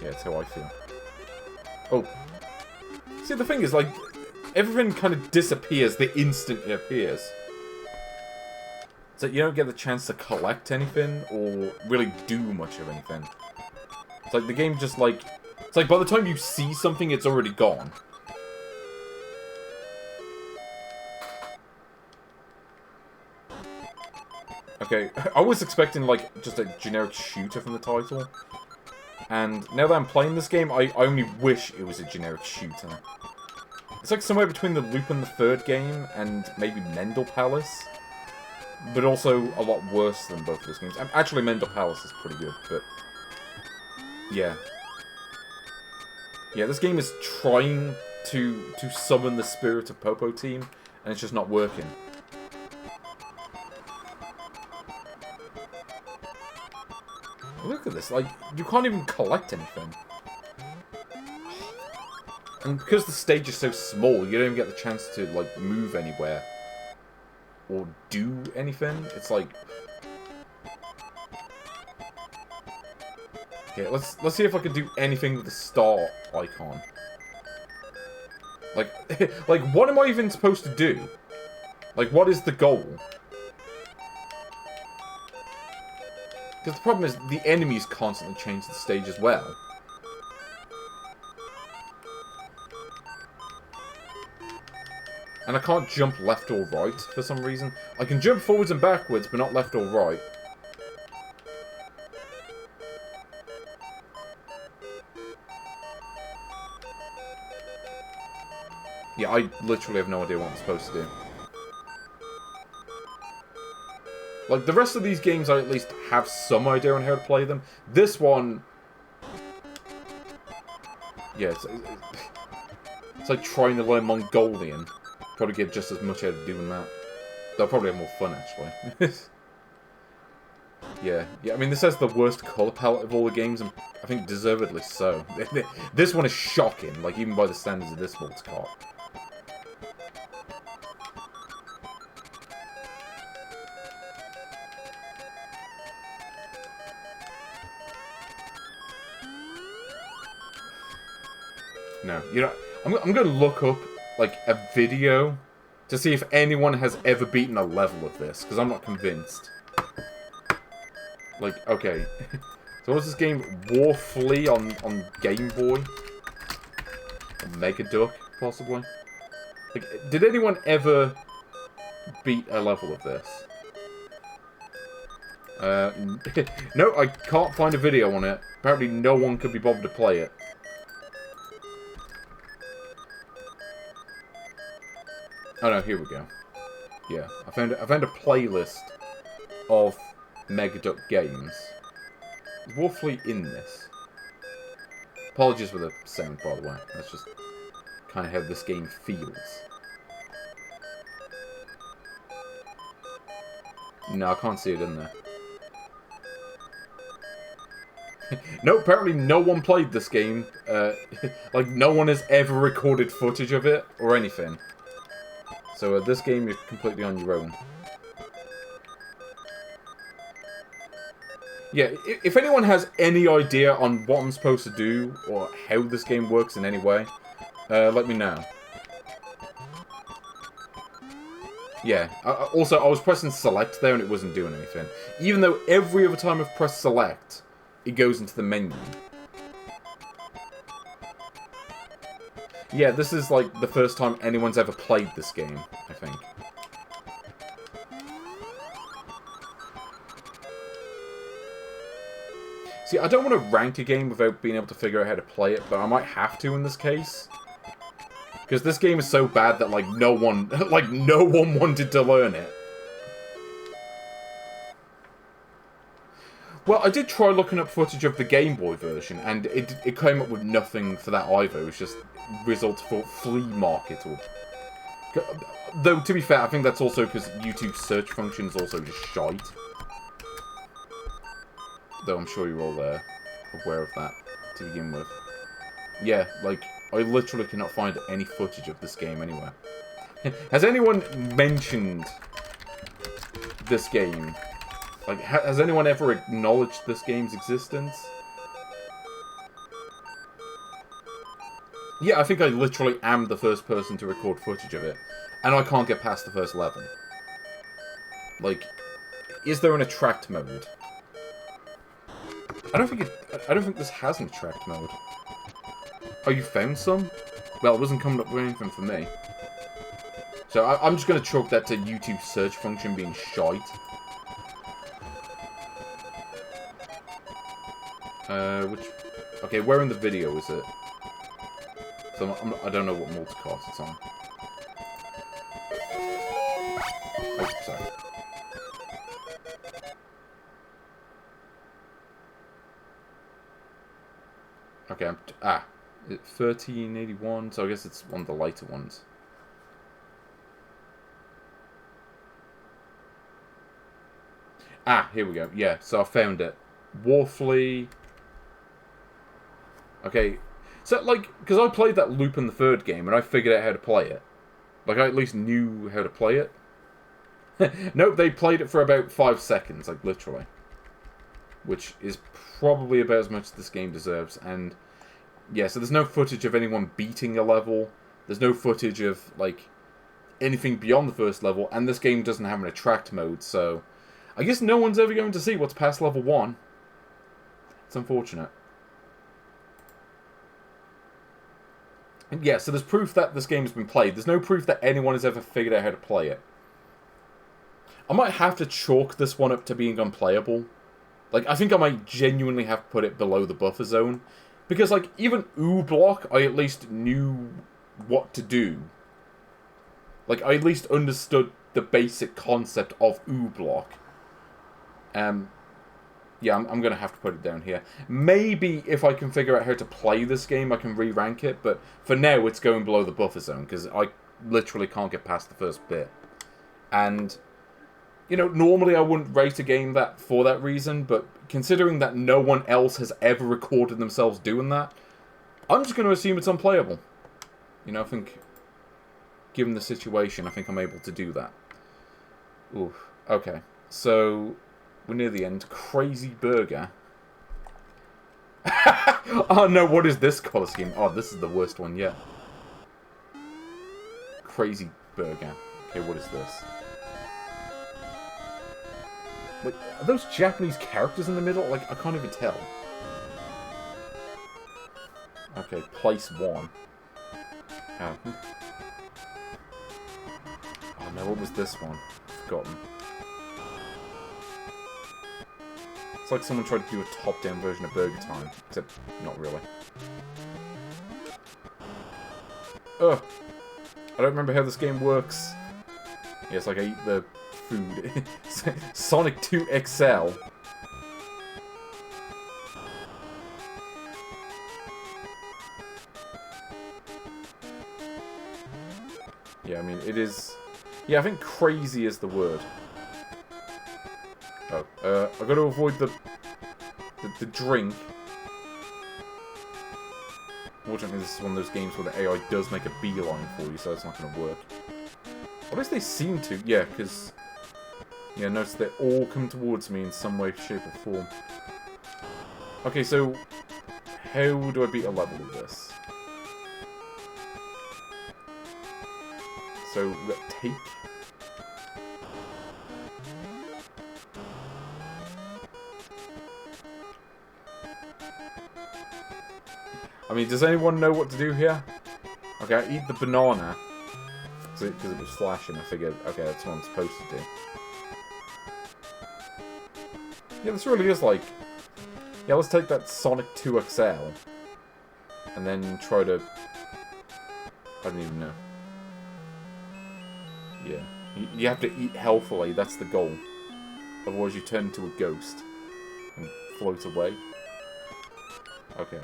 Yeah, that's how I feel. Oh. See, the thing is, like, everything kind of disappears the instant it appears. So you don't get the chance to collect anything, or really do much of anything. It's like, the game just, like... It's like, by the time you see something, it's already gone. Okay, I was expecting, like, just a generic shooter from the title. And now that I'm playing this game, I only wish it was a generic shooter. It's like somewhere between the Lupin the Third game and maybe Mendel Palace. But also a lot worse than both of those games. Actually, Mendel Palace is pretty good, but... Yeah. Yeah, this game is trying to summon the spirit of Popo Team, and it's just not working. Look at this, like, you can't even collect anything. And because the stage is so small, you don't even get the chance to, like, move anywhere. Or do anything. It's like... Okay, let's see if I can do anything with the star icon. Like, like, what am I even supposed to do? Like, what is the goal? Because the problem is, the enemies constantly change the stage as well. And I can't jump left or right for some reason. I can jump forwards and backwards, but not left or right. Yeah, I literally have no idea what I'm supposed to do. Like, the rest of these games, I at least have some idea on how to play them. This one... Yeah, it's like trying to learn Mongolian. Probably get just as much out of doing that. They'll probably have more fun, actually. Yeah, I mean, this has the worst colour palette of all the games, and I think deservedly so. This one is shocking, like, even by the standards of this sports car. No, you know, I'm going to look up, like, a video to see if anyone has ever beaten a level of this, because I'm not convinced. Like, okay. So what's this game? War Flea on Game Boy? Or Mega Duck, possibly? Like, did anyone ever beat a level of this? No, I can't find a video on it. Apparently no one could be bothered to play it. Oh no, here we go. Yeah, I found a playlist of Mega Duck games. Is War Flea in this? Apologies for the sound, by the way. That's just kind of how this game feels. No, I can't see it in there. No, apparently no one played this game. Like, no one has ever recorded footage of it, or anything. So this game is completely on your own. Yeah, if anyone has any idea on what I'm supposed to do, or how this game works in any way, let me know. Yeah, also, I was pressing select there and it wasn't doing anything. Even though every other time I've pressed select, it goes into the menu. Yeah, this is like the first time anyone's ever played this game, I think. See, I don't want to rank a game without being able to figure out how to play it, but I might have to in this case. Because this game is so bad that, like, no one wanted to learn it. Well, I did try looking up footage of the Game Boy version, and it came up with nothing for that either. It was just results for Flea Market. Or... Though, to be fair, I think that's also because YouTube's search function is also just shite. Though I'm sure you're all aware of that to begin with. Yeah, like, I literally cannot find any footage of this game anywhere. Has anyone mentioned this game? Like, has anyone ever acknowledged this game's existence? Yeah, I think I literally am the first person to record footage of it. And I can't get past the first level. Like, is there an attract mode? I don't think this has an attract mode. Oh, you found some? Well, it wasn't coming up with anything for me. So I'm just going to chalk that to YouTube's search function being shite. Okay, where in the video is it? So I don't know what multicast it's on. Oh, sorry. Okay, 1381, so I guess it's one of the lighter ones. Ah, here we go. Yeah, so I found it. Flea. Okay, so, like, because I played that loop in the third game, and I figured out how to play it. Like, I at least knew how to play it. Nope, they played it for about 5 seconds, like, literally. Which is probably about as much as this game deserves, and... yeah, so there's no footage of anyone beating a level. There's no footage of, like, anything beyond the first level, and this game doesn't have an attract mode, so... I guess no one's ever going to see what's past level 1. It's unfortunate. And yeah, so there's proof that this game's been played. There's no proof that anyone has ever figured out how to play it. I might have to chalk this one up to being unplayable. Like, I think I might genuinely have to put it below the buffer zone. Because, like, even Block, I at least knew what to do. Like, I at least understood the basic concept of Block. Yeah, I'm going to have to put it down here. Maybe if I can figure out how to play this game, I can re-rank it. But for now, it's going below the buffer zone. Because I literally can't get past the first bit. And... you know, normally I wouldn't rate a game for that reason, but considering that no one else has ever recorded themselves doing that, I'm just going to assume it's unplayable. You know, I think, given the situation, I think I'm able to do that. Ooh, okay. So, we're near the end. Crazy Burger. Oh no, what is this colour scheme? Oh, this is the worst one yet. Crazy Burger. Okay, what is this? Wait, are those Japanese characters in the middle? Like, I can't even tell. Okay, place 1. Oh. Oh no, what was this one? Forgotten. It's like someone tried to do a top-down version of Burger Time, except not really. Ugh! I don't remember how this game works. Yeah, it's like I eat the food. Sonic 2 XL. Yeah, I mean, it is... yeah, I think crazy is the word. Oh, I've got to avoid the drink. Fortunately, this is one of those games where the AI does make a beeline for you, so it's not going to work. Or at least they seem to. Yeah, because... yeah, notice they all come towards me in some way, shape, or form. Okay, so... how do I beat a level of this? So, we've got take... I mean, does anyone know what to do here? Okay, I eat the banana. Because it was flashing, I figured, okay, that's what I'm supposed to do. Yeah, this really is like... yeah, let's take that Sonic 2 XL. And then try to... I don't even know. Yeah. You have to eat healthily, that's the goal. Otherwise you turn into a ghost. And float away. Okay.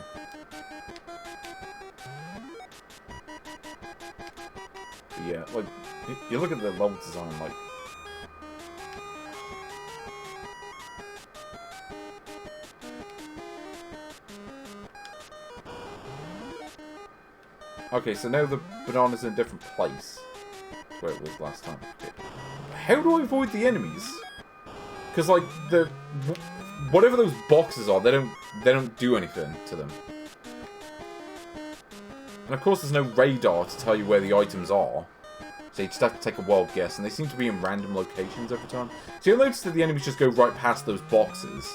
Yeah, like, you look at the level design, like... okay, so now the banana's in a different place. That's where it was last time. Okay. How do I avoid the enemies? Because, like, whatever those boxes are, they don't do anything to them. And of course there's no radar to tell you where the items are. So you just have to take a wild guess, and they seem to be in random locations every time. So you'll notice that the enemies just go right past those boxes.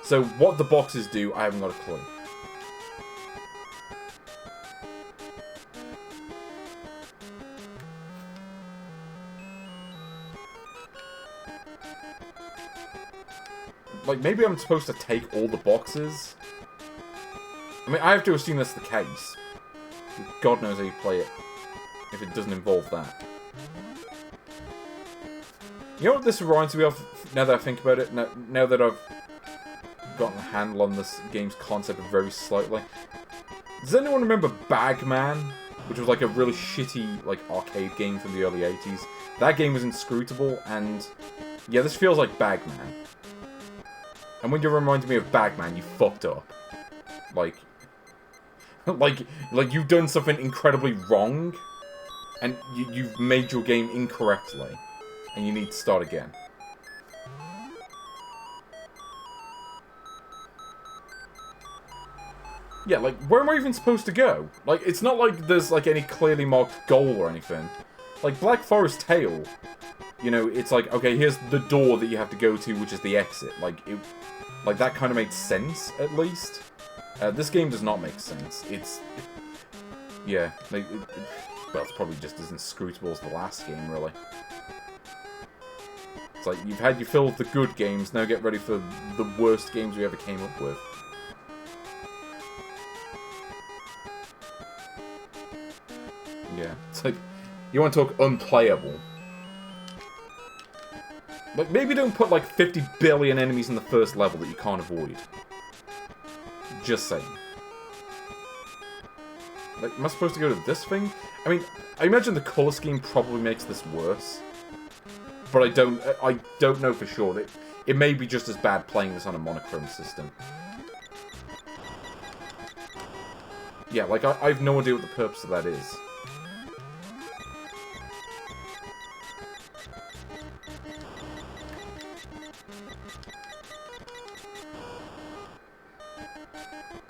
So what the boxes do, I haven't got a clue. Like, maybe I'm supposed to take all the boxes? I mean, I have to assume that's the case. God knows how you play it, if it doesn't involve that. You know what this reminds me of, now that I think about it, now that I've gotten a handle on this game's concept very slightly? Does anyone remember Bagman? Which was like a really shitty like arcade game from the early 80s. That game was inscrutable, and yeah, this feels like Bagman. And when you reminded me of Bagman, you fucked up. Like, like you've done something incredibly wrong, and you've made your game incorrectly, and you need to start again. Yeah, like, where am I even supposed to go? Like, it's not like there's, like, any clearly marked goal or anything. Like, Black Forest Tale, you know, it's like, okay, here's the door that you have to go to, which is the exit. Like, that kind of made sense, at least. This game does not make sense. It's... Yeah, like, well, it's probably just as inscrutable as the last game, really. It's like, you've had your fill of the good games, now get ready for the worst games we ever came up with. Yeah, it's like, you want to talk unplayable. Like, maybe don't put, like, 50 billion enemies in the first level that you can't avoid. Just saying. Like, am I supposed to go to this thing? I mean, I imagine the colour scheme probably makes this worse. But I don't know for sure. That it may be just as bad playing this on a monochrome system. Yeah, like, I have no idea what the purpose of that is.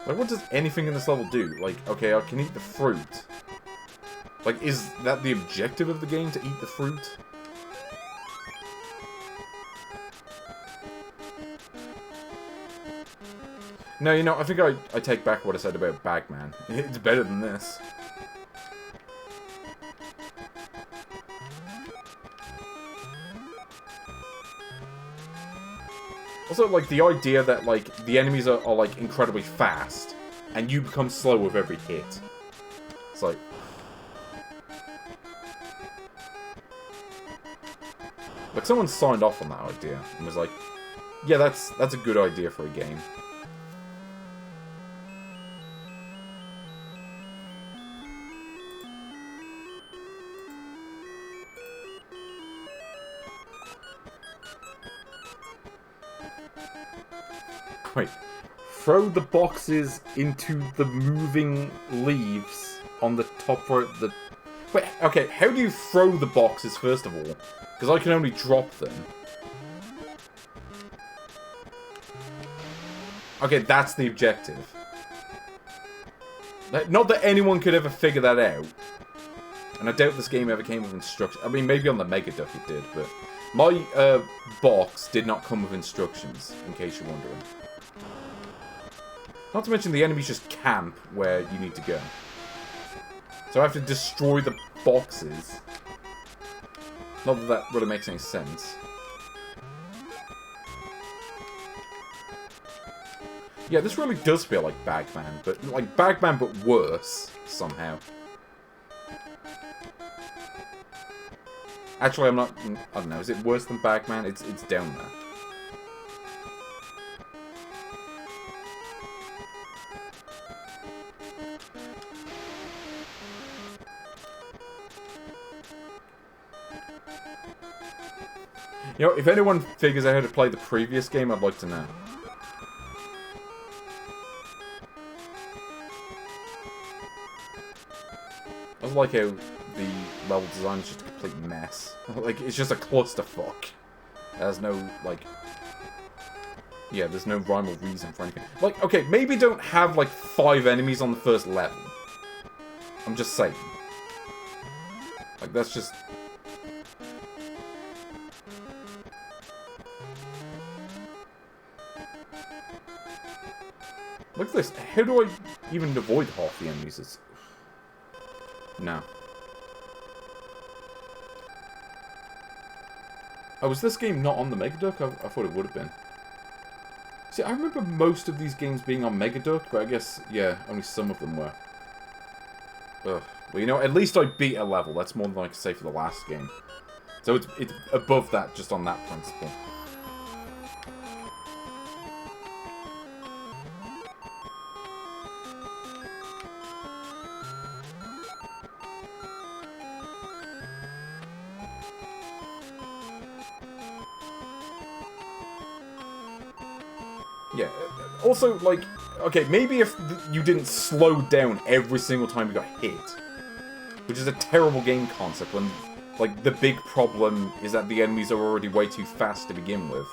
Like, what does anything in this level do? Like, okay, I can eat the fruit. Like, is that the objective of the game, to eat the fruit? No, you know, I think I take back what I said about Bagman. It's better than this. Also, like, the idea that, like, the enemies are like, incredibly fast, and you become slow with every hit. It's like... Like, someone signed off on that idea, and was like, yeah, that's a good idea for a game. Wait, throw the boxes into the moving leaves on the top right of the... Wait, okay, how do you throw the boxes, first of all? Because I can only drop them. Okay, that's the objective. Not that anyone could ever figure that out. And I doubt this game ever came with instructions. I mean, maybe on the Mega Duck it did, but... My box did not come with instructions, in case you're wondering. Not to mention the enemies just camp where you need to go. So I have to destroy the boxes. Not that that really makes any sense. Yeah, this really does feel like Bagman, but like Bagman but worse, somehow. Actually, I'm not... I don't know, is it worse than Bagman? It's down there. You know, if anyone figures out how to play the previous game, I'd like to know. I like how the level design is just a complete mess. Like, it's just a clusterfuck. There's no, like... Yeah, there's no rhyme or reason for anything. Like, okay, maybe don't have, like, 5 enemies on the first level. I'm just saying. Like, that's just... Look at this. How do I even avoid half the enemies? It's... No. Oh, was this game not on the Mega Duck? I thought it would have been. See, I remember most of these games being on Mega Duck, but I guess, yeah, only some of them were. Ugh. Well, you know, at least I beat a level. That's more than I could say for the last game. So it's above that just on that principle. Yeah. Also, like, okay, maybe if you didn't slow down every single time you got hit, which is a terrible game concept when, like, the big problem is that the enemies are already way too fast to begin with.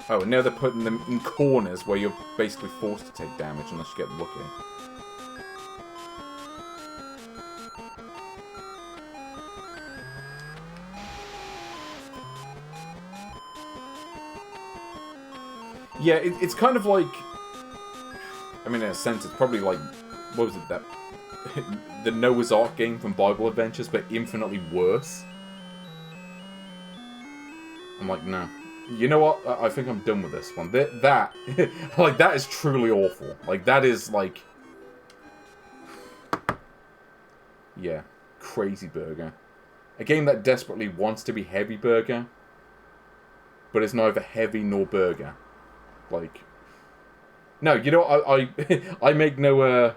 Oh, and now they're putting them in corners where you're basically forced to take damage unless you get lucky. Yeah, it's kind of like... I mean, in a sense, it's probably like... What was it, that... the Noah's Ark game from Bible Adventures, but infinitely worse. I'm like, no. You know what? I think I'm done with this one. That... like, that is truly awful. Like, that is, like... Yeah. Crazy Burger. A game that desperately wants to be Heavy Burger, but is neither heavy nor burger. Like, no, you know, I make no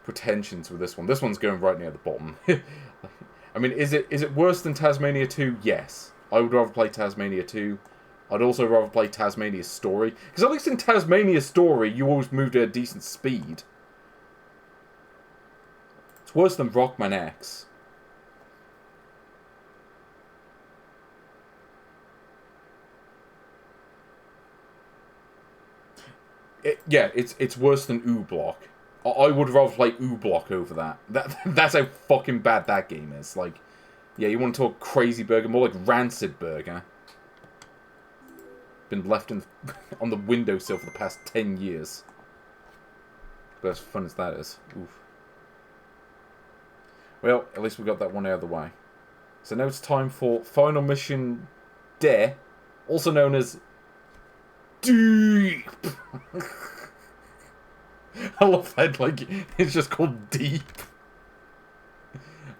pretensions with this one. This one's going right near the bottom. I mean, is it worse than Tasmania 2? Yes. I would rather play Tasmania 2. I'd also rather play Tasmania's Story. Because at least in Tasmania's Story, you always moved at a decent speed. It's worse than Rocman X. Yeah, it's worse than Block. I would rather play Block over that. That's how fucking bad that game is. Like, yeah, you want to talk Crazy Burger, more like Rancid Burger. Been left on the windowsill for the past 10 years. But as fun as that is. Oof. Well, at least we got that one out of the way. So now it's time for Final Mission D, also known as Deep. I love that, like, it's just called Deep.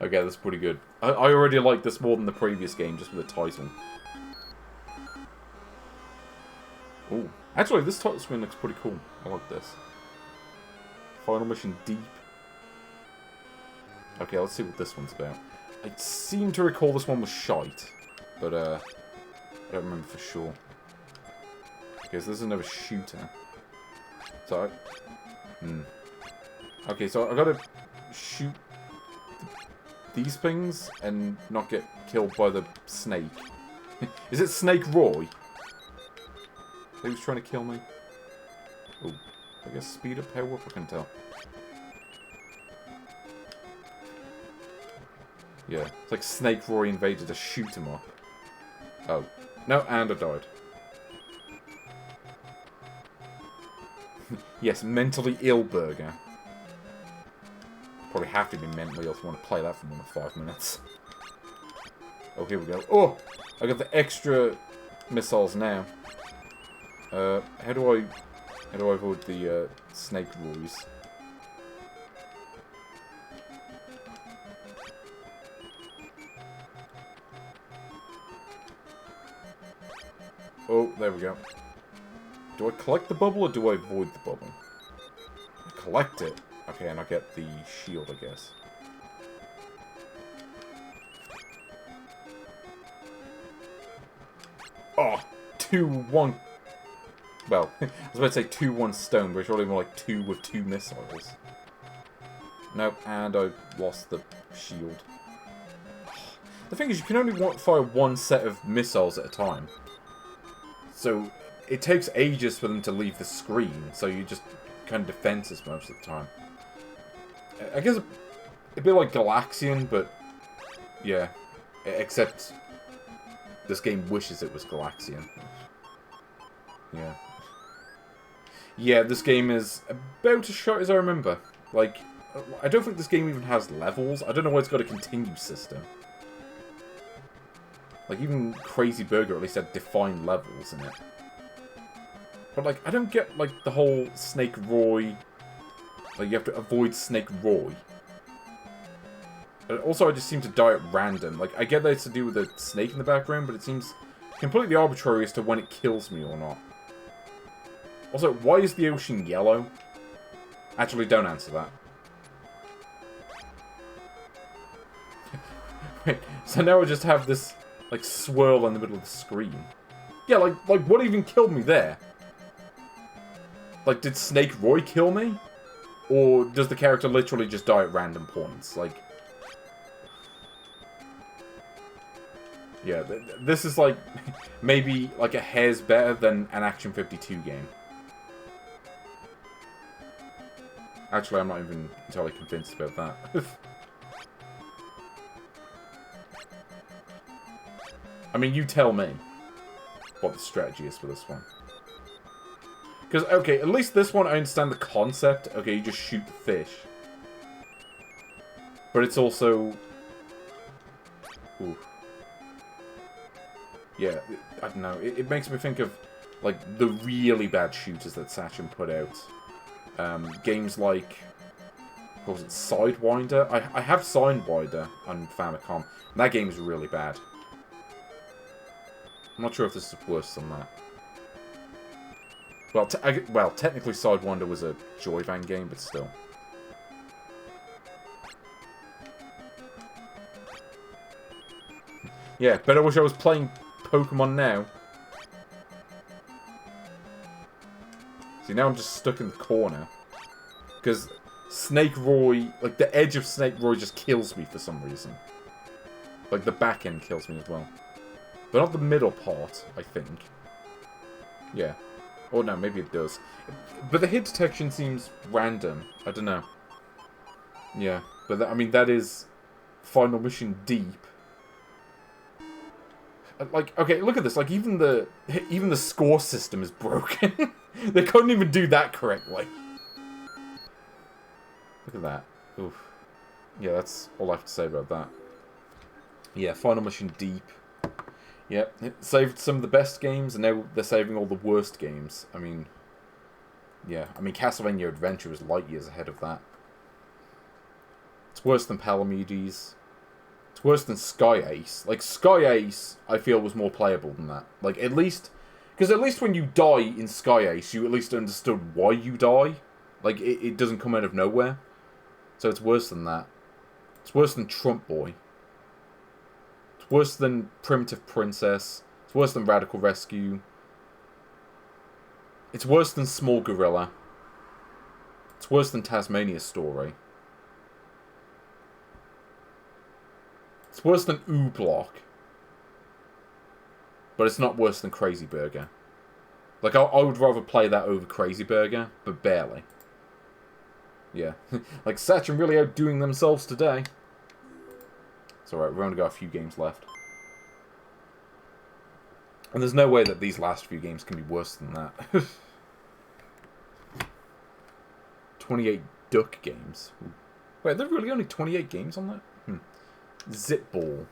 Okay, that's pretty good. I already like this more than the previous game, just with the title. Ooh. Actually, this title screen looks pretty cool. I like this. Final Mission Deep. Okay, let's see what this one's about. I seem to recall this one was shite, but, I don't remember for sure. Okay, so this is another shooter. So, okay, so I gotta shoot these things and not get killed by the snake. Is it Snake Roy? He was trying to kill me. Oh, I guess speed up power up, I can tell. Yeah, it's like Snake Roy invaded to shoot him up. Oh. No, and I died. Yes, mentally ill burger. Probably have to be mentally ill if you want to play that for more than 5 minutes. Oh, here we go. Oh! I got the extra missiles now. How do I avoid the, Snake Roys? Oh, there we go. Do I collect the bubble or do I avoid the bubble? I collect it. Okay, and I get the shield, I guess. Oh, 2-1. Well, I was about to say 2-1 stone, but it's really more like 2 with 2 missiles. Nope, and I lost the shield. The thing is, you can only fire 1 set of missiles at a time. So, it takes ages for them to leave the screen, so you just kind of defenseless most of the time. I guess a bit like Galaxian, but yeah, except this game wishes it was Galaxian. Yeah. Yeah, this game is about as short as I remember. Like, I don't think this game even has levels. I don't know why it's got a continue system. Like, even Crazy Burger at least had defined levels in it. But, like, I don't get, like, the whole Snake Roy... Like, you have to avoid Snake Roy. And also, I just seem to die at random. Like, I get that it's to do with the snake in the background, but it seems completely arbitrary as to when it kills me or not. Also, why is the ocean yellow? Actually, don't answer that. Wait, so now I just have this, like, swirl in the middle of the screen. Yeah, like what even killed me there? Like, did Snake Roy kill me? Or does the character literally just die at random points? Like... Yeah, this is, like, maybe, like, a hair's better than an Action 52 game. Actually, I'm not even entirely convinced about that. I mean, you tell me what the strategy is for this one. Because, okay, at least this one, I understand the concept. Okay, you just shoot the fish. But it's also... Ooh. Yeah, I don't know. It makes me think of, like, the really bad shooters that Sachen put out. Games like... What was it? Sidewinder? I have Sidewinder on Famicom. And that game is really bad. I'm not sure if this is worse than that. Well, technically Sidewinder was a Joy-Van game, but still. Yeah, but I wish I was playing Pokemon now. See, now I'm just stuck in the corner. Because Snake Roy, like, the edge of Snake Roy just kills me for some reason. Like, the back end kills me as well. But not the middle part, I think. Yeah. Oh, no, maybe it does. But the hit detection seems random. I don't know. Yeah. But, I mean, that is Final Mission Deep. Like, okay, look at this. Like, even the score system is broken. They couldn't even do that correctly. Look at that. Oof. Yeah, that's all I have to say about that. Yeah, Final Mission Deep. Yeah, it saved some of the best games, and now they're saving all the worst games. I mean, yeah. I mean, Castlevania Adventure was light years ahead of that. It's worse than Palamedes. It's worse than Sky Ace. Like, Sky Ace, I feel, was more playable than that. Like, at least... Because at least when you die in Sky Ace, you at least understood why you die. Like, it doesn't come out of nowhere. So it's worse than that. It's worse than Trump Boy. It's worse than Primitive Princess. It's worse than Radical Rescue. It's worse than Small Gorilla. It's worse than Tasmania's Story. It's worse than Block. But it's not worse than Crazy Burger. Like, I would rather play that over Crazy Burger, but barely. Yeah. Like, Sachen really outdoing themselves today. It's alright, we've only got a few games left. And there's no way that these last few games can be worse than that. 28 Duck games. Ooh. Wait, are there really only 28 games on that? Zipball.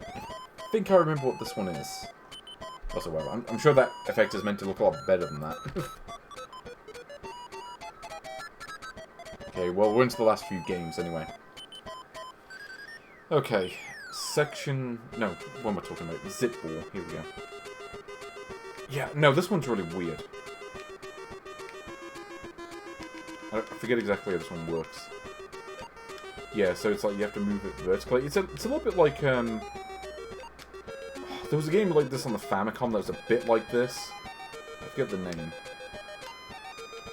I think I remember what this one is. Also, well, I'm sure that effect is meant to look a lot better than that. Okay, well, we're into the last few games anyway. Okay, section... No, what am I talking about? Zipball. Here we go. Yeah, no, this one's really weird. I forget exactly how this one works. Yeah, so it's like you have to move it vertically. It's a little bit like, there was a game like this on the Famicom that was a bit like this. I forget the name.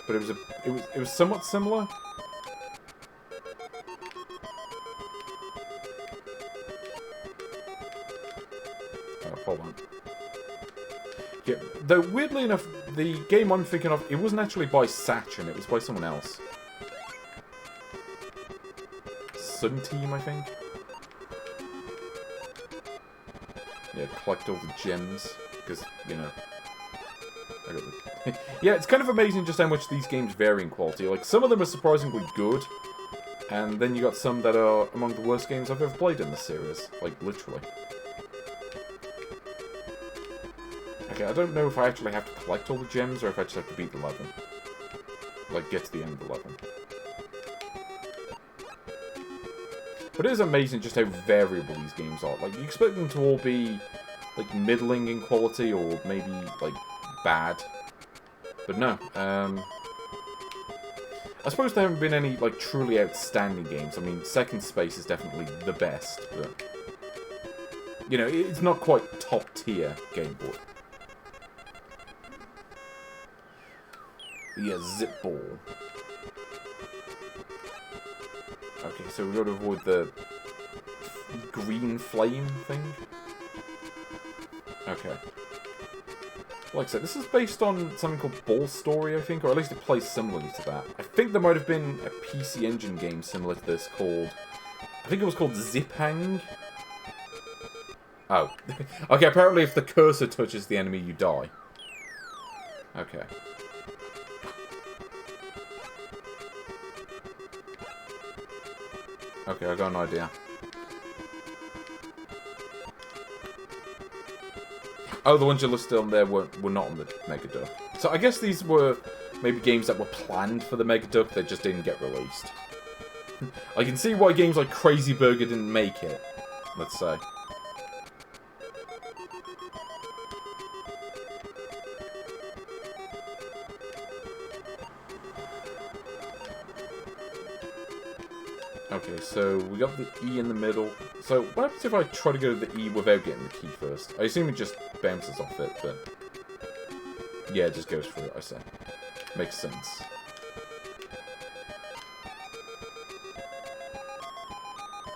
But it was somewhat similar. Oh, hold on. Yeah, though weirdly enough, the game I'm thinking of, it wasn't actually by Sachen, it was by someone else. Sun Team, I think. Yeah, collect all the gems, because, you know, I got the... Yeah, it's kind of amazing just how much these games vary in quality. Like, some of them are surprisingly good, and then you got some that are among the worst games I've ever played in this series. Like, literally. Okay, I don't know if I actually have to collect all the gems, or if I just have to beat the level. Like, get to the end of the level. But it is amazing just how variable these games are. Like, you expect them to all be, like, middling in quality, or maybe, like, bad. But no. I suppose there haven't been any, like, truly outstanding games. I mean, Second Space is definitely the best, but... You know, it's not quite top tier Game Boy. Yeah, Zipball. Okay, so we got to avoid the green flame thing. Okay. Like I said, this is based on something called Ball Story, I think, or at least it plays similarly to that. I think there might have been a PC Engine game similar to this called... I think it was called Ziphang. Oh. Okay, apparently if the cursor touches the enemy, you die. Okay. Okay, I got an idea. Oh, the ones you listed on there were not on the Mega Duck. So I guess these were maybe games that were planned for the Mega Duck that just didn't get released. I can see why games like Crazy Burger didn't make it, let's say. Okay, so we got the E in the middle. So what happens if I try to go to the E without getting the key first? I assume it just bounces off it, but... yeah, it just goes for it, I say. Makes sense.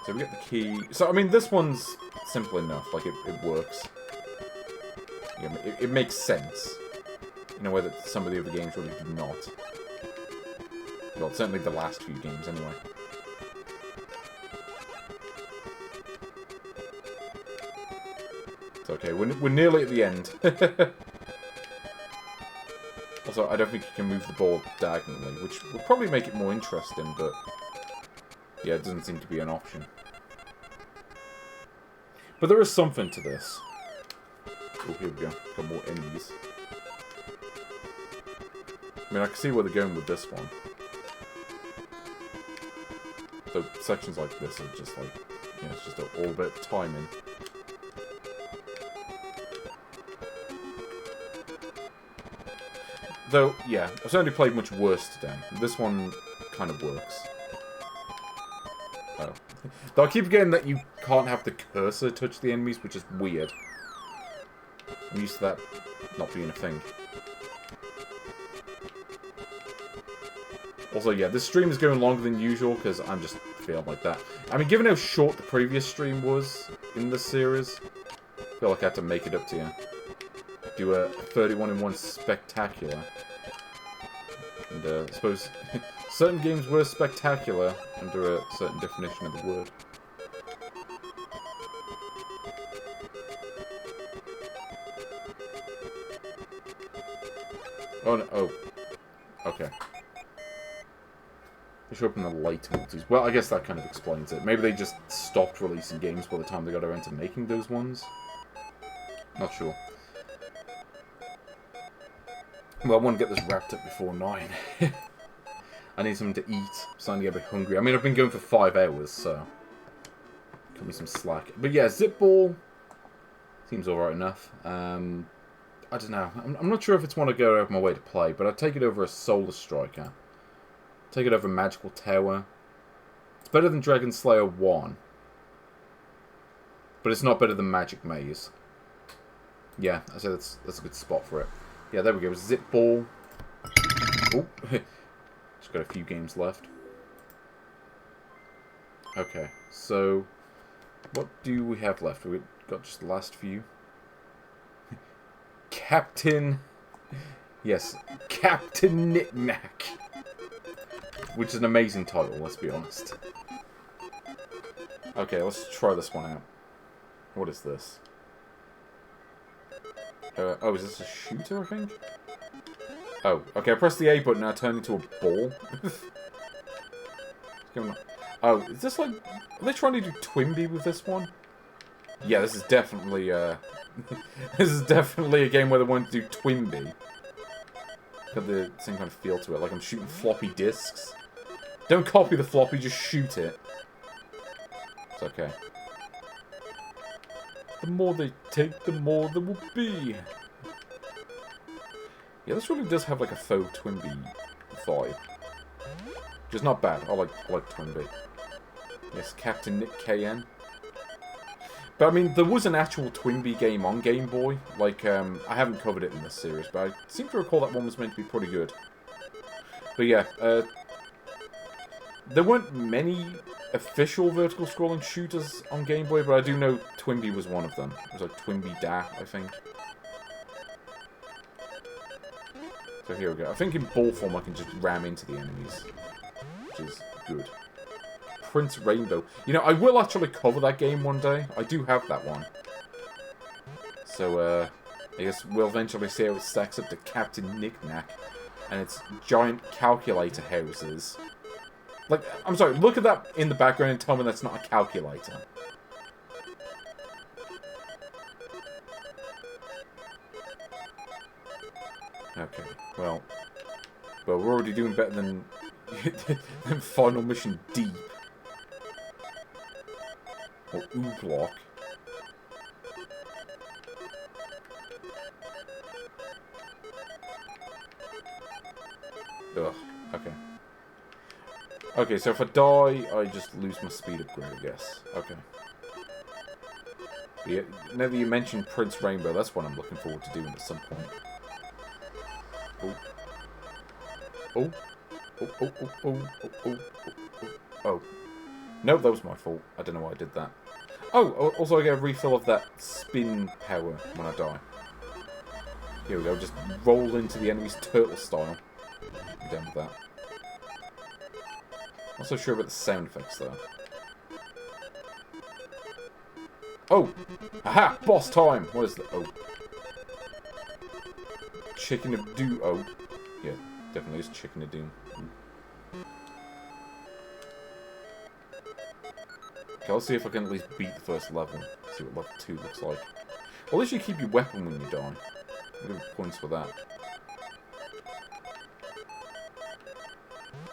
So we get the key. So, I mean, this one's simple enough. Like, it works. Yeah, it makes sense. In a way that some of the other games really do not. Well, certainly the last few games, anyway. Okay, we're nearly at the end. Also, I don't think you can move the ball diagonally, which would probably make it more interesting, but... yeah, it doesn't seem to be an option. But there is something to this. Oh, here we go. Got more enemies. I mean, I can see where they're going with this one. So, sections like this are just like... you know, it's just all a bit of timing. Though, yeah, I've certainly played much worse today. This one kind of works. Oh. Though I keep getting that you can't have the cursor touch the enemies, which is weird. I'm used to that not being a thing. Also, yeah, this stream is going longer than usual, because I'm just feeling like that. I mean, given how short the previous stream was in this series, I feel like I had to make it up to you. Do a 31-in-1 spectacular. And I suppose certain games were spectacular under a certain definition of the word. Oh no, oh. Okay. They show up in the late multis. Well, I guess that kind of explains it. Maybe they just stopped releasing games by the time they got around to making those ones. Not sure. Well, I want to get this wrapped up before 9. I need something to eat. I'm starting to get a bit hungry. I mean, I've been going for 5 hours, so... cut me some slack. But yeah, Zipball seems alright enough. I don't know. I'm not sure if it's one I go out of my way to play, but I'd take it over a Solar Striker. Take it over Magical Tower. It's better than Dragon Slayer 1. But it's not better than Magic Maze. Yeah, I say that's a good spot for it. Yeah, there we go. Zipball. Oh, just got a few games left. Okay, so what do we have left? We've got just the last few. Captain. Yes, Captain Knick-Knack. Which is an amazing title, let's be honest. Okay, let's try this one out. What is this? Oh, is this a shooter, I think? Oh, okay, I pressed the A button and I turned into a ball. Oh, is this like... are they trying to do Twimby with this one? Yeah, this is definitely, this is definitely a game where they want to do Twimby. Got the same kind of feel to it, like I'm shooting floppy disks. Don't copy the floppy, just shoot it. It's okay. The more they take, the more there will be. Yeah, this really does have like a faux Twimby vibe. Which is not bad. I like Twimby. Yes, Captain Nick KN. But I mean, there was an actual Twinbee game on Game Boy. Like, I haven't covered it in this series, but I seem to recall that one was meant to be pretty good. But yeah, there weren't many official vertical scrolling shooters on Game Boy, but I do know Twinbee was one of them. It was like Twinbee Da, I think. So here we go. I think in ball form I can just ram into the enemies, which is good. Prince Rainbow. You know, I will actually cover that game one day. I do have that one. So, I guess we'll eventually see how it stacks up to Captain Knick-Knack and its giant calculator houses. Like, I'm sorry, look at that in the background and tell me that's not a calculator. Okay, well, we're already doing better than, than Final Mission Deep. Or Block. Ugh, okay. Okay, so if I die, I just lose my speed upgrade, I guess. Okay. But yeah, now that you mentioned Prince Rainbow, that's what I'm looking forward to doing at some point. Oh. Oh. Oh, oh, oh, oh, oh, oh, oh, oh. No, that was my fault. I don't know why I did that. Oh, also I get a refill of that spin power when I die. Here we go, just roll into the enemy's turtle style. I'm done with that. Not so sure about the sound effects though. Oh! Aha! Boss time! What is the... Oh. Chicken of Doom. Oh. Yeah, definitely is Chicken of Doom. Okay, let's see if I can at least beat the first level. See what level 2 looks like. Well, at least you keep your weapon when you die. I'll give you points for that.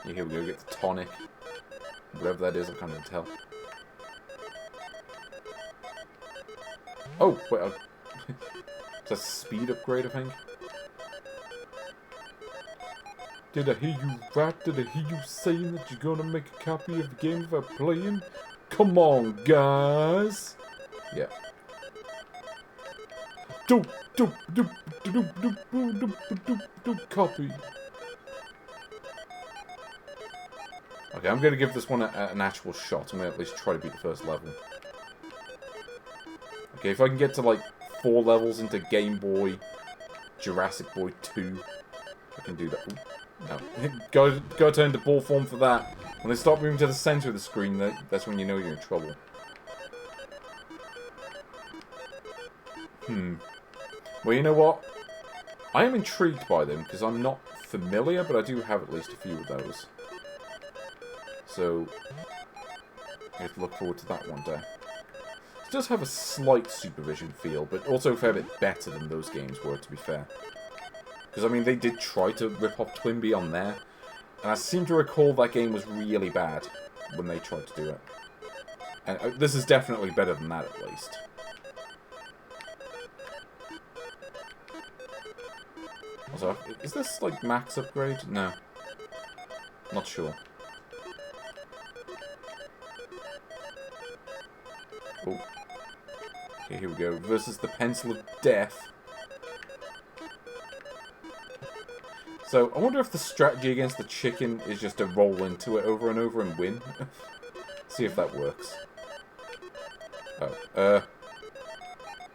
Yeah, here we go, get the tonic. Whatever that is, I can't even tell. Oh, wait, it's a speed upgrade, I think. Did I hear you right? Did I hear you saying that you're gonna make a copy of the game without playing? Come on, guys! Yeah. Copy. Okay, I'm gonna give this one an actual shot. I'm gonna at least try to beat the first level. Okay, if I can get to like 4 levels into Game Boy, Jurassic Boy 2, I can do that. Ooh, no, go turn to ball form for that. When they start moving to the center of the screen, that's when you know you're in trouble. Well, you know what? I am intrigued by them, because I'm not familiar, but I do have at least a few of those. So, I have to look forward to that one day. It does have a slight supervision feel, but also a fair bit better than those games were, to be fair. Because, I mean, they did try to rip off Twinbee on there, and I seem to recall that game was really bad when they tried to do it. And this is definitely better than that, at least. Also, is this, like, max upgrade? No. Not sure. Oh. Okay, here we go. Versus the Pencil of Death. So, I wonder if the strategy against the chicken is just to roll into it over and over and win. See if that works. Oh,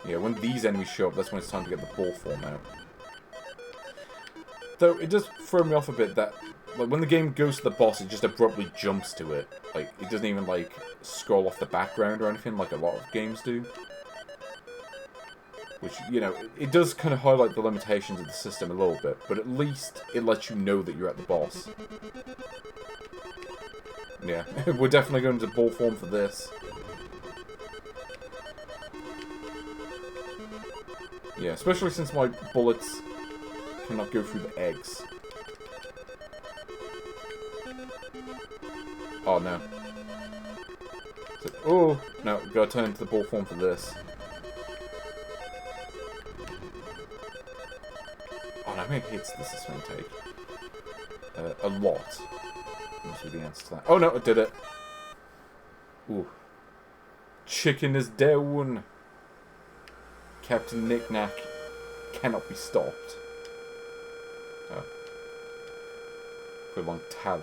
yeah, when these enemies show up, that's when it's time to get the ball form out. Though, it does throw me off a bit that, like, when the game goes to the boss, it just abruptly jumps to it. Like, it doesn't even, like, scroll off the background or anything like a lot of games do. Which, you know, it does kind of highlight the limitations of the system a little bit, but at least it lets you know that you're at the boss. Yeah, we're definitely going to ball form for this. Yeah, especially since my bullets cannot go through the eggs. Oh, no. So, oh, no, gotta turn to the ball form for this. Oh, no, maybe it's this is going to take a lot. Must be the answer to that. Oh, no, I did it. Ooh. Chicken is down. Captain Knick-Knack cannot be stopped. Oh. Put on tally.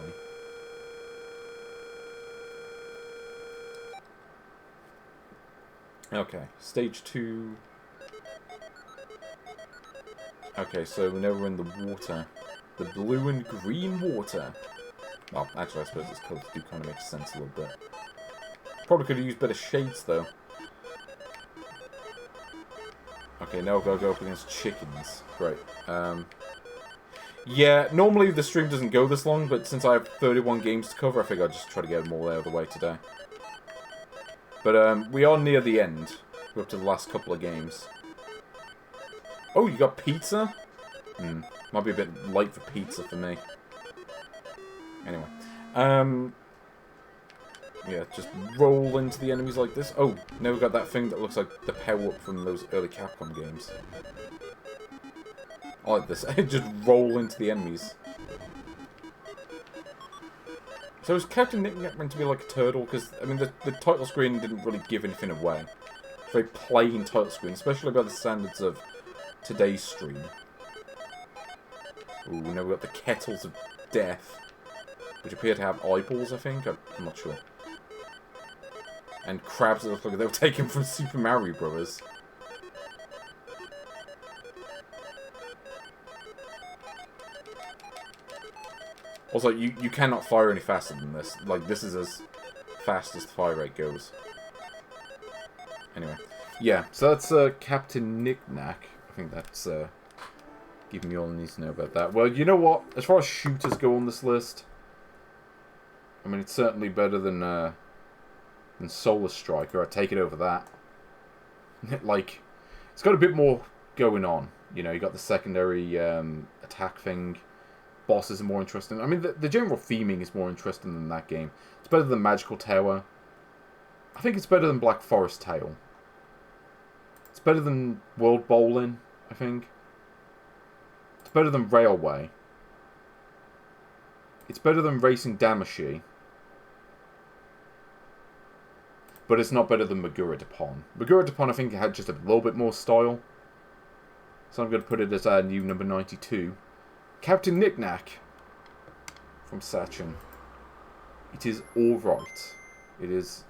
Okay, stage 2. Okay, so now we're in the water. The blue and green water. Well, actually, I suppose its colours do kind of make sense a little bit. Probably could have used better shades, though. Okay, now I've got to go up against chickens. Great. Yeah, normally the stream doesn't go this long, but since I have 31 games to cover, I think I'll just try to get them all out of the way today. But we are near the end. We're up to the last couple of games. Oh, you got pizza? Might be a bit late for pizza for me. Anyway. Yeah, just roll into the enemies like this. Oh, now we've got that thing that looks like the power-up from those early Capcom games. I like this. Just roll into the enemies. So is Captain Knick-Knack meant to be like a turtle? Because, I mean, the title screen didn't really give anything away. Very plain title screen, especially by the standards of today's stream. Ooh, now we've got the Kettles of Death, which appear to have eyeballs, I think. I'm not sure. And crabs that look like they were taken from Super Mario Bros. Also, you cannot fire any faster than this. Like, this is as fast as the fire rate goes. Anyway. Yeah, so that's Captain Knick-Knack. I think that's giving me all I need to know about that. Well, you know what? As far as shooters go on this list, I mean, it's certainly better than Solar Striker. I'd take it over that. Like, it's got a bit more going on. You know, you got the secondary attack thing. Bosses are more interesting. I mean, the general theming is more interesting than that game. It's better than Magical Tower. I think it's better than Black Forest Tale. It's better than World Bowling, I think. It's better than Railway. It's better than Racing Damacy. But it's not better than Magura Dupont. Magura Dupont, I think, had just a little bit more style. So I'm going to put it as our new number 92. Captain Knick-Knack from Sachen. It is alright. It is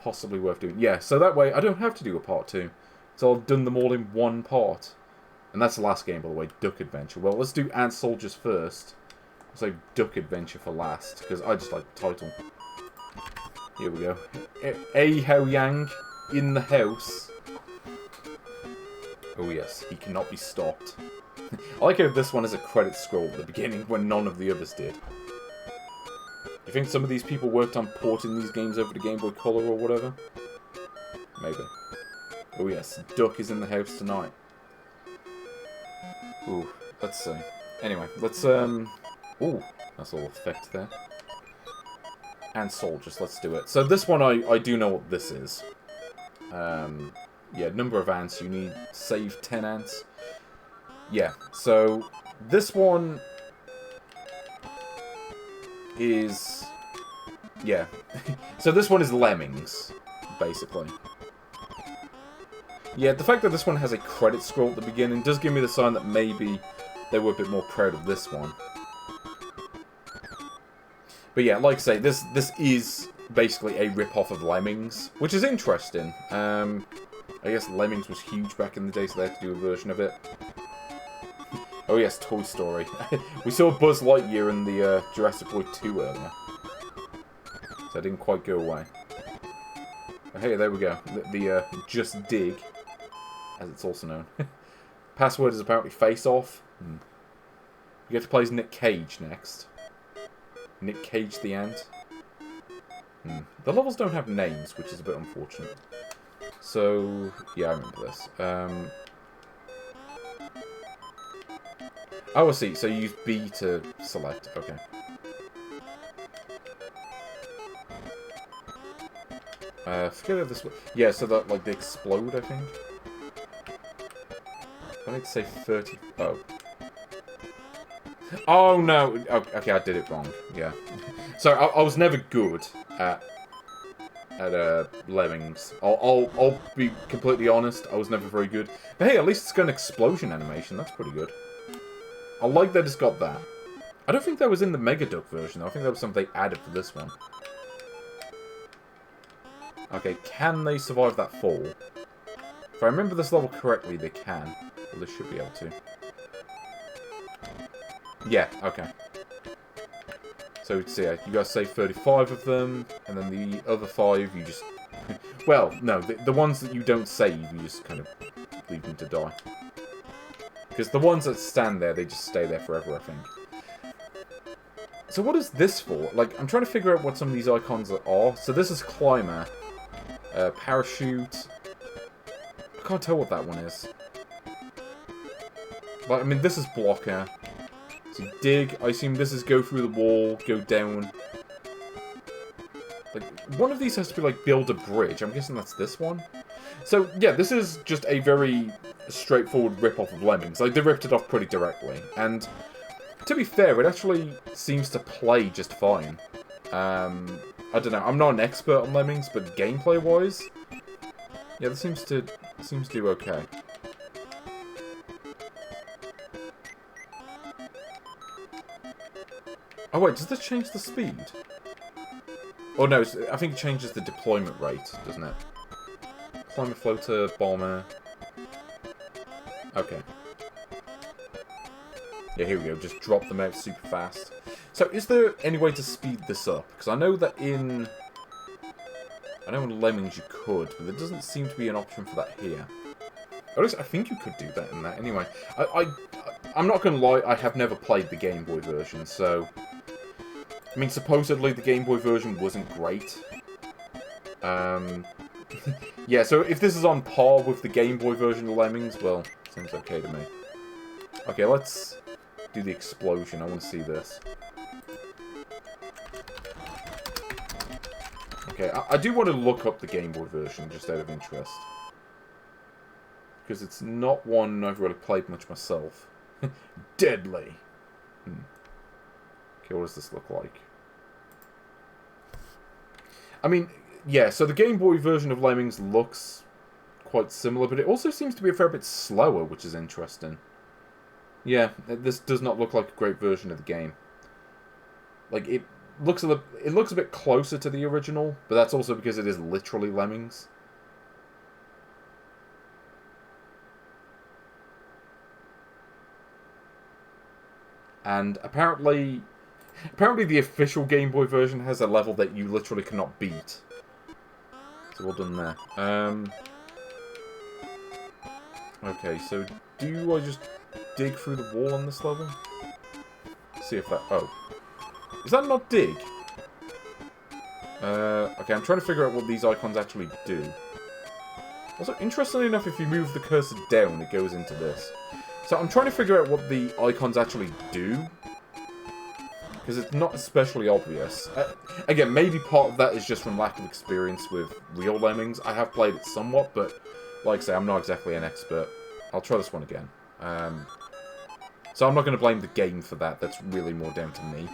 possibly worth doing. Yeah, so that way I don't have to do a part 2. So I've done them all in one part. And that's the last game, by the way, Duck Adventure. Well, let's do Ant Soldiers first. I'll say Duck Adventure for last, because I just like the title. Here we go. Hao Yang in the house. Oh yes, he cannot be stopped. I like how this one has a credit scroll at the beginning when none of the others did. You think some of these people worked on porting these games over to Game Boy Color or whatever? Maybe. Oh yes, Duck is in the house tonight. Ooh, let's see. Anyway, let's, ooh, that's all effect there. And Soldiers, let's do it. So this one, I do know what this is. Yeah, number of ants, you need save 10 ants. Yeah, so this one is... Yeah. So this one is Lemmings, basically. Yeah, the fact that this one has a credit scroll at the beginning does give me the sign that maybe they were a bit more proud of this one. But yeah, like I say, this is basically a rip-off of Lemmings, which is interesting. I guess Lemmings was huge back in the day, so they had to do a version of it. Oh yes, Toy Story. We saw Buzz Lightyear in the Jurassic Boy 2 earlier. So I didn't quite go away. Oh, hey, there we go. The Just Dig, as it's also known. Password is apparently Face Off. We get to play as Nick Cage next. Nick Cage the Ant. The levels don't have names, which is a bit unfortunate. So, yeah, I remember this. Oh, I see. So you use B to select. Okay. Forget how this... Yeah, so that, like, they explode, I think. I need to say 30... Oh. Oh, no! Okay, I did it wrong. Yeah. So, I was never good at at Lemmings. I'll be completely honest, I was never very good. But hey, at least it's got an explosion animation, that's pretty good. I like that it's got that. I don't think that was in the Mega Duck version, though. I think that was something they added for this one. Okay, can they survive that fall? If I remember this level correctly, they can. Well, they should be able to. Yeah, okay. So, yeah, you guys save 35 of them, and then the other 5, you just... well, no, the ones that you don't save, you just kind of leave them to die. Because the ones that stand there, they just stay there forever, I think. So what is this for? Like, I'm trying to figure out what some of these icons are. So this is Climber. Parachute. I can't tell what that one is. Like, I mean, this is Blocker. So dig, I assume this is go through the wall, go down. Like, one of these has to be, like, build a bridge. I'm guessing that's this one. So, yeah, this is just a very straightforward rip-off of Lemmings. Like, they ripped it off pretty directly. And, to be fair, it actually seems to play just fine. I don't know, I'm not an expert on Lemmings, but gameplay-wise, yeah, this seems to do okay. Oh wait, does this change the speed? Oh no, I think it changes the deployment rate, doesn't it? Climber, floater, bomber. Okay. Yeah, here we go, just drop them out super fast. So, is there any way to speed this up? Because I know that in Lemmings you could, but there doesn't seem to be an option for that here. At least I think you could do that in that. Anyway, I'm not going to lie, I have never played the Game Boy version, so... I mean, supposedly the Game Boy version wasn't great. Yeah, so if this is on par with the Game Boy version of Lemmings, well, seems okay to me. Okay, let's do the explosion. I want to see this. Okay, I do want to look up the Game Boy version, just out of interest. Because it's not one I've really played much myself. Deadly! Okay, what does this look like? I mean, yeah, so the Game Boy version of Lemmings looks quite similar, but it also seems to be a fair bit slower, which is interesting. Yeah, this does not look like a great version of the game. Like, it looks a bit closer to the original, but that's also because it is literally Lemmings. And apparently the official Game Boy version has a level that you literally cannot beat. So well done there. Okay, so do I just dig through the wall on this level? See if that... oh. Is that not dig? Okay, I'm trying to figure out what these icons actually do. Also, interestingly enough, if you move the cursor down, it goes into this. So I'm trying to figure out what the icons actually do. Because it's not especially obvious. Again, maybe part of that is just from lack of experience with real Lemmings. I have played it somewhat, but like I say, I'm not exactly an expert. I'll try this one again. So I'm not going to blame the game for that. That's really more down to me.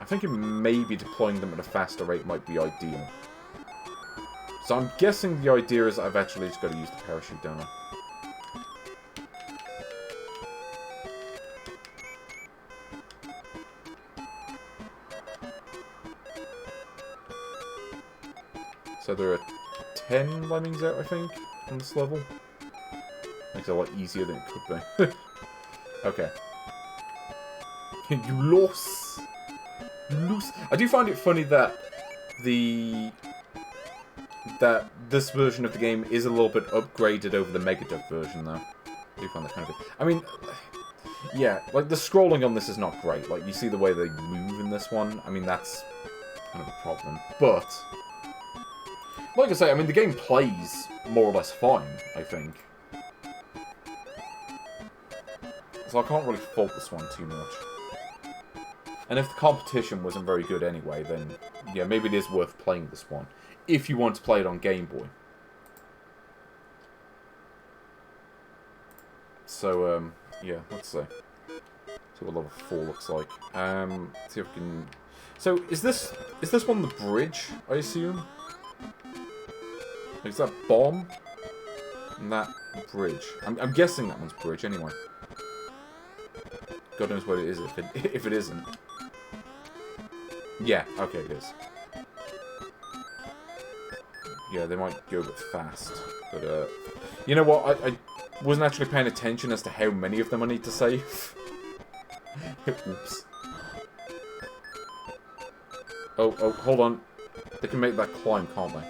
I think maybe deploying them at a faster rate might be ideal. So I'm guessing the idea is I've actually just got to use the parachute, don't I? So there are 10 Lemmings out, I think, on this level. Makes it a lot easier than it could be. Okay. You lost! You lose! I do find it funny that this version of the game is a little bit upgraded over the Mega Duck version, though. I do find that kind of... I mean, yeah, like, the scrolling on this is not great. Like, you see the way they move in this one? I mean, that's kind of a problem. But... like I say, I mean, the game plays more or less fine, I think. So I can't really fault this one too much. And if the competition wasn't very good anyway, then, yeah, maybe it is worth playing this one. If you want to play it on Game Boy. So, yeah, let's see. So See what level 4 looks like. See if we can... So, is this one the bridge, I assume? Is that bomb? And that bridge. I'm guessing that one's bridge, anyway. God knows what it is if it isn't. Yeah, okay, it is. Yeah, they might go a bit fast. But, you know what? I wasn't actually paying attention as to how many of them I need to save. Oops. Oh, hold on. They can make that climb, can't they?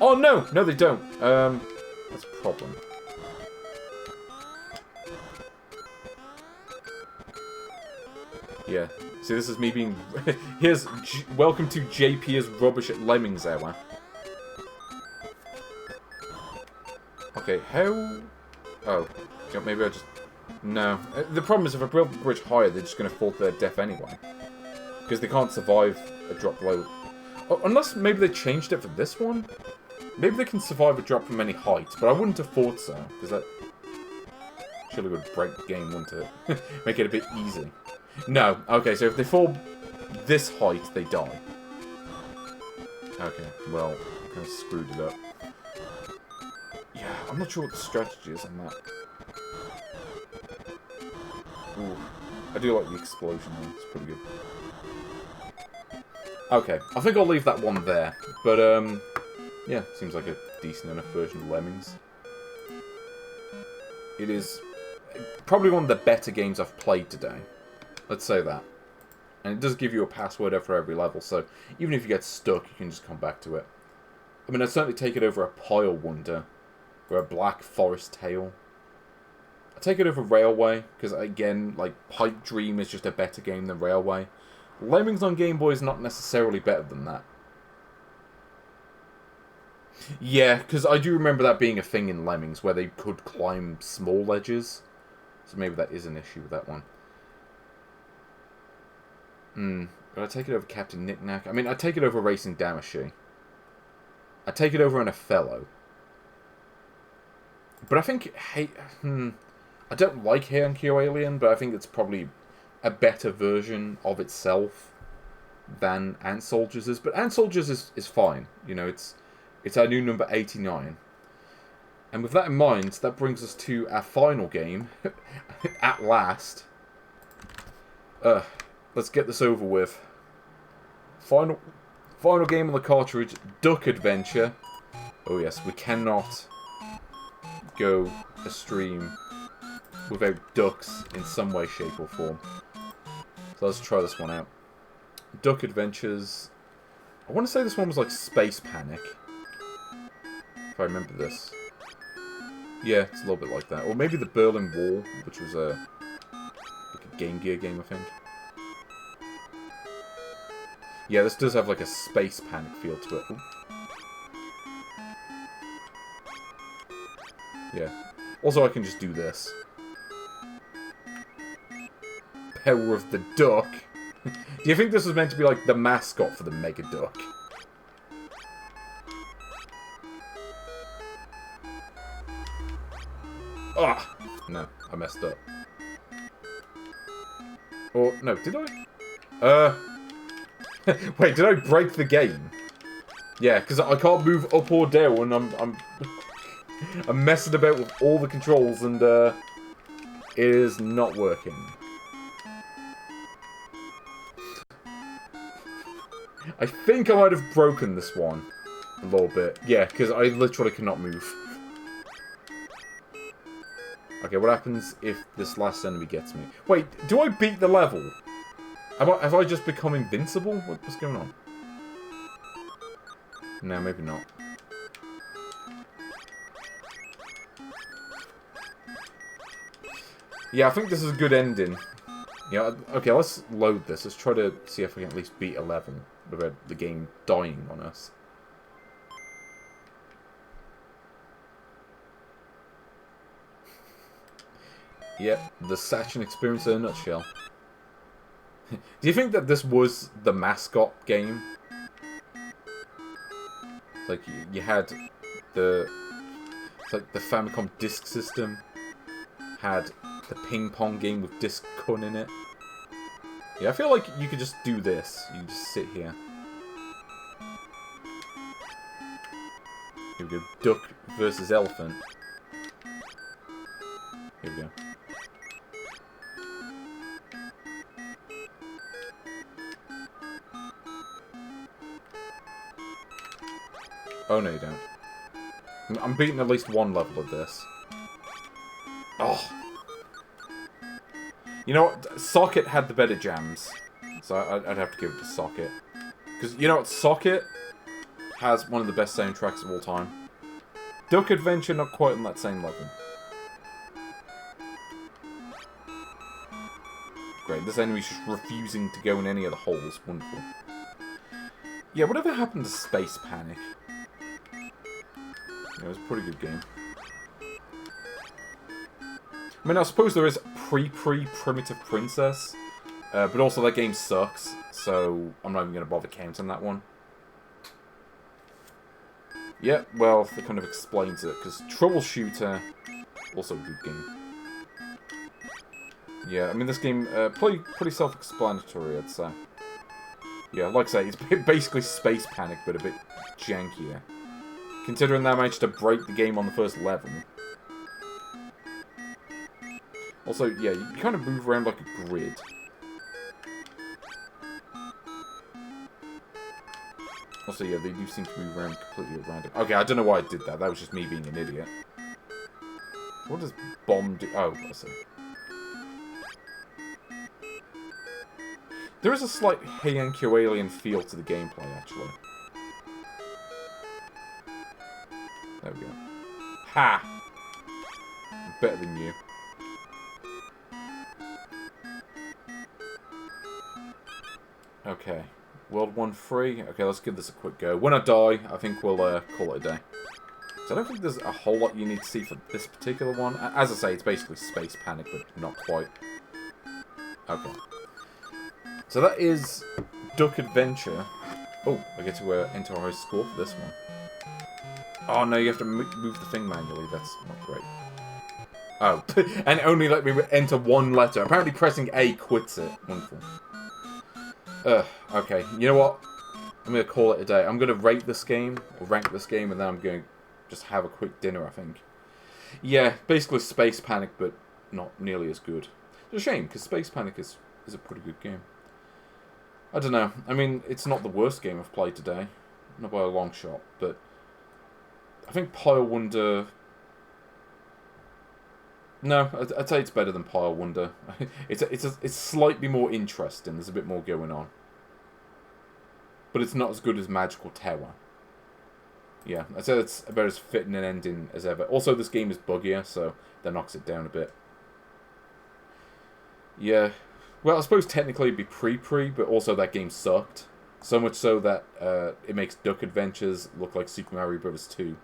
Oh, no! No, they don't. That's a problem. Yeah. See, this is me being... welcome to JP as rubbish at Lemmings Hour. Okay, how... Oh. Maybe I just... No. The problem is if I build the bridge higher, they're just going to fall to their death anyway. Because they can't survive a drop below... Oh, unless maybe they changed it for this one? Maybe they can survive a drop from any height, but I wouldn't have thought so. Because that surely would break the game, wouldn't it? Make it a bit easy. No. Okay, so if they fall this height, they die. Okay, well, kind of screwed it up. Yeah, I'm not sure what the strategy is on that. Ooh, I do like the explosion though, it's pretty good. Okay, I think I'll leave that one there. But, yeah, seems like a decent enough version of Lemmings. It is probably one of the better games I've played today. Let's say that. And it does give you a password after every level, so even if you get stuck, you can just come back to it. I mean, I'd certainly take it over a Pile Wonder, or a Black Forest Tale. I'd take it over Railway, because again, like, Pipe Dream is just a better game than Railway. Lemmings on Game Boy is not necessarily better than that. Yeah, because I do remember that being a thing in Lemmings, where they could climb small ledges. So maybe that is an issue with that one. But I'd take it over Captain Knick-Knack. I mean, I'd take it over Racing Damacy. I'd take it over an Othello. But I think... I don't like Heian-Kyo Alien, but I think it's probably a better version of itself than Ant Soldiers is. But Ant Soldiers is fine. You know, it's our new number 89. And with that in mind, that brings us to our final game. At last. Let's get this over with. Final game on the cartridge, Duck Adventure. Oh yes, we cannot go a stream without ducks in some way, shape or form. So let's try this one out. Duck Adventures. I want to say this one was like Space Panic. If I remember this. Yeah, it's a little bit like that. Or maybe the Berlin Wall, which was like a Game Gear game, I think. Yeah, this does have like a Space Panic feel to it. Ooh. Yeah. Also, I can just do this. Power of the Duck. Do you think this was meant to be like the mascot for the Mega Duck? Ah! No, I messed up. Or, no, did I? Wait, did I break the game? Yeah, because I can't move up or down, and I'm messing about with all the controls, and it is not working. I think I might have broken this one a little bit. Yeah, because I literally cannot move. Okay, what happens if this last enemy gets me? Wait, do I beat the level? Have I just become invincible? What's going on? No, maybe not. Yeah, I think this is a good ending. Yeah, okay, let's load this. Let's try to see if we can at least beat 11 without the game dying on us. Yep, the Sachen experience in a nutshell. Do you think that this was the mascot game? It's like you had the... It's like the Famicom Disk System had the ping pong game with Disc Kun in it. Yeah, I feel like you could just do this. You can just sit here. Here we go. Duck versus elephant. Here we go. Oh, no, you don't. I'm beating at least one level of this. Oh. You know what? Socket had the better jams. So I'd have to give it to Socket. Because, you know what? Socket has one of the best soundtracks of all time. Duck Adventure, not quite on that same level. Great, this enemy's just refusing to go in any of the holes. Wonderful. Yeah, whatever happened to Space Panic? Yeah, it was a pretty good game. I mean, I suppose there is Primitive Princess, but also that game sucks, so I'm not even going to bother counting that one. Yeah, well, that kind of explains it, because Troubleshooter, also a good game. Yeah, I mean, this game, pretty self-explanatory, I'd say. Yeah, like I say, it's basically Space Panic, but a bit jankier. Considering that I managed to break the game on the first level. Also, yeah, you kind of move around like a grid. Also, yeah, they do seem to move around completely at random. Okay, I don't know why I did that. That was just me being an idiot. What does bomb do? Oh, I see. There is a slight Hey Yankee Alien feel to the gameplay, actually. There we go. Ha! I'm better than you. Okay. World 1 free. Okay, let's give this a quick go. When I die, I think we'll call it a day. So I don't think there's a whole lot you need to see for this particular one. As I say, it's basically Space Panic, but not quite. Okay. So that is Duck Adventure. Oh, I get to enter a high score for this one. Oh no, you have to move the thing manually. That's not great. Oh, and only let me enter one letter. Apparently pressing A quits it. Wonderful. Okay. You know what? I'm going to call it a day. I'm going to rate this game, or rank this game, and then I'm going to just have a quick dinner, I think. Yeah, basically Space Panic, but not nearly as good. It's a shame, because Space Panic is a pretty good game. I don't know. I mean, it's not the worst game I've played today. Not by a long shot, but I think Pile Wonder... No, I'd say it's better than Pile Wonder. It's slightly more interesting. There's a bit more going on. But it's not as good as Magical Tower. Yeah, I'd say it's about as fitting an ending as ever. Also, this game is buggier, so that knocks it down a bit. Yeah. Well, I suppose technically it'd be pre-pre, but also that game sucked. So much so that it makes Duck Adventures look like Super Mario Bros. 2.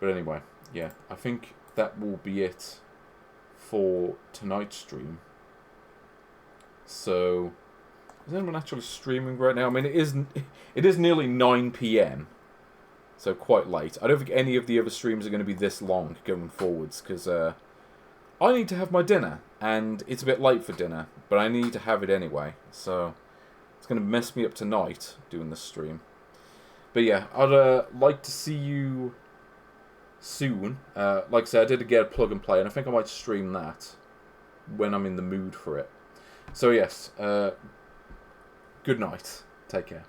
But anyway, yeah, I think that will be it for tonight's stream. So, is anyone actually streaming right now? I mean, it is nearly 9 PM, so quite late. I don't think any of the other streams are going to be this long going forwards, because I need to have my dinner, and it's a bit late for dinner, but I need to have it anyway, so it's going to mess me up tonight doing this stream. But yeah, I'd like to see you soon. Like I said, I did get a plug and play, and I think I might stream that when I'm in the mood for it. So yes, good night. Take care.